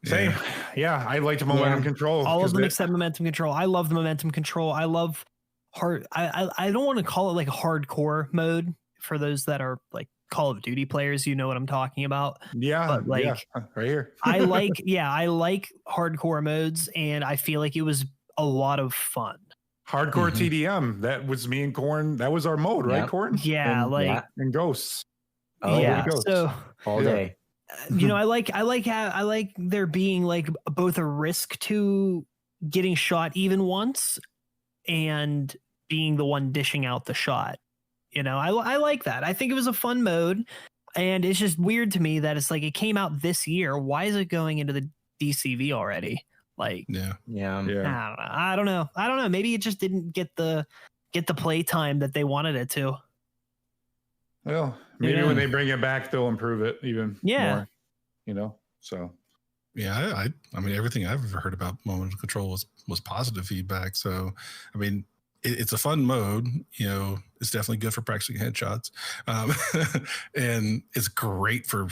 Same. Yeah, I liked Momentum Control. All of them except Momentum Control. I love the Momentum Control. I love hard. I don't want to call it like a hardcore mode for those that are like Call of Duty players. You know what I'm talking about. Yeah, but like right here. I like hardcore modes, and I feel like it was a lot of fun. Hardcore TDM. That was me and Corn. That was our mode, right, Corn? Yeah, and Ghosts. Ghosts. So all day. You know, I like there being like both a risk to getting shot even once and being the one dishing out the shot. You know, I like that. I think it was a fun mode, and it's just weird to me that it's like it came out this year. Why is it going into the DCV already? Like, yeah. I don't know. Maybe it just didn't get the play time that they wanted it to. Well, maybe when they bring it back, they'll improve it even more. You know, so. Yeah, I mean, everything I've ever heard about Moment of Control was positive feedback. So, I mean, it's a fun mode. You know, it's definitely good for practicing headshots, and it's great for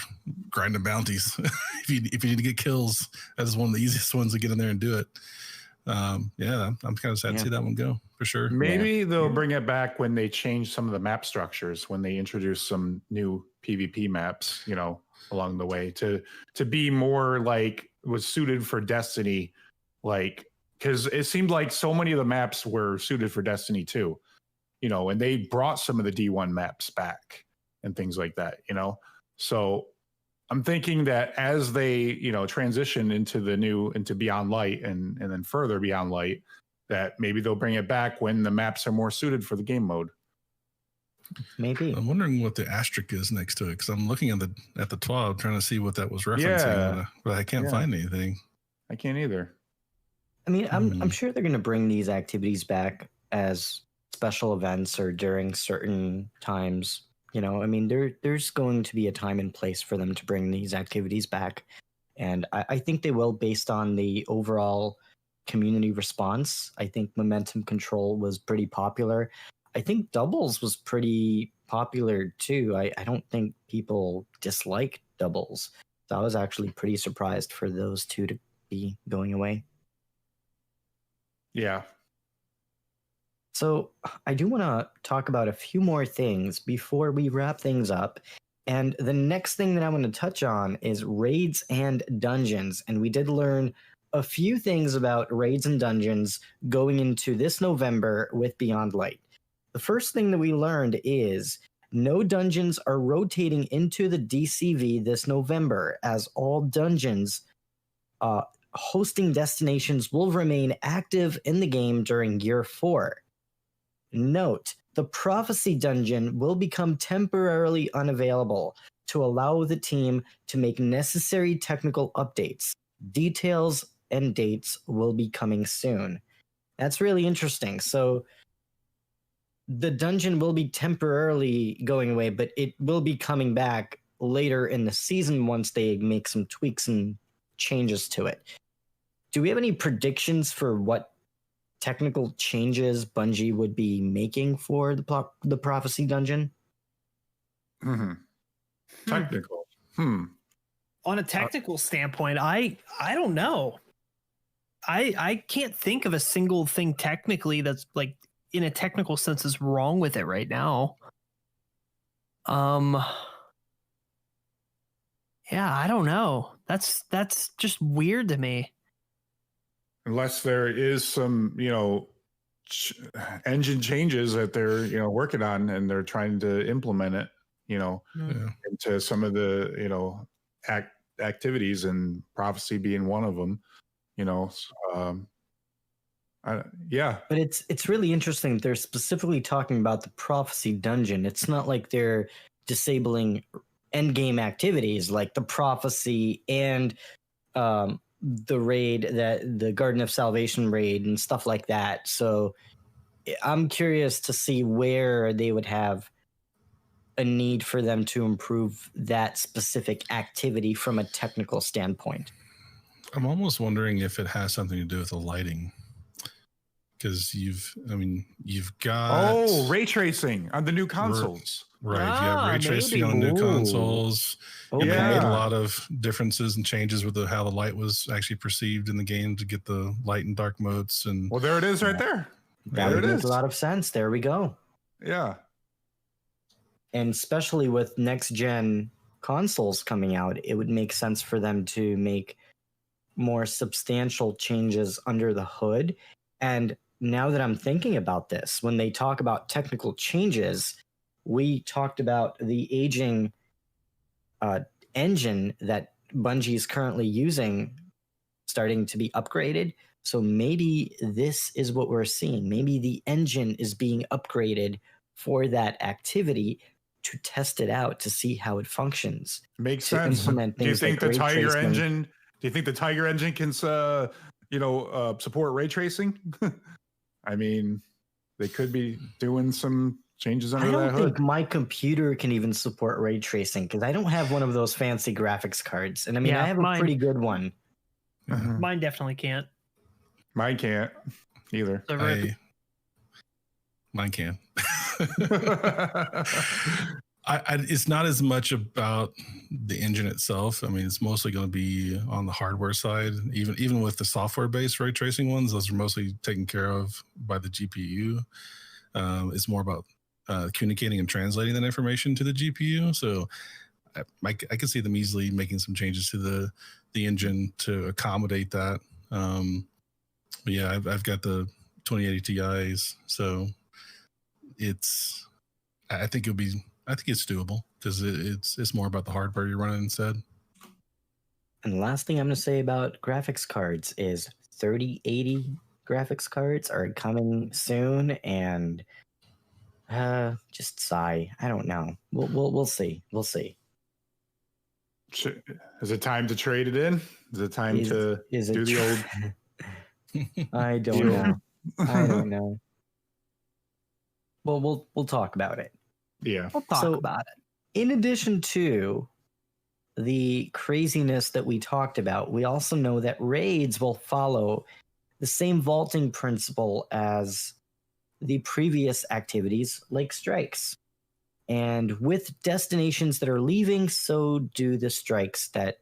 grinding bounties. if you need to get kills, that is one of the easiest ones to get in there and do it. I'm kind of sad to see that one go for sure. Maybe they'll bring it back when they change some of the map structures, when they introduce some new PvP maps, you know, along the way to be more like was suited for Destiny, like, because it seemed like so many of the maps were suited for Destiny 2, you know, and they brought some of the D1 maps back and things like that, you know. So I'm thinking that as they, you know, transition into Beyond Light and then further Beyond Light, that maybe they'll bring it back when the maps are more suited for the game mode. Maybe. I'm wondering what the asterisk is next to it, because I'm looking at the 12 trying to see what that was referencing, but I can't find anything. I can't either. I mean, I'm sure they're going to bring these activities back as special events or during certain times. You know, I mean, there's going to be a time and place for them to bring these activities back. And I think they will, based on the overall community response. I think Momentum Control was pretty popular. I think Doubles was pretty popular too. I don't think people dislike Doubles. So I was actually pretty surprised for those two to be going away. Yeah. So I do want to talk about a few more things before we wrap things up. And the next thing that I want to touch on is raids and dungeons. And we did learn a few things about raids and dungeons going into this November with Beyond Light. The first thing that we learned is no dungeons are rotating into the DCV this November, as all dungeons hosting destinations will remain active in the game during Year 4. Note, the Prophecy Dungeon will become temporarily unavailable to allow the team to make necessary technical updates. Details and dates will be coming soon. That's really interesting. So the dungeon will be temporarily going away, but it will be coming back later in the season once they make some tweaks and changes to it. Do we have any predictions for what technical changes Bungie would be making for the Prophecy Dungeon? Technical. On a technical standpoint, I don't know. I can't think of a single thing technically that's like in a technical sense is wrong with it right now. Yeah, I don't know. That's just weird to me. Unless there is some, engine changes that they're, working on and they're trying to implement it, into some of the, activities, and Prophecy being one of them, yeah. But it's really interesting. They're specifically talking about the Prophecy Dungeon. It's not like they're disabling endgame activities like the Prophecy and the raid, that the Garden of Salvation raid and stuff like that. So I'm curious to see where they would have a need for them to improve that specific activity from a technical standpoint. I'm almost wondering if it has something to do with the lighting, because you've got ray tracing on the new consoles. Right, you have ray tracing on new consoles. Okay. You made a lot of differences and changes with how the light was actually perceived in the game to get the light and dark modes. And well, there it is, right there. That would make a lot of sense. There we go. Yeah, and especially with next gen consoles coming out, it would make sense for them to make more substantial changes under the hood. And now that I'm thinking about this, when they talk about technical changes, we talked about the aging engine that Bungie is currently using starting to be upgraded. So maybe this is what we're seeing. Maybe the engine is being upgraded for that activity to test it out to see how it functions. Makes sense. Do you think the Tiger engine? Do you think the Tiger engine can, support ray tracing? I mean, they could be doing some changes under that hood. I don't think my computer can even support ray tracing because I don't have one of those fancy graphics cards, and I mean, I have a pretty good one. Mine definitely can't. Mine can't either. Mine can. It's not as much about the engine itself. I mean, it's mostly going to be on the hardware side. Even with the software-based ray tracing ones, those are mostly taken care of by the GPU. It's more about communicating and translating that information to the GPU. So I can see them easily making some changes to the engine to accommodate that. But yeah, I've got the 2080 Ti's, so I think it's doable because it's more about the hardware you're running instead. And the last thing I'm going to say about graphics cards is 3080 graphics cards are coming soon, and just sigh. I don't know. We'll see. We'll see. Is it time to trade it in? Is it time to do the old? I don't know. I don't know. Well, we'll talk about it. Yeah, we'll talk about it. In addition to the craziness that we talked about, we also know that raids will follow the same vaulting principle as the previous activities like strikes. And with destinations that are leaving, so do the strikes that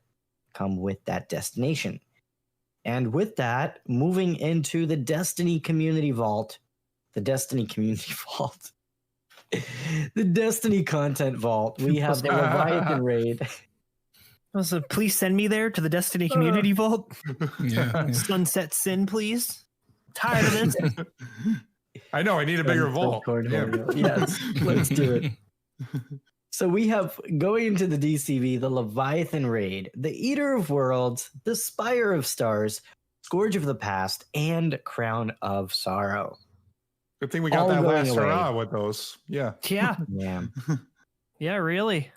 come with that destination. And with that, moving into the Destiny Community Vault, the Destiny Content Vault, we have the Leviathan raid. So please send me there to the Destiny Community Vault. Yeah. Sunset Sin, please. Tired of this. I know. I need a bigger vault. Yes, let's do it. So we have, going into the DCV, the Leviathan raid, the Eater of Worlds, the Spire of Stars, Scourge of the Past, and Crown of Sorrow. Good thing we got that last hurrah with those. Yeah. Yeah. Yeah, really.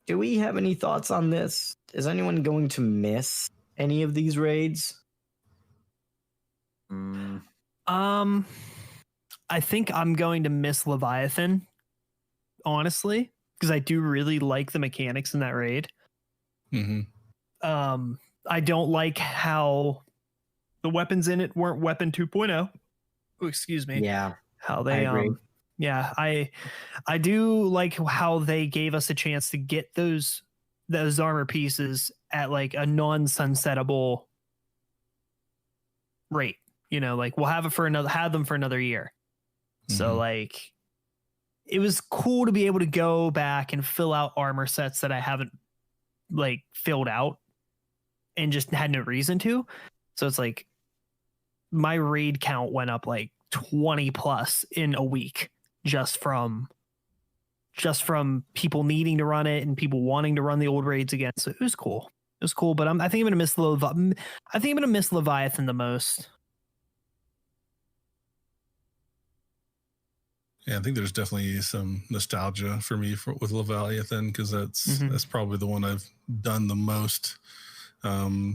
Do we have any thoughts on this? Is anyone going to miss any of these raids? I think I'm going to miss Leviathan, honestly, because I do really like the mechanics in that raid. I don't like how the weapons in it weren't Weapon 2.0. Oh, excuse me. Yeah. How they I do like how they gave us a chance to get those armor pieces at like a non-sunsettable rate. You know, like we'll have them for another year. So like it was cool to be able to go back and fill out armor sets that I haven't like filled out and just had no reason to. So it's like my raid count went up like 20 plus in a week just from people needing to run it and people wanting to run the old raids again. So it was cool. It was cool, but I think I'm going to miss Leviathan the most. Yeah, I think there's definitely some nostalgia for me with Leviathan because that's probably the one I've done the most. I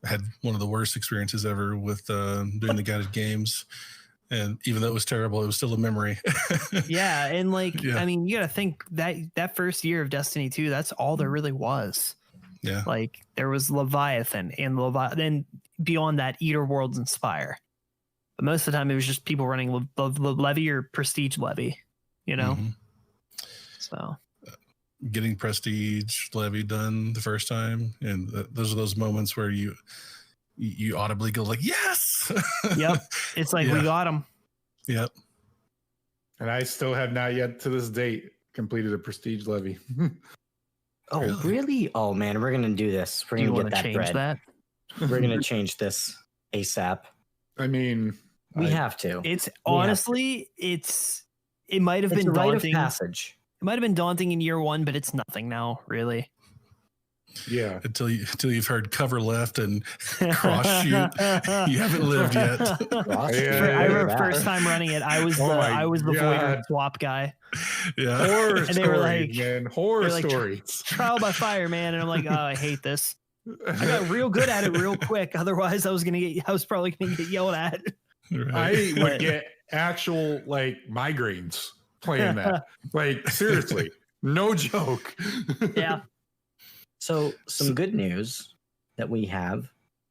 had one of the worst experiences ever with doing the guided games, and even though it was terrible, it was still a memory. Yeah, and I mean, you got to think that first year of Destiny 2, that's all there really was. Yeah, like there was Leviathan and then beyond that, Eater Worlds and Spire. But most of the time, it was just people running Levy or Prestige Levy, you know? So getting Prestige Levy done the first time. And those are those moments where you audibly go like, yes. Yep. It's like, we got them. Yep. And I still have not yet to this date completed a Prestige Levy. Oh, really? Oh, man, we're going to do this. We're going to get that change bread. That? We're going to change this ASAP. I mean, We have to. It's honestly, it might have been a rite of daunting. passage. It might have been daunting in year one, but it's nothing now, really. Yeah. Until you've heard cover left and cross shoot, you haven't lived yet. I remember first time running it, I was the void swap guy. Yeah. Horror and they were like, man. Horror stories. Trial by fire, man. And I'm like, oh, I hate this. I got real good at it real quick. Otherwise, I was probably gonna get yelled at. I would get actual migraines playing that. Seriously, no joke. Yeah. So some good news that we have.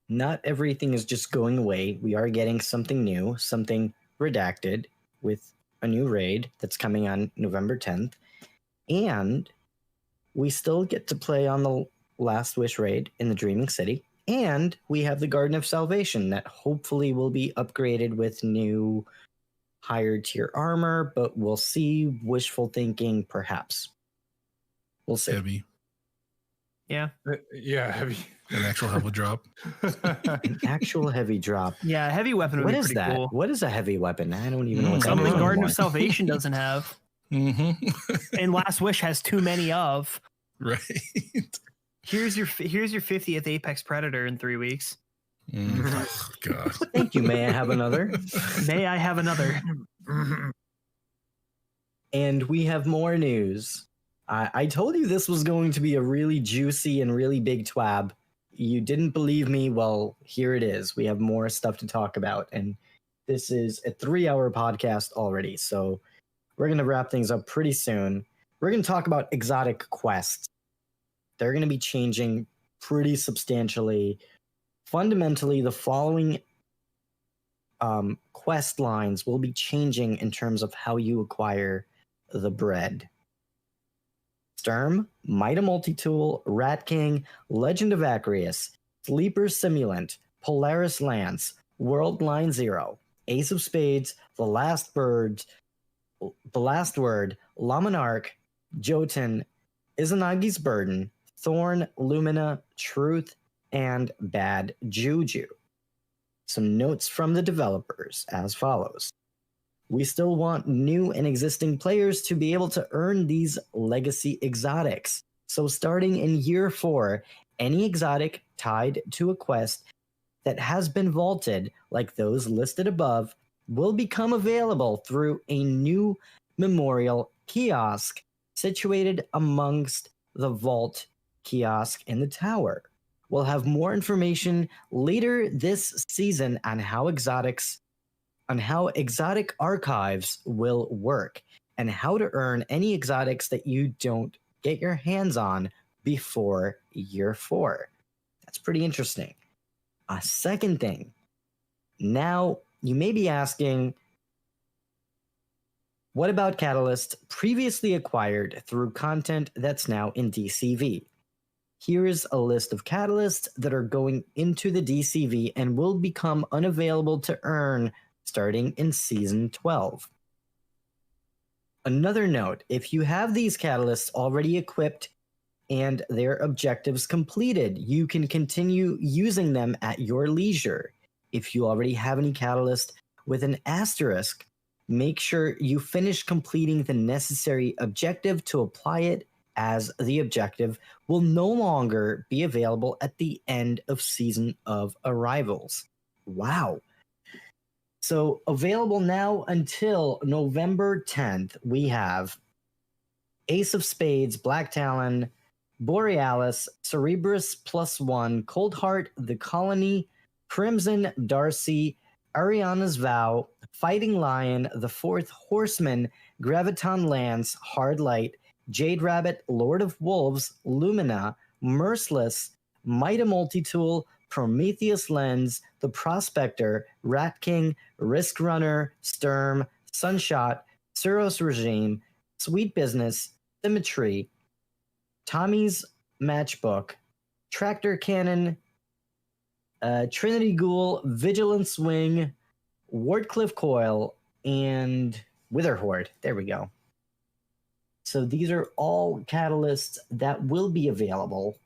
Not everything is just going away. We are getting something new, something redacted with a new raid that's coming on November 10th. And we still get to play on the Last Wish raid in the Dreaming City. And we have the Garden of Salvation that hopefully will be upgraded with new higher tier armor, but we'll see. Wishful thinking, perhaps. We'll see. Heavy. Yeah. Yeah, heavy. An actual heavy drop. An actual heavy drop. Yeah, heavy weapon would What be is pretty that? cool. What is a heavy weapon? I don't even know what that Something is. Garden of Salvation doesn't have. Mm-hmm. And Last Wish has too many of. Right. Here's your 50th Apex Predator in 3 weeks. Oh, God. Thank you. May I have another? May I have another? And we have more news. I told you this was going to be a really juicy and really big twab. You didn't believe me? Well, here it is. We have more stuff to talk about. And this is a 3-hour podcast already. So we're going to wrap things up pretty soon. We're going to talk about exotic quests. They're going to be changing pretty substantially. Fundamentally, the following quest lines will be changing in terms of how you acquire the bread. Sturm, Mida Multitool, Rat King, Legend of Acreus, Sleeper Simulant, Polaris Lance, World Line Zero, Ace of Spades, The Last Word, Lamanarch, Jotun, Izanagi's Burden, Thorn, Lumina, Truth, and Bad Juju. Some notes from the developers as follows. We still want new and existing players to be able to earn these legacy exotics. So starting in year 4, any exotic tied to a quest that has been vaulted, like those listed above, will become available through a new memorial kiosk situated amongst the vault kiosk in the tower. We'll have more information later this season on how exotic archives will work and how to earn any exotics that you don't get your hands on before year 4. That's pretty interesting. A second thing. Now, you may be asking, what about Catalyst previously acquired through content that's now in DCV? Here's a list of catalysts that are going into the DCV and will become unavailable to earn starting in Season 12. Another note, if you have these catalysts already equipped and their objectives completed, you can continue using them at your leisure. If you already have any catalyst with an asterisk, make sure you finish completing the necessary objective to apply it, as the objective will no longer be available at the end of Season of Arrivals. Wow. So available now until November 10th, we have Ace of Spades, Black Talon, Borealis, Cerebrus +1, Cold Heart, The Colony, Crimson, Darcy, Ariana's Vow, Fighting Lion, The Fourth Horseman, Graviton Lance, Hard Light, Jade Rabbit, Lord of Wolves, Lumina, Merciless, Mida Multitool, Prometheus Lens, The Prospector, Rat King, Risk Runner, Sturm, Sunshot, Suros Regime, Sweet Business, Symmetry, Tommy's Matchbook, Tractor Cannon, Trinity Ghoul, Vigilance Wing, Wardcliff Coil, and Witherhoard. There we go. So these are all catalysts that will be available.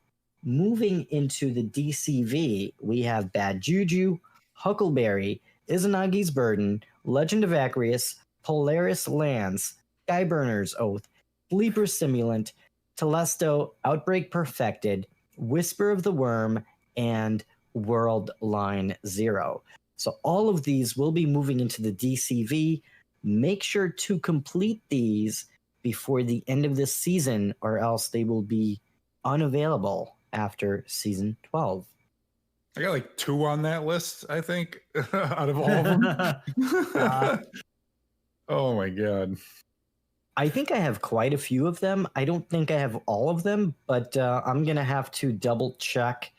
Moving into the DCV, we have Bad Juju, Huckleberry, Izanagi's Burden, Legend of Acreus, Polaris Lands, Skyburner's Oath, Sleeper Simulant, Telesto, Outbreak Perfected, Whisper of the Worm, and World Line Zero. So all of these will be moving into the DCV. Make sure to complete these before the end of this season, or else they will be unavailable after season 12. I got like 2 on that list, I think, out of all of them. Oh my god. I think I have quite a few of them. I don't think I have all of them, but I'm going to have to double check.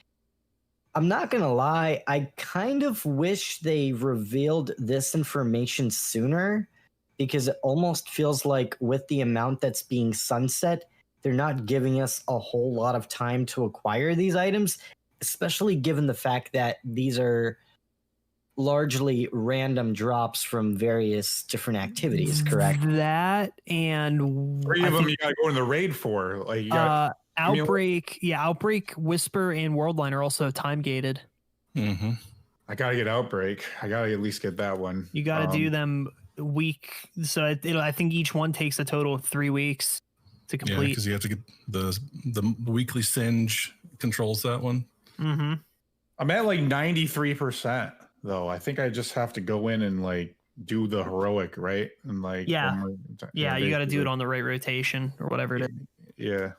I'm not going to lie. I kind of wish they revealed this information sooner, because it almost feels like with the amount that's being sunset, they're not giving us a whole lot of time to acquire these items, especially given the fact that these are largely random drops from various different activities, correct? That and 3 of them you gotta go in the raid for. Like you got Outbreak, Outbreak, Whisper, and Worldline are also time gated. Mm-hmm. I gotta get Outbreak. I gotta at least get that one. You got to do them week. So I think each one takes a total of 3 weeks to complete. Yeah, because you have to get the weekly Singe controls that one. Mm-hmm. I'm at like 93%. Though I think I just have to go in and like do the heroic, right? And like you got to do it on the right rotation or whatever it is. Yeah.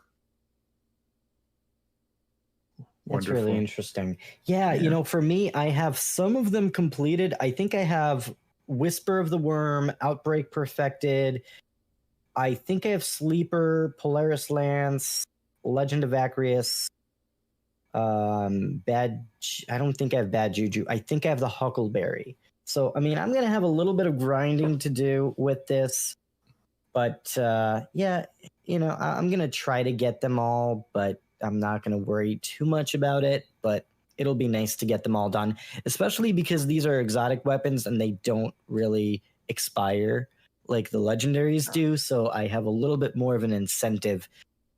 That's really interesting. Yeah, for me, I have some of them completed. I think I have Whisper of the Worm, Outbreak Perfected. I think I have Sleeper, Polaris Lance, Legend of Acreus. I don't think I have Bad Juju. I think I have the Huckleberry. So, I mean, I'm going to have a little bit of grinding to do with this. But, I'm going to try to get them all, but I'm not going to worry too much about it. But it'll be nice to get them all done, especially because these are exotic weapons and they don't really expire like the legendaries do. So I have a little bit more of an incentive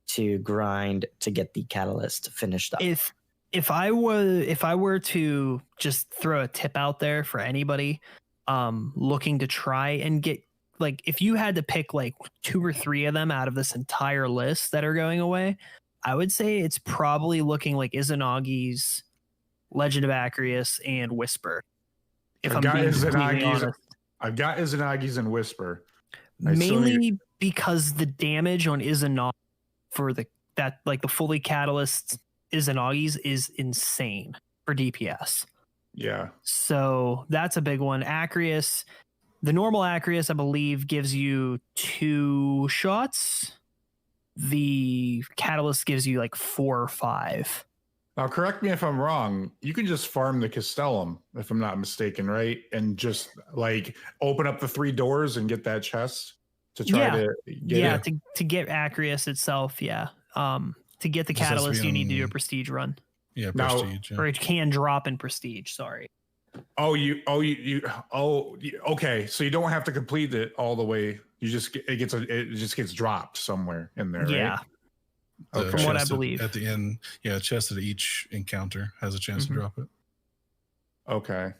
to grind to get the catalyst finished up. If I were to just throw a tip out there for anybody looking to try and get, like, if you had to pick like 2 or 3 of them out of this entire list that are going away, I would say it's probably looking like Izanagi's, Legend of Acreus, and Whisper. I've got Izanagi's and Whisper. Mainly because the damage on Izanagi for the fully catalyst Izanagi's is insane for DPS. Yeah. So that's a big one. Acreus, the normal Acreus, I believe, gives you 2 shots. The catalyst gives you like 4 or 5. Now, correct me if I'm wrong. You can just farm the Castellum, if I'm not mistaken, right? And just like open up the 3 doors and get that chest to try to get it. to get Acreus itself. Yeah. To get the catalyst, you need to do a prestige run. Yeah, prestige. Or it can drop in prestige. Sorry. Okay. So you don't have to complete it all the way. You just it just gets dropped somewhere in there. Yeah. Right? From what I believe. At the end, chest at each encounter has a chance to drop it. Okay.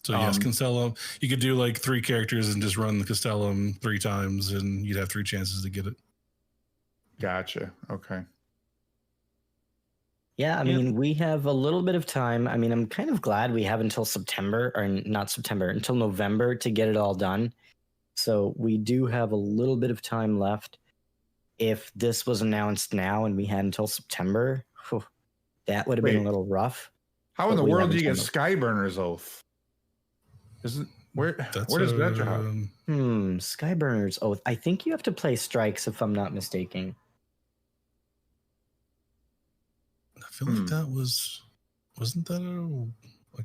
So yes, Castellum. You could do like 3 characters and just run the Castellum 3 times, and you'd have 3 chances to get it. Gotcha. Okay. Yeah, I mean, we have a little bit of time. I mean, I'm kind of glad we have until until November to get it all done. So we do have a little bit of time left. If this was announced now and we had until September, that would have been a little rough. How in the world do you get Skyburner's Oath? Where does that drop? Skyburner's Oath. I think you have to play Strikes, if I'm not mistaken. I feel like that wasn't that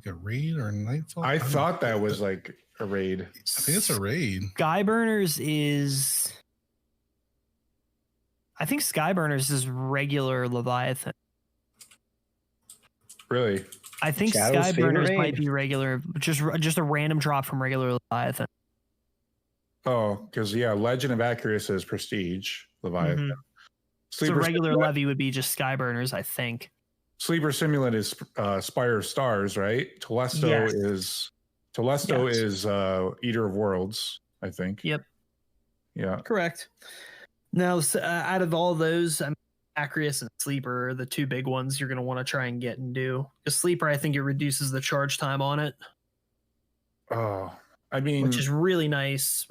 a raid or a Nightfall? I thought that was like a raid. I think it's a raid. Skyburners is... I think Skyburners is regular Leviathan. Really? I think Skyburners might be regular, just a random drop from regular Leviathan. Oh, because Legend of Acreus is prestige Leviathan. So regular Levy would be just Skyburners, I think. Sleeper Simulant is Spire of Stars, right? Telesto is Telesto Yes. is Eater of Worlds, I think. Yep. Yeah. Correct. Now, out of all those, Acrius and Sleeper are the two big ones you're going to want to try and get and do. Because Sleeper, I think it reduces the charge time on it. Oh, I mean, which is really nice,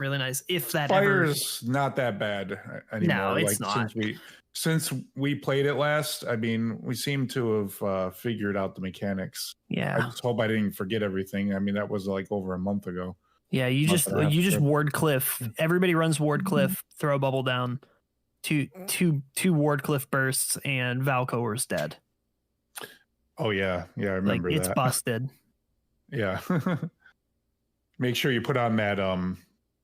if that Fire's not that bad anymore. No, it's not. Since we played it last, I mean, we seem to have figured out the mechanics. Yeah. I just hope I didn't forget everything. I mean, that was like over a month ago. Yeah, you just ward cliff. Everybody runs ward cliff, throw a bubble down, two ward cliff bursts, and Valcoer's dead. Oh yeah, I remember it's that. busted. Yeah. Make sure you put on that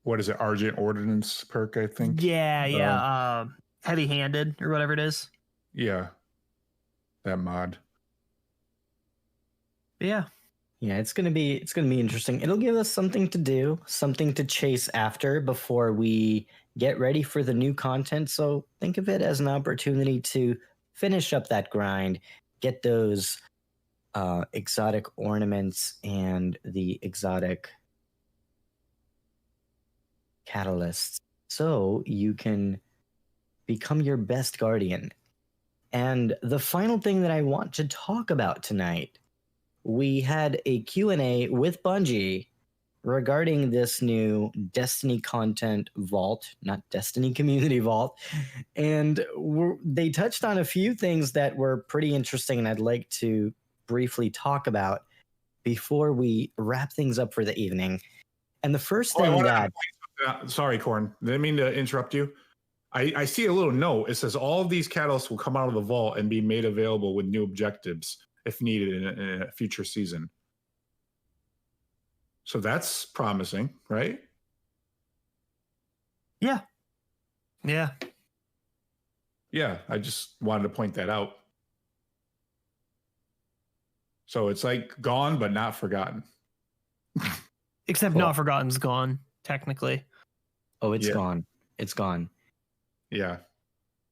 what is it, Argent Ordnance perk, I think. Yeah. Heavy handed or whatever it is. Yeah. That mod. Yeah. Yeah, it's gonna be interesting. It'll give us something to do, something to chase after before we get ready for the new content. So think of it as an opportunity to finish up that grind, get those exotic ornaments and the exotic catalysts, so you can become your best guardian. And the final thing that I want to talk about tonight, we had a Q&A with Bungie regarding this new Destiny content vault, not Destiny Community Vault. And they touched on a few things that were pretty interesting, and I'd like to briefly talk about before we wrap things up for the evening. And the first thing sorry, Corn. Didn't mean to interrupt you. I see a little note. It says all of these catalysts will come out of the vault and be made available with new objectives if needed in a future season. So that's promising, right? Yeah. Yeah, I just wanted to point that out. So it's like gone, but not forgotten. Except Not Forgotten's gone, technically. Oh, it's gone. It's gone. Yeah.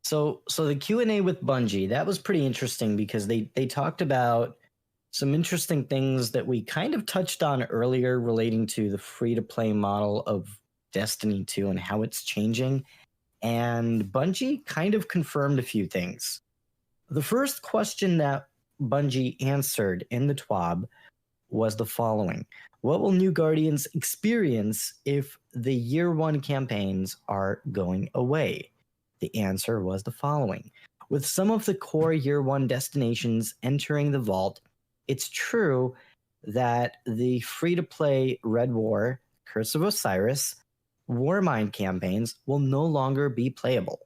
So the Q&A with Bungie, that was pretty interesting because they talked about some interesting things that we kind of touched on earlier relating to the free-to-play model of Destiny 2 and how it's changing. And Bungie kind of confirmed a few things. The first question that Bungie answered in the TWAB was the following. What will new Guardians experience if the Year 1 campaigns are going away? The answer was the following. With some of the core Year 1 destinations entering the vault, it's true that the free-to-play Red War, Curse of Osiris, Warmind campaigns will no longer be playable.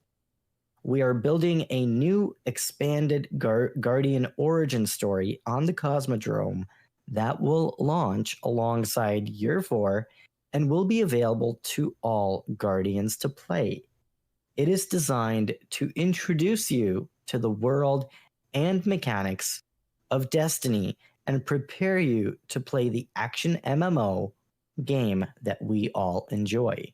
We are building a new expanded Guardian origin story on the Cosmodrome that will launch alongside Year 4 and will be available to all Guardians to play. It is designed to introduce you to the world and mechanics of Destiny and prepare you to play the action MMO game that we all enjoy.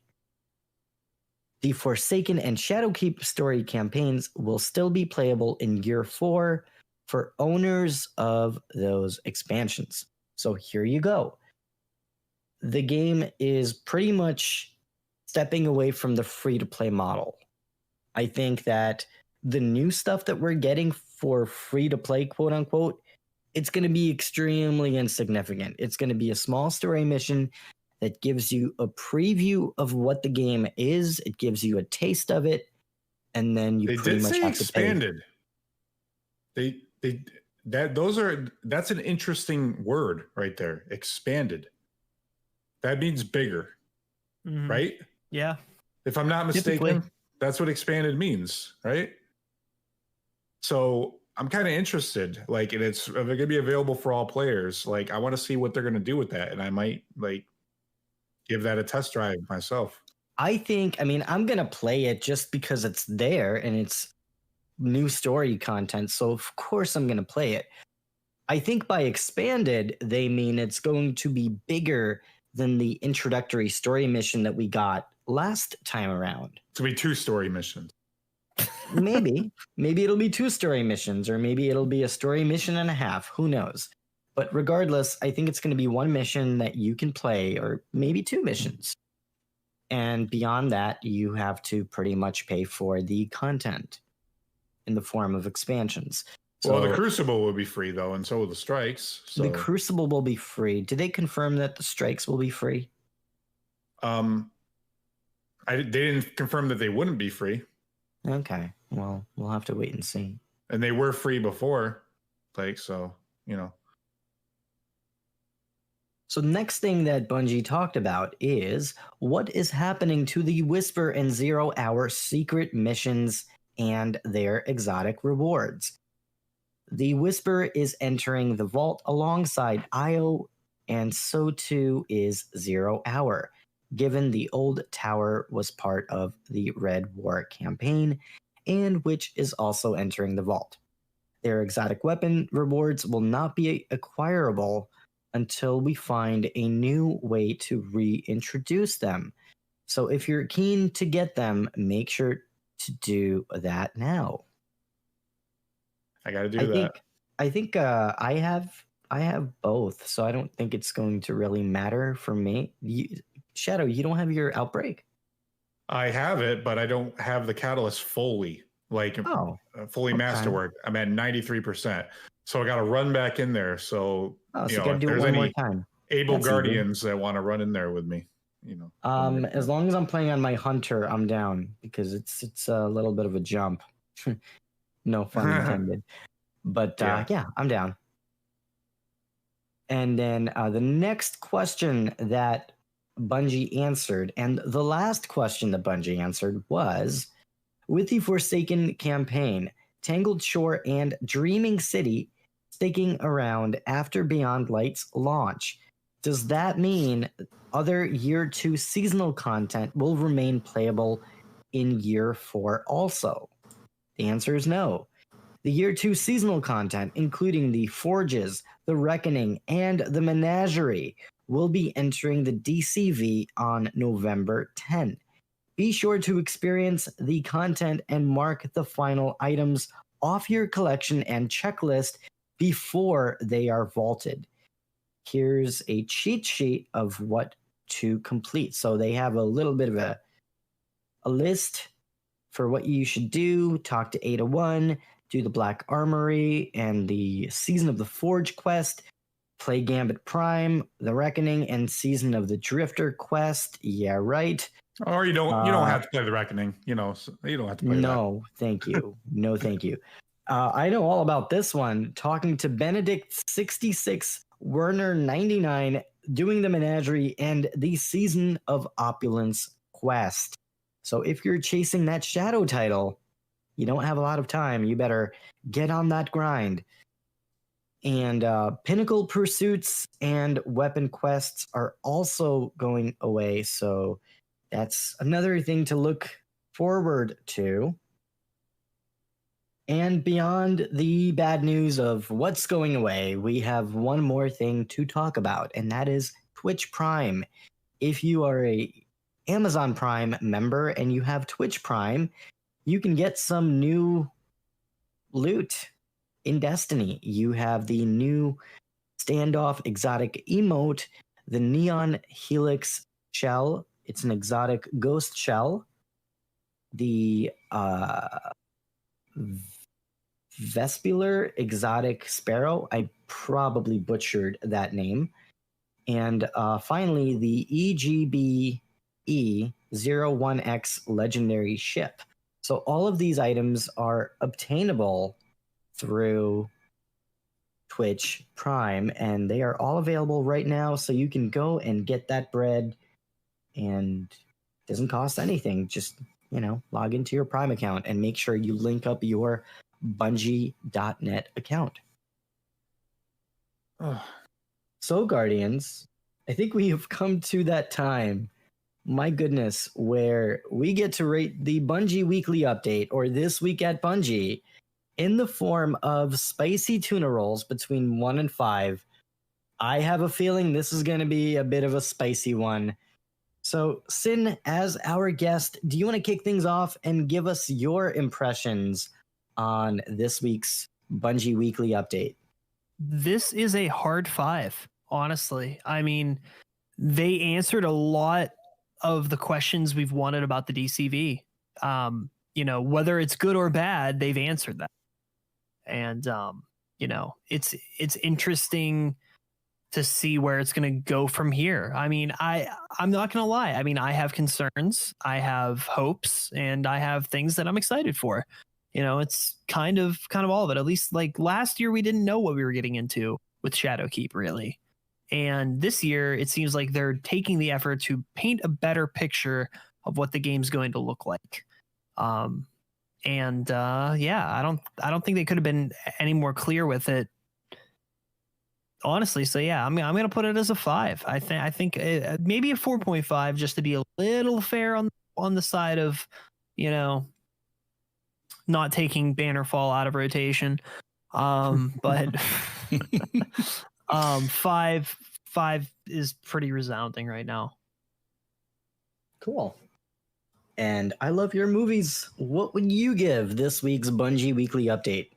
The Forsaken and Shadowkeep story campaigns will still be playable in Year 4 for owners of those expansions. So here you go. The game is pretty much stepping away from the free-to-play model. I think that the new stuff that we're getting for free-to-play, quote-unquote, it's going to be extremely insignificant. It's going to be a small story mission that gives you a preview of what the game is. It gives you a taste of it, and then you pretty much have to pay. That's an interesting word right there. Expanded. That means bigger, right? Yeah. If I'm not mistaken, that's what expanded means, right? So I'm kind of interested. Like, and it's going to be available for all players. Like, I want to see what they're going to do with that, and I might give that a test drive myself. I'm going to play it just because it's there and it's new story content. So of course I'm going to play it. I think by expanded, they mean it's going to be bigger than the introductory story mission that we got last time around. It's going to be 2 story missions. Maybe it'll be 2 story missions, or maybe it'll be a story mission and a half. Who knows? But regardless, I think it's going to be one mission that you can play, or maybe 2 missions. And beyond that, you have to pretty much pay for the content in the form of expansions. Well, the Crucible will be free, though, and so will the Strikes. So. The Crucible will be free. Did they confirm that the Strikes will be free? They didn't confirm that they wouldn't be free. Okay. Well, we'll have to wait and see. And they were free before. So, So the next thing that Bungie talked about is what is happening to the Whisper and 0 Hour secret missions and their exotic rewards. The Whisper is entering the vault alongside Io, and so too is 0 Hour, given the old tower was part of the Red War campaign, and which is also entering the vault. Their exotic weapon rewards will not be acquirable until we find a new way to reintroduce them. So if you're keen to get them, make sure to do that now. I got to do that. I think I have both, so I don't think it's going to really matter for me. Shadow, you don't have your Outbreak? I have it, but I don't have the Catalyst fully, fully masterwork. I'm at 93%. So I got to run back in there. So, you got to do it one more time. Able Guardians that want to run in there with me, As long as I'm playing on my Hunter, I'm down, because it's a little bit of a jump. No fun intended. But yeah, I'm down. And then the next question that Bungie answered, and the last question that Bungie answered was, with the Forsaken campaign, Tangled Shore and Dreaming City sticking around after Beyond Light's launch, does that mean other Year 2 seasonal content will remain playable in Year 4 also? The answer is no. The Year 2 seasonal content, including the Forges, the Reckoning, and the Menagerie, will be entering the DCV on November 10. Be sure to experience the content and mark the final items off your collection and checklist before they are vaulted. Here's a cheat sheet of what to complete. So they have a little bit of a list for what you should do. Talk to Ada 1, do the Black Armory and the Season of the Forge quest, play Gambit Prime, the Reckoning, and Season of the Drifter quest. Yeah, right. Or you don't have to play the Reckoning. You don't have to play that. No, thank you. No, thank you. I know all about this one. Talking to Benedict 66, Werner 99, doing the Menagerie, and the Season of Opulence quest. So if you're chasing that Shadow title, you don't have a lot of time. You better get on that grind. And Pinnacle Pursuits and Weapon Quests are also going away. So that's another thing to look forward to. And beyond the bad news of what's going away, we have one more thing to talk about, and that is Twitch Prime. If you are a Amazon Prime member and you have Twitch Prime, you can get some new loot in Destiny. You have the new standoff exotic emote, the Neon Helix shell. It's an exotic ghost shell. The Vespular exotic sparrow. I probably butchered that name. And finally, the EGBE-01X legendary ship. So all of these items are obtainable through Twitch Prime, and they are all available right now. So you can go and get that bread, and it doesn't cost anything. Just, log into your Prime account and make sure you link up your Bungie.net account. So, Guardians, I think we have come to that time, my goodness, where we get to rate the Bungie Weekly Update, or This Week at Bungie, in the form of spicy tuna rolls between 1 and 5. I have a feeling this is going to be a bit of a spicy one. So, Sin, as our guest, do you want to kick things off and give us your impressions on this week's Bungie Weekly Update? this is a hard 5, honestly. I mean, they answered a lot of the questions we've wanted about the DCV. You know, whether it's good or bad, they've answered that. And, you know, it's interesting to see where it's going to go from here. I mean, I'm not going to lie. I mean, I have concerns, I have hopes, and I have things that I'm excited for. You know, it's kind of all of it. At least like last year, we didn't know what we were getting into with Shadowkeep, really. And this year, it seems like they're taking the effort to paint a better picture of what the game's going to look like. Yeah, I don't think they could have been any more clear with it, honestly. So yeah, I'm going to put it as a 5. I think maybe a 4.5 just to be a little fair on the side of, you know, not taking Bannerfall out of rotation. But 5 is pretty resounding right now. Cool. And I love your movies. What would you give this week's Bungie Weekly Update?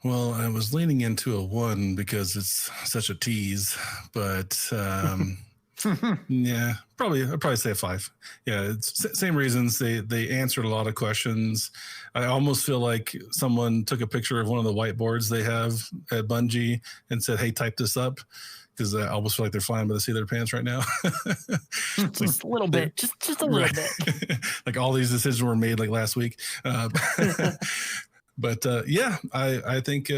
Well, I was leaning into a 1 because it's such a tease, but yeah, I'd probably say a 5. Yeah, it's same reasons. They answered a lot of questions. I almost feel like someone took a picture of one of the whiteboards they have at Bungie and said, "Hey, type this up," because I almost feel like they're flying by the seat of their pants right now. Just a little bit, just a little bit. Like all these decisions were made like last week. But yeah, I think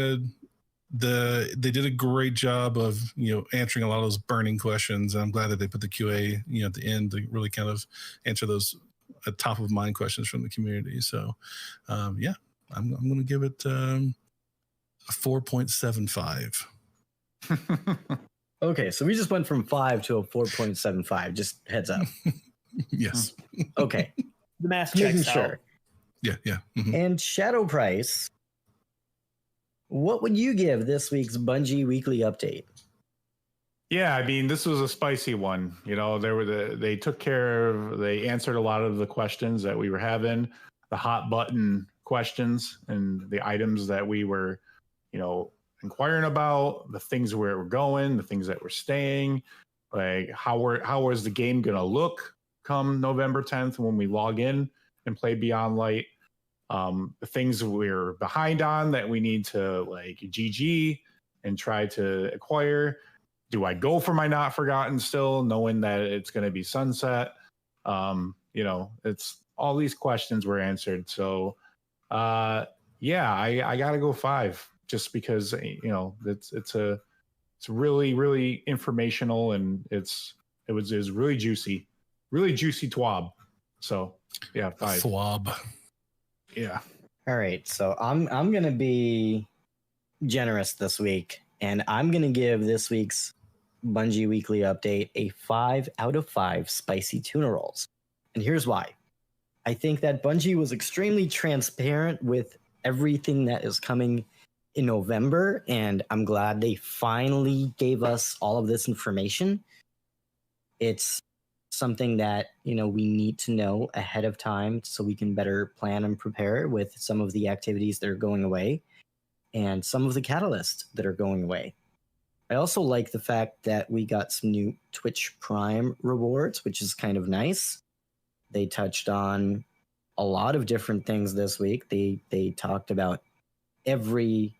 they did a great job of, you know, answering a lot of those burning questions. I'm glad that they put the QA, you know, at the end to really kind of answer those top of mind questions from the community. So yeah, I'm going to give it a 4.75. Okay, so we just went from 5 to a 4.75. Just heads up. Yes. Okay. The math Making checks sure. out. Yeah. Mm-hmm. And Shadow Price, what would you give this week's Bungie Weekly Update? Yeah, I mean, this was a spicy one. You know, they answered a lot of the questions that we were having, the hot button questions and the items that we were, you know, inquiring about, the things where we're going, the things that we're staying, like how is the game going to look come November 10th when we log in and play Beyond Light. The things we're behind on that we need to like GG and try to acquire. Do I go for my Not Forgotten still, knowing that it's going to be sunset? You know, it's all these questions were answered. So, yeah, I got to go 5 just because, you know, it's really, really informational and it was really juicy twab. So yeah, 5. Thwob. Yeah. All right, so I'm going to be generous this week, and I'm going to give this week's Bungie Weekly Update a 5 out of 5 spicy tuna rolls. And here's why. I think that Bungie was extremely transparent with everything that is coming in November, and I'm glad they finally gave us all of this information. It's something that, you know, we need to know ahead of time so we can better plan and prepare with some of the activities that are going away and some of the catalysts that are going away. I also like the fact that we got some new Twitch Prime rewards, which is kind of nice. They touched on a lot of different things this week. They talked about every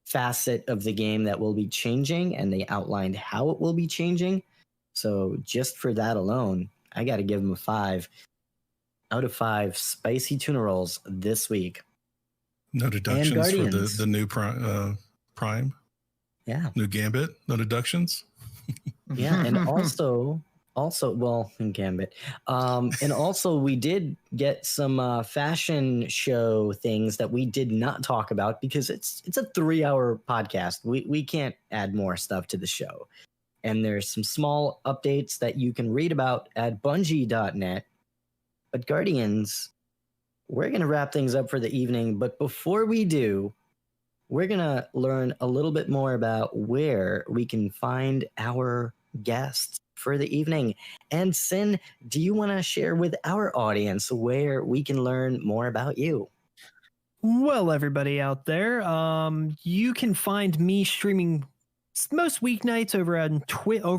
facet of the game that will be changing, and they outlined how it will be changing. So just for that alone, I got to give them a 5 out of 5 spicy tuna rolls this week. No deductions for the new Prime. Yeah. New Gambit. No deductions. Yeah, and also, well, in Gambit, and also we did get some fashion show things that we did not talk about because it's a 3-hour podcast. We can't add more stuff to the show. And there's some small updates that you can read about at bungie.net. But Guardians, we're going to wrap things up for the evening. But before we do, we're going to learn a little bit more about where we can find our guests for the evening. And Sin, do you want to share with our audience where we can learn more about you? Well, everybody out there, you can find me streaming most weeknights over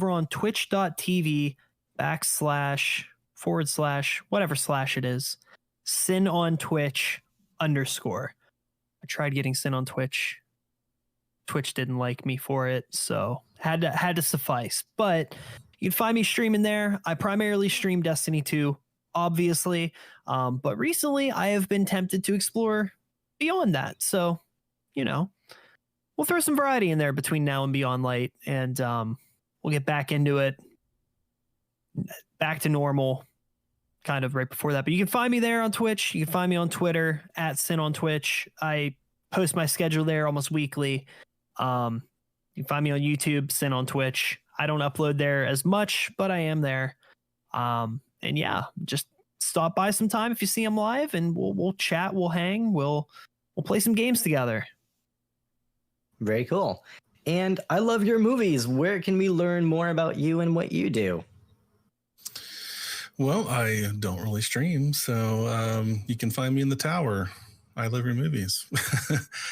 on twitch.tv / whatever slash it is, Sin on Twitch _ I tried getting Sin on Twitch. Twitch didn't like me for it, so had to suffice. But you can find me streaming there. I primarily stream Destiny 2, obviously, but recently I have been tempted to explore beyond that. So, we'll throw some variety in there between now and Beyond Light, and we'll get back into it, back to normal, kind of right before that. But you can find me there on Twitch. You can find me on Twitter @Sin on Twitch. I post my schedule there almost weekly. You can find me on YouTube, Sin on Twitch. I don't upload there as much, but I am there. And yeah, just stop by sometime if you see I'm live, and we'll chat, we'll hang, we'll play some games together. Very cool. And I love your movies. Where can we learn more about you and what you do? Well, I don't really stream, so you can find me in the tower. I love your movies.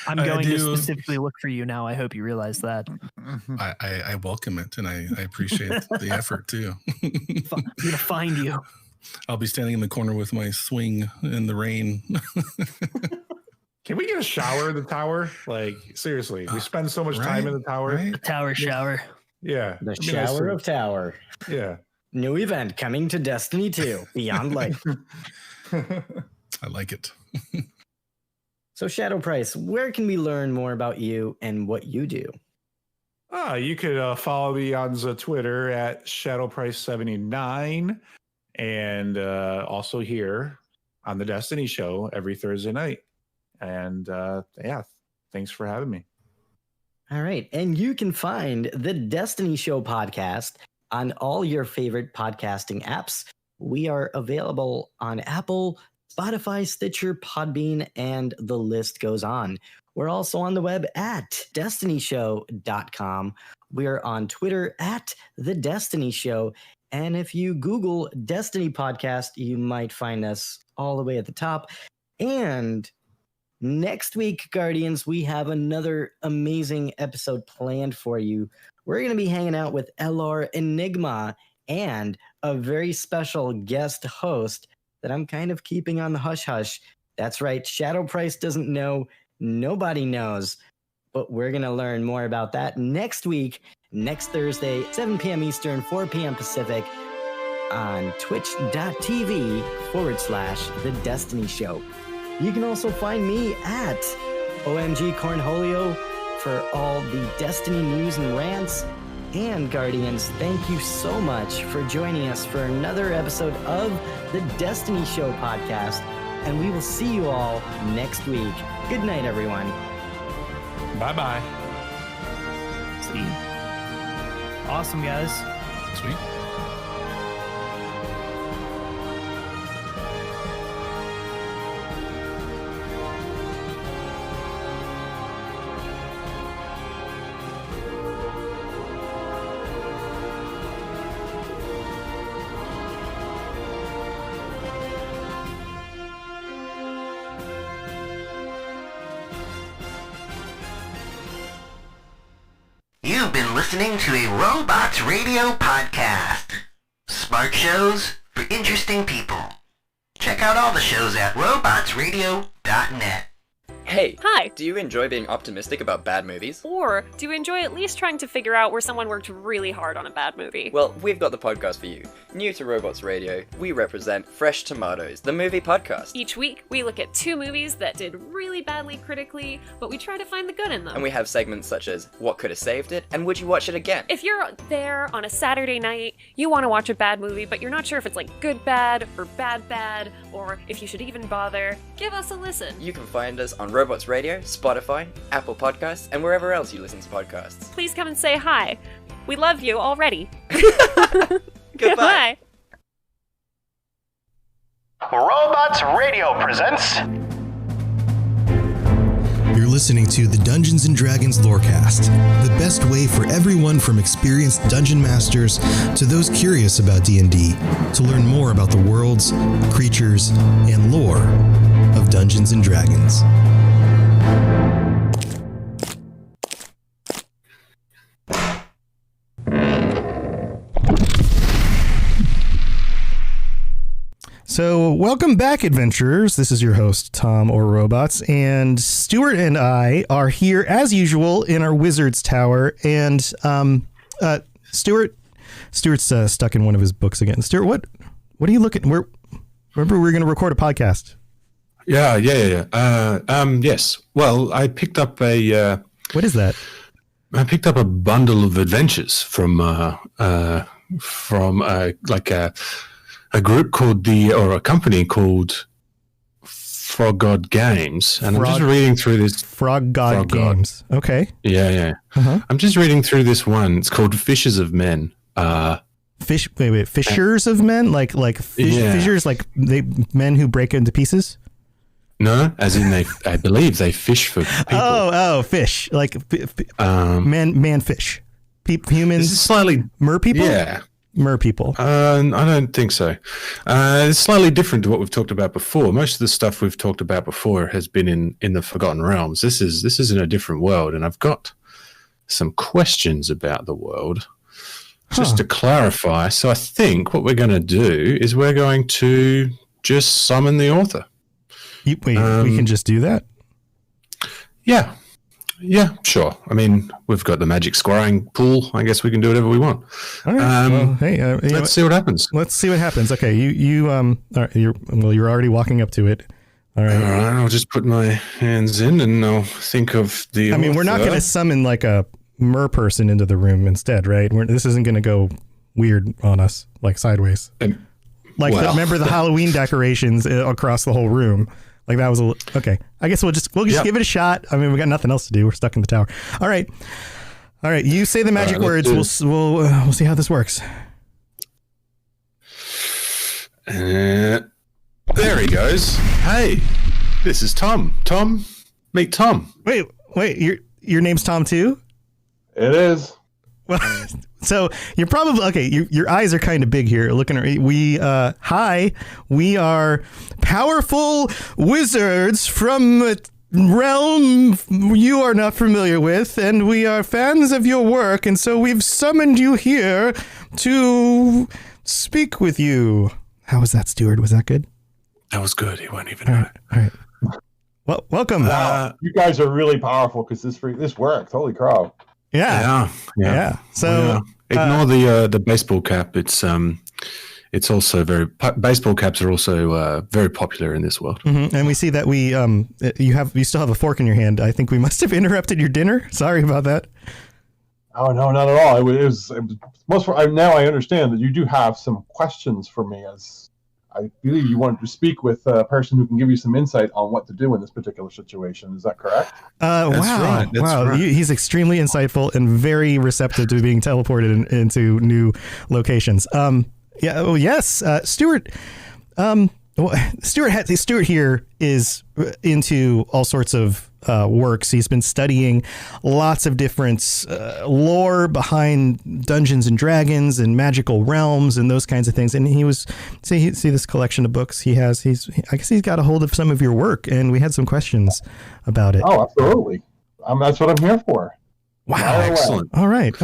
I'm going to specifically look for you now. I hope you realize that. I welcome it, and I appreciate the effort too. I'm going to find you. I'll be standing in the corner with my swing in the rain. Can we get a shower in the tower? Like, seriously, we spend so much time in the tower. Right? The tower shower. Yeah. The shower of tower. Yeah. New event coming to Destiny 2, Beyond Light. I like it. So Shadow Price, where can we learn more about you and what you do? You could follow me on the Twitter @ShadowPrice79, and also here on the Destiny Show every Thursday night. And yeah, thanks for having me. All right. And you can find the Destiny Show podcast on all your favorite podcasting apps. We are available on Apple, Spotify, Stitcher, Podbean, and the list goes on. We're also on the web at destinyshow.com. We're on Twitter @TheDestinyShow. And if you Google Destiny Podcast, you might find us all the way at the top. And next week, Guardians, we have another amazing episode planned for you. We're going to be hanging out with LR Enigma and a very special guest host that I'm kind of keeping on the hush-hush. That's right, Shadow Price doesn't know. Nobody knows. But we're going to learn more about that next week, next Thursday, 7 p.m. Eastern, 4 p.m. Pacific, on twitch.tv/The Destiny Show. You can also find me at OMG Cornholio for all the Destiny news and rants. And Guardians, thank you so much for joining us for another episode of the Destiny Show podcast. And we will see you all next week. Good night, everyone. Bye-bye. See you. Awesome, guys. Sweet. You've been listening to a Robots Radio podcast. Smart shows for interesting people. Check out all the shows at robotsradio.net. Hey. Hi. Do you enjoy being optimistic about bad movies? Or do you enjoy at least trying to figure out where someone worked really hard on a bad movie? Well, we've got the podcast for you. New to Robots Radio, we represent Fresh Tomatoes, the movie podcast. Each week, we look at 2 movies that did really badly critically, but we try to find the good in them. And we have segments such as What Could Have Saved It and Would You Watch It Again? If you're there on a Saturday night, you want to watch a bad movie, but you're not sure if it's like good bad or bad, or if you should even bother, give us a listen. You can find us on Robots Radio, Spotify, Apple Podcasts, and wherever else you listen to podcasts. Please come and say hi. We love you already. Goodbye. Robots Radio presents. You're listening to the Dungeons & Dragons Lorecast, the best way for everyone from experienced dungeon masters to those curious about D&D to learn more about the worlds, creatures, and lore of Dungeons & Dragons. So, welcome back, adventurers. This is your host, Tom or Robots, and Stuart and I are here as usual in our Wizard's Tower. And Stuart's stuck in one of his books again. Stuart, what are you looking? Remember we were going to record a podcast. Yeah. Yes. Well, I picked up a. What is that? I picked up a bundle of adventures from a group called or a company called Frog God Games, and I'm just reading through this. Frog God Games. Okay. Yeah. Uh-huh. I'm just reading through this one. It's called Fishers of Men. Fishers of Men, like fissures, like men who break into pieces. No, as in I believe they fish for people. Oh, fish, like man fish, humans. This is slightly mer people. Yeah. Mer people. I don't think so. It's slightly different to what we've talked about before. Most of the stuff we've talked about before has been in the Forgotten Realms. This is in a different world, and I've got some questions about the world just to clarify. So I think what we're going to do is we're going to just summon the author. We can just do that? Yeah, sure. I mean, we've got the magic scrying pool. I guess we can do whatever we want. All right. Let's see what happens. Let's see what happens. Okay, you all right, you're already walking up to it. All right. I'll just put my hands in and I'll think of the. I mean, we're not going to summon like a mer person into the room instead, right? This isn't going to go weird on us, like sideways. Remember the Halloween decorations across the whole room? Like that was okay. I guess we'll just give it a shot. I mean, we got nothing else to do. We're stuck in the tower. All right. You say the magic words. We'll see how this works. There he goes. Hey, this is Tom. Tom, meet Tom. Wait. Your name's Tom too? It is. Well, so you're probably okay. Your eyes are kind of big here. Looking at we are powerful wizards from a realm you are not familiar with, and we are fans of your work, and so we've summoned you here to speak with you. How was that, Stuart? Was that good? That was good. He won't even know it. All right. Well, welcome. You guys are really powerful because this worked. Holy crap! Yeah. So ignore the baseball cap. It's also baseball caps are also very popular in this world. Mm-hmm. And we see that you still have a fork in your hand. I think we must have interrupted your dinner. Sorry about that. Oh no, not at all. It was now I understand that you do have some questions for me, as I believe you wanted to speak with a person who can give you some insight on what to do in this particular situation. Is that correct? That's right. He's extremely insightful and very receptive to being teleported into new locations. Yes. Stuart. Stuart here is into all sorts of works. He's been studying lots of different lore behind Dungeons and Dragons and magical realms and those kinds of things. And he was see this collection of books he has. I guess he's got a hold of some of your work, and we had some questions about it. Oh, absolutely. That's what I'm here for. Wow, excellent. All right.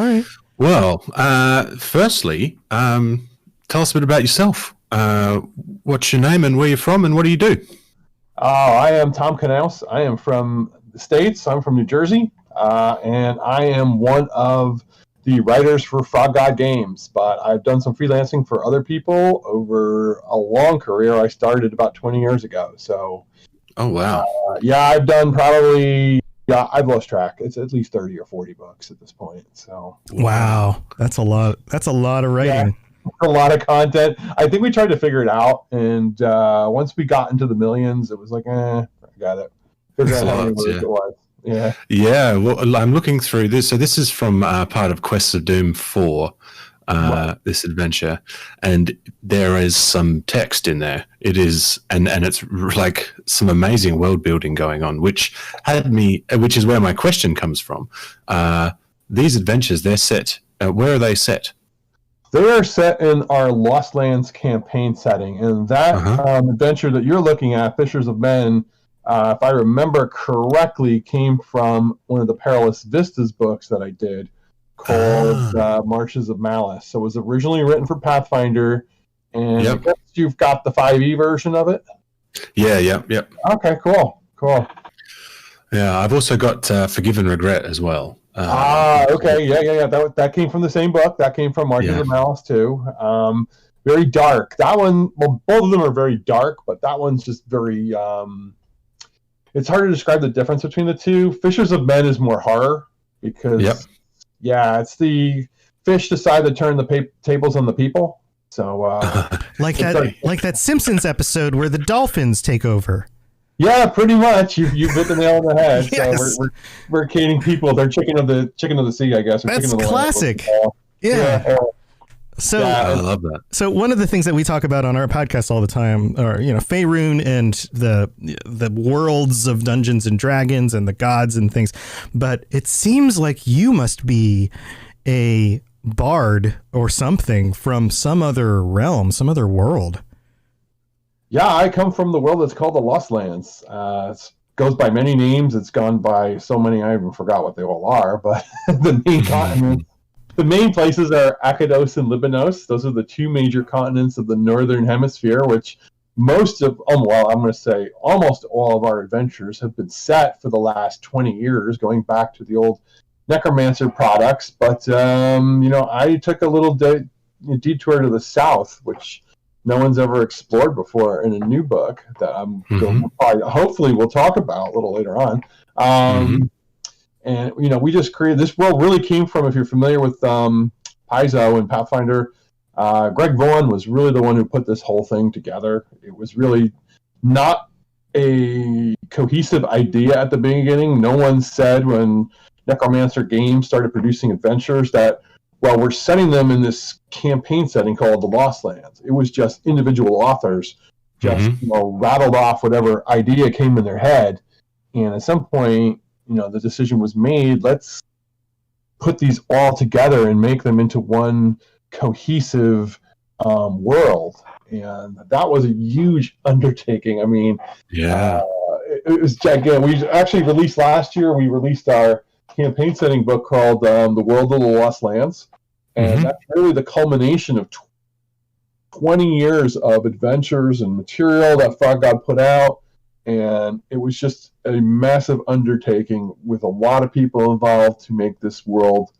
Well, firstly, tell us a bit about yourself. What's your name and where you're from and what do you do? I am Tom Knaus. I am from the States. I'm from New Jersey. And I am one of the writers for Frog God Games. But I've done some freelancing for other people over a long career. I started about 20 years ago. So, oh, wow. I've done probably... Yeah, I've lost track. It's at least 30 or 40 books at this point. So wow, that's a lot. That's a lot of writing. Yeah, a lot of content. I think we tried to figure it out, and once we got into the millions, it was like, I got it. Figure out how many words it was. Yeah. Yeah. Well, I'm looking through this. So this is from part of Quests of Doom 4. This adventure, and there is some text in there. It is, and it's like some amazing world building going on, which is where my question comes from. These adventures, they're set. Where are they set? They are set in our Lost Lands campaign setting, and that adventure that you're looking at, Fishers of Men, if I remember correctly, came from one of the Perilous Vistas books that I did called Marches of Malice. So it was originally written for Pathfinder, and I guess you've got the 5e version of it? Yeah, yep. Okay, cool. Yeah, I've also got Forgive and Regret as well. Okay, yeah. That came from the same book. That came from Marches of Malice too. Very dark. That one, well, both of them are very dark, but that one's just very. It's hard to describe the difference between the two. Fishers of Men is more horror because, it's the fish decide to turn the tables on the people. So, like that Simpsons episode where the dolphins take over. Yeah, pretty much. You hit the nail on the head. Yes. So we're caning people. They're chicken of the sea, I guess. Or That's chicken of the classic. Land. Yeah. So I love that. So one of the things that we talk about on our podcast all the time are, Faerun and the worlds of Dungeons and Dragons and the gods and things. But it seems like you must be a bard or something from some other realm, some other world. Yeah, I come from the world that's called the Lost Lands. It goes by many names. It's gone by so many, I even forgot what they all are. But the main continents, the main places are Akados and Libanos. Those are the two major continents of the Northern Hemisphere, which almost all of our adventures have been set for the last 20 years, going back to the old Necromancer products. But, I took a little detour to the south, which no one's ever explored before in a new book that I'm hopefully we'll talk about a little later on. And, we just created this world. Really came from, if you're familiar with Paizo and Pathfinder, Greg Vaughan was really the one who put this whole thing together. It was really not a cohesive idea at the beginning. No one said when Necromancer Games started producing adventures that, well, we're setting them in this campaign setting called the Lost Lands. It was just individual authors just rattled off whatever idea came in their head. And at some point, the decision was made, let's put these all together and make them into one cohesive world. And that was a huge undertaking. I mean, it was gigantic. We actually released last year, we released our campaign setting book called The World of the Lost Lands. And that's really the culmination of 20 years of adventures and material that Frog God put out. And it was just a massive undertaking with a lot of people involved to make this world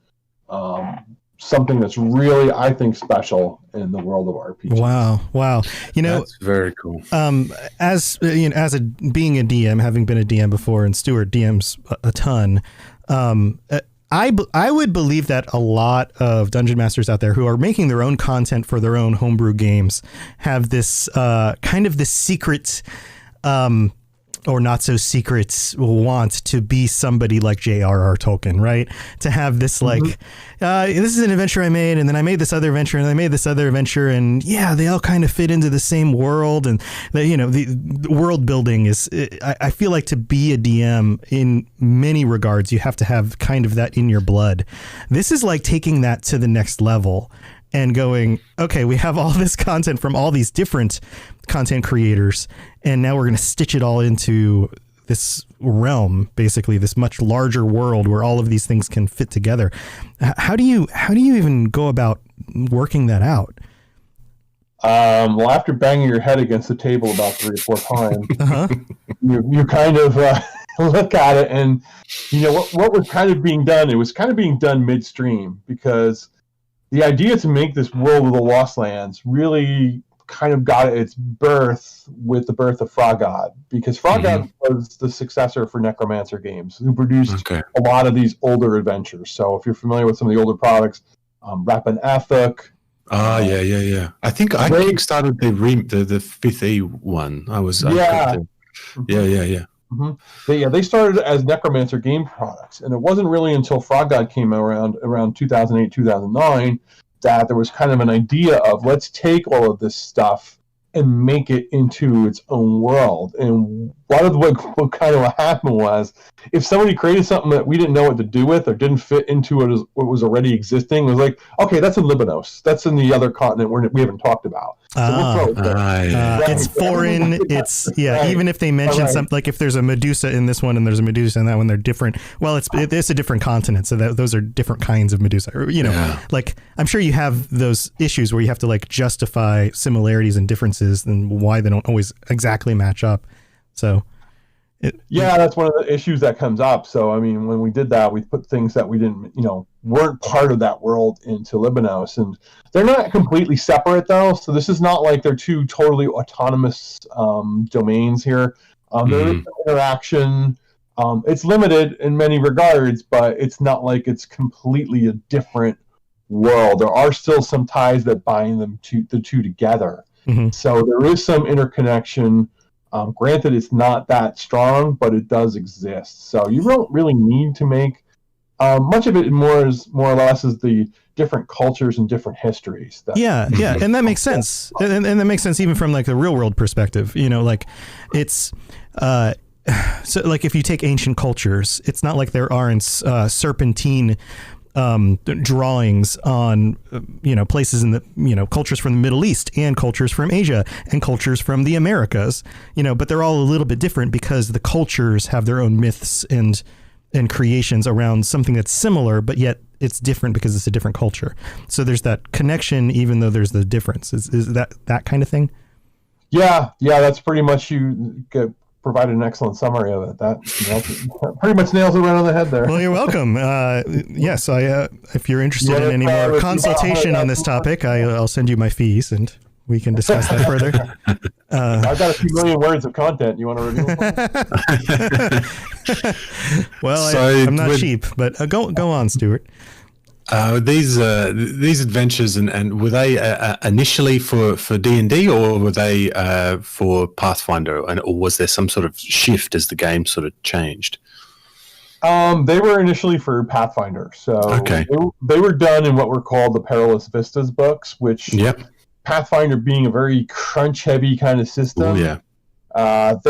something that's really, I think, special in the world of RPG. Wow. That's very cool. As being a DM, having been a DM before, and Stuart DMs a ton, I would believe that a lot of dungeon masters out there who are making their own content for their own homebrew games have this kind of this secret or not so secret want to be somebody like J.R.R. Tolkien, right? To have this this is an adventure I made, and then I made this other adventure, and I made this other adventure, and they all kind of fit into the same world, and the world building is. I feel like to be a DM in many regards, you have to have kind of that in your blood. This is like taking that to the next level and going, okay, we have all this content from all these different content creators, and now we're going to stitch it all into this realm, basically this much larger world where all of these things can fit together. How do you even go about working that out? Well, after banging your head against the table about 3 or 4 times, you kind of look at it, and what was kind of being done. It was kind of being done midstream, because the idea to make this world of the Lost Lands really kind of got its birth with the birth of Frog God, because Frog God was the successor for Necromancer Games, who produced a lot of these older adventures. So if you're familiar with some of the older products, Rappan Athuk. Yeah. I think I kickstarted the 5th E one. I was yeah. They started as Necromancer game products, and it wasn't really until Frog God came around 2008, 2009 that there was kind of an idea of, let's take all of this stuff and make it into its own world. And lot of what kind of happened was, if somebody created something that we didn't know what to do with or didn't fit into what was already existing, it was like, okay, that's in Libanos. That's in the other continent we haven't talked about. So it's foreign. It's even if they mention something, like if there's a Medusa in this one and there's a Medusa in that one, they're different. Well, it's a different continent, so those are different kinds of Medusa. Or, like I'm sure you have those issues where you have to like justify similarities and differences and why they don't always exactly match up. So that's one of the issues that comes up. So I mean, when we did that, we put things that we didn't, weren't part of that world into Libanos, and they're not completely separate though. So this is not like they're two totally autonomous domains here. There is interaction. It's limited in many regards, but it's not like it's completely a different world. There are still some ties that bind the two together. Mm-hmm. So there is some interconnection. Granted, it's not that strong, but it does exist. So you don't really need to make much of it. More or less is the different cultures and different histories. And that makes sense. And that makes sense even from like the real world perspective. Like it's so like if you take ancient cultures, it's not like there aren't serpentine drawings on places in the cultures from the Middle East and cultures from Asia and cultures from the Americas, but they're all a little bit different because the cultures have their own myths and creations around something that's similar, but yet it's different because it's a different culture. So there's that connection even though there's the difference. Is that kind of thing? Yeah, that's pretty much provided an excellent summary of it. That pretty much nails it right on the head there. Well, you're welcome. Yes, if you're interested in any more consultation on this topic, I'll send you my fees and we can discuss that further. I've got a few million words of content. You want to review them? Well, I'm not cheap, but go on, Stuart. These adventures and were they initially for D&D or were they for Pathfinder, or was there some sort of shift as the game sort of changed? They were initially for Pathfinder, so they were done in what were called the Perilous Vistas books, which Pathfinder being a very crunch-heavy kind of system. They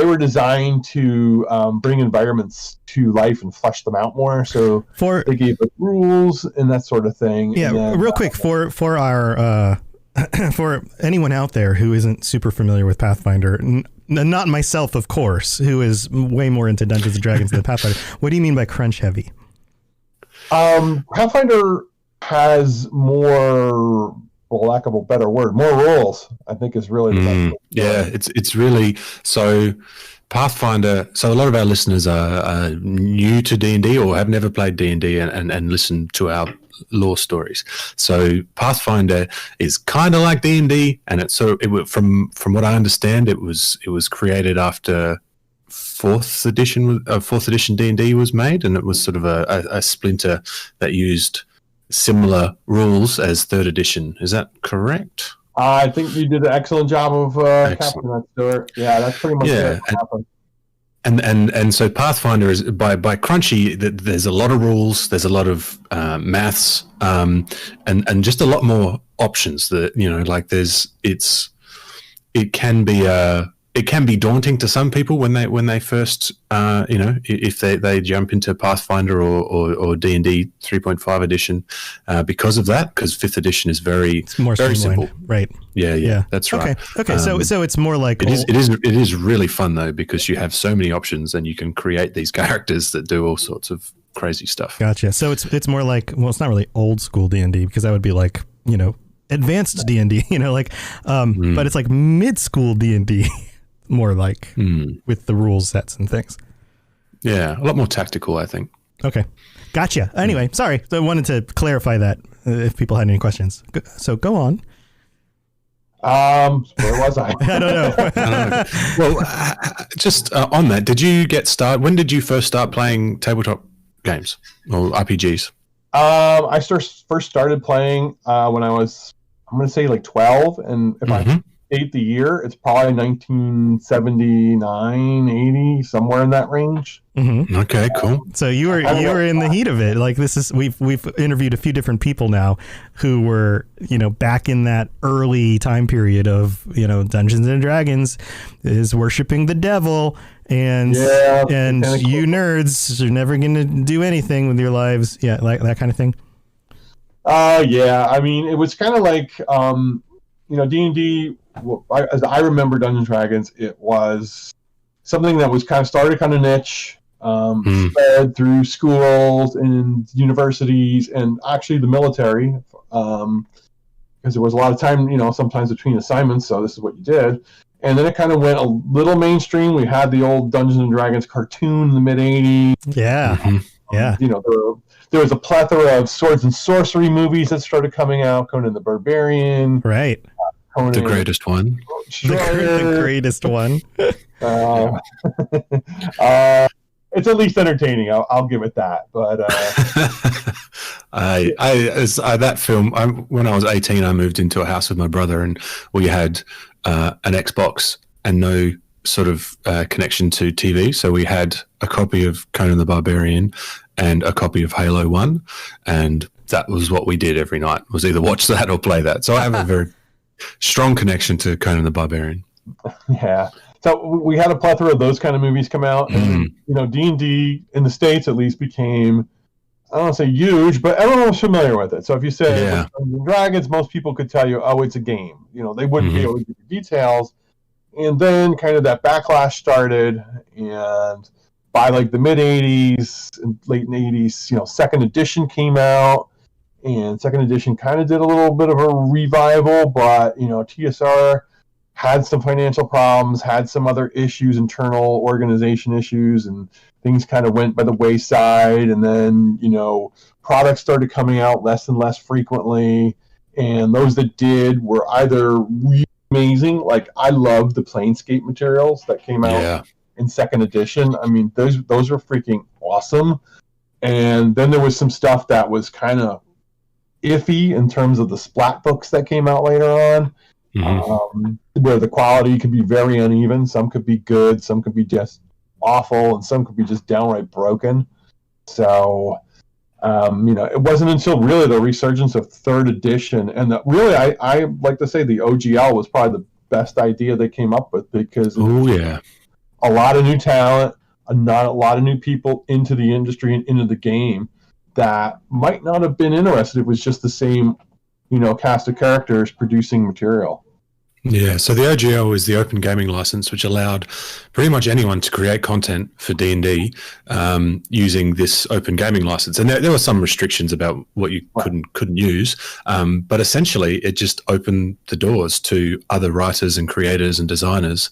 were designed to bring environments to life and flesh them out more. So they gave us rules and that sort of thing. Yeah, then, real quick for our for anyone out there who isn't super familiar with Pathfinder, not myself, of course, who is way more into Dungeons and Dragons than Pathfinder. What do you mean by crunch heavy? Pathfinder has more, for lack of a better word, more rules, I think is really the best. Yeah, it's really so. Pathfinder. So a lot of our listeners are new to D&D or have never played D&D and listen to our lore stories. So Pathfinder is kind of like D&D, and it's from what I understand, it was created after fourth edition D&D was made, and it was sort of a splinter that used similar rules as third edition. Is that correct? I think you did an excellent job of capturing that, Stuart. Yeah, that's pretty much it. And so Pathfinder is by Crunchy. There's a lot of rules. There's a lot of maths, and just a lot more options. That like it can be daunting to some people when they first if they jump into Pathfinder or D&D 3.5 edition because of that, because 5th edition is very simple, right? Yeah, that's right. Okay. So it's more like it is really fun though, because you have so many options and you can create these characters that do all sorts of crazy stuff. Gotcha. So it's more like, well, it's not really old school D&D, because that would be like advanced D&D, but it's like mid school D&D. More like with the rules sets and things. Yeah, a lot more tactical, I think. Okay, gotcha. Anyway, sorry. So I wanted to clarify that if people had any questions. So go on. Where was I? I don't know. Well, just on that, did you get started? When did you first start playing tabletop games or RPGs? I first started playing when I was, I'm going to say like 12, and if I date the year, it's probably 1979, 80, somewhere in that range. Mm-hmm. Okay, cool. So you were in the heat of it. Like we've interviewed a few different people now who were back in that early time period of Dungeons and Dragons is worshiping the devil, And Yeah, and kinda you nerds are never going to do anything with your lives. Yeah, like that kind of thing. Yeah. I mean, it was kind of like, D&D, as I remember Dungeons & Dragons, it was something that was kind of started kind of niche, spread through schools and universities and actually the military, because there was a lot of time, sometimes between assignments, so this is what you did. And then it kind of went a little mainstream. We had the old Dungeons & Dragons cartoon in the mid-'80s. Yeah, yeah. There was a plethora of swords and sorcery movies that started coming out. Conan the Barbarian. Right. Conan The greatest one. The greatest one. It's at least entertaining. I'll give it that. But that film. When I was 18, I moved into a house with my brother, and we had an Xbox and no sort of connection to TV. So we had a copy of Conan the Barbarian and a copy of Halo 1, and that was what we did every night. Was either watch that or play that. So I have a very strong connection to Conan the Barbarian. Yeah. So we had a plethora of those kind of movies come out, and D&D in the States at least became, I don't want to say huge, but everyone was familiar with it. So if you said Dungeons & Dragons, most people could tell you, oh, it's a game. They wouldn't be able to give you details. And then kind of that backlash started, and by like the mid-'80s and late 80s, second edition came out, and second edition kind of did a little bit of a revival, but TSR had some financial problems, had some other issues, internal organization issues, and things kind of went by the wayside. And then, products started coming out less and less frequently. And those that did were either really amazing. Like, I loved the Planescape materials that came out in second edition. I mean, those were freaking awesome. And then there was some stuff that was kind of iffy in terms of the splat books that came out later on. Where the quality could be very uneven. Some could be good, some could be just awful, and some could be just downright broken. So, it wasn't until really the resurgence of third edition, and really, I like to say the OGL was probably the best idea they came up with, because a lot of new talent, not a lot of new people into the industry and into the game that might not have been interested if it was just the same cast of characters producing material. Yeah, so the OGL is the Open Gaming License, which allowed pretty much anyone to create content for D&D using this Open Gaming License. And there were some restrictions about what you couldn't use, but essentially it just opened the doors to other writers and creators and designers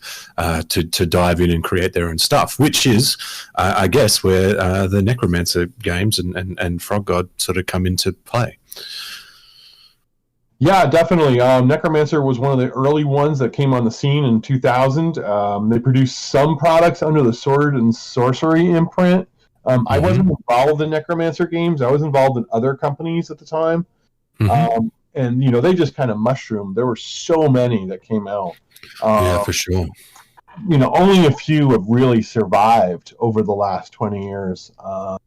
to dive in and create their own stuff, which is, I guess, where the Necromancer games and Frog God sort of come into play. Yeah, definitely. Necromancer was one of the early ones that came on the scene in 2000. They produced some products under the Sword and Sorcery imprint. I wasn't involved in Necromancer games. I was involved in other companies at the time. And, they just kind of mushroomed. There were so many that came out. Yeah, for sure. Only a few have really survived over the last 20 years. I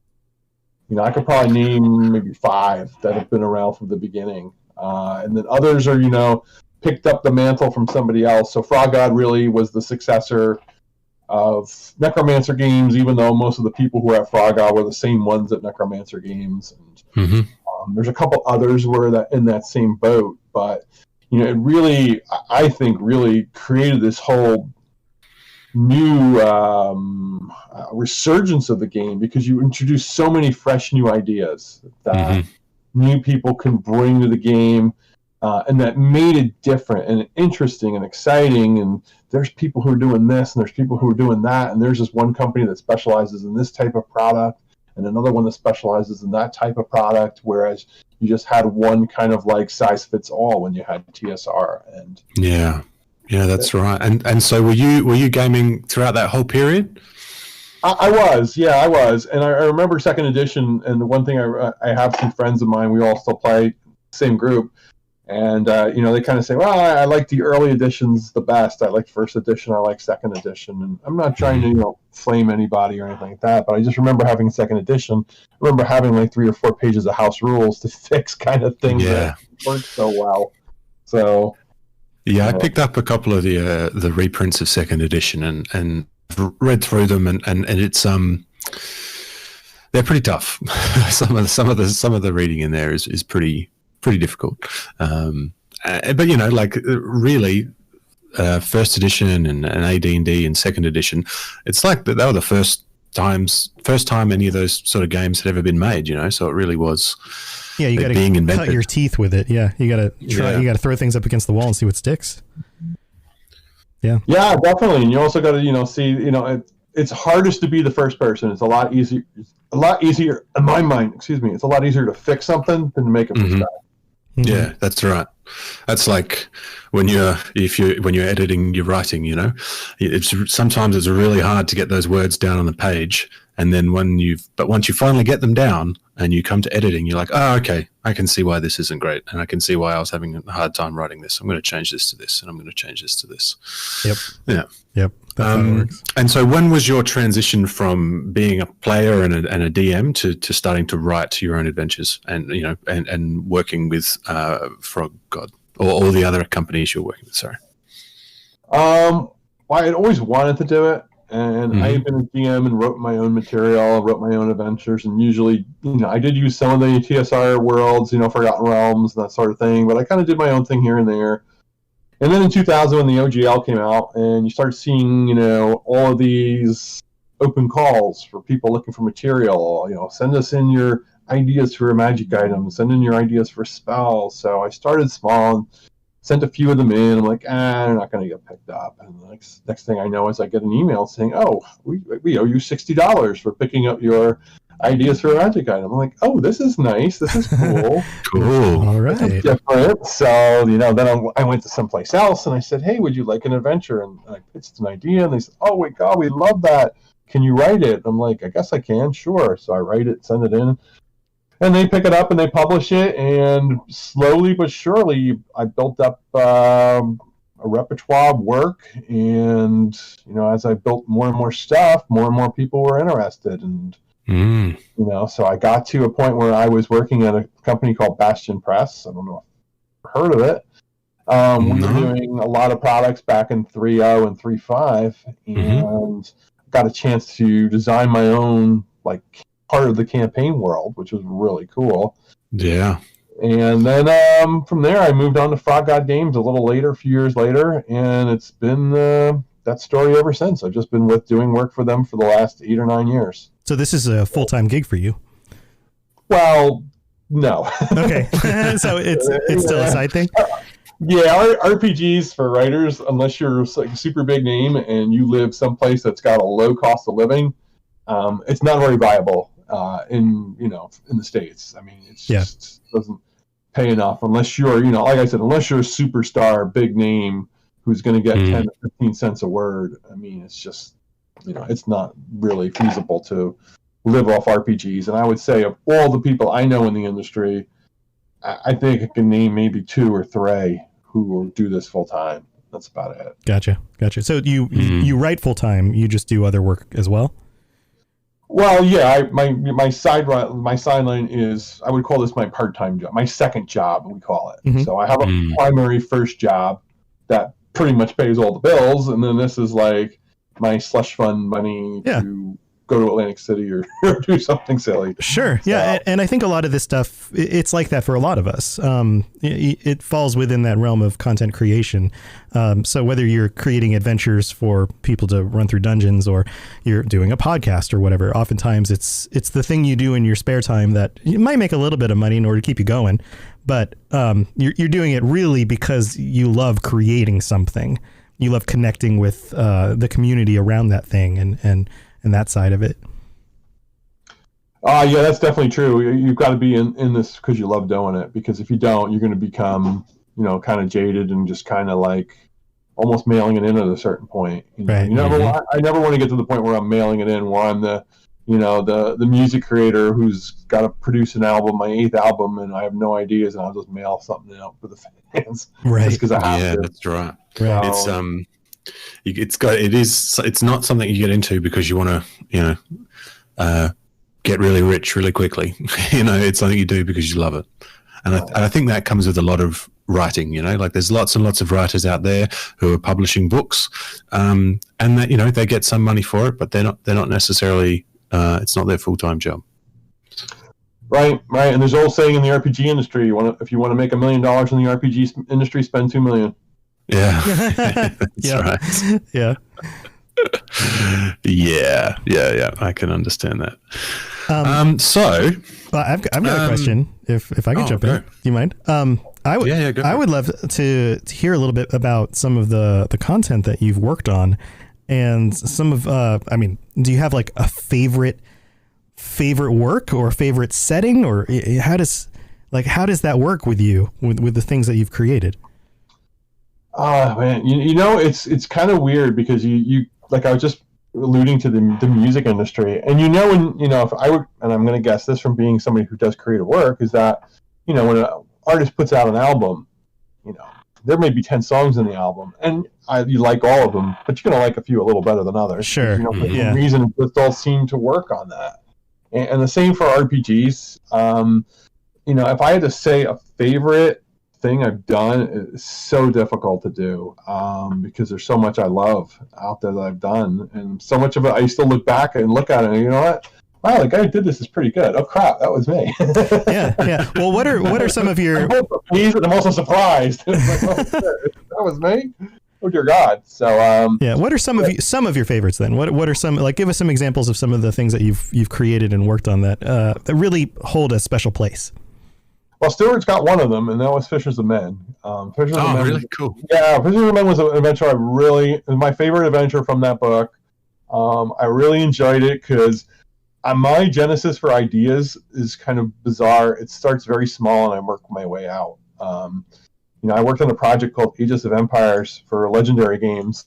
could probably name maybe 5 that have been around from the beginning. And then others are, picked up the mantle from somebody else. So Frog God really was the successor of Necromancer games, even though most of the people who were at Frog God were the same ones at Necromancer games. And there's a couple others were in that same boat, but it really, I think, really created this whole new resurgence of the game, because you introduced so many fresh new ideas that new people can bring to the game, and that made it different and interesting and exciting. And there's people who are doing this, and there's people who are doing that, and there's this one company that specializes in this type of product, and another one that specializes in that type of product, whereas you just had one kind of like size fits all when you had TSR. And yeah, that's right. And so were you gaming throughout that whole period? I was. And I remember second edition, and the one thing I have some friends of mine, we all still play, same group, and they kind of say, well, I like the early editions the best. I like first edition, I like second edition, and I'm not trying to flame anybody or anything like that, but I just remember having second edition. I remember having like 3 or 4 pages of house rules to fix kind of things that worked so well. So yeah, I picked up a couple of the reprints of second edition, and read through them, and it's they're pretty tough. some of the reading in there is pretty difficult. But you know, like really, first edition and AD&D and second edition, it's like they were the first time any of those sort of games had ever been made. You know, so it really was. Yeah, you got to cut your teeth with it. Yeah, you got to try. Yeah. You got to throw things up against the wall and see what sticks. Yeah. Yeah, definitely. And you also got to, see, it's hardest to be the first person. It's a lot easier in my mind. Excuse me. It's a lot easier to fix something than to make it from scratch. Mm-hmm. Yeah, that's right. That's like when you're editing your writing. Sometimes it's really hard to get those words down on the page, and then once you finally get them down and you come to editing, you're like, oh, okay, I can see why this isn't great, and I can see why I was having a hard time writing this. I'm going to change this to this, and I'm going to change this to this. Yep. Yeah. Yep. That's how it works. And so, when was your transition from being a player and a DM to starting to write your own adventures, and and working with Frog God or the other companies you're working with? Sorry. Well, I had always wanted to do it, and I had been a DM and wrote my own material, wrote my own adventures, and usually, I did use some of the TSR worlds, Forgotten Realms and that sort of thing, but I kind of did my own thing here and there. And then in 2000, when the OGL came out, and you started seeing, all of these open calls for people looking for material, send us in your ideas for magic items, send in your ideas for spells. So I started small and sent a few of them in. I'm like, they're not going to get picked up. And the next thing I know is I get an email saying, oh, we owe you $60 for picking up your ideas for a magic item. I'm like, oh, this is nice. This is cool. Cool. All right. This is different. So, then I went to someplace else and I said, hey, would you like an adventure? And I pitched an idea and they said, oh, my God, we love that. Can you write it? I'm like, I guess I can. Sure. So I write it, send it in. And they pick it up and they publish it. And slowly but surely, I built up a repertoire of work. And, as I built more and more stuff, more and more people were interested. And, so I got to a point where I was working at a company called Bastion Press. I don't know if you've heard of it. We were doing a lot of products back in 3.0 and 3.5. And got a chance to design my own, part of the campaign world, which was really cool. Yeah. And then from there, I moved on to Frog God Games a few years later, and it's been that story ever since. I've just been doing work for them for the last 8 or 9 years. So this is a full-time gig for you? Well, no. Okay. So it's still a side thing? Yeah, RPGs for writers, unless you're a super big name and you live someplace that's got a low cost of living, it's not very viable in the States. I mean, it just doesn't pay enough unless you're, like I said, unless you're a superstar, big name who's going to get 10 or 15 cents a word. I mean, it's just, it's not really feasible to live off RPGs. And I would say of all the people I know in the industry, I think I can name maybe 2 or 3 who will do this full time. That's about it. Gotcha. So you write full time. You just do other work as well? Well, yeah. My sideline is, I would call this my part-time job, my second job, we call it. So I have a primary first job that pretty much pays all the bills, and then this is like my slush fund money to go to Atlantic City or do something silly. Sure. Yeah. And I think a lot of this stuff, it's like that for a lot of us. It falls within that realm of content creation. So whether you're creating adventures for people to run through dungeons or you're doing a podcast or whatever, oftentimes it's the thing you do in your spare time that you might make a little bit of money in order to keep you going. But you're doing it really because you love creating something. You love connecting with the community around that thing and that side of it. Yeah, that's definitely true. You've got to be in this because you love doing it. Because if you don't, you're going to become, kind of jaded and just kind of like almost mailing it in at a certain point. Right. I never want to get to the point where I'm mailing it in, where I'm the music creator who's got to produce an album, my 8th album, and I have no ideas, and I'll just mail something out for the fans. Right. Just because I have to. Yeah, that's right. It's not something you get into because you want to, get really rich really quickly. It's something you do because you love it. And I think that comes with a lot of writing. Like there's lots and lots of writers out there who are publishing books, and that they get some money for it, but they're not necessarily it's not their full-time job. Right. And there's an old saying in the RPG industry: if you want to make $1 million in the RPG industry, spend $2 million. Yeah, that's right. Yeah. Yeah. I can understand that. I've got a question. If I could jump in, do you mind? I would love to hear a little bit about some of the content that you've worked on, and some of. Do you have like a favorite work or a favorite setting, or how does that work with you with the things that you've created? Oh man, it's kind of weird because you like I was just alluding to the music industry, and if I would, and I'm going to guess this from being somebody who does creative work, is that when an artist puts out an album, there may be 10 songs in the album, and you like all of them, but you're going to like a few a little better than others. Sure. For some reason, it just all seem to work on that, and the same for RPGs. If I had to say a favorite thing I've done, is so difficult to do because there's so much I love out there that I've done, and so much of it I still look back and look at it and you know what, wow, the guy who did this is pretty good. Oh crap, that was me. yeah well what are some of your I'm also surprised. Like, oh, shit, that was me. Oh dear God. So what are some of your favorites then? What are some, like, give us some examples of some of the things that you've created and worked on that really hold a special place? Well, Stewart's got one of them, and that was Fishers of Men. Fishers of Men, really cool. Yeah, Fishers of Men was an adventure it was my favorite adventure from that book. I really enjoyed it because my genesis for ideas is kind of bizarre. It starts very small, and I work my way out. I worked on a project called Aegis of Empires for Legendary Games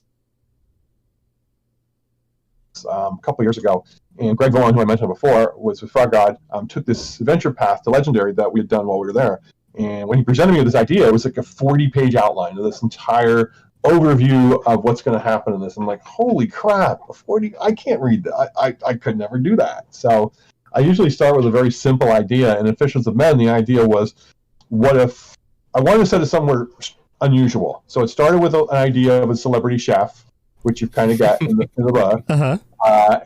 a couple years ago. And Greg Vaughan, who I mentioned before, was with Frog God, took this adventure path to Legendary that we had done while we were there. And when he presented me with this idea, it was like a 40-page outline of this entire overview of what's going to happen in this. I'm like, holy crap, I can't read that. I could never do that. So I usually start with a very simple idea. And in Fishers of Men, the idea was, what if I wanted to set it somewhere unusual. So it started with an idea of a celebrity chef, which you've kind of got in the book. Uh-huh.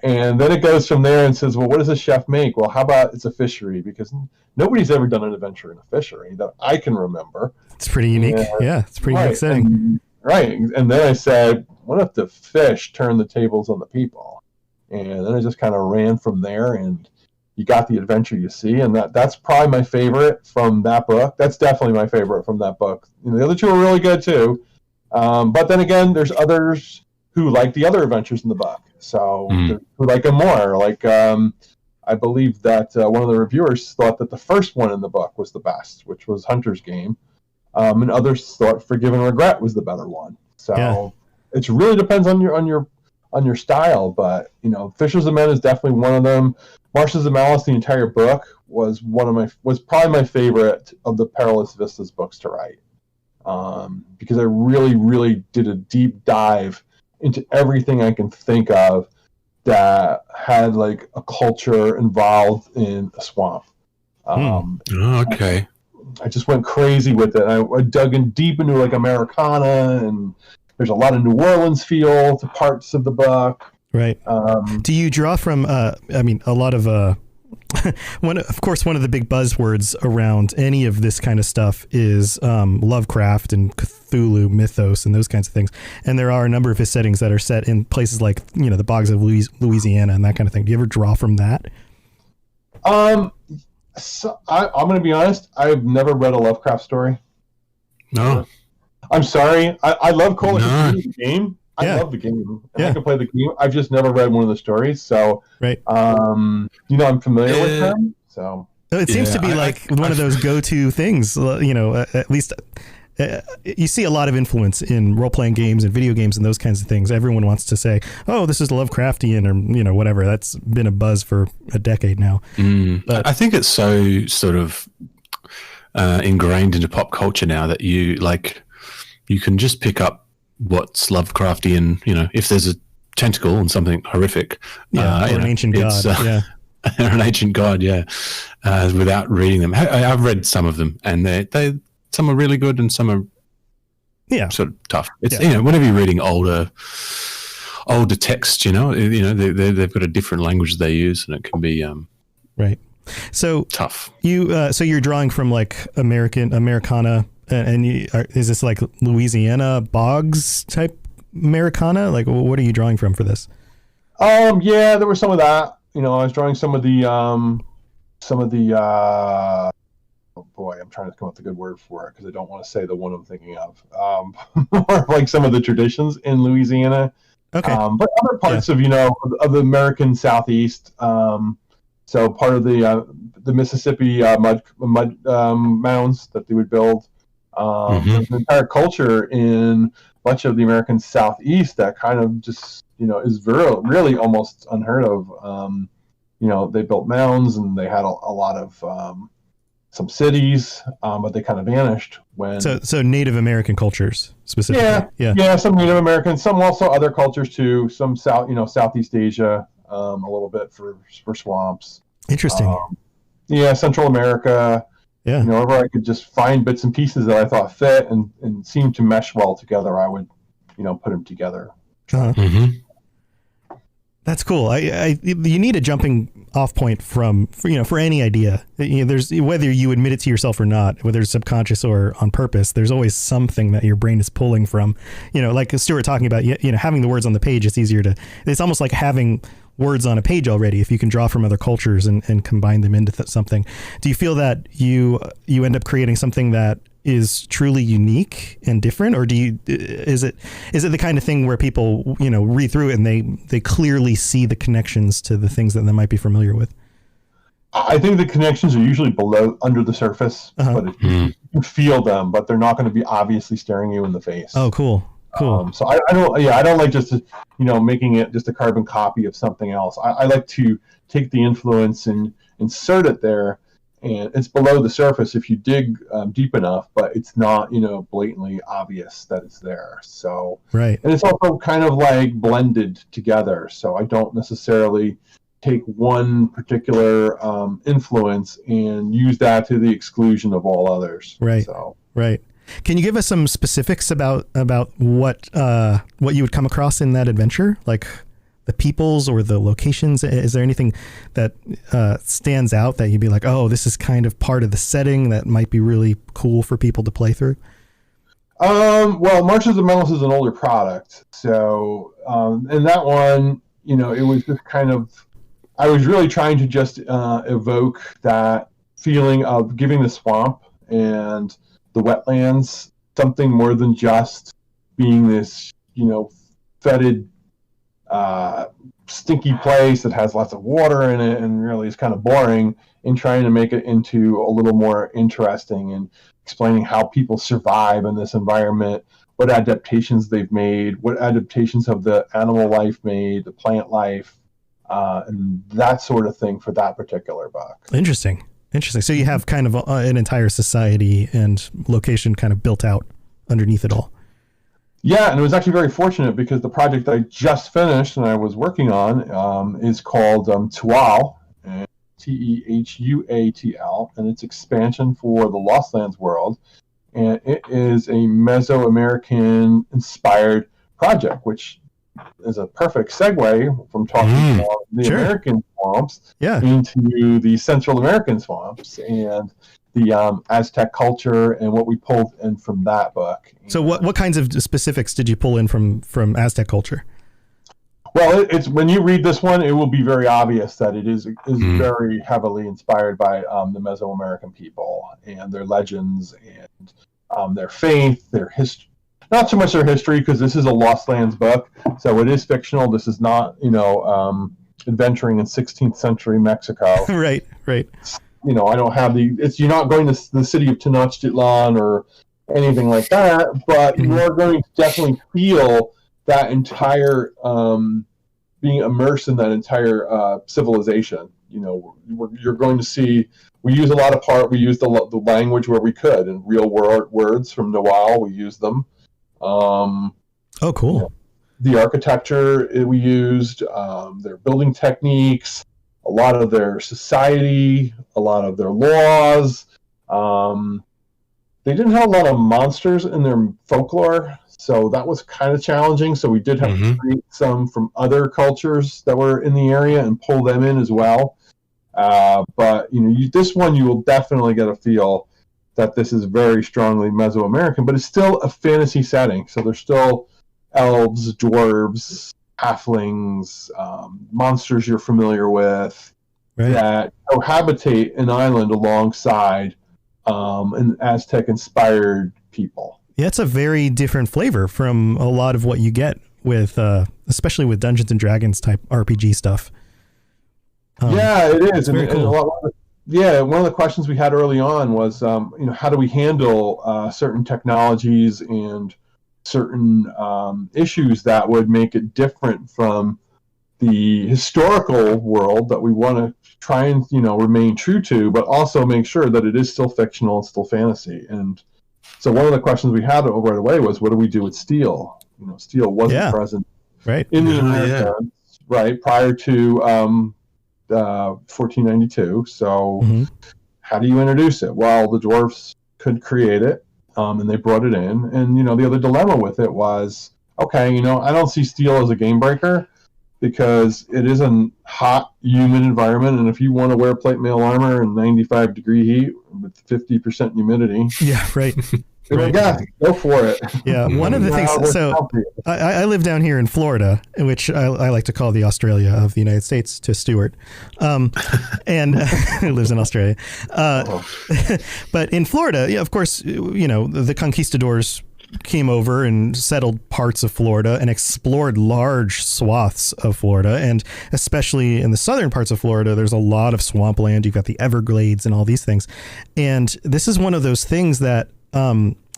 And then it goes from there and says, well, what does a chef make? Well, how about it's a fishery? Because nobody's ever done an adventure in a fishery that I can remember. It's pretty unique. It's pretty unique setting. And then I said, what if the fish turn the tables on the people? And then I just kind of ran from there, and you got the adventure you see. And that's probably my favorite from that book. That's definitely my favorite from that book. The other two are really good too. But then again, there's others who like the other adventures in the book. So who like them more. Like I believe that one of the reviewers thought that the first one in the book was the best, which was Hunter's Game. And others thought Forgive and Regret was the better one. So it really depends on your style. But Fishers of Men is definitely one of them. Marshes of Malice, the entire book, was probably my favorite of the Perilous Vistas books to write. Because I really, really did a deep dive into everything I can think of that had like a culture involved in a swamp. Okay. I just went crazy with it. I dug in deep into like Americana, and there's a lot of New Orleans feel to parts of the book. Right. Do you draw from, a lot of, one of the big buzzwords around any of this kind of stuff is Lovecraft and Cthulhu mythos and those kinds of things. And there are a number of his settings that are set in places like, the bogs of Louisiana and that kind of thing. Do you ever draw from that? So I'm going to be honest. I've never read a Lovecraft story. No. I'm sorry. I love Call of Duty, the game. I love the game. And I can play the game. I've just never read one of the stories. So, I'm familiar with them. So it seems to be one of those go-to things. At least you see a lot of influence in role-playing games and video games and those kinds of things. Everyone wants to say, "Oh, this is Lovecraftian," or whatever. That's been a buzz for a decade now. But I think it's so sort of ingrained into pop culture now that you can just pick up what's Lovecraftian, if there's a tentacle and something horrific, or an ancient god, or an ancient god, without reading them. I've read some of them, and they some are really good and some are sort of tough. It's whenever you're reading older text, they've got a different language they use, and it can be right. So tough. So you're drawing from like Americana, and is this like Louisiana Boggs type Americana? Like, what are you drawing from for this? Yeah, there was some of that. I was drawing some of the oh boy, I'm trying to come up with a good word for it because I don't want to say the one I'm thinking of. More like some of the traditions in Louisiana. Okay. But other parts of the American Southeast. So part of the Mississippi mud mounds that they would build. There's an entire culture in much of the American Southeast that kind of just is really almost unheard of. They built mounds and they had a lot of some cities, but they kind of vanished when. So Native American cultures specifically. Yeah. Some Native American, some also other cultures too. Some Southeast Asia, a little bit for swamps. Interesting. Central America. Yeah. Wherever I could just find bits and pieces that I thought fit and seemed to mesh well together, I would, put them together. That's cool. You need a jumping off point for any idea. There's whether you admit it to yourself or not, whether it's subconscious or on purpose. There's always something that your brain is pulling from. Like Stuart talking about. Having the words on the page, it's easier to. It's almost like having words on a page already. If you can draw from other cultures and combine them into something, do you feel that you end up creating something that is truly unique and different, or is it the kind of thing where people read through it and they clearly see the connections to the things that they might be familiar with? I think the connections are usually under the surface, but you can feel them, but they're not going to be obviously staring you in the face. Oh, cool. So I don't like just making it just a carbon copy of something else. I like to take the influence and insert it there. And it's below the surface if you dig deep enough, but it's not, blatantly obvious that it's there. So, right. And it's also kind of like blended together. So I don't necessarily take one particular influence and use that to the exclusion of all others. Right. So. Right. Can you give us some specifics about what you would come across in that adventure? Like the peoples or the locations? Is there anything that stands out that you'd be like, oh, this is kind of part of the setting that might be really cool for people to play through? Well, Marches of Melos is an older product. So in that one, it was just kind of, I was really trying to just evoke that feeling of giving the swamp and the wetlands something more than just being this, fetid, stinky place that has lots of water in it and really is kind of boring, and trying to make it into a little more interesting and explaining how people survive in this environment, what adaptations they've made, what adaptations have the animal life made, the plant life, and that sort of thing for that particular book. Interesting. So you have kind of an entire society and location kind of built out underneath it all. Yeah, and it was actually very fortunate because the project I just finished and I was working on is called Tuatl, Tehuatl, and it's expansion for the Lost Lands world. And it is a Mesoamerican inspired project, which is a perfect segue from talking about the American swamps into the Central American swamps and the Aztec culture and what we pulled in from that book. So what kinds of specifics did you pull in from Aztec culture? Well, it's when you read this one, it will be very obvious that it is very heavily inspired by the Mesoamerican people and their legends and their faith, their history. Not so much their history, because this is a Lost Lands book, so it is fictional. This is not, adventuring in 16th century Mexico. Right. I don't have you're not going to the city of Tenochtitlan or anything like that, but you are going to definitely feel that entire being immersed in that entire civilization. You're going to see. We use a lot of we use the language where we could, and real words from Nahuatl. We use them. Oh, cool. The architecture we used, their building techniques, a lot of their society, a lot of their laws, they didn't have a lot of monsters in their folklore, so that was kind of challenging. So we did have to create some from other cultures that were in the area and pull them in as well. But this one, you will definitely get a feel that this is very strongly Mesoamerican, but it's still a fantasy setting. So there's still elves, dwarves, halflings, monsters you're familiar with that cohabitate an island alongside an Aztec-inspired people. Yeah, it's a very different flavor from a lot of what you get with, especially with Dungeons and Dragons type RPG stuff. Yeah, it is. Very cool. One of the questions we had early on was, how do we handle certain technologies and certain issues that would make it different from the historical world that we want to try and remain true to, but also make sure that it is still fictional and still fantasy. And so one of the questions we had right away was, what do we do with steel? Steel wasn't present in the Americas, prior to 1492. So how do you introduce it? Well, the dwarves could create it, and they brought it in. And the other dilemma with it was, okay, I don't see steel as a game breaker, because it is a hot, humid environment, and if you want to wear plate mail armor in 95-degree heat with 50% humidity, go for it. Yeah, one of the things. So I live down here in Florida, which I like to call the Australia of the United States to Stuart, and who lives in Australia. But in Florida, of course, the conquistadors came over and settled parts of Florida and explored large swaths of Florida. And especially in the southern parts of Florida, there's a lot of swampland. You've got the Everglades and all these things. And this is one of those things that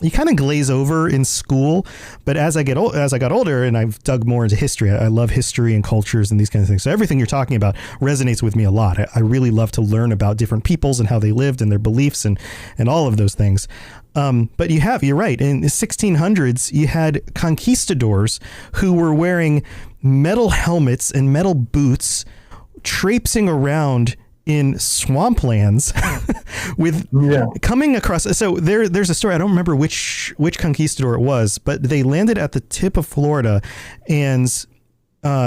you kind of glaze over in school. But as I got older and I've dug more into history, I love history and cultures and these kinds of things. So everything you're talking about resonates with me a lot. I really love to learn about different peoples and how they lived and their beliefs and all of those things. But you're right. In the 1600s, you had conquistadors who were wearing metal helmets and metal boots, traipsing around in swamplands with coming across. So there's a story. I don't remember which conquistador it was, but they landed at the tip of Florida and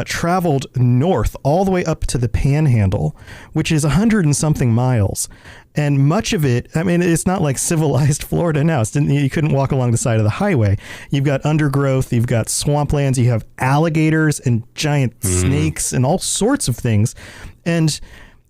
traveled north all the way up to the Panhandle, which is 100 and something miles. And much of it, I mean, it's not like civilized Florida now. You couldn't walk along the side of the highway. You've got undergrowth, you've got swamplands, you have alligators and giant snakes and all sorts of things. And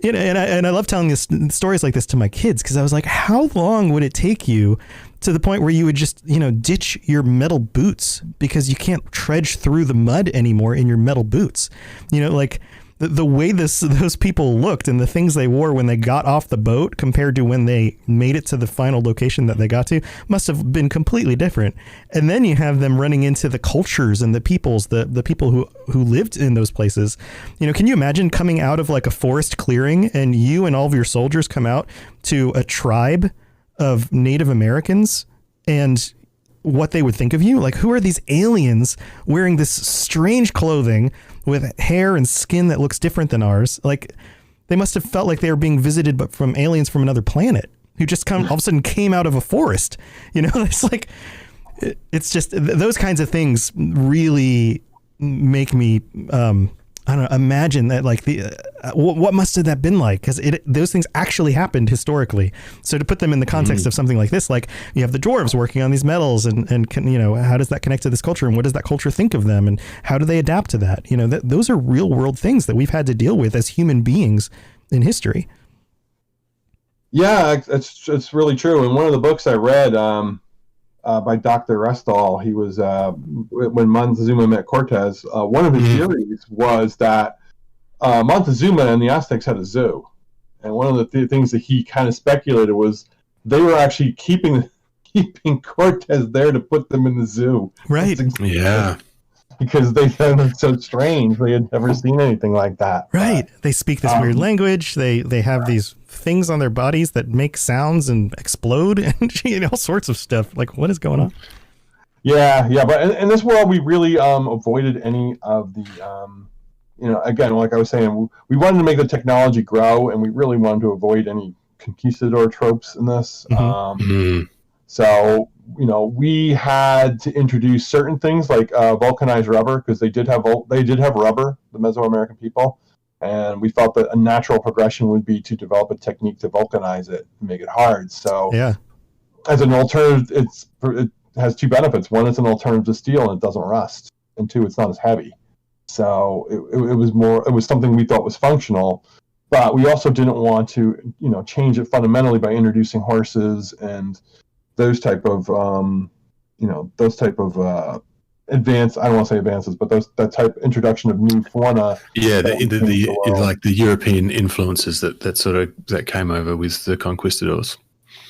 I love telling stories like this to my kids, because I was like, how long would it take you to the point where you would just, ditch your metal boots because you can't trudge through the mud anymore in your metal boots? Like the way those people looked and the things they wore when they got off the boat compared to when they made it to the final location that they got to must have been completely different. And then you have them running into the cultures and the peoples, the people who lived in those places. Can you imagine coming out of like a forest clearing and you and all of your soldiers come out to a tribe of Native Americans and what they would think of you? Like, who are these aliens wearing this strange clothing with hair and skin that looks different than ours? Like, they must have felt like they were being visited, but from aliens from another planet who just all of a sudden came out of a forest. It's like, it's just those kinds of things really make me, I don't know, imagine that, like, what must have that been like? Because those things actually happened historically. So to put them in the context of something like this, like you have the dwarves working on these metals and how does that connect to this culture, and what does that culture think of them, and how do they adapt to that? Those are real world things that we've had to deal with as human beings in history. Yeah, it's really true. And one of the books I read by Dr. Restall, he was when Montezuma met Cortez. One of his theories was that Montezuma and the Aztecs had a zoo, and one of the things that he kind of speculated was they were actually keeping Cortez there to put them in the zoo. Right. Yeah. Because they found it so strange. They had never seen anything like that. Right. They speak this weird language. They have these things on their bodies that make sounds and explode and all sorts of stuff. Like, what is going on? Yeah. But in this world, we really avoided any of the, again, like I was saying, we wanted to make the technology grow, and we really wanted to avoid any conquistador tropes in this. So, we had to introduce certain things like vulcanized rubber, because they did have rubber, the Mesoamerican people, and we felt that a natural progression would be to develop a technique to vulcanize it and make it hard. So, as an alternative, it has two benefits. One, it's an alternative to steel and it doesn't rust, and two, it's not as heavy. So it was something we thought was functional, but we also didn't want to change it fundamentally by introducing horses and those type of advanced, I don't want to say advances, but that type of introduction of new fauna. Yeah, the European influences that came over with the conquistadors.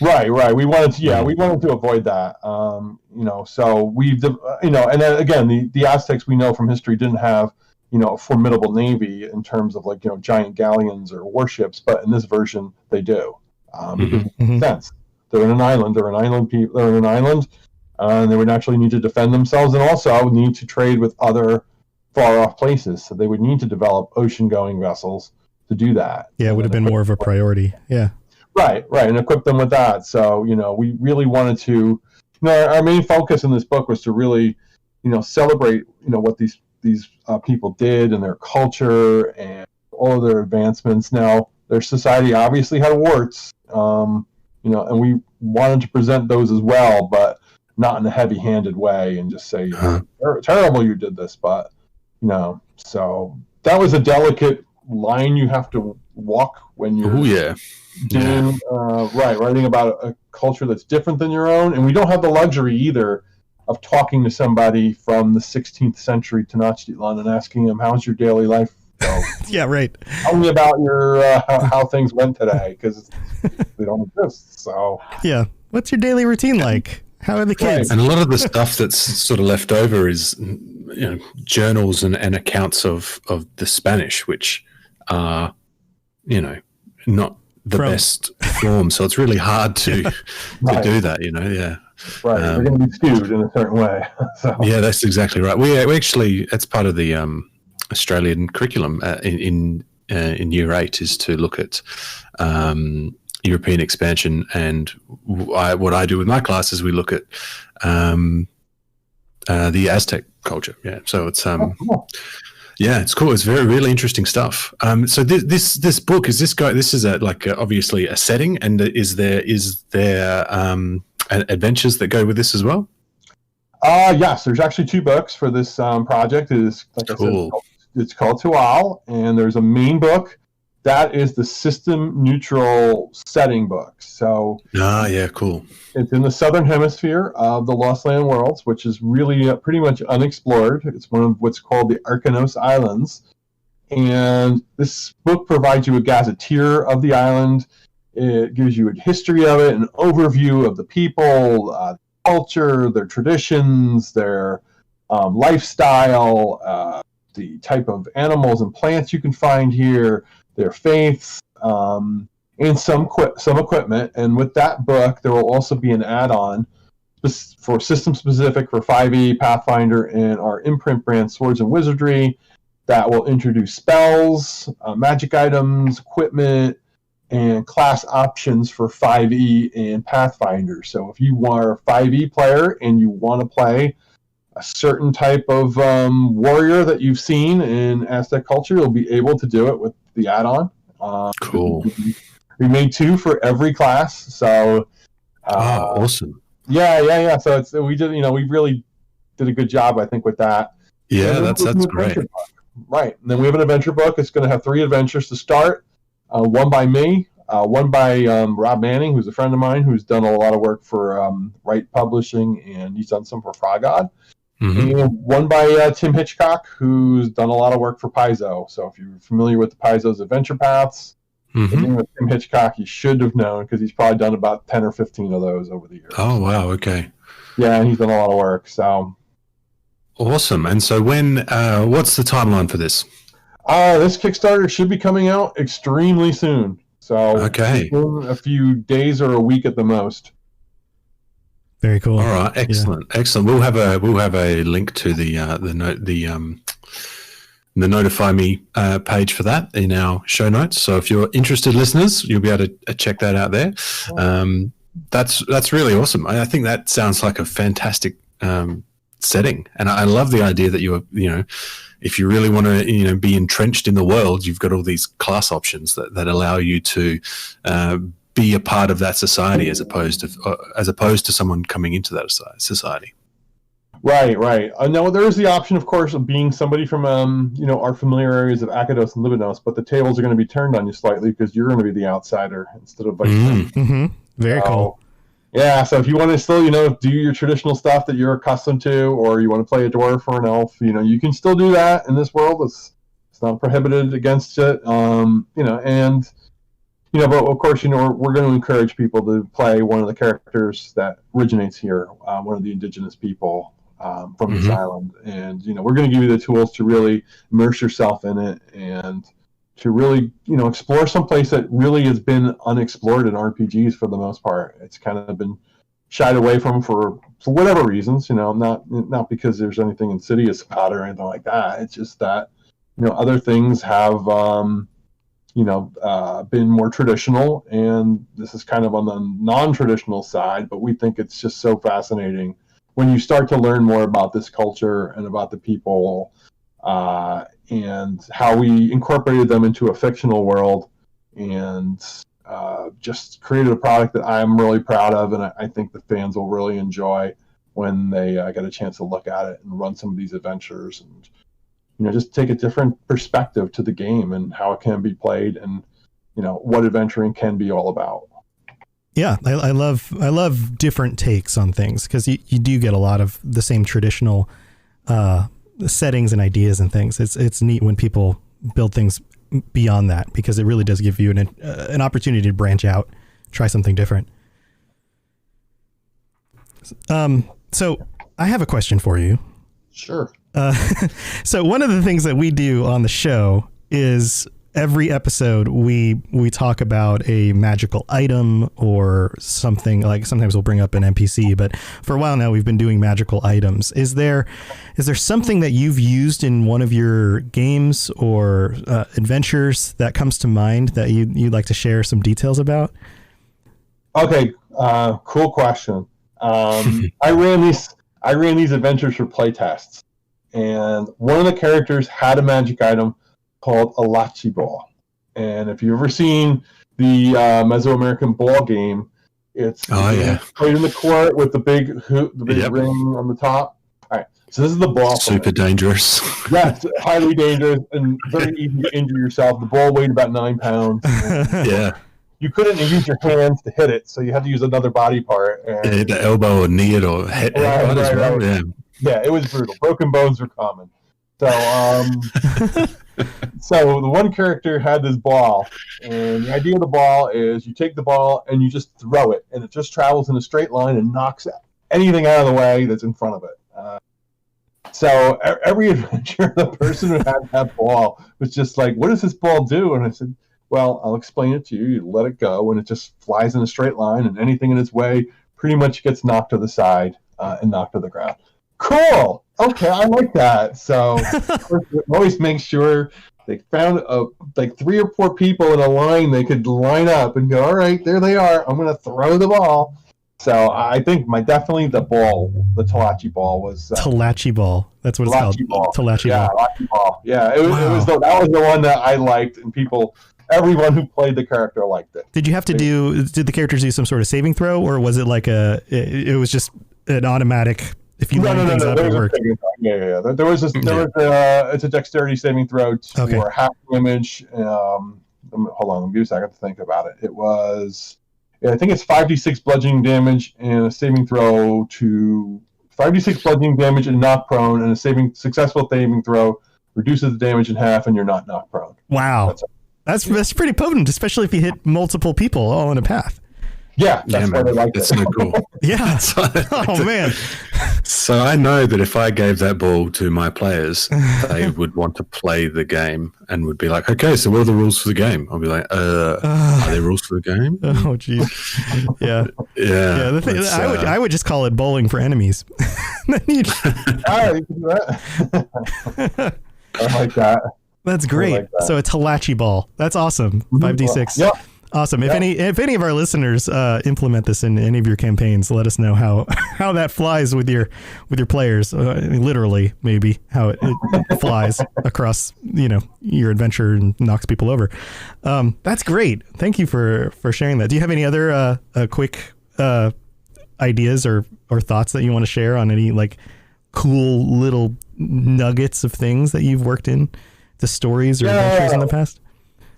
Right. We wanted to avoid that. So we've, and then again, the Aztecs, we know from history, didn't have, a formidable navy in terms of giant galleons or warships, but in this version they do. Because it makes sense. They're in an island. And they would naturally need to defend themselves, and also need to trade with other far-off places. So they would need to develop ocean-going vessels to do that. Yeah, it would have been more of a priority. Yeah. Right, and equip them with that. So, we really wanted to, our main focus in this book was to really, celebrate, what these people did and their culture and all of their advancements. Now, their society obviously had warts, and we wanted to present those as well, but not in a heavy-handed way and just say, terrible you did this, but, so that was a delicate line you have to walk when you're writing about a culture that's different than your own. And we don't have the luxury either of talking to somebody from the 16th century Tenochtitlan and asking them, how's your daily life go? Yeah, right. Tell me about your how things went today, because they don't exist. So yeah, what's your daily routine like? How are the kids? And a lot of the stuff that's sort of left over is journals and accounts of the Spanish, which are not the best form. So it's really hard to do that. Right, they're going to be skewed in a certain way. So. Yeah, that's exactly right. We actually, it's part of the Australian curriculum in Year 8 is to look at European expansion, and what I do with my class is we look at the Aztec culture. Yeah, so it's cool. Yeah, it's cool. It's really interesting stuff. So this book this is obviously a setting, and is there adventures that go with this as well? Yes, there's actually 2 books for this project. It is, like cool. I said, it's called Tual, and there's a main book that is the system neutral setting book. So cool. It's in the southern hemisphere of the Lost Land worlds, which is really pretty much unexplored. It's one of what's called the Arcanos Islands, and this book provides you a gazetteer of the island. It gives you a history of it, an overview of the people, culture, their traditions, their lifestyle, the type of animals and plants you can find here, their faiths, and some equipment. And with that book, there will also be an add-on for system specific for 5e, Pathfinder, and our imprint brand Swords and Wizardry that will introduce spells, magic items, equipment, and class options for 5e and Pathfinder. So if you are a 5e player and you want to play a certain type of warrior that you've seen in Aztec culture, you'll be able to do it with the add-on. Cool. We made 2 for every class. So awesome. Yeah. So we really did a good job, I think, with that. Yeah, that's great. Right. And then we have an adventure book. It's going to have 3 adventures to start. One by me, one by Rob Manning, who's a friend of mine, who's done a lot of work for Wright Publishing, and he's done some for Frog God. Mm-hmm. And one by Tim Hitchcock, who's done a lot of work for Paizo. So if you're familiar with the Paizo's Adventure Paths, with Tim Hitchcock, you should have known, because he's probably done about 10 or 15 of those over the years. Oh, wow. Okay. Yeah, he's done a lot of work. So awesome. And so what's the timeline for this? This Kickstarter should be coming out extremely soon. So a few days or a week at the most. Very cool. All right, excellent. We'll have a link to the Notify Me page for that in our show notes. So if you're interested, listeners, you'll be able to check that out there. That's really awesome. I think that sounds like a fantastic setting, and I love the idea that if you really want to be entrenched in the world, you've got all these class options that allow you to be a part of that society as opposed to someone coming into that society. Right. No, there is the option, of course, of being somebody from our familiar areas of Akados and Libanos, but the tables are going to be turned on you slightly because you're going to be the outsider instead of vice versa. Mm-hmm. Very cool. Yeah, so if you want to still, do your traditional stuff that you're accustomed to, or you want to play a dwarf or an elf, you can still do that in this world. It's not prohibited against it. But of course, we're going to encourage people to play one of the characters that originates here, one of the indigenous people from this island. And, we're going to give you the tools to really immerse yourself in it and to really, explore some place that really has been unexplored in RPGs for the most part. It's kind of been shied away from for whatever reasons, not because there's anything insidious about it or anything like that. It's just that, other things have, been more traditional, and this is kind of on the non-traditional side, but we think it's just so fascinating when you start to learn more about this culture and about the people, and how we incorporated them into a fictional world and just created a product that I'm really proud of, and I think the fans will really enjoy when they get a chance to look at it and run some of these adventures and just take a different perspective to the game and how it can be played and what adventuring can be all about. Yeah, I love different takes on things because you do get a lot of the same traditional settings and ideas and things. It's neat when people build things beyond that because it really does give you an opportunity to branch out, try something different. So I have a question for you. Sure. So one of the things that we do on the show is every episode we talk about a magical item or something. Like sometimes we'll bring up an NPC, but for a while now we've been doing magical items. Is there something that you've used in one of your games or adventures that comes to mind that you'd like to share some details about? Okay, cool question. I ran these adventures for playtests, and one of the characters had a magic item called a Lachi Ball. And if you've ever seen the Mesoamerican ball game, it's played in the court with the big hoop, the big ring on the top. All right, so this is the ball. Super dangerous. Yes, highly dangerous and very easy to injure yourself. The ball weighed about 9 pounds. Yeah. You couldn't use your hands to hit it, so you had to use another body part. And the elbow or knee it or head as well. Right. Yeah, it was brutal. Broken bones were common. So, so the one character had this ball, and the idea of the ball is you take the ball and you just throw it, and it just travels in a straight line and knocks anything out of the way that's in front of it. So every adventure, the person who had that ball was just like, what does this ball do? And I said, well, I'll explain it to you. You let it go, and it just flies in a straight line, and anything in its way pretty much gets knocked to the side and knocked to the ground. Cool. Okay, I like that. So of course, always make sure they found like 3 or 4 people in a line they could line up and go, all right, there they are. I'm going to throw the ball. So I think definitely the Talachi ball was... Talachi ball. That's what it's called. Talachi ball. Talachi ball. Yeah, that was the one that I liked, and everyone who played the character liked it. Did the characters do some sort of saving throw, or was it like it was just an automatic... If you line things up, it worked. Yeah. It's a dexterity saving throw for half damage. Hold on, let me give you a second to think about it. It was, I think it's 5d6 bludgeoning damage and a saving throw to 5d6 bludgeoning damage and knock prone, and a successful saving throw reduces the damage in half, and you're not knocked prone. Wow, that's pretty potent, especially if you hit multiple people all in a path. Yeah, that's why they like it. It's so cool. Yeah. Oh, man. So I know that if I gave that ball to my players, they would want to play the game and would be like, okay, so what are the rules for the game? I'll be like, are there rules for the game? Oh, geez. Yeah. Yeah. The thing, I would just call it bowling for enemies. All right, you can do that. I like that. That's great. Like that. So a Talachi ball. That's awesome. 5d6. Yeah. Awesome. If any of our listeners implement this in any of your campaigns, let us know how that flies with your players. Literally, maybe how it flies across your adventure and knocks people over. That's great. Thank you for sharing that. Do you have any other quick ideas or thoughts that you want to share on any like cool little nuggets of things that you've worked in the stories or adventures in the past?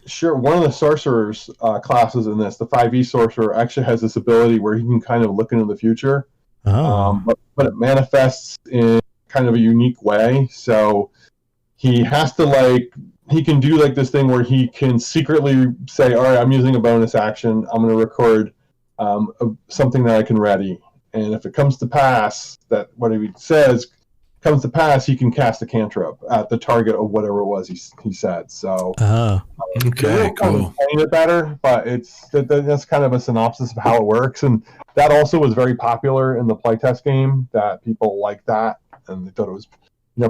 Sure. One of the sorcerer's classes in this, the 5e sorcerer, actually has this ability where he can kind of look into the future. But it manifests in kind of a unique way. So he has to he can do like this thing where he can secretly say, all right, I'm using a bonus action. I'm going to record something that I can ready. And if it comes to pass, that what he says comes to pass, he can cast a cantrip at the target of whatever it was he said. So okay, cool. Explain it better, but that's kind of a synopsis of how it works, and that also was very popular in the playtest game. That people liked that, and they thought it was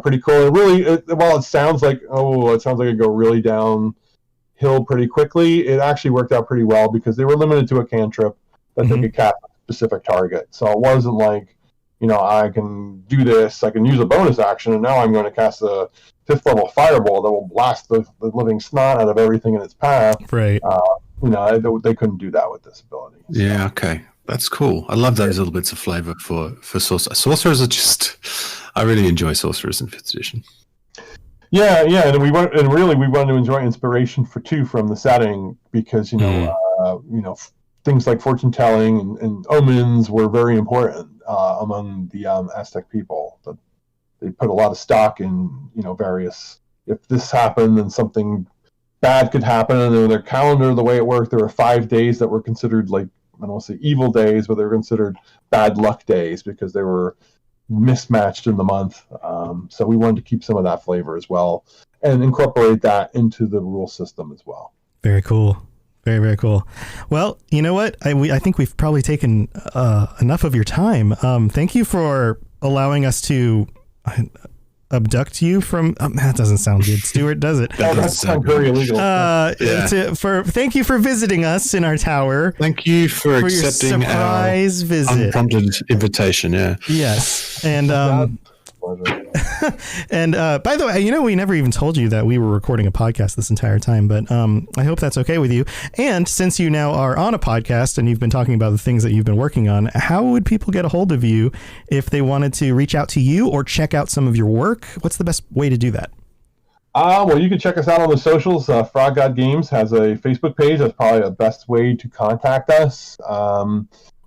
pretty cool. It really, while it sounds like it go really downhill pretty quickly, it actually worked out pretty well because they were limited to a cantrip that they could cast a specific target. So it wasn't like, I can do this, I can use a bonus action, and now I'm going to cast a 5th level fireball that will blast the living snot out of everything in its path. Right. They couldn't do that with this ability. So. Yeah, okay. That's cool. I love those little bits of flavor for sorcerers. Sorcerers are just, I really enjoy sorcerers in 5th edition. Yeah, and we wanted to enjoy inspiration from the setting because, things like fortune telling and omens were very important among the Aztec people. But they put a lot of stock in, various, if this happened, then something bad could happen. And in their calendar, the way it worked, there were 5 days that were considered I don't want to say evil days, but they were considered bad luck days because they were mismatched in the month. So we wanted to keep some of that flavor as well and incorporate that into the rule system as well. Very cool. Very, very cool. Well, you know what? I think we've probably taken enough of your time. Thank you for allowing us to abduct you from. That doesn't sound good, Stuart, does it? That doesn't sound very illegal. Thank you for visiting us in our tower. Thank you for accepting your surprise our visit. Unprompted invitation. Yeah. Yes, and and by the way, we never even told you that we were recording a podcast this entire time, but I hope that's okay with you. And since you now are on a podcast and you've been talking about the things that you've been working on, how would people get a hold of you if they wanted to reach out to you or check out some of your work? What's the best way to do that? Well, you can check us out on the socials. Frog God Games has a Facebook page. That's probably the best way to contact us.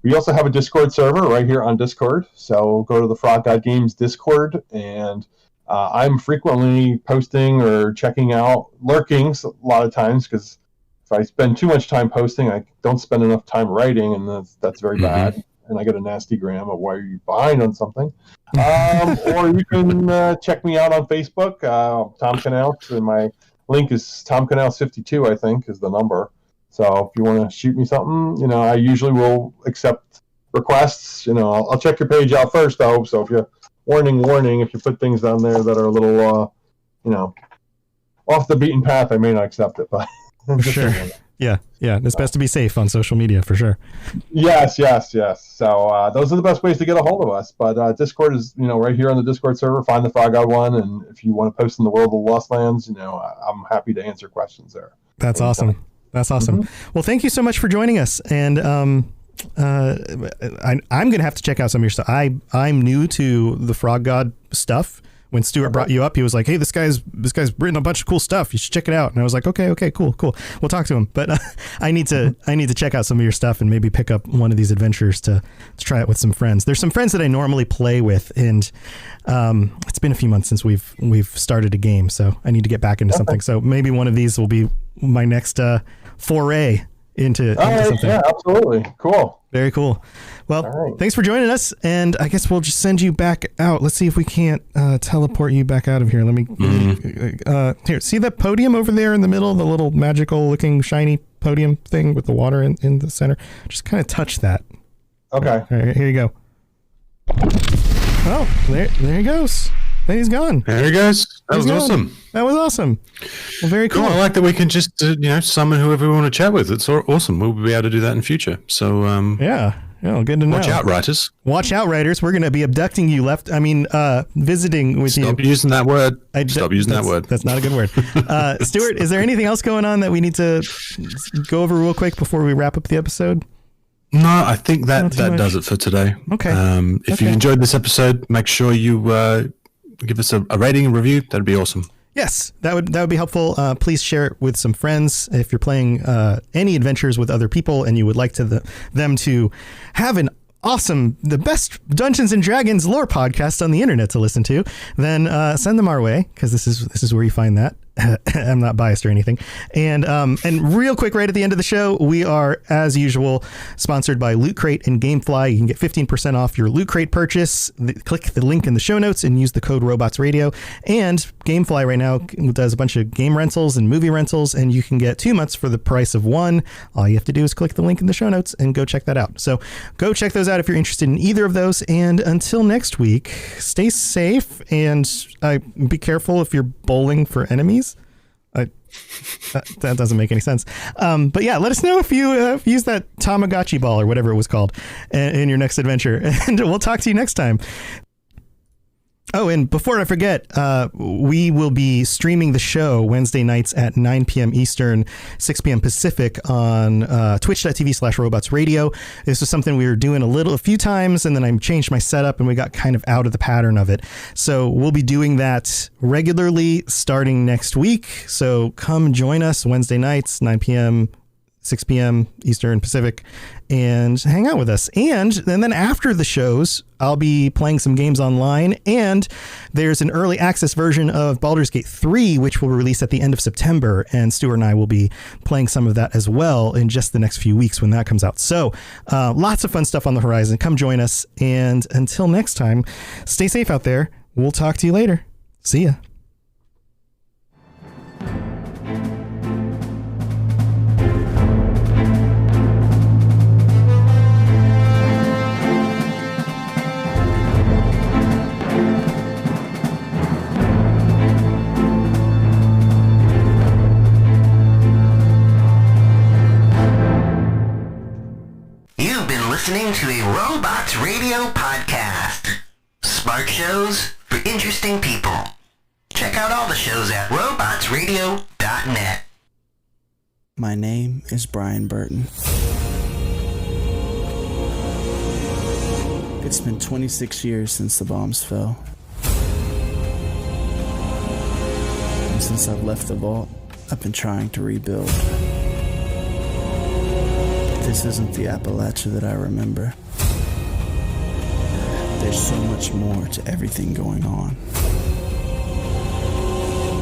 We also have a Discord server right here on Discord. So go to the Frog God Games Discord, and I'm frequently posting or checking out lurkings a lot of times because if I spend too much time posting, I don't spend enough time writing, and that's very bad. And I get a nasty gram of why are you behind on something. Or you can check me out on Facebook, Tom Canals, and my link is Tom Canals 52, I think, is the number. So if you want to shoot me something, I usually will accept requests. I'll check your page out first, though. So if you warning, if you put things down there that are a little, off the beaten path, I may not accept it. But sure. Yeah. It's best to be safe on social media for sure. Yes. So those are the best ways to get a hold of us. But Discord is, right here on the Discord server. Find the Frog God one, and if you want to post in the World of the Lost Lands, I'm happy to answer questions there. That's awesome. That's awesome. Well, thank you so much for joining us. And I'm going to have to check out some of your stuff. I'm new to the Frog God stuff. When Stuart brought you up, he was like, "Hey, this guy's written a bunch of cool stuff. You should check it out." And I was like, "Okay, cool. We'll talk to him." But I need to check out some of your stuff and maybe pick up one of these adventures to try it with some friends. There's some friends that I normally play with, and it's been a few months since we've started a game, so I need to get back into something. So maybe one of these will be my next foray into something. Yeah, absolutely. Cool. Very cool. Well, thanks for joining us, and I guess we'll just send you back out. Let's see if we can't teleport you back out of here. Let me here. See that podium over there in the middle, the little magical-looking shiny podium thing with the water in the center? Just kind of touch that. Okay. All right, here you go. Oh, there he goes. Then he's gone. There he goes. That was awesome. That was awesome. Well, very cool. I like that we can just summon whoever we want to chat with. It's awesome. We'll be able to do that in the future. So yeah, good to know. Watch out, writers. Watch out, writers. We're going to be abducting you visiting with you. Stop using that word. Stop using that word. That's not a good word. Stuart, is there anything else going on that we need to go over real quick before we wrap up the episode? No, I think that does it for today. Okay. If you enjoyed this episode, make sure you give us a rating and review. That'd be awesome. Yes, that would be helpful. Please share it with some friends. If you're playing any adventures with other people and you would like them to have the best Dungeons and Dragons lore podcast on the internet to listen to, then send them our way, because this is where you find that. I'm not biased or anything. And real quick, right at the end of the show, we are, as usual, sponsored by Loot Crate and Gamefly. You can get 15% off your Loot Crate purchase. Click the link in the show notes and use the code RobotsRadio. And Gamefly right now does a bunch of game rentals and movie rentals, and you can get 2 months for the price of 1. All you have to do is click the link in the show notes and go check that out. So go check those out if you're interested in either of those. And until next week, stay safe and be careful if you're bowling for enemies. That doesn't make any sense. But yeah, let us know if you use that Tamagotchi ball or whatever it was called in your next adventure. And we'll talk to you next time. Oh, and before I forget, we will be streaming the show Wednesday nights at 9 p.m. Eastern, 6 p.m. Pacific on twitch.tv/robotsradio. This was something we were doing a few times, and then I changed my setup and we got kind of out of the pattern of it. So we'll be doing that regularly starting next week. So come join us Wednesday nights, 9 p.m., 6 p.m. Eastern Pacific, and hang out with us. And then after the shows, I'll be playing some games online, and there's an early access version of Baldur's Gate 3, which will release at the end of September, and Stuart and I will be playing some of that as well in just the next few weeks when that comes out. So lots of fun stuff on the horizon. Come join us, and until next time, stay safe out there. We'll talk to you later. See ya. Listening to a Robots Radio podcast. Smart shows for interesting people. Check out all the shows at robotsradio.net. My name is Brian Burton. It's been 26 years since the bombs fell. And since I've left the vault, I've been trying to rebuild. This isn't the Appalachia that I remember. There's so much more to everything going on.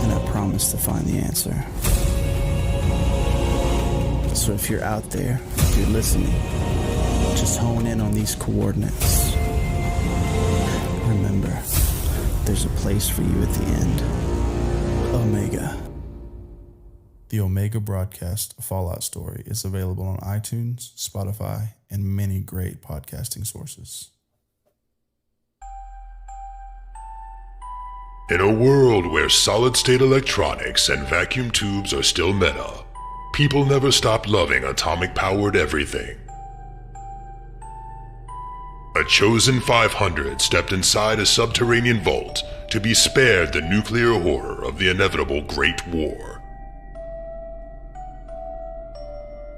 And I promise to find the answer. So if you're out there, if you're listening, just hone in on these coordinates. Remember, there's a place for you at the end. Omega. The Omega Broadcast Fallout Story is available on iTunes, Spotify, and many great podcasting sources. In a world where solid-state electronics and vacuum tubes are still meta, people never stopped loving atomic-powered everything. A chosen 500 stepped inside a subterranean vault to be spared the nuclear horror of the inevitable Great War.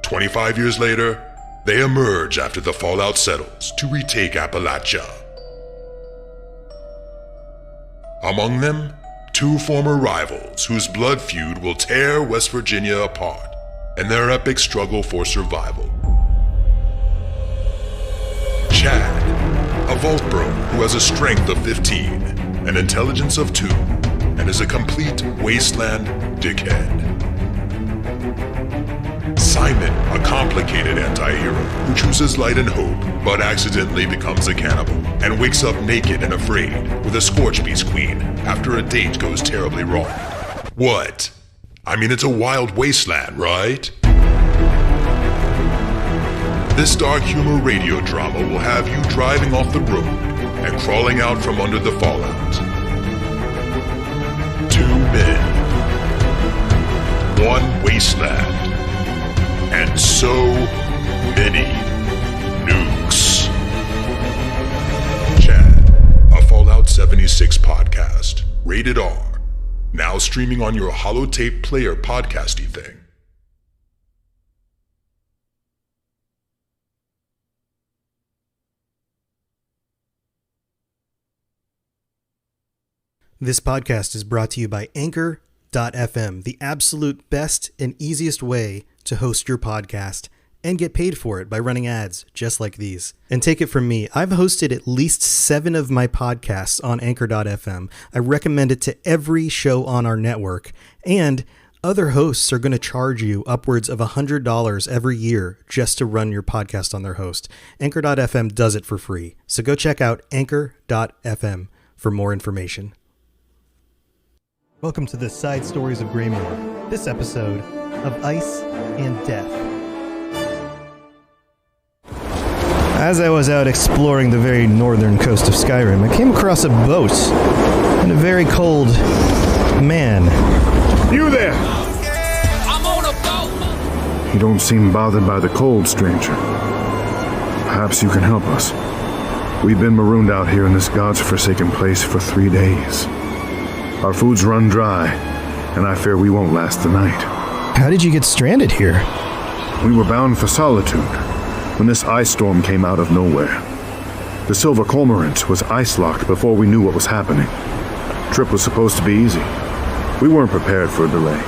25 years later, they emerge after the fallout settles to retake Appalachia. Among them, 2 former rivals whose blood feud will tear West Virginia apart in their epic struggle for survival. Chad, a vault bro who has a strength of 15, an intelligence of 2, and is a complete wasteland dickhead. Simon, a complicated anti-hero who chooses light and hope, but accidentally becomes a cannibal, and wakes up naked and afraid with a Scorch Beast Queen after a date goes terribly wrong. What? I mean, it's a wild wasteland, right? This dark humor radio drama will have you driving off the road and crawling out from under the fallout. 2 men, one wasteland, and so many nukes. Chad, a Fallout 76 podcast, rated R, now streaming on your holotape player podcasty thing. This podcast is brought to you by Anchor.fm, the absolute best and easiest way to host your podcast and get paid for it by running ads just like these. And take it from me, I've hosted at least 7 of my podcasts on Anchor.fm. I recommend it to every show on our network, and other hosts are going to charge you upwards of $100 every year just to run your podcast on their host. Anchor.fm does it for free. So go check out Anchor.fm for more information. Welcome to the Side Stories of Greymore, this episode of Ice and Death. As I was out exploring the very northern coast of Skyrim, I came across a boat and a very cold man. You there! I'm on a boat! You don't seem bothered by the cold, stranger. Perhaps you can help us. We've been marooned out here in this God's forsaken place for 3 days. Our food's run dry, and I fear we won't last the night. How did you get stranded here? We were bound for Solitude when this ice storm came out of nowhere. The Silver Cormorant was ice-locked before we knew what was happening. Trip was supposed to be easy. We weren't prepared for a delay.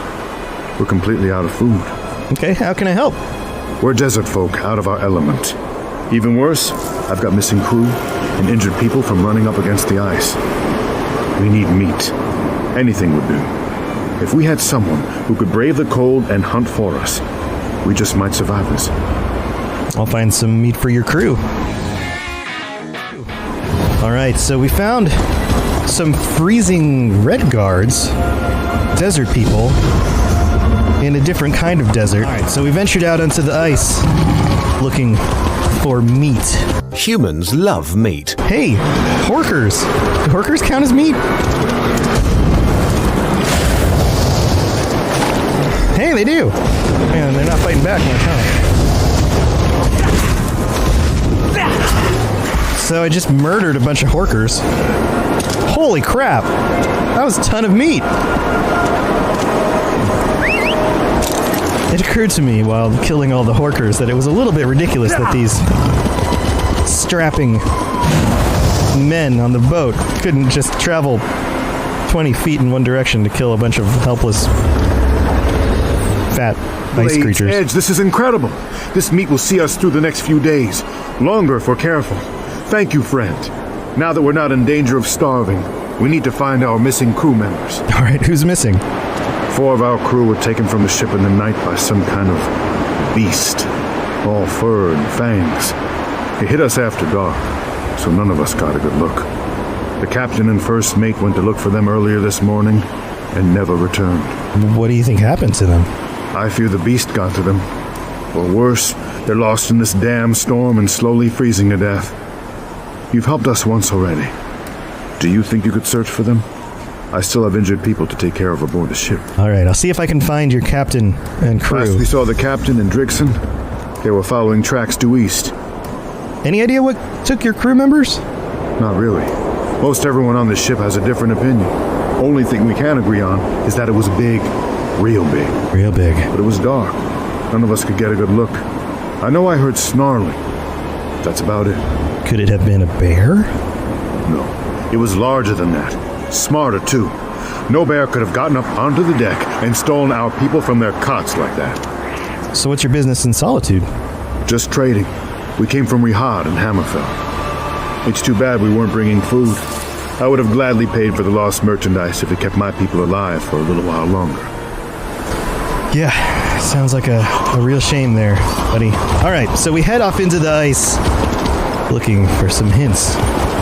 We're completely out of food. Okay, how can I help? We're desert folk out of our element. Even worse, I've got missing crew and injured people from running up against the ice. We need meat. Anything would do. If we had someone who could brave the cold and hunt for us, we just might survive this. I'll find some meat for your crew. All right, so we found some freezing red guards, desert people, in a different kind of desert. All right, so we ventured out onto the ice looking for meat. Humans love meat. Hey, horkers. Do horkers count as meat? Hey, they do. Man, they're not fighting back much, huh? So I just murdered a bunch of horkers. Holy crap. That was a ton of meat. It occurred to me while killing all the horkers that it was a little bit ridiculous that these strapping men on the boat couldn't just travel 20 feet in one direction to kill a bunch of helpless fat ice creatures. Edge, this is incredible. This meat will see us through the next few days. Longer if we're careful. Thank you, friend. Now that we're not in danger of starving, we need to find our missing crew members. All right, who's missing? 4 of our crew were taken from the ship in the night by some kind of beast, all fur and fangs. It hit us after dark, so none of us got a good look. The captain and first mate went to look for them earlier this morning and never returned. What do you think happened to them? I fear the beast got to them. Or worse, they're lost in this damn storm and slowly freezing to death. You've helped us once already. Do you think you could search for them? I still have injured people to take care of aboard the ship. All right, I'll see if I can find your captain and crew. Last we saw the captain and Drixon, they were following tracks due east. Any idea what took your crew members? Not really. Most everyone on this ship has a different opinion. Only thing we can agree on is that it was big. Real big. Real big. But it was dark. None of us could get a good look. I know I heard snarling. That's about it. Could it have been a bear? No. It was larger than that. Smarter, too. No bear could have gotten up onto the deck and stolen our people from their cots like that. So what's your business in Solitude? Just trading. We came from Rihad and Hammerfell. It's too bad we weren't bringing food. I would have gladly paid for the lost merchandise if it kept my people alive for a little while longer. Yeah, sounds like a real shame there, buddy. All right, so we head off into the ice looking for some hints,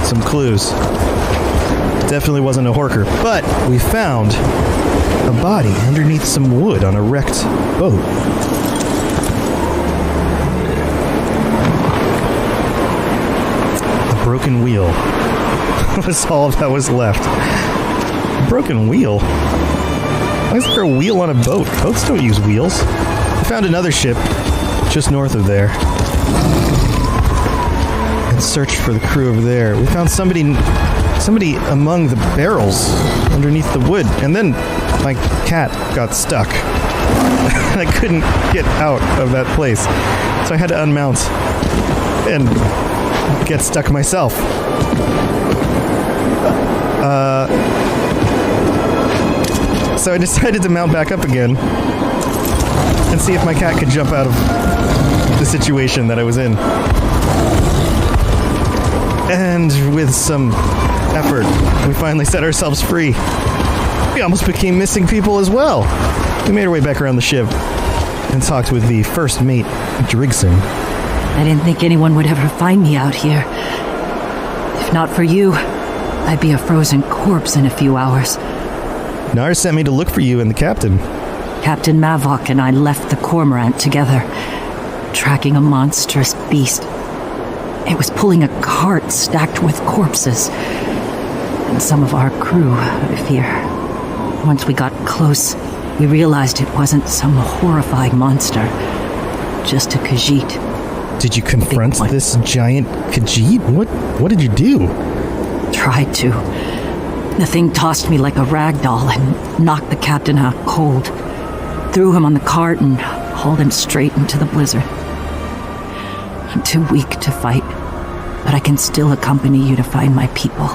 some clues. Definitely wasn't a horker, but we found a body underneath some wood on a wrecked boat. A broken wheel was all that was left. A broken wheel? Why is there a wheel on a boat? Boats don't use wheels. We found another ship just north of there and searched for the crew over there. We found somebody among the barrels underneath the wood, and then my cat got stuck. And I couldn't get out of that place, so I had to unmount and get stuck myself. So I decided to mount back up again and see if my cat could jump out of the situation that I was in. And with some effort, we finally set ourselves free. We almost became missing people as well. We made our way back around the ship and talked with the first mate, Drigson. I didn't think anyone would ever find me out here. If not for you, I'd be a frozen corpse in a few hours. Nars sent me to look for you and the captain. Captain Mavok and I left the Cormorant together, tracking a monstrous beast. It was pulling a cart stacked with corpses. And some of our crew, I fear. Once we got close, we realized it wasn't some horrifying monster, just a Khajiit. Did you confront this giant Khajiit? What did you do? Tried to. The thing tossed me like a rag doll and knocked the captain out cold. Threw him on the cart and hauled him straight into the blizzard. I'm too weak to fight, but I can still accompany you to find my people.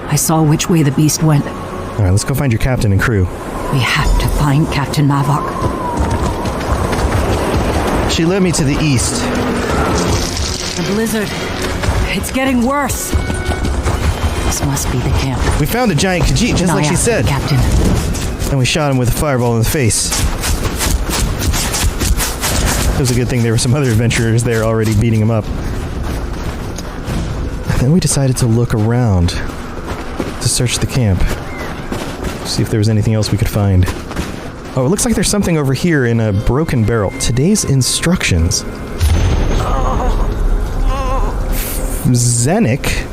I saw which way the beast went. All right, let's go find your captain and crew. We have to find Captain Mavok. She led me to the east. The blizzard. It's getting worse. This must be the camp. We found a giant Khajiit, just like she said. Captain. And we shot him with a fireball in the face. It was a good thing there were some other adventurers there already beating him up. And then we decided to look around to search the camp. See if there was anything else we could find. Oh, it looks like there's something over here in a broken barrel. Today's instructions. Zenik.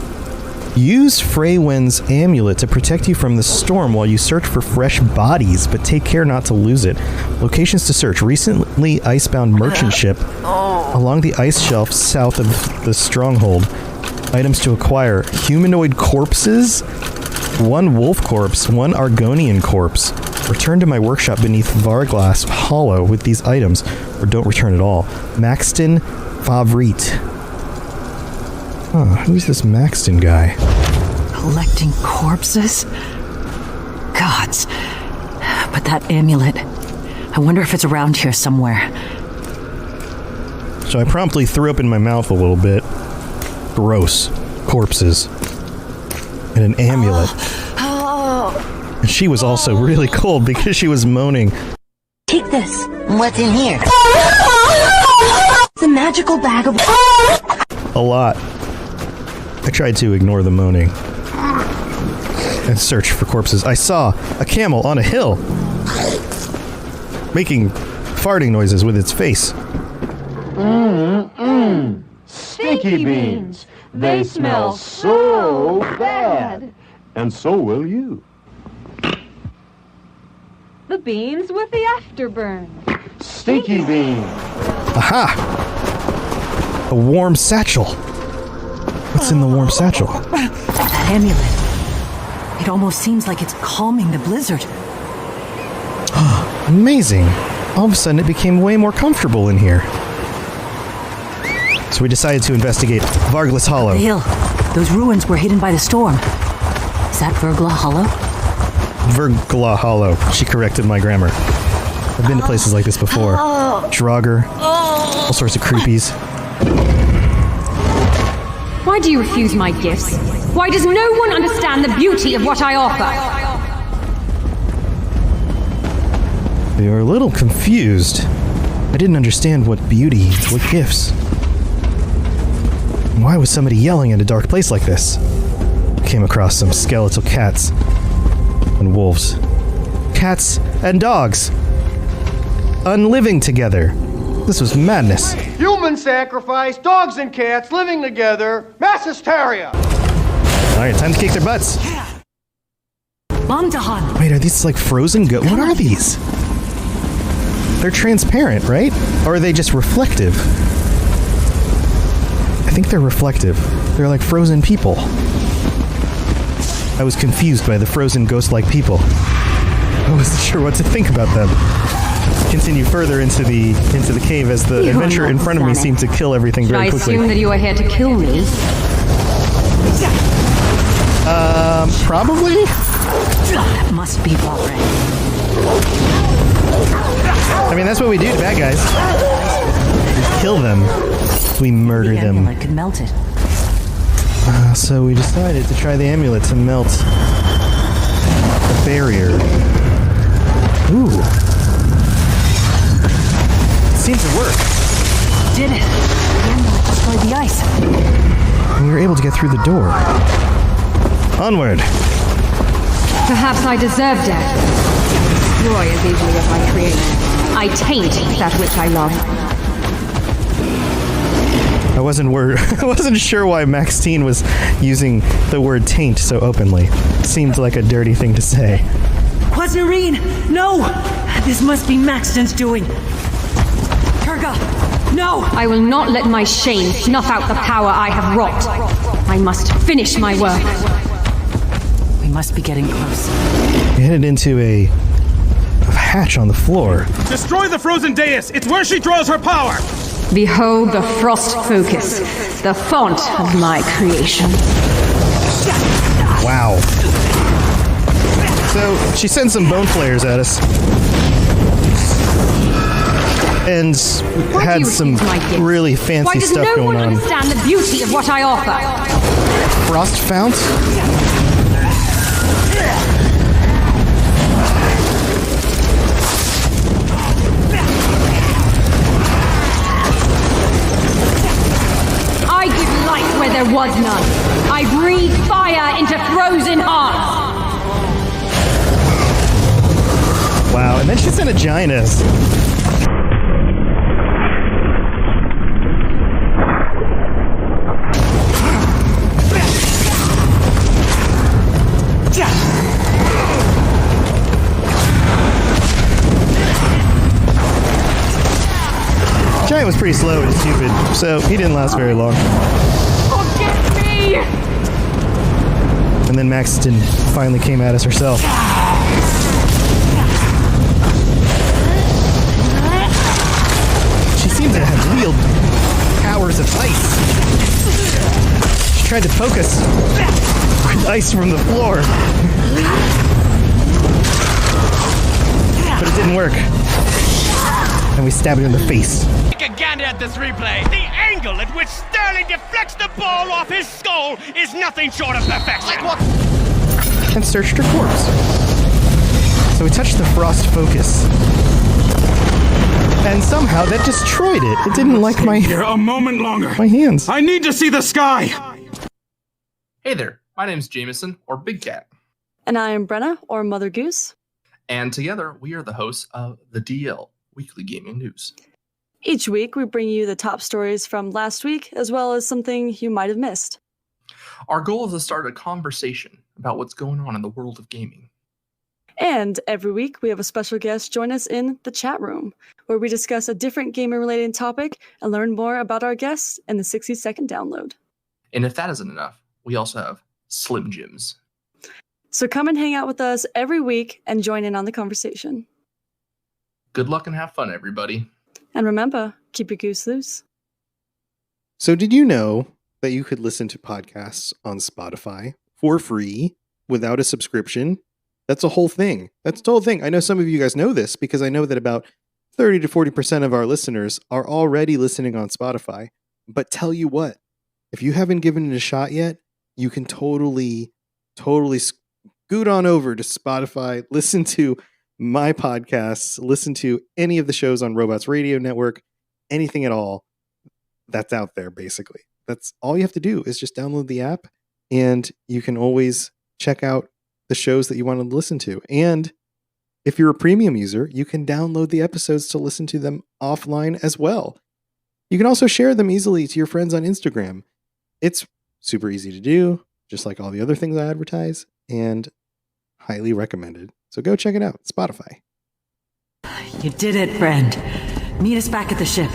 Use Freywind's amulet to protect you from the storm while you search for fresh bodies, but take care not to lose it. Locations to search. Recently icebound merchant ship along the ice shelf south of the stronghold. Items to acquire. Humanoid corpses, 1 wolf corpse, 1 Argonian corpse. Return to my workshop beneath Varglass Hollow with these items, or don't return at all. Maxton Favrit. Huh, who's this Maxton guy? Collecting corpses? Gods. But that amulet, I wonder if it's around here somewhere. So I promptly threw up in my mouth a little bit. Gross. Corpses. And an amulet. And she was also really cold because she was moaning. Take this. What's in here? The magical bag of... A lot. I tried to ignore the moaning and search for corpses. I saw a camel on a hill making farting noises with its face. Stinky beans. They smell so bad. And so will you. The beans with the afterburn. Stinky beans. Aha! A warm satchel. What's in the warm satchel? That amulet. It almost seems like it's calming the blizzard. Amazing. All of a sudden it became way more comfortable in here. So we decided to investigate Varglass Hollow. The hill. Those ruins were hidden by the storm. Is that Vergla Hollow? Vergla Hollow. She corrected my grammar. I've been to places like this before. Draugr. All sorts of creepies. Why do you refuse my gifts? Why does no one understand the beauty of what I offer? They were a little confused. I didn't understand what beauty, what gifts. Why was somebody yelling in a dark place like this? Came across some skeletal cats and wolves. Cats and dogs. Unliving together. This was madness. Human sacrifice, dogs and cats living together, mass hysteria. Alright, time to kick their butts. Andahan. Wait, are these like frozen goat? What are these? They're transparent, right? Or are they just reflective? I think they're reflective. They're like frozen people. I was confused by the frozen ghost-like people. I wasn't sure what to think about them. Continue further into the cave as the adventure in front of me seemed to kill everything very quickly. I assume that you are here to kill me. Probably? That must be boring. I mean, that's what we do to bad guys. We kill them. We murder them. I could melt it. So we decided to try the amulet to melt the barrier. Ooh. It seems to work. Did it? The amulet destroyed the ice. And we were able to get through the door. Onward. Perhaps I deserve death. Destroy as easily as I create. I taint that which I love. I wasn't sure why Maxine was using the word taint so openly. It seemed like a dirty thing to say. Quasnarine! No! This must be Maxton's doing. Turga! No! I will not let my shame snuff out the power I have wrought. I must finish my work. We must be getting close. We headed into a hatch on the floor. Destroy the frozen dais! It's where she draws her power! Behold the frost focus, the font of my creation. Wow. So she sent some bone flares at us. And had some really fancy stuff going on. Why does no one understand the beauty of what I offer? Frost fount? I give light where there was none. I breathe fire into frozen hearts. Wow, and then she sent a giantess. Giant was pretty slow and stupid, so he didn't last very long. Forgive me! And then Maxton finally came at us herself. She seemed to have wield powers of ice. She tried to poke us with ice from the floor. But it didn't work. And we stabbed her in the face. Take a gander at this replay. The angle at which Sterling deflects the ball off his skull is nothing short of perfection. And searched her corpse. So we touched the frost focus. And somehow that destroyed it. It didn't like my... Here a moment longer. My hands. I need to see the sky. Hey there, my name's Jameson, or Big Cat. And I am Brenna, or Mother Goose. And together, we are the hosts of the DL, Weekly Gaming News. Each week, we bring you the top stories from last week, as well as something you might have missed. Our goal is to start a conversation about what's going on in the world of gaming. And every week, we have a special guest join us in the chat room, where we discuss a different gaming-related topic and learn more about our guests in the 60-second download. And if that isn't enough, we also have Slim Jims. So come and hang out with us every week and join in on the conversation. Good luck and have fun, everybody. And remember, keep your goose loose. So did you know that you could listen to podcasts on Spotify for free without a subscription? That's a whole thing. That's the whole thing. I know some of you guys know this because I know that about 30 to 40% of our listeners are already listening on Spotify. But tell you what, if you haven't given it a shot yet, you can totally scoot on over to Spotify, listen to my podcasts, listen to any of the shows on Robots Radio Network, anything at all that's out there, basically. That's all you have to do is just download the app, and you can always check out the shows that you want to listen to. And if you're a premium user, you can download the episodes to listen to them offline as well. You can also share them easily to your friends on Instagram. It's super easy to do, just like all the other things I advertise. And Highly recommended. So go check it out. Spotify. You did it, friend. Meet us back at the ship.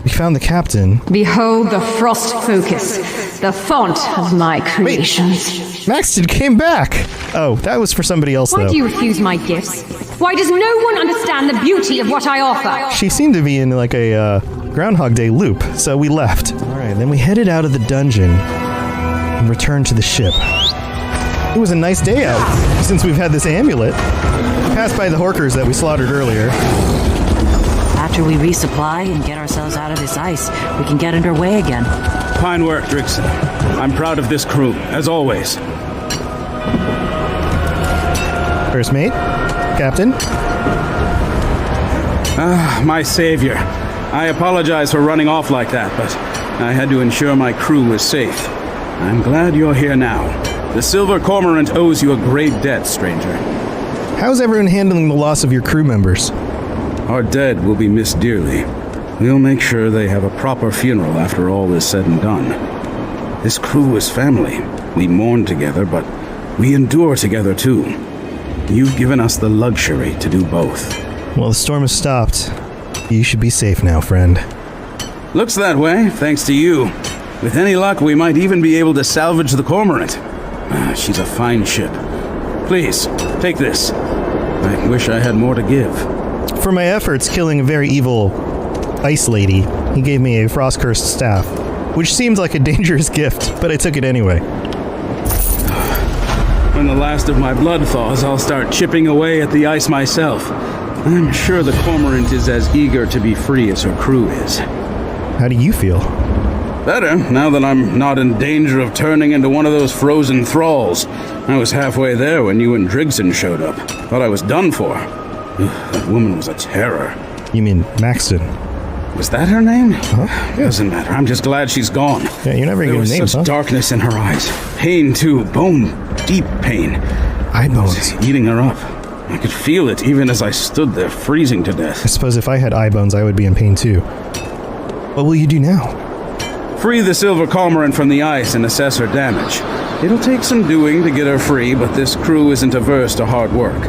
We found the captain. Behold the frost focus, the font of my creations. Wait, Maxton came back. Oh, that was for somebody else, Why though. do you refuse my gifts? Why does no one understand the beauty of what I offer? She seemed to be in like a Groundhog Day loop, so we left. All right, then we headed out of the dungeon and returned to the ship. It was a nice day out since we've had this amulet. We passed by the Horkers that we slaughtered earlier. After we resupply and get ourselves out of this ice, we can get underway again. Fine work, Drixon. I'm proud of this crew, as always. First mate, Captain. My savior. I apologize for running off like that, but I had to ensure my crew was safe. I'm glad you're here now. The Silver Cormorant owes you a great debt, stranger. How's everyone handling the loss of your crew members? Our dead will be missed dearly. We'll make sure they have a proper funeral after all is said and done. This crew is family. We mourn together, but we endure together too. You've given us the luxury to do both. Well, the storm has stopped. You should be safe now, friend. Looks that way, thanks to you. With any luck, we might even be able to salvage the Cormorant. She's a fine ship. Please, take this. I wish I had more to give. For my efforts killing a very evil ice lady, he gave me a frost-cursed staff, which seemed like a dangerous gift, but I took it anyway. When the last of my blood thaws, I'll start chipping away at the ice myself. I'm sure the Cormorant is as eager to be free as her crew is. How do you feel? Better, now that I'm not in danger of turning into one of those frozen thralls. I was halfway there when you and Drigson showed up. Thought I was done for. That woman was a terror. You mean Maxton? Was that her name? Huh? Yeah. Doesn't matter. I'm just glad she's gone. Yeah, you're never There getting was names, such huh? darkness in her eyes. Pain, too. Bone deep pain. Eye bones. Eating her up. I could feel it even as I stood there, freezing to death. I suppose if I had eye bones, I would be in pain too. What will you do now? Free the Silver Cormorant from the ice and assess her damage. It'll take some doing to get her free, but this crew isn't averse to hard work.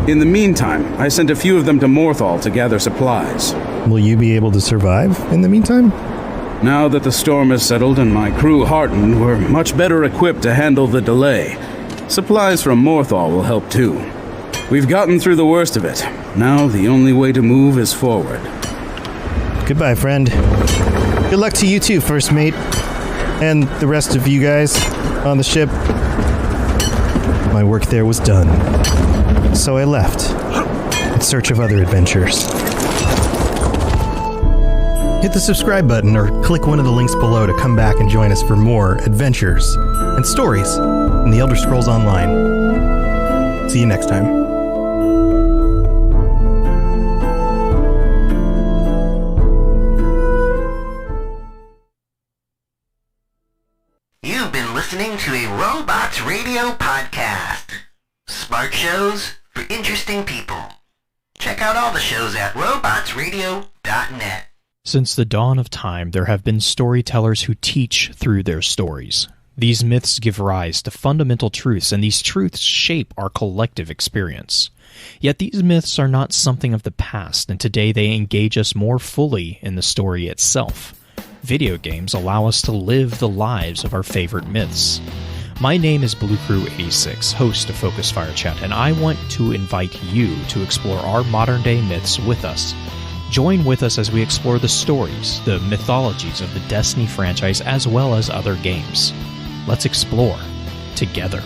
In the meantime, I sent a few of them to Morthal to gather supplies. Will you be able to survive in the meantime? Now that the storm has settled and my crew heartened, we're much better equipped to handle the delay. Supplies from Morthal will help too. We've gotten through the worst of it. Now the only way to move is forward. Goodbye, friend. Good luck to you too, First Mate. And the rest of you guys on the ship. My work there was done. So I left, in search of other adventures. Hit the subscribe button or click one of the links below to come back and join us for more adventures and stories in the Elder Scrolls Online. See you next time. You've been listening to a Robots Radio podcast. Smart shows for interesting people. Check out all the shows at robotsradio.net. Since the dawn of time, there have been storytellers who teach through their stories. These myths give rise to fundamental truths, and these truths shape our collective experience. Yet these myths are not something of the past, and today they engage us more fully in the story itself. Video games allow us to live the lives of our favorite myths. My name is Blue Crew 86, host of Focus Fire Chat, and I want to invite you to explore our modern-day myths with us. Join with us as we explore the stories, the mythologies of the Destiny franchise, as well as other games. Let's explore together.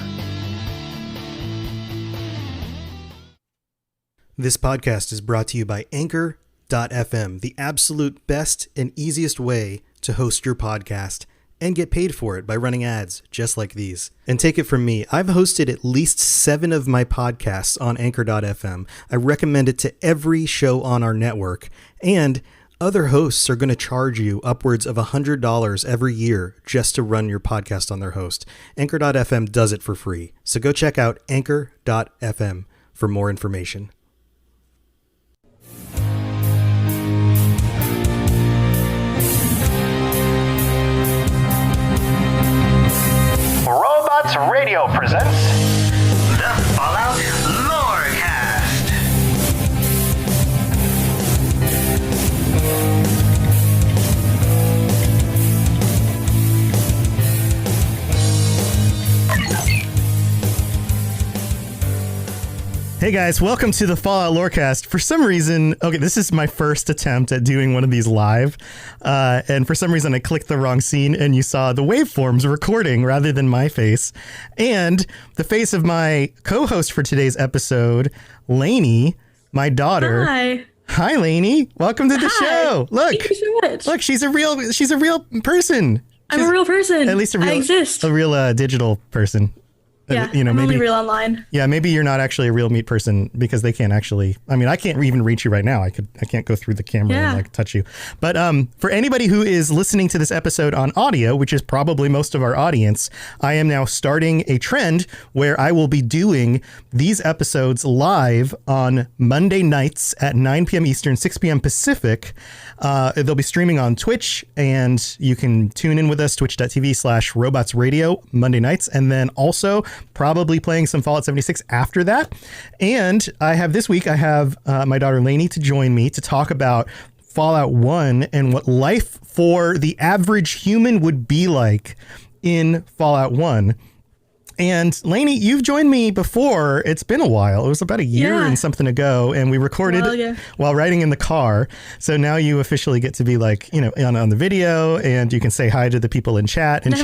This podcast is brought to you by Anchor.fm, the absolute best and easiest way to host your podcast and get paid for it by running ads just like these. And take it from me, I've hosted at least 7 of my podcasts on Anchor.fm. I recommend it to every show on our network, and other hosts are going to charge you upwards of $100 every year just to run your podcast on their host. Anchor.fm does it for free. So go check out Anchor.fm for more information. Robots Radio presents The Fallout Hey guys, welcome to the Fallout Lorecast. For some reason, okay, this is my first attempt at doing one of these live, and for some reason I clicked the wrong scene and you saw the waveforms recording rather than my face, and the face of my co-host for today's episode, Lainey, my daughter. Hi, Lainey. Welcome to the show. Look, thank you so much. Look, she's a real person. I'm a real person. At least I exist. A real digital person. Yeah, I'm maybe only real online. Yeah, maybe you're not actually a real meat person because they can't actually. I mean, I can't even reach you right now. I can't go through the camera and like touch you. But for anybody who is listening to this episode on audio, which is probably most of our audience, I am now starting a trend where I will be doing these episodes live on Monday nights at 9 p.m. Eastern, 6 p.m. Pacific. They'll be streaming on Twitch, and you can tune in with us, twitch.tv/robotsradio Monday nights, and then also probably playing some Fallout 76 after that. And I have my daughter Lainey to join me to talk about Fallout 1 and what life for the average human would be like in Fallout 1. And Lainey, you've joined me before. It's been a while. It was about a year and something ago, and we recorded while riding in the car. So now you officially get to be like, on the video, and you can say hi to the people in chat. And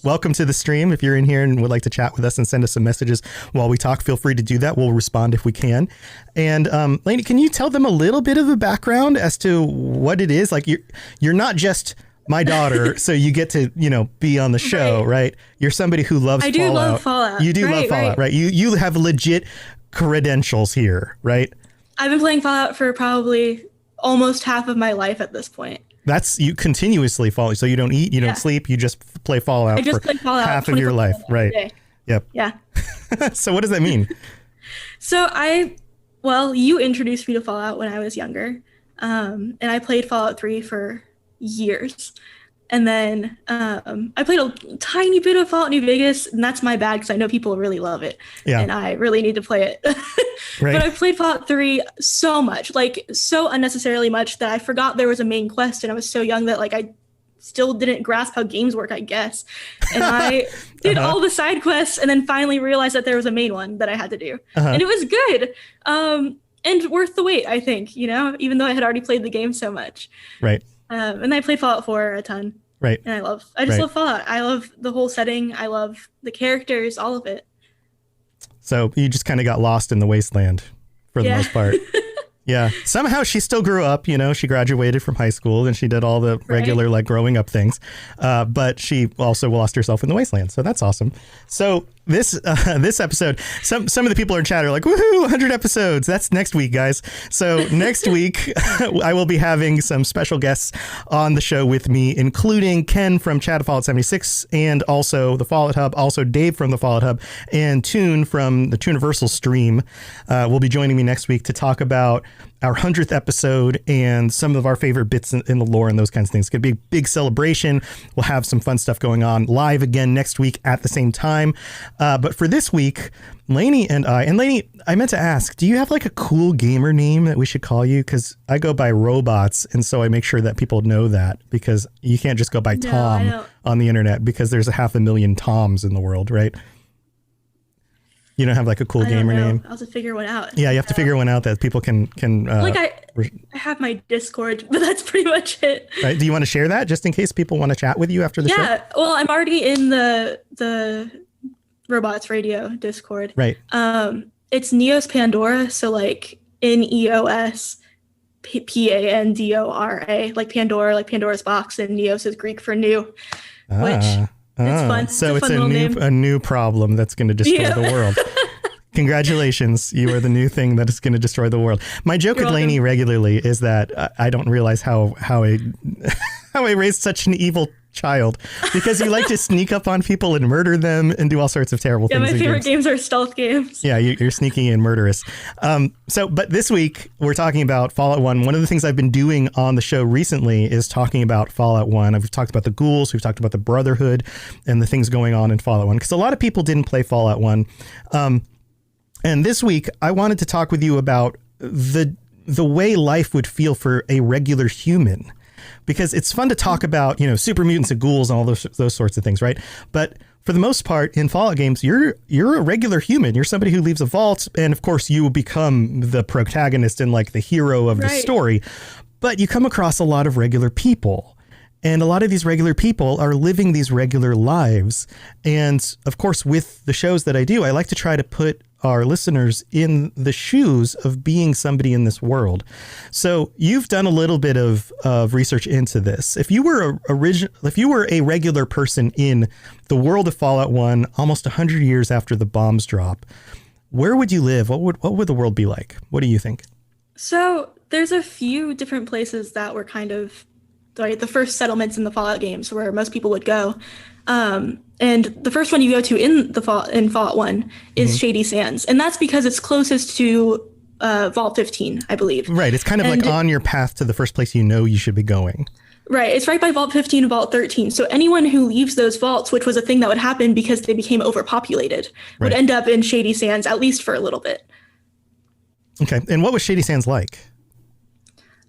welcome to the stream. If you're in here and would like to chat with us and send us some messages while we talk, feel free to do that. We'll respond if we can. And Lainey, can you tell them a little bit of a background as to what it is? Like you're not just my daughter, so you get to, be on the show, right? You're somebody who loves Fallout. I do love Fallout. You do love Fallout, right? You have legit credentials here, right? I've been playing Fallout for probably almost half of my life at this point. That's you continuously Fallout. So you don't eat, you don't sleep, you just play Fallout for half of your life, right? Yep. Yeah. So what does that mean? So you introduced me to Fallout when I was younger. And I played Fallout 3 for years, and then I played a tiny bit of Fallout New Vegas, and that's my bad because I know people really love it, and I really need to play it. But I played Fallout 3 so much, like so unnecessarily much, that I forgot there was a main quest, and I was so young that I still didn't grasp how games work, I guess. And I did all the side quests, and then finally realized that there was a main one that I had to do, and it was good. And worth the wait, I think, even though I had already played the game so much. Right. And I played Fallout 4 a ton. Right. And I just love Fallout. I love the whole setting. I love the characters, all of it. So you just kind of got lost in the wasteland for the most part. Yeah. Somehow she still grew up, she graduated from high school and she did all the regular growing up things. But she also lost herself in the wasteland. So that's awesome. So this episode, some of the people in chat are like, woohoo, 100 episodes. That's next week, guys. So next week, I will be having some special guests on the show with me, including Ken from Chat of Fallout 76 and also the Fallout Hub, also Dave from the Fallout Hub, and Toon from the Tooniversal stream will be joining me next week to talk about our 100th episode and some of our favorite bits in the lore and those kinds of things. It's going to be a big celebration. We'll have some fun stuff going on live again next week at the same time. But for this week, Lainey, I meant to ask, do you have a cool gamer name that we should call you? Because I go by Robots, and so I make sure that people know that, because you can't just go by Tom on the internet, because there's 500,000 Toms in the world, right? You don't have a cool gamer name? I'll have to figure one out. Yeah, you have to figure one out that people can I have my Discord, but that's pretty much it. Right. Do you want to share that just in case people want to chat with you after the show? Yeah. Well, I'm already in the Robots Radio Discord. Right. It's Neos Pandora, so NEOS PANDORA, like Pandora, like Pandora's box, and Neos is Greek for new, which it's fun. So it's a new problem that's going to destroy the world. Congratulations. You are the new thing that is going to destroy the world. My joke with Lainey regularly is that I don't realize how I raised such an evil child, because you like to sneak up on people and murder them and do all sorts of terrible things. Yeah, my favorite games are stealth games. Yeah, you're sneaky and murderous. But this week we're talking about Fallout 1. One of the things I've been doing on the show recently is talking about Fallout 1. We've talked about the ghouls, we've talked about the Brotherhood and the things going on in Fallout 1, because a lot of people didn't play Fallout 1. And this week I wanted to talk with you about the way life would feel for a regular human. Because it's fun to talk about, super mutants and ghouls and all those sorts of things, right? But for the most part in Fallout games, you're a regular human. You're somebody who leaves a vault, and of course you become the protagonist and like the hero of the story. But you come across a lot of regular people, and a lot of these regular people are living these regular lives. And of course, with the shows that I do, I like to try to put our listeners in the shoes of being somebody in this world. So you've done a little bit of research into this. If you were a regular person in the world of Fallout 1, almost 100 years after the bombs drop, where would you live? What would the world be like? What do you think? So there's a few different places that were kind of the first settlements in the Fallout games where most people would go. And the first one you go to in Fallout 1 is Shady Sands. And that's because it's closest to Vault 15, I believe. Right. It's kind of like on your path to the first place you should be going. Right. It's right by Vault 15 and Vault 13. So anyone who leaves those vaults, which was a thing that would happen because they became overpopulated, would end up in Shady Sands, at least for a little bit. Okay. And what was Shady Sands like?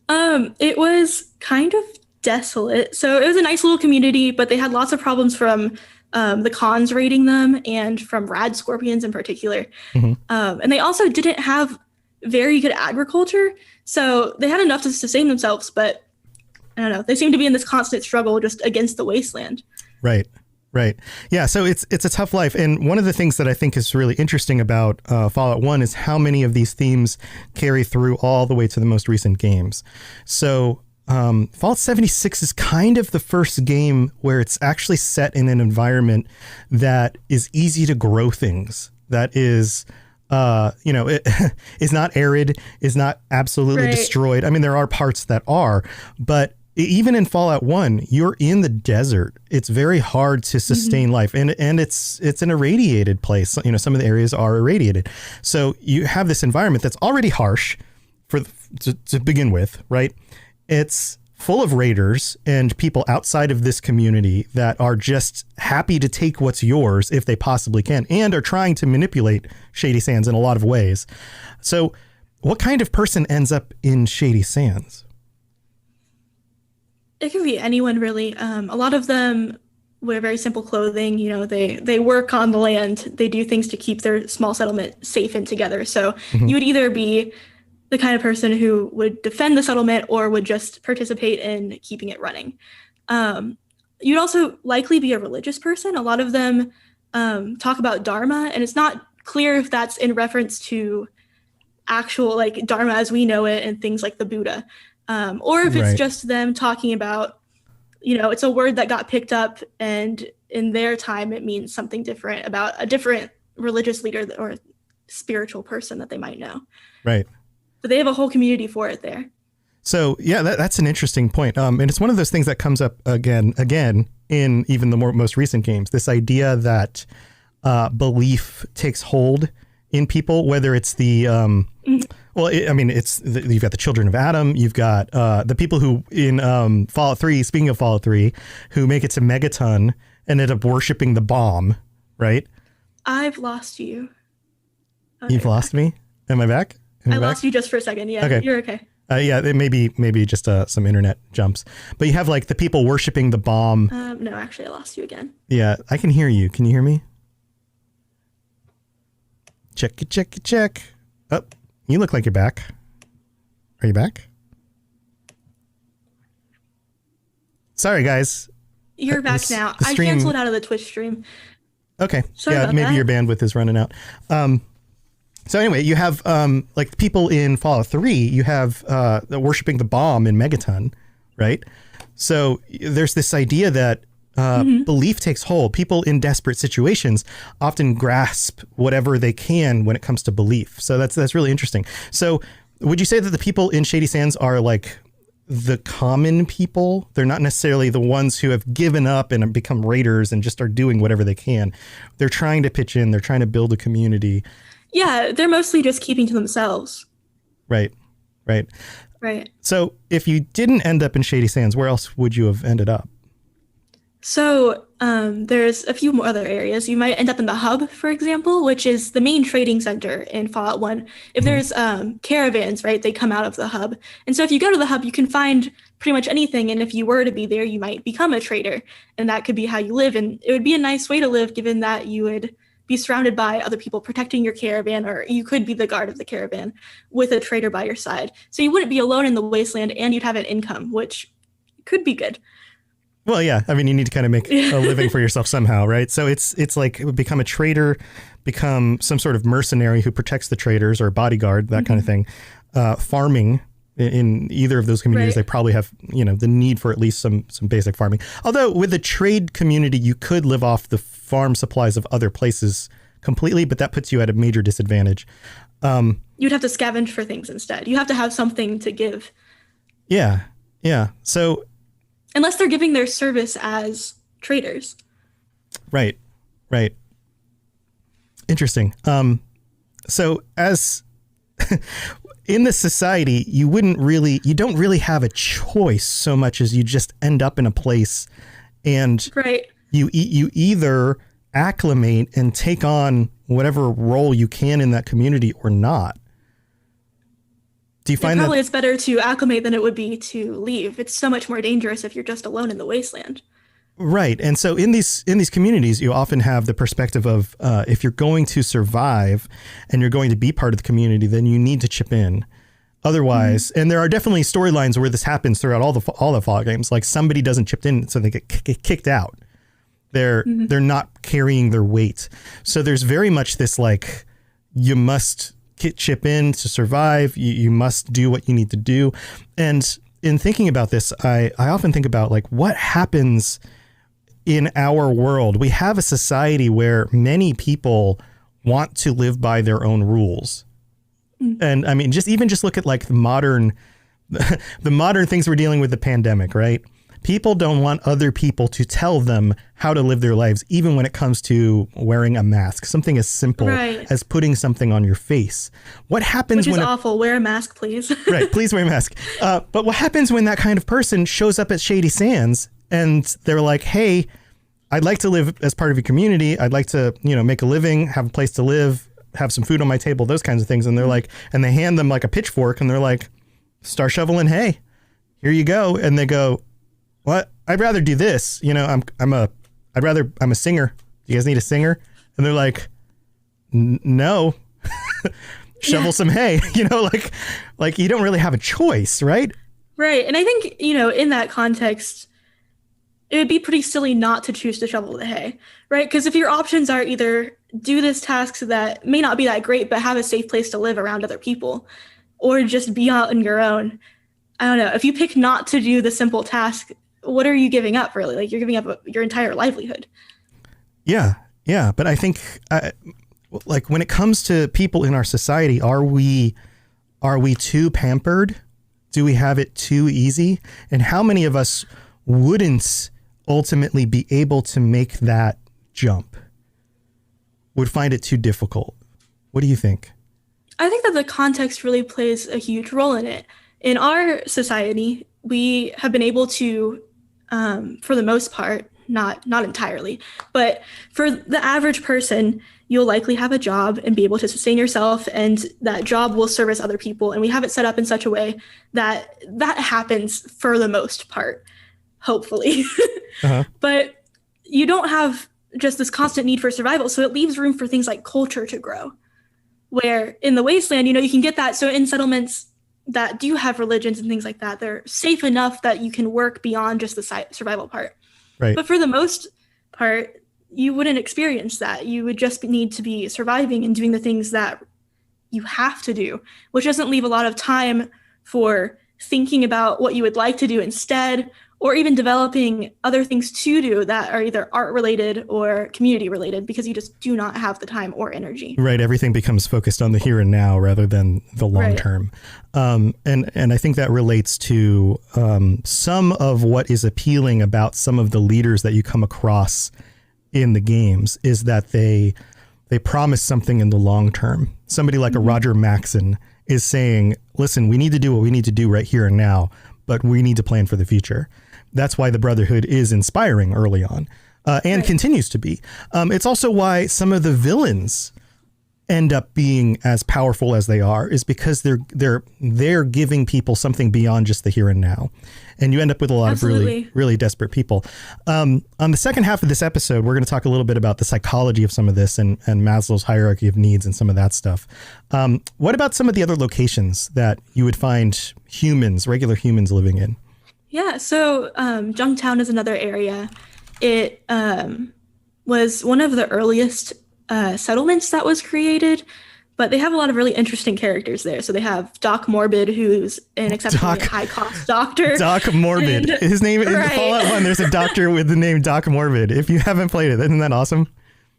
It was kind of desolate. So it was a nice little community, but they had lots of problems from the cons raiding them and from rad scorpions in particular. And they also didn't have very good agriculture. So they had enough to sustain themselves, but I don't know. They seem to be in this constant struggle just against the wasteland. Right. Yeah. So it's a tough life. And one of the things that I think is really interesting about Fallout 1 is how many of these themes carry through all the way to the most recent games. So Fallout 76 is kind of the first game where it's actually set in an environment that is easy to grow things. That is, it is not arid, is not absolutely destroyed. I mean, there are parts that are, but even in Fallout 1, you're in the desert. It's very hard to sustain life, and it's an irradiated place. Some of the areas are irradiated. So you have this environment that's already harsh to begin with, right? It's full of raiders and people outside of this community that are just happy to take what's yours if they possibly can, and are trying to manipulate Shady Sands in a lot of ways. So what kind of person ends up in Shady Sands? It can be anyone, really. A lot of them wear very simple clothing. They work on the land. They do things to keep their small settlement safe and together. So you would either be the kind of person who would defend the settlement or would just participate in keeping it running. You'd also likely be a religious person. A lot of them talk about Dharma, and it's not clear if that's in reference to actual Dharma as we know it and things like the Buddha. Or if it's just them talking about, it's a word that got picked up and in their time it means something different about a different religious leader or spiritual person that they might know. Right. But they have a whole community for it there. So, yeah, that's an interesting point. And it's one of those things that comes up again in even the most recent games, this idea that belief takes hold in people, whether it's the you've got the children of Adam, you've got the people who in Fallout 3, speaking of Fallout 3, who make it to Megaton and end up worshiping the bomb, right? I've lost you. Okay. You've lost me? Am I back? I lost you just for a second. Yeah, okay. You're okay. It maybe just some internet jumps. But you have the people worshiping the bomb. No, actually, I lost you again. Yeah, I can hear you. Can you hear me? Check. Oh, you look like you're back. Are you back? Sorry, guys. You're back now. I canceled out of the Twitch stream. Okay. Maybe your bandwidth is running out. So anyway, you have people in Fallout 3, you have worshiping the bomb in Megaton, right? So there's this idea that belief takes hold. People in desperate situations often grasp whatever they can when it comes to belief. So that's really interesting. So would you say that the people in Shady Sands are the common people? They're not necessarily the ones who have given up and have become raiders and just are doing whatever they can. They're trying to pitch in. They're trying to build a community. Yeah, they're mostly just keeping to themselves. Right. So if you didn't end up in Shady Sands, where else would you have ended up? So there's a few more other areas. You might end up in the hub, for example, which is the main trading center in Fallout 1. If there's caravans, right, they come out of the hub. And so if you go to the hub, you can find pretty much anything. And if you were to be there, you might become a trader, and that could be how you live. And it would be a nice way to live, given that you would be surrounded by other people protecting your caravan, or you could be the guard of the caravan with a trader by your side. So you wouldn't be alone in the wasteland, and you'd have an income, which could be good. Well, yeah. I mean, you need to kind of make a living for yourself somehow, right? So it's like become a trader, become some sort of mercenary who protects the traders, or a bodyguard, that kind of thing. Farming in either of those communities, they probably have, the need for at least some basic farming. Although with the trade community, you could live off the farm supplies of other places completely, but that puts you at a major disadvantage. You'd have to scavenge for things instead. You have to have something to give. Yeah. Yeah. So unless they're giving their service as traders. Right. Interesting. So as in this society, you don't really have a choice so much as you just end up in a place, and you either acclimate and take on whatever role you can in that community or not. Do you find probably it's better to acclimate than it would be to leave? It's so much more dangerous if you're just alone in the wasteland. Right. And so in these communities, you often have the perspective of if you're going to survive and you're going to be part of the community, then you need to chip in. Otherwise, and there are definitely storylines where this happens throughout all the Fallout games. Like somebody doesn't chip in, so they get kicked out. They're not carrying their weight. So there's very much this like, you must chip in to survive. You must do what you need to do. And in thinking about this, I often think about like what happens in our world. We have a society where many people want to live by their own rules. And I mean, just look at like the modern things we're dealing with, the pandemic, right? People don't want other people to tell them how to live their lives, even when it comes to wearing a mask, something as simple as putting something on your face. What happens Which is awful. Wear a mask, please. Right. Please wear a mask. But what happens when that kind of person shows up at Shady Sands and they're like, hey, I'd like to live as part of your community. I'd like to, make a living, have a place to live, have some food on my table, those kinds of things. And they're like, and they hand them like a pitchfork and they're like, start shoveling hay. Here you go. And they go, what? I'd rather do this. I'm a singer. Do you guys need a singer? And they're like, no, shovel some hay, like you don't really have a choice. Right. Right. And I think, in that context, it would be pretty silly not to choose to shovel the hay, right? Because if your options are either do this task that may not be that great, but have a safe place to live around other people, or just be out on your own. I don't know. If you pick not to do the simple task, what are you giving up really? Like you're giving up your entire livelihood. Yeah. Yeah. But I think like when it comes to people in our society, are we too pampered? Do we have it too easy? And how many of us wouldn't ultimately be able to make that jump? Would find it too difficult? What do you think? I think that the context really plays a huge role in it. In our society, we have been able to, for the most part, not entirely, but for the average person, you'll likely have a job and be able to sustain yourself, and that job will service other people. And we have it set up in such a way that that happens for the most part, hopefully. But you don't have just this constant need for survival. So it leaves room for things like culture to grow, where in the wasteland, you can get that. So in settlements that do have religions and things like that, they're safe enough that you can work beyond just the survival part. Right. But for the most part, you wouldn't experience that. You would just need to be surviving and doing the things that you have to do, which doesn't leave a lot of time for thinking about what you would like to do instead, or even developing other things to do that are either art related or community related, because you just do not have the time or energy. Right. Everything becomes focused on the here and now rather than the long term. And I think that relates to some of what is appealing about some of the leaders that you come across in the games is that they promise something in the long term. Somebody like a Roger Maxon is saying, listen, we need to do what we need to do right here and now, but we need to plan for the future. That's why the Brotherhood is inspiring early on and continues to be. It's also why some of the villains end up being as powerful as they are is because they're giving people something beyond just the here and now. And you end up with a lot of really, really desperate people. On the second half of this episode, we're going to talk a little bit about the psychology of some of this and Maslow's hierarchy of needs and some of that stuff. What about some of the other locations that you would find regular humans living in? Yeah, so Junktown is another area. It was one of the earliest settlements that was created, but they have a lot of really interesting characters there. So they have Doc Morbid, who's an exceptionally high-cost doctor. Doc Morbid. His name in Fallout 1, there's a doctor with the name Doc Morbid. If you haven't played it, isn't that awesome?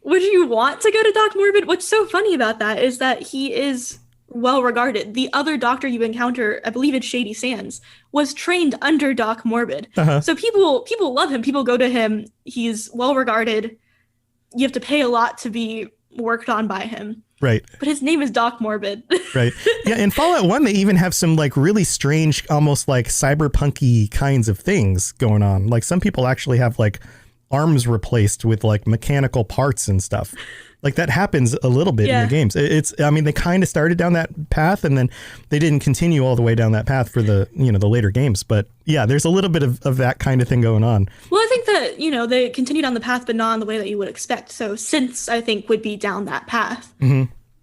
Would you want to go to Doc Morbid? What's so funny about that is that he is well regarded. The other doctor you encounter, I believe it's Shady Sands, was trained under Doc Morbid. So people love him. People go to him. He's well regarded. You have to pay a lot to be worked on by him. Right. But his name is Doc Morbid. Right. Yeah. In Fallout 1, they even have some like really strange, almost like cyberpunky kinds of things going on. Like some people actually have like arms replaced with like mechanical parts and stuff. Like that happens a little bit in the games. I mean, they kind of started down that path and then they didn't continue all the way down that path for the later games. But yeah, there's a little bit of that kind of thing going on. Well, I think that, they continued on the path, but not in the way that you would expect. So Synths, I think, would be down that path,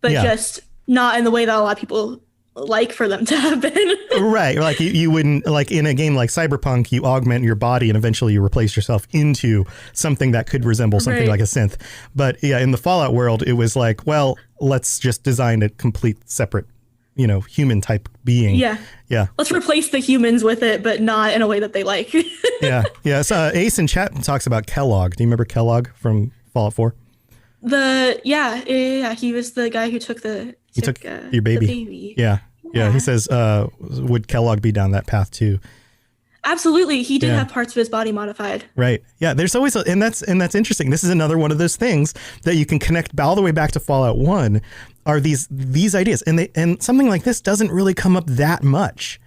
but just not in the way that a lot of people like for them to have been. Right. Like you wouldn't, like in a game like Cyberpunk, you augment your body and eventually you replace yourself into something that could resemble something like a synth. But yeah, in the Fallout world, it was like, well, let's just design a complete separate, human type being. Yeah. Yeah. Let's replace the humans with it, but not in a way that they like. Yeah. Yeah. So Ace in chat talks about Kellogg. Do you remember Kellogg from Fallout 4? He was the guy who took your baby. Yeah. He says, would Kellogg be down that path too? Absolutely. He did have parts of his body modified. Right. Yeah. There's always, and that's interesting. This is another one of those things that you can connect all the way back to Fallout 1 are these ideas. And something like this doesn't really come up that much.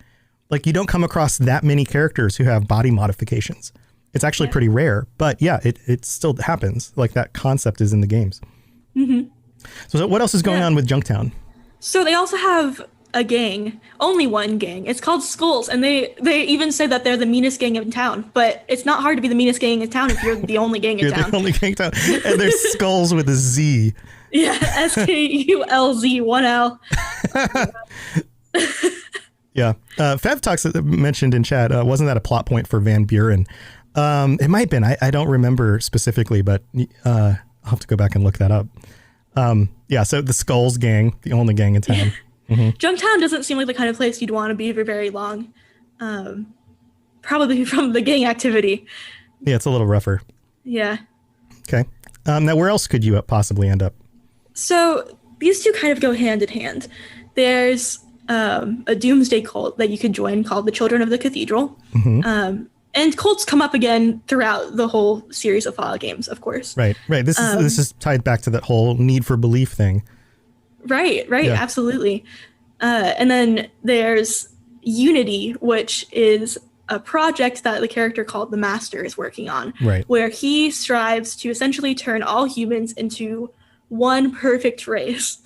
Like you don't come across that many characters who have body modifications. It's actually pretty rare, but yeah, it still happens. Like that concept is in the games. Mm-hmm. So what else is going on with Junktown? So they also have a gang, only one gang. It's called Skulls, and they even say that they're the meanest gang in town. But it's not hard to be the meanest gang in town if you're the only gang in town. You're the only gang in town. And there's Skulls with a Z. Yeah, SKULZ, 1L. Yeah. Fev mentioned in chat, wasn't that a plot point for Van Buren? It might have been. I don't remember specifically, but I'll have to go back and look that up. So the Skulls gang, the only gang in town. Mm-hmm. Junktown doesn't seem like the kind of place you'd want to be for very long. Probably from the gang activity. Yeah, it's a little rougher. Yeah. Okay. Now, where else could you possibly end up? So these two kind of go hand in hand. There's a doomsday cult that you could join called the Children of the Cathedral. Mm-hmm. And cults come up again throughout the whole series of Fallout games, of course. Right. This is tied back to that whole need for belief thing. Right. Yeah. Absolutely. And then there's Unity, which is a project that the character called the Master is working on. Right. Where he strives to essentially turn all humans into one perfect race,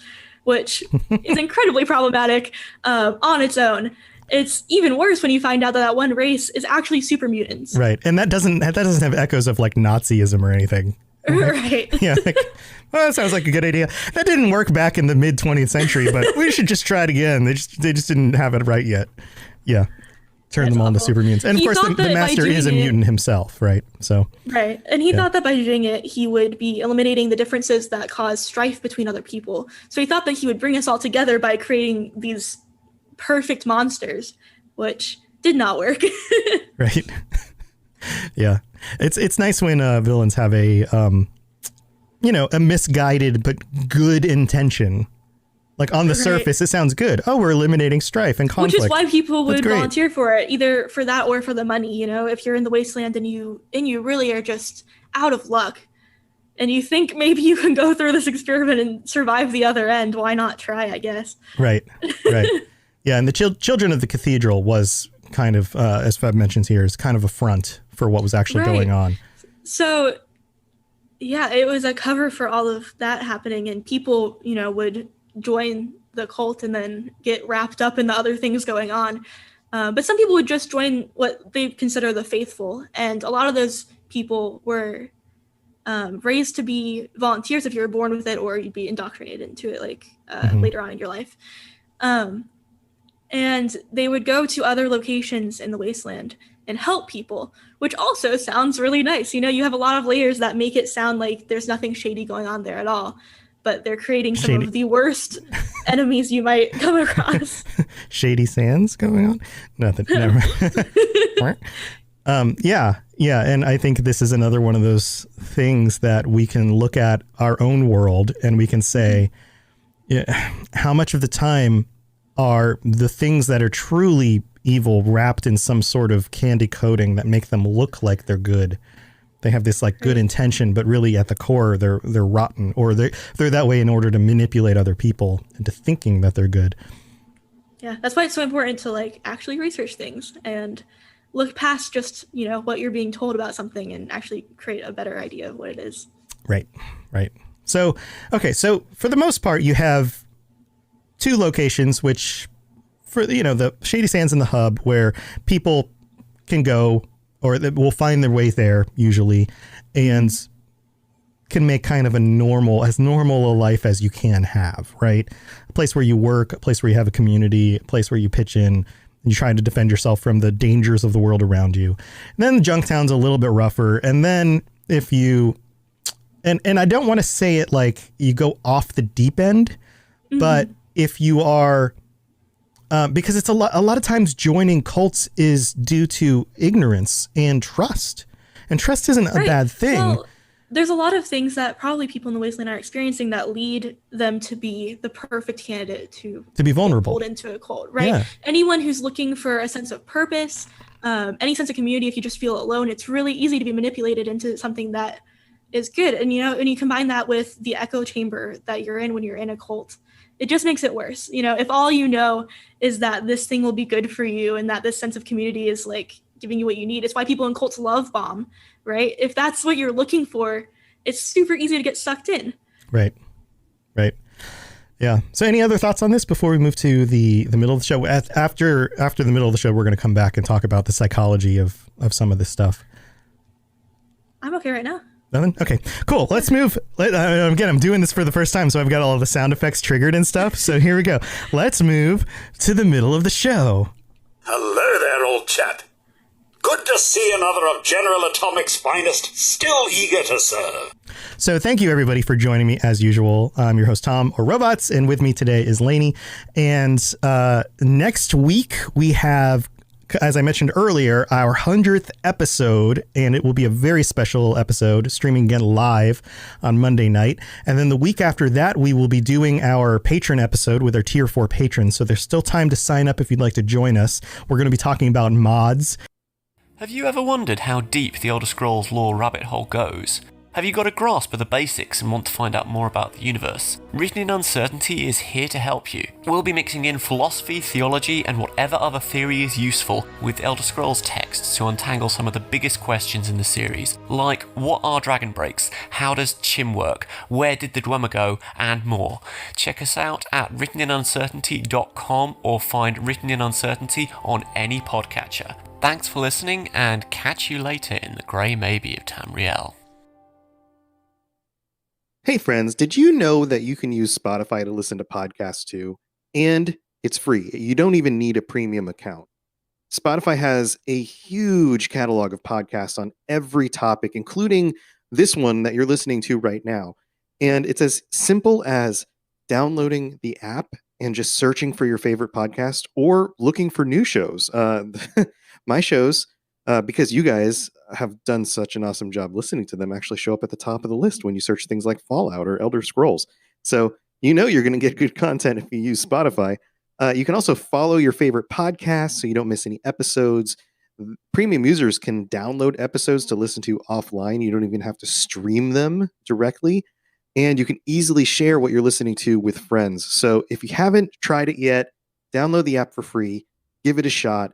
which is incredibly problematic on its own. It's even worse when you find out that one race is actually super mutants. Right. And that doesn't have echoes of like Nazism or anything. Right. Yeah. Well, that sounds like a good idea. That didn't work back in the mid 20th century, but we should just try it again. They just didn't have it right yet. Yeah. Turn them all into super mutants. And of course, the Master is a mutant himself, right? So. Right. And he thought that by doing it, he would be eliminating the differences that cause strife between other people. So he thought that he would bring us all together by creating these perfect monsters, which did not work. Right. Yeah. It's nice when villains have a misguided but good intention. Like on the surface, it sounds good. Oh, we're eliminating strife and conflict. Which is why people would volunteer for it, either for that or for the money. If you're in the wasteland and you really are just out of luck, and you think maybe you can go through this experiment and survive the other end, why not try? I guess. Right. Yeah, and the Children of the Cathedral was kind of, as Feb mentions here, is kind of a front for what was actually going on. So Yeah, it was a cover for all of that happening, and people, would join the cult and then get wrapped up in the other things going on. But some people would just join what they consider the faithful, and a lot of those people were raised to be volunteers if you were born with it, or you'd be indoctrinated into it later on in your life. And they would go to other locations in the wasteland and help people, which also sounds really nice. You have a lot of layers that make it sound like there's nothing shady going on there at all, but they're creating some of the worst enemies you might come across. Shady sands going on? Nothing. Never mind. Yeah. And I think this is another one of those things that we can look at our own world and we can say, how much of the time are the things that are truly evil wrapped in some sort of candy coating that make them look like they're good? They have this good intention, but really at the core they're rotten, or they're that way in order to manipulate other people into thinking that they're good. Yeah, that's why it's so important to actually research things and look past just what you're being told about something and actually create a better idea of what it is. Right. So for the most part, you have two locations, which for the Shady Sands and the Hub, where people can go, or will find their way there usually, and can make kind of as normal a life as you can have, right? A place where you work, a place where you have a community, a place where you pitch in, and you try to defend yourself from the dangers of the world around you. And then Junktown's a little bit rougher. And then if you, and I don't want to say it like you go off the deep end, but if you are, because it's a lot of times joining cults is due to ignorance and trust. And trust isn't a bad thing. Well, there's a lot of things that probably people in the wasteland are experiencing that lead them to be the perfect candidate to be vulnerable, pulled into a cult, right? Yeah. Anyone who's looking for a sense of purpose, any sense of community, if you just feel alone, it's really easy to be manipulated into something that is good. And and you combine that with the echo chamber that you're in when you're in a cult, it just makes it worse. If all you know is that this thing will be good for you and that this sense of community is giving you what you need. It's why people in cults love bomb, right? If that's what you're looking for, it's super easy to get sucked in. Right. Yeah. So any other thoughts on this before we move to the middle of the show? After the middle of the show, we're going to come back and talk about the psychology of some of this stuff. I'm okay right now. Nothing? Okay, cool. Let's move. Again, I'm doing this for the first time, so I've got all of the sound effects triggered and stuff. So here we go. Let's move to the middle of the show. Hello there, old chap. Good to see another of General Atomic's finest, still eager to serve. So thank you, everybody, for joining me as usual. I'm your host, Tom, or Robots, and with me today is Lainey. And next week, we have, as I mentioned earlier, our 100th episode, and it will be a very special episode, streaming again live on Monday night. And then the week after that, we will be doing our patron episode with our Tier 4 patrons. So there's still time to sign up if you'd like to join us. We're going to be talking about mods. Have you ever wondered how deep the Elder Scrolls lore rabbit hole goes? Have you got a grasp of the basics and want to find out more about the universe? Written in Uncertainty is here to help you. We'll be mixing in philosophy, theology, and whatever other theory is useful with Elder Scrolls texts to untangle some of the biggest questions in the series, like what are dragon breaks, how does Chim work, where did the Dwemer go, and more. Check us out at writteninuncertainty.com or find Written in Uncertainty on any podcatcher. Thanks for listening, and catch you later in the Grey Maybe of Tamriel. Hey friends, did you know that you can use Spotify to listen to podcasts too? And it's free. You don't even need a premium account. Spotify has a huge catalog of podcasts on every topic, including this one that you're listening to right now. And it's as simple as downloading the app and just searching for your favorite podcast or looking for new shows. My shows, because you guys have done such an awesome job listening to them, actually show up at the top of the list when you search things like Fallout or Elder Scrolls. So you're going to get good content if you use Spotify. You can also follow your favorite podcasts so you don't miss any episodes. Premium users can download episodes to listen to offline. You don't even have to stream them directly. And you can easily share what you're listening to with friends. So if you haven't tried it yet, download the app for free. Give it a shot.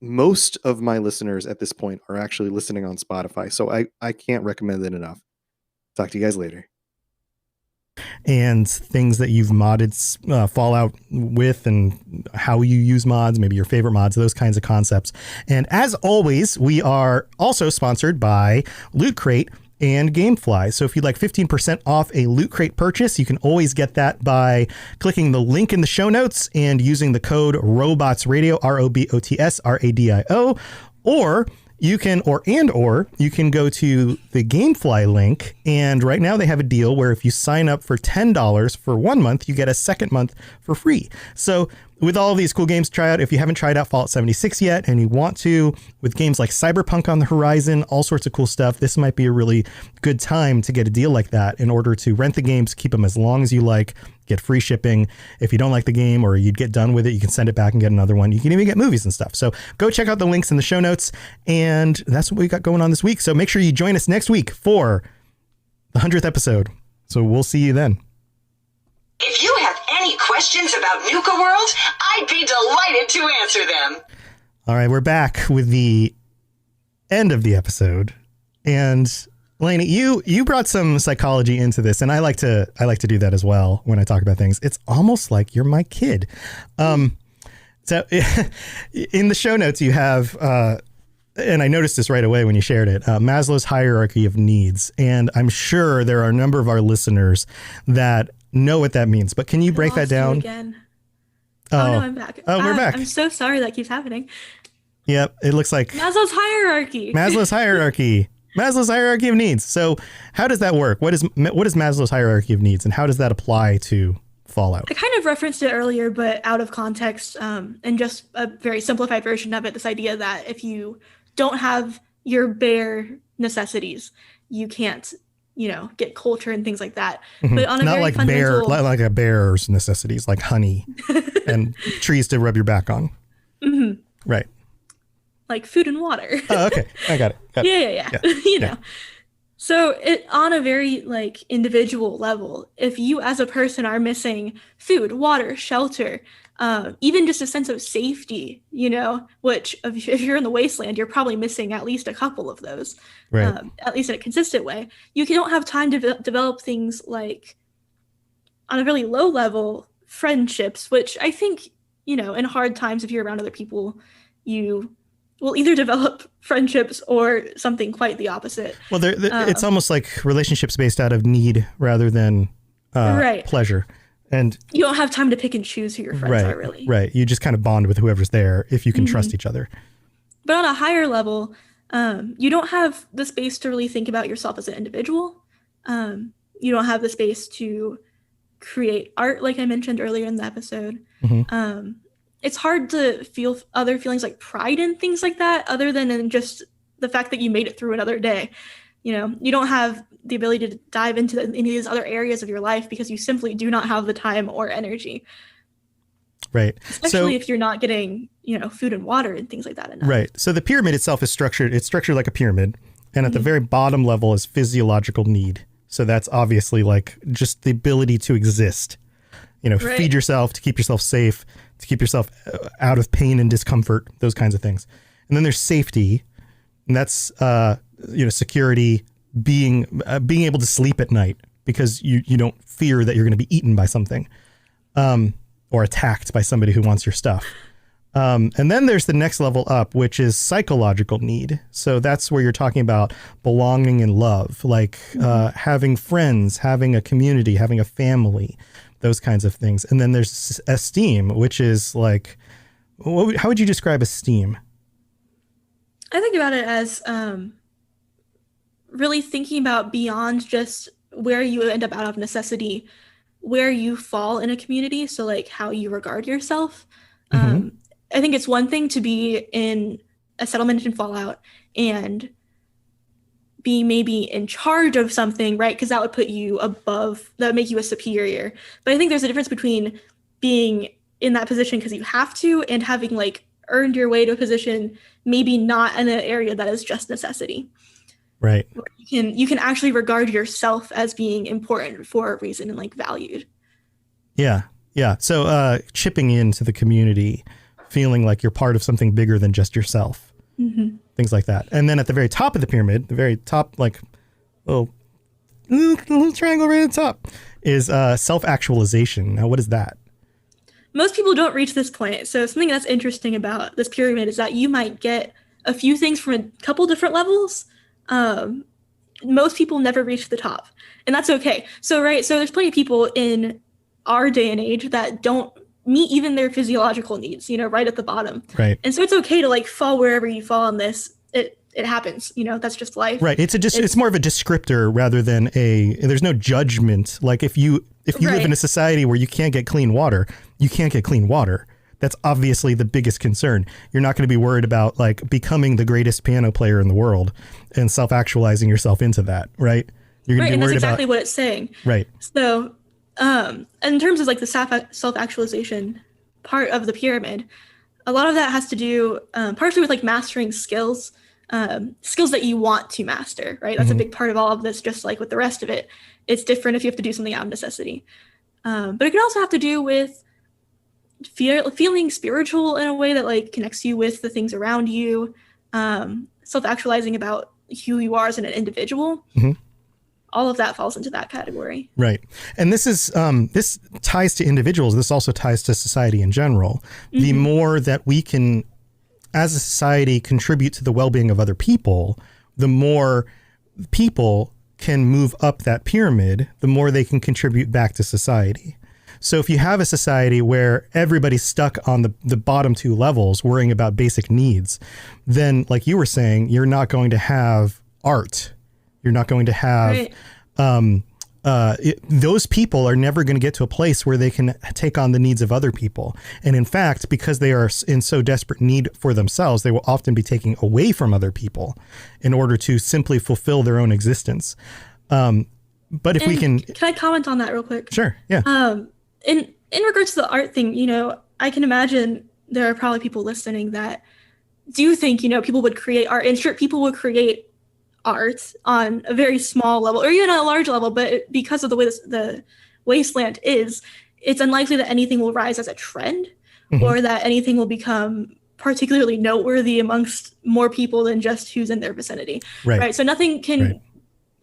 Most of my listeners at this point are actually listening on Spotify, so I can't recommend it enough. Talk to you guys later. And things that you've modded Fallout with and how you use mods, maybe your favorite mods, those kinds of concepts. And as always, we are also sponsored by Loot Crate and Gamefly. So if you'd like 15% off a Loot Crate purchase, you can always get that by clicking the link in the show notes and using the code ROBOTSRadio, ROBOTSRadio, or you can, or you can go to the Gamefly link, and right now they have a deal where if you sign up for $10 for 1 month, you get a second month for free. So with all of these cool games to try out, if you haven't tried out Fallout 76 yet and you want to, with games like Cyberpunk on the horizon, all sorts of cool stuff, this might be a really good time to get a deal like that in order to rent the games, keep them as long as you like, get free shipping. If you don't like the game or you'd get done with it, you can send it back and get another one. You can even get movies and stuff. So go check out the links in the show notes. And that's what we got going on this week. So make sure you join us next week for the 100th episode. So we'll see you then. If you have any questions about Nuka World, I'd be delighted to answer them. All right, we're back with the end of the episode. And Lainey, you brought some psychology into this, and I like to do that as well when I talk about things. It's almost like you're my kid. So in the show notes you have, and I noticed this right away when you shared it, Maslow's hierarchy of needs. And I'm sure there are a number of our listeners that know what that means, but can you break that down? Again. Oh, no, I'm back. Oh, we're back. I'm so sorry that keeps happening. Yep, it looks like Maslow's hierarchy. Maslow's hierarchy of needs. So how does that work? What is Maslow's hierarchy of needs, and how does that apply to Fallout? I kind of referenced it earlier, but out of context, and just a very simplified version of it, this idea that if you don't have your bare necessities, you can't, get culture and things like that. Mm-hmm. But on a not very like fundamental... like a bear's necessities, like honey and trees to rub your back on. Mm-hmm. Right. Like food and water. Oh, okay. I got it. Yeah. So it on a very individual level, if you as a person are missing food, water, shelter, even just a sense of safety, which if you're in the wasteland, you're probably missing at least a couple of those, right. At least in a consistent way. You don't have time to develop things like on a really low level friendships, which I think, in hard times, if you're around other people, you will either develop friendships or something quite the opposite. Well, it's almost like relationships based out of need rather than right. pleasure. And you don't have time to pick and choose who your friends are, really. Right. You just kind of bond with whoever's there if you can trust each other. But on a higher level, you don't have the space to really think about yourself as an individual. You don't have the space to create art, like I mentioned earlier in the episode. Mm-hmm. It's hard to feel other feelings like pride and things like that, other than in just the fact that you made it through another day. You don't have the ability to dive into any of these other areas of your life because you simply do not have the time or energy. Right. Especially if you're not getting, food and water and things like that enough. Right. So the pyramid itself is structured. It's structured like a pyramid. And at the very bottom level is physiological need. So that's obviously just the ability to exist, right. Feed yourself, to keep yourself safe, to keep yourself out of pain and discomfort, those kinds of things. And then there's safety, and that's, security, being able to sleep at night because you don't fear that you're going to be eaten by something, or attacked by somebody who wants your stuff. And then there's the next level up, which is psychological need. So that's where you're talking about belonging and love, having friends, having a community, having a family, those kinds of things. And then there's esteem, which is how would you describe esteem? I think about it as really thinking about beyond just where you end up out of necessity, where you fall in a community. So how you regard yourself. Mm-hmm. I think it's one thing to be in a settlement in Fallout and be maybe in charge of something, right? Because that would put you above, that would make you a superior. But I think there's a difference between being in that position because you have to and having earned your way to a position, maybe not in an area that is just necessity. Right. You can actually regard yourself as being important for a reason and valued. Yeah. Yeah. So chipping into the community, feeling like you're part of something bigger than just yourself. Mm-hmm. Things like that. And then at the very top of the pyramid, the very top, little little triangle right at the top, is self-actualization. Now, what is that? Most people don't reach this point. So something that's interesting about this pyramid is that you might get a few things from a couple different levels. Most people never reach the top, and that's okay. So there's plenty of people in our day and age that don't meet even their physiological needs, right at the bottom. Right. And so it's okay to like fall wherever you fall on this. It happens, that's just life. Right. It's more of a descriptor rather than there's no judgment. Like if you live in a society where you can't get clean water, you can't get clean water. That's obviously the biggest concern. You're not going to be worried about like becoming the greatest piano player in the world and self-actualizing yourself into that, right? You're going to be worried and that's exactly about what it's saying. Right. So, in terms of like the self-actualization part of the pyramid, a lot of that has to do partially with like mastering skills that you want to master, right? That's a big part of all of this, just like with the rest of it. It's different if you have to do something out of necessity. But it can also have to do with feeling spiritual in a way that like connects you with the things around you, self-actualizing about who you are as an individual. All of that falls into that category. Right. And this is this ties to individuals. This also ties to society in general. The more that we can, as a society, contribute to the well-being of other people, the more people can move up that pyramid, the more they can contribute back to society. So if you have a society where everybody's stuck on the bottom two levels worrying about basic needs, then like you were saying, you're not going to have art. You're not going to have those people are never going to get to a place where they can take on the needs of other people. And in fact, because they are in so desperate need for themselves, they will often be taking away from other people in order to simply fulfill their own existence. But if we can I comment on that real quick? Sure. Yeah. In regards to the art thing, I can imagine there are probably people listening that do think, people would create art, and sure, people would create art on a very small level or even a large level, but because of the way the wasteland is, it's unlikely that anything will rise as a trend or that anything will become particularly noteworthy amongst more people than just who's in their vicinity. Right. So nothing can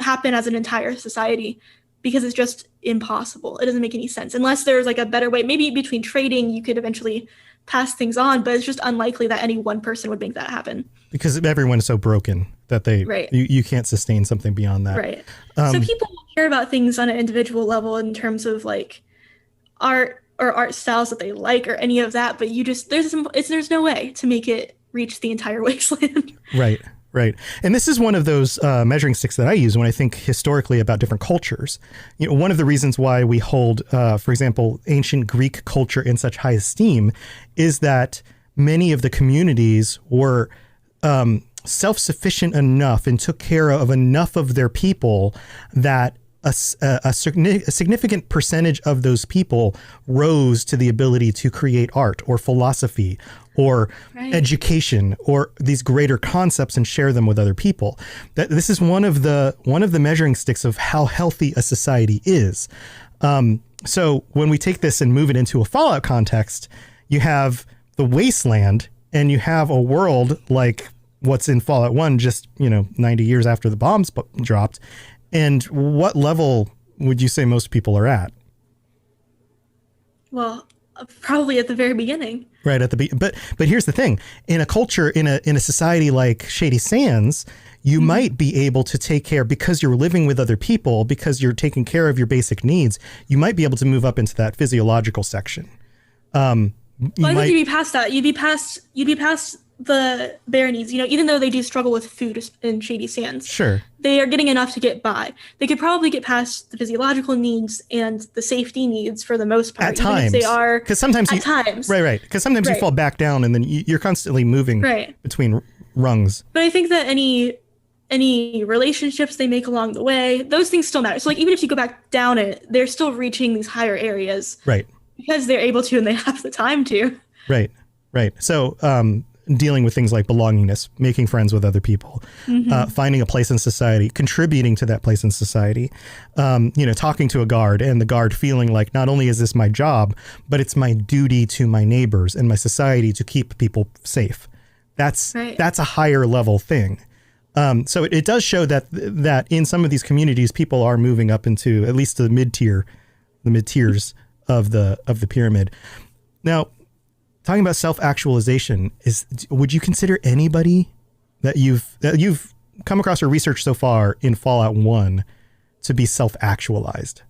happen as an entire society because it's just impossible. It doesn't make any sense unless there's like a better way. Maybe between trading, you could eventually pass things on, but it's just unlikely that any one person would make that happen. Because everyone's so broken that you can't sustain something beyond that. Right. So people care about things on an individual level in terms of like art or art styles that they like or any of that, but there's no way to make it reach the entire wasteland. Right. Right. And this is one of those measuring sticks that I use when I think historically about different cultures. One of the reasons why we hold, for example, ancient Greek culture in such high esteem is that many of the communities were self-sufficient enough and took care of enough of their people that a significant percentage of those people rose to the ability to create art or philosophy or education or these greater concepts and share them with other people. This is one of the measuring sticks of how healthy a society is. So when we take this and move it into a Fallout context, you have the wasteland and you have a world like what's in Fallout 1 just 90 years after the bombs dropped. And what level would you say most people are at? Well, probably at the very beginning. Right at the but here's the thing: in a culture, in a society like Shady Sands, you might be able to take care because you're living with other people, because you're taking care of your basic needs. You might be able to move up into that physiological section. I think you'd be past that. You'd be past the bare needs, even though they do struggle with food in Shady Sands. Sure. They are getting enough to get by. They could probably get past the physiological needs and the safety needs for the most part. At times. If they are. Because sometimes Right. Because sometimes you fall back down and then you're constantly moving between rungs. But I think that any relationships they make along the way, those things still matter. So like even if you go back down it, they're still reaching these higher areas. Right. Because they're able to and they have the time to. Right. So, dealing with things like belongingness, making friends with other people, finding a place in society, contributing to that place in society, talking to a guard and the guard feeling like not only is this my job, but it's my duty to my neighbors and my society to keep people safe. That's a higher level thing. So it does show that in some of these communities, people are moving up into at least the mid tiers of the pyramid. Now, talking about self-actualization, would you consider anybody that you've come across or researched so far in Fallout 1 to be self-actualized?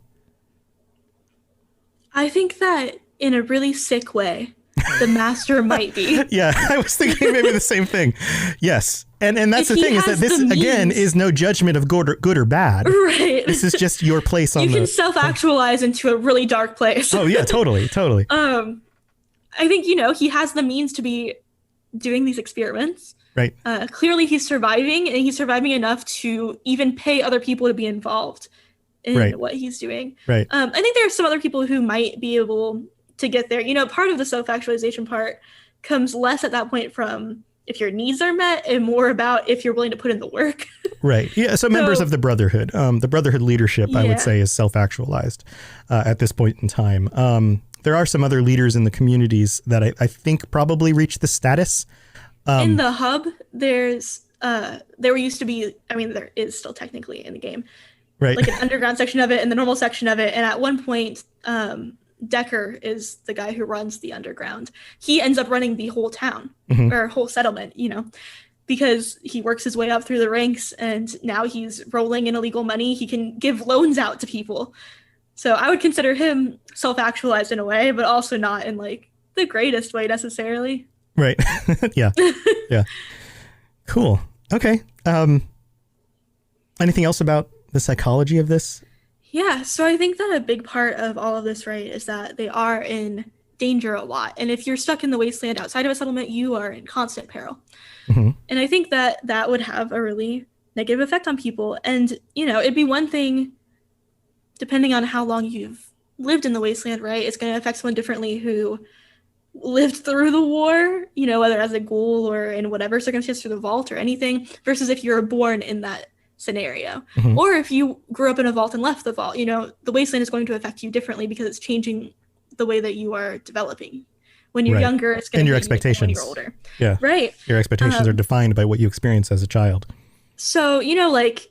I think that in a really sick way, the master might be. Yeah, I was thinking maybe the same thing. Yes. And that's the thing, is that this, again, is no judgment of good or bad. Right. This is just your place on You can self-actualize into a really dark place. Oh, yeah, totally. I think, he has the means to be doing these experiments. Right. Clearly he's surviving, and he's surviving enough to even pay other people to be involved in what he's doing. Right. I think there are some other people who might be able to get there. Part of the self-actualization part comes less at that point from if your needs are met and more about if you're willing to put in the work. Right. Yeah. So members of the Brotherhood, leadership, I would say, is self-actualized at this point in time. There are some other leaders in the communities that I think probably reach the status. In the hub, there used to be, there is still technically in the game, right, like an underground section of it and the normal section of it. And at one point, Decker is the guy who runs the underground. He ends up running the whole town or whole settlement, because he works his way up through the ranks, and now he's rolling in illegal money. He can give loans out to people. So I would consider him self-actualized in a way, but also not in like the greatest way necessarily. Right. Yeah. Yeah. Cool. Okay. Anything else about the psychology of this? Yeah. So I think that a big part of all of this, right, is that they are in danger a lot. And if you're stuck in the wasteland outside of a settlement, you are in constant peril. Mm-hmm. And I think that that would have a really negative effect on people. And, it'd be one thing, depending on how long you've lived in the wasteland, right? It's going to affect someone differently who lived through the war, whether as a ghoul or in whatever circumstance through the vault or anything, versus if you're born in that scenario. Mm-hmm. Or if you grew up in a vault and left the vault, the wasteland is going to affect you differently because it's changing the way that you are developing. When you're younger, it's going to be your expectations when you're older. Yeah. Right. Your expectations are defined by what you experience as a child. So, like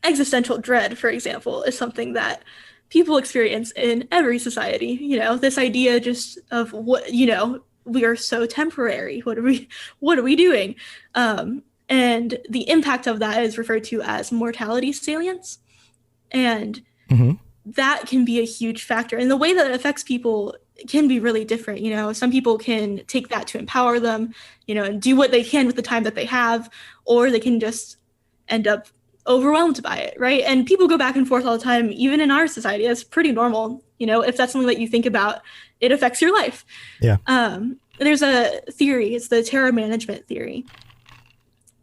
existential dread, for example, is something that people experience in every society. This idea just of what, we are so temporary. What are we doing? And the impact of that is referred to as mortality salience. And that can be a huge factor. And the way that it affects people can be really different. Some people can take that to empower them, and do what they can with the time that they have, or they can just end up overwhelmed by it, right? And people go back and forth all the time, even in our society. That's pretty normal. If that's something that you think about, it affects your life. Yeah. There's a theory, it's the terror management theory,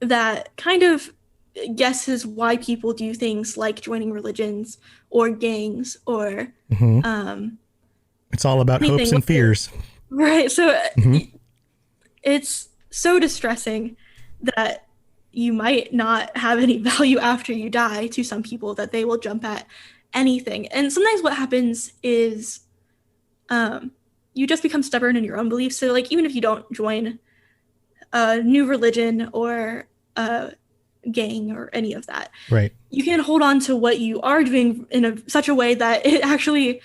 that kind of guesses why people do things like joining religions or gangs or it's all about hopes and fears. Right. So it's so distressing that you might not have any value after you die to some people, that they will jump at anything. And sometimes what happens is you just become stubborn in your own beliefs. So like, even if you don't join a new religion or a gang or any of that, right, you can hold on to what you are doing in such a way that it actually,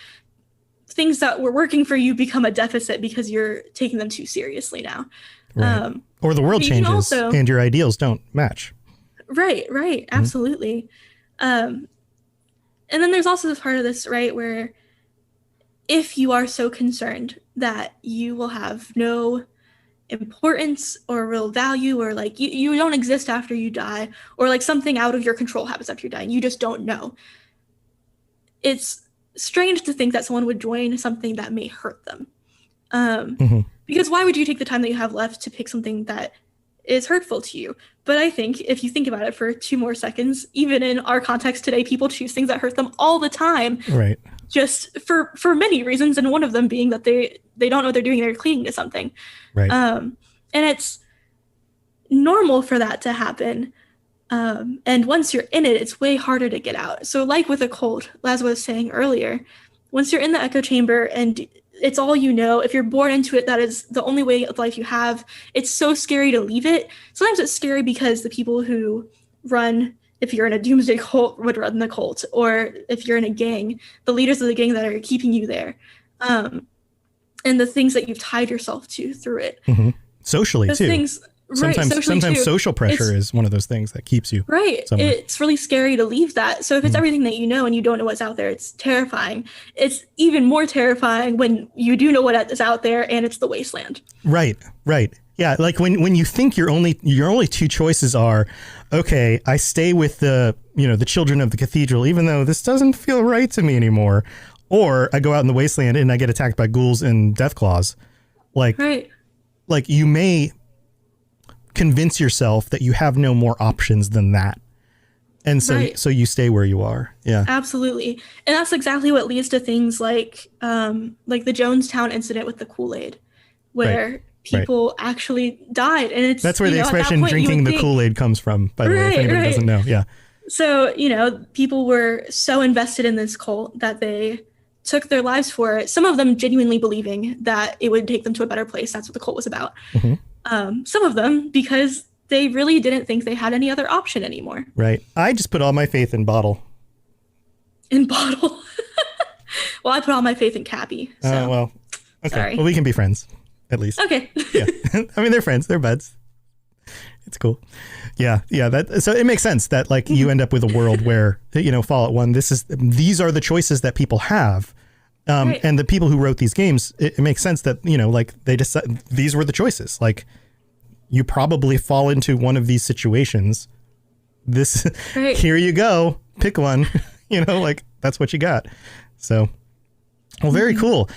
things that were working for you become a deficit because you're taking them too seriously now. Right. Or the world changes and your ideals don't match. Right. Absolutely. And then there's also this part of this, right, where if you are so concerned that you will have no importance or real value, or like you don't exist after you die, or like something out of your control happens after you die and you just don't know, it's strange to think that someone would join something that may hurt them. Because why would you take the time that you have left to pick something that is hurtful to you? But I think if you think about it for 2 more seconds, even in our context today, people choose things that hurt them all the time. Right. Just for many reasons, and one of them being that they don't know what they're doing, they're clinging to something. Right. And it's normal for that to happen. And once you're in it, it's way harder to get out. So like with a cult, as I was saying earlier, once you're in the echo chamber and it's all you know, if you're born into it, that is the only way of life you have. It's so scary to leave it. Sometimes it's scary because the people who run, if you're in a doomsday cult, would run the cult, or if you're in a gang, the leaders of the gang that are keeping you there, and the things that you've tied yourself to through it. Mm-hmm. Socially, Those too. things, Sometimes too. social pressure is one of those things that keeps you. Right. somewhere. It's really scary to leave that. So if it's everything that you know and you don't know what's out there, it's terrifying. It's even more terrifying when you do know what is out there and it's the wasteland. Right. Yeah, like when you think your only two choices are, okay, I stay with the children of the cathedral, even though this doesn't feel right to me anymore, or I go out in the wasteland and I get attacked by ghouls and deathclaws. Like you may convince yourself that you have no more options than that. And so you stay where you are. Yeah, absolutely. And that's exactly what leads to things like the Jonestown incident with the Kool-Aid, where people actually died. And that's where the expression drinking the Kool-Aid comes from, by the way, if anybody doesn't know. Yeah. So, people were so invested in this cult that they took their lives for it. Some of them genuinely believing that it would take them to a better place. That's what the cult was about. Mm-hmm. Some of them because they really didn't think they had any other option anymore. Right. I just put all my faith in Bottle. In Bottle? Well, I put all my faith in Cappy. So. Well, okay. Sorry. Well, we can be friends, at least. Okay. Yeah. I mean, they're friends. They're buds. It's cool. Yeah. So it makes sense that you end up with a world where, Fallout 1, these are the choices that people have. And the people who wrote these games, it makes sense that, they decide these were the choices. You probably fall into one of these situations. Here you go, pick one, that's what you got. So, well, very cool.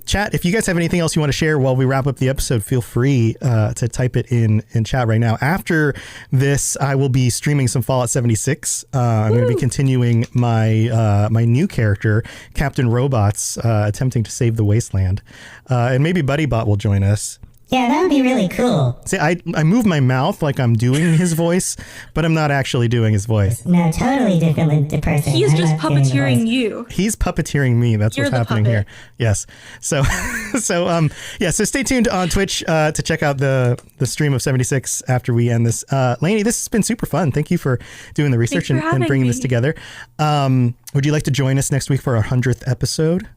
Chat, if you guys have anything else you want to share while we wrap up the episode, feel free to type it in chat right now. After this, I will be streaming some Fallout 76. I'm going to be continuing my my new character, Captain Robots, attempting to save the wasteland. And maybe BuddyBot will join us. Yeah, that would be really cool. See, I move my mouth like I'm doing his voice, but I'm not actually doing his voice. No, totally different person. He's just puppeteering you. He's puppeteering me. That's what's happening here. Yes. So stay tuned on Twitch to check out the stream of 76 after we end this. Lainey, this has been super fun. Thank you for doing the research and bringing this together. Would you like to join us next week for our 100th episode?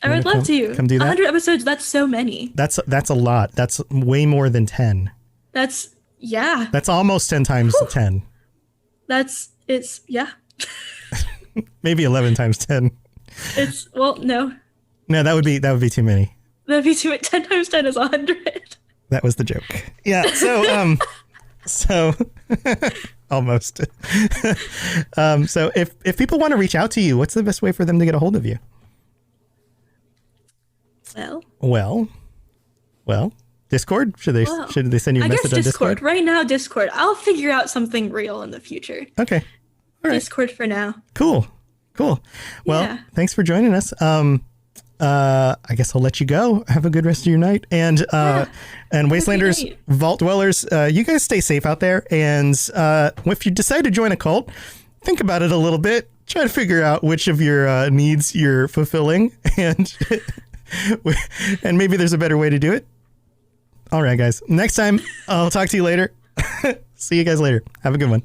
I would love to. Come do that. 100 episodes, that's so many. That's a lot. That's way more than 10. That's almost 10 times 10. Yeah. Maybe 11 times 10. No. No, that would be too many. That'd be too much. 10 times 10 is 100. That was the joke. Yeah, so almost. So if people want to reach out to you, what's the best way for them to get a hold of you? Well, Discord? Should they send you a message on Discord? Right now, Discord. I'll figure out something real in the future. Okay. All right. Discord for now. Cool. Well, thanks for joining us. I guess I'll let you go. Have a good rest of your night. And Wastelanders, Vault Dwellers, you guys stay safe out there. And if you decide to join a cult, think about it a little bit. Try to figure out which of your needs you're fulfilling, and maybe there's a better way to do it. All right, guys. Next time, I'll talk to you later. See you guys later. Have a good one.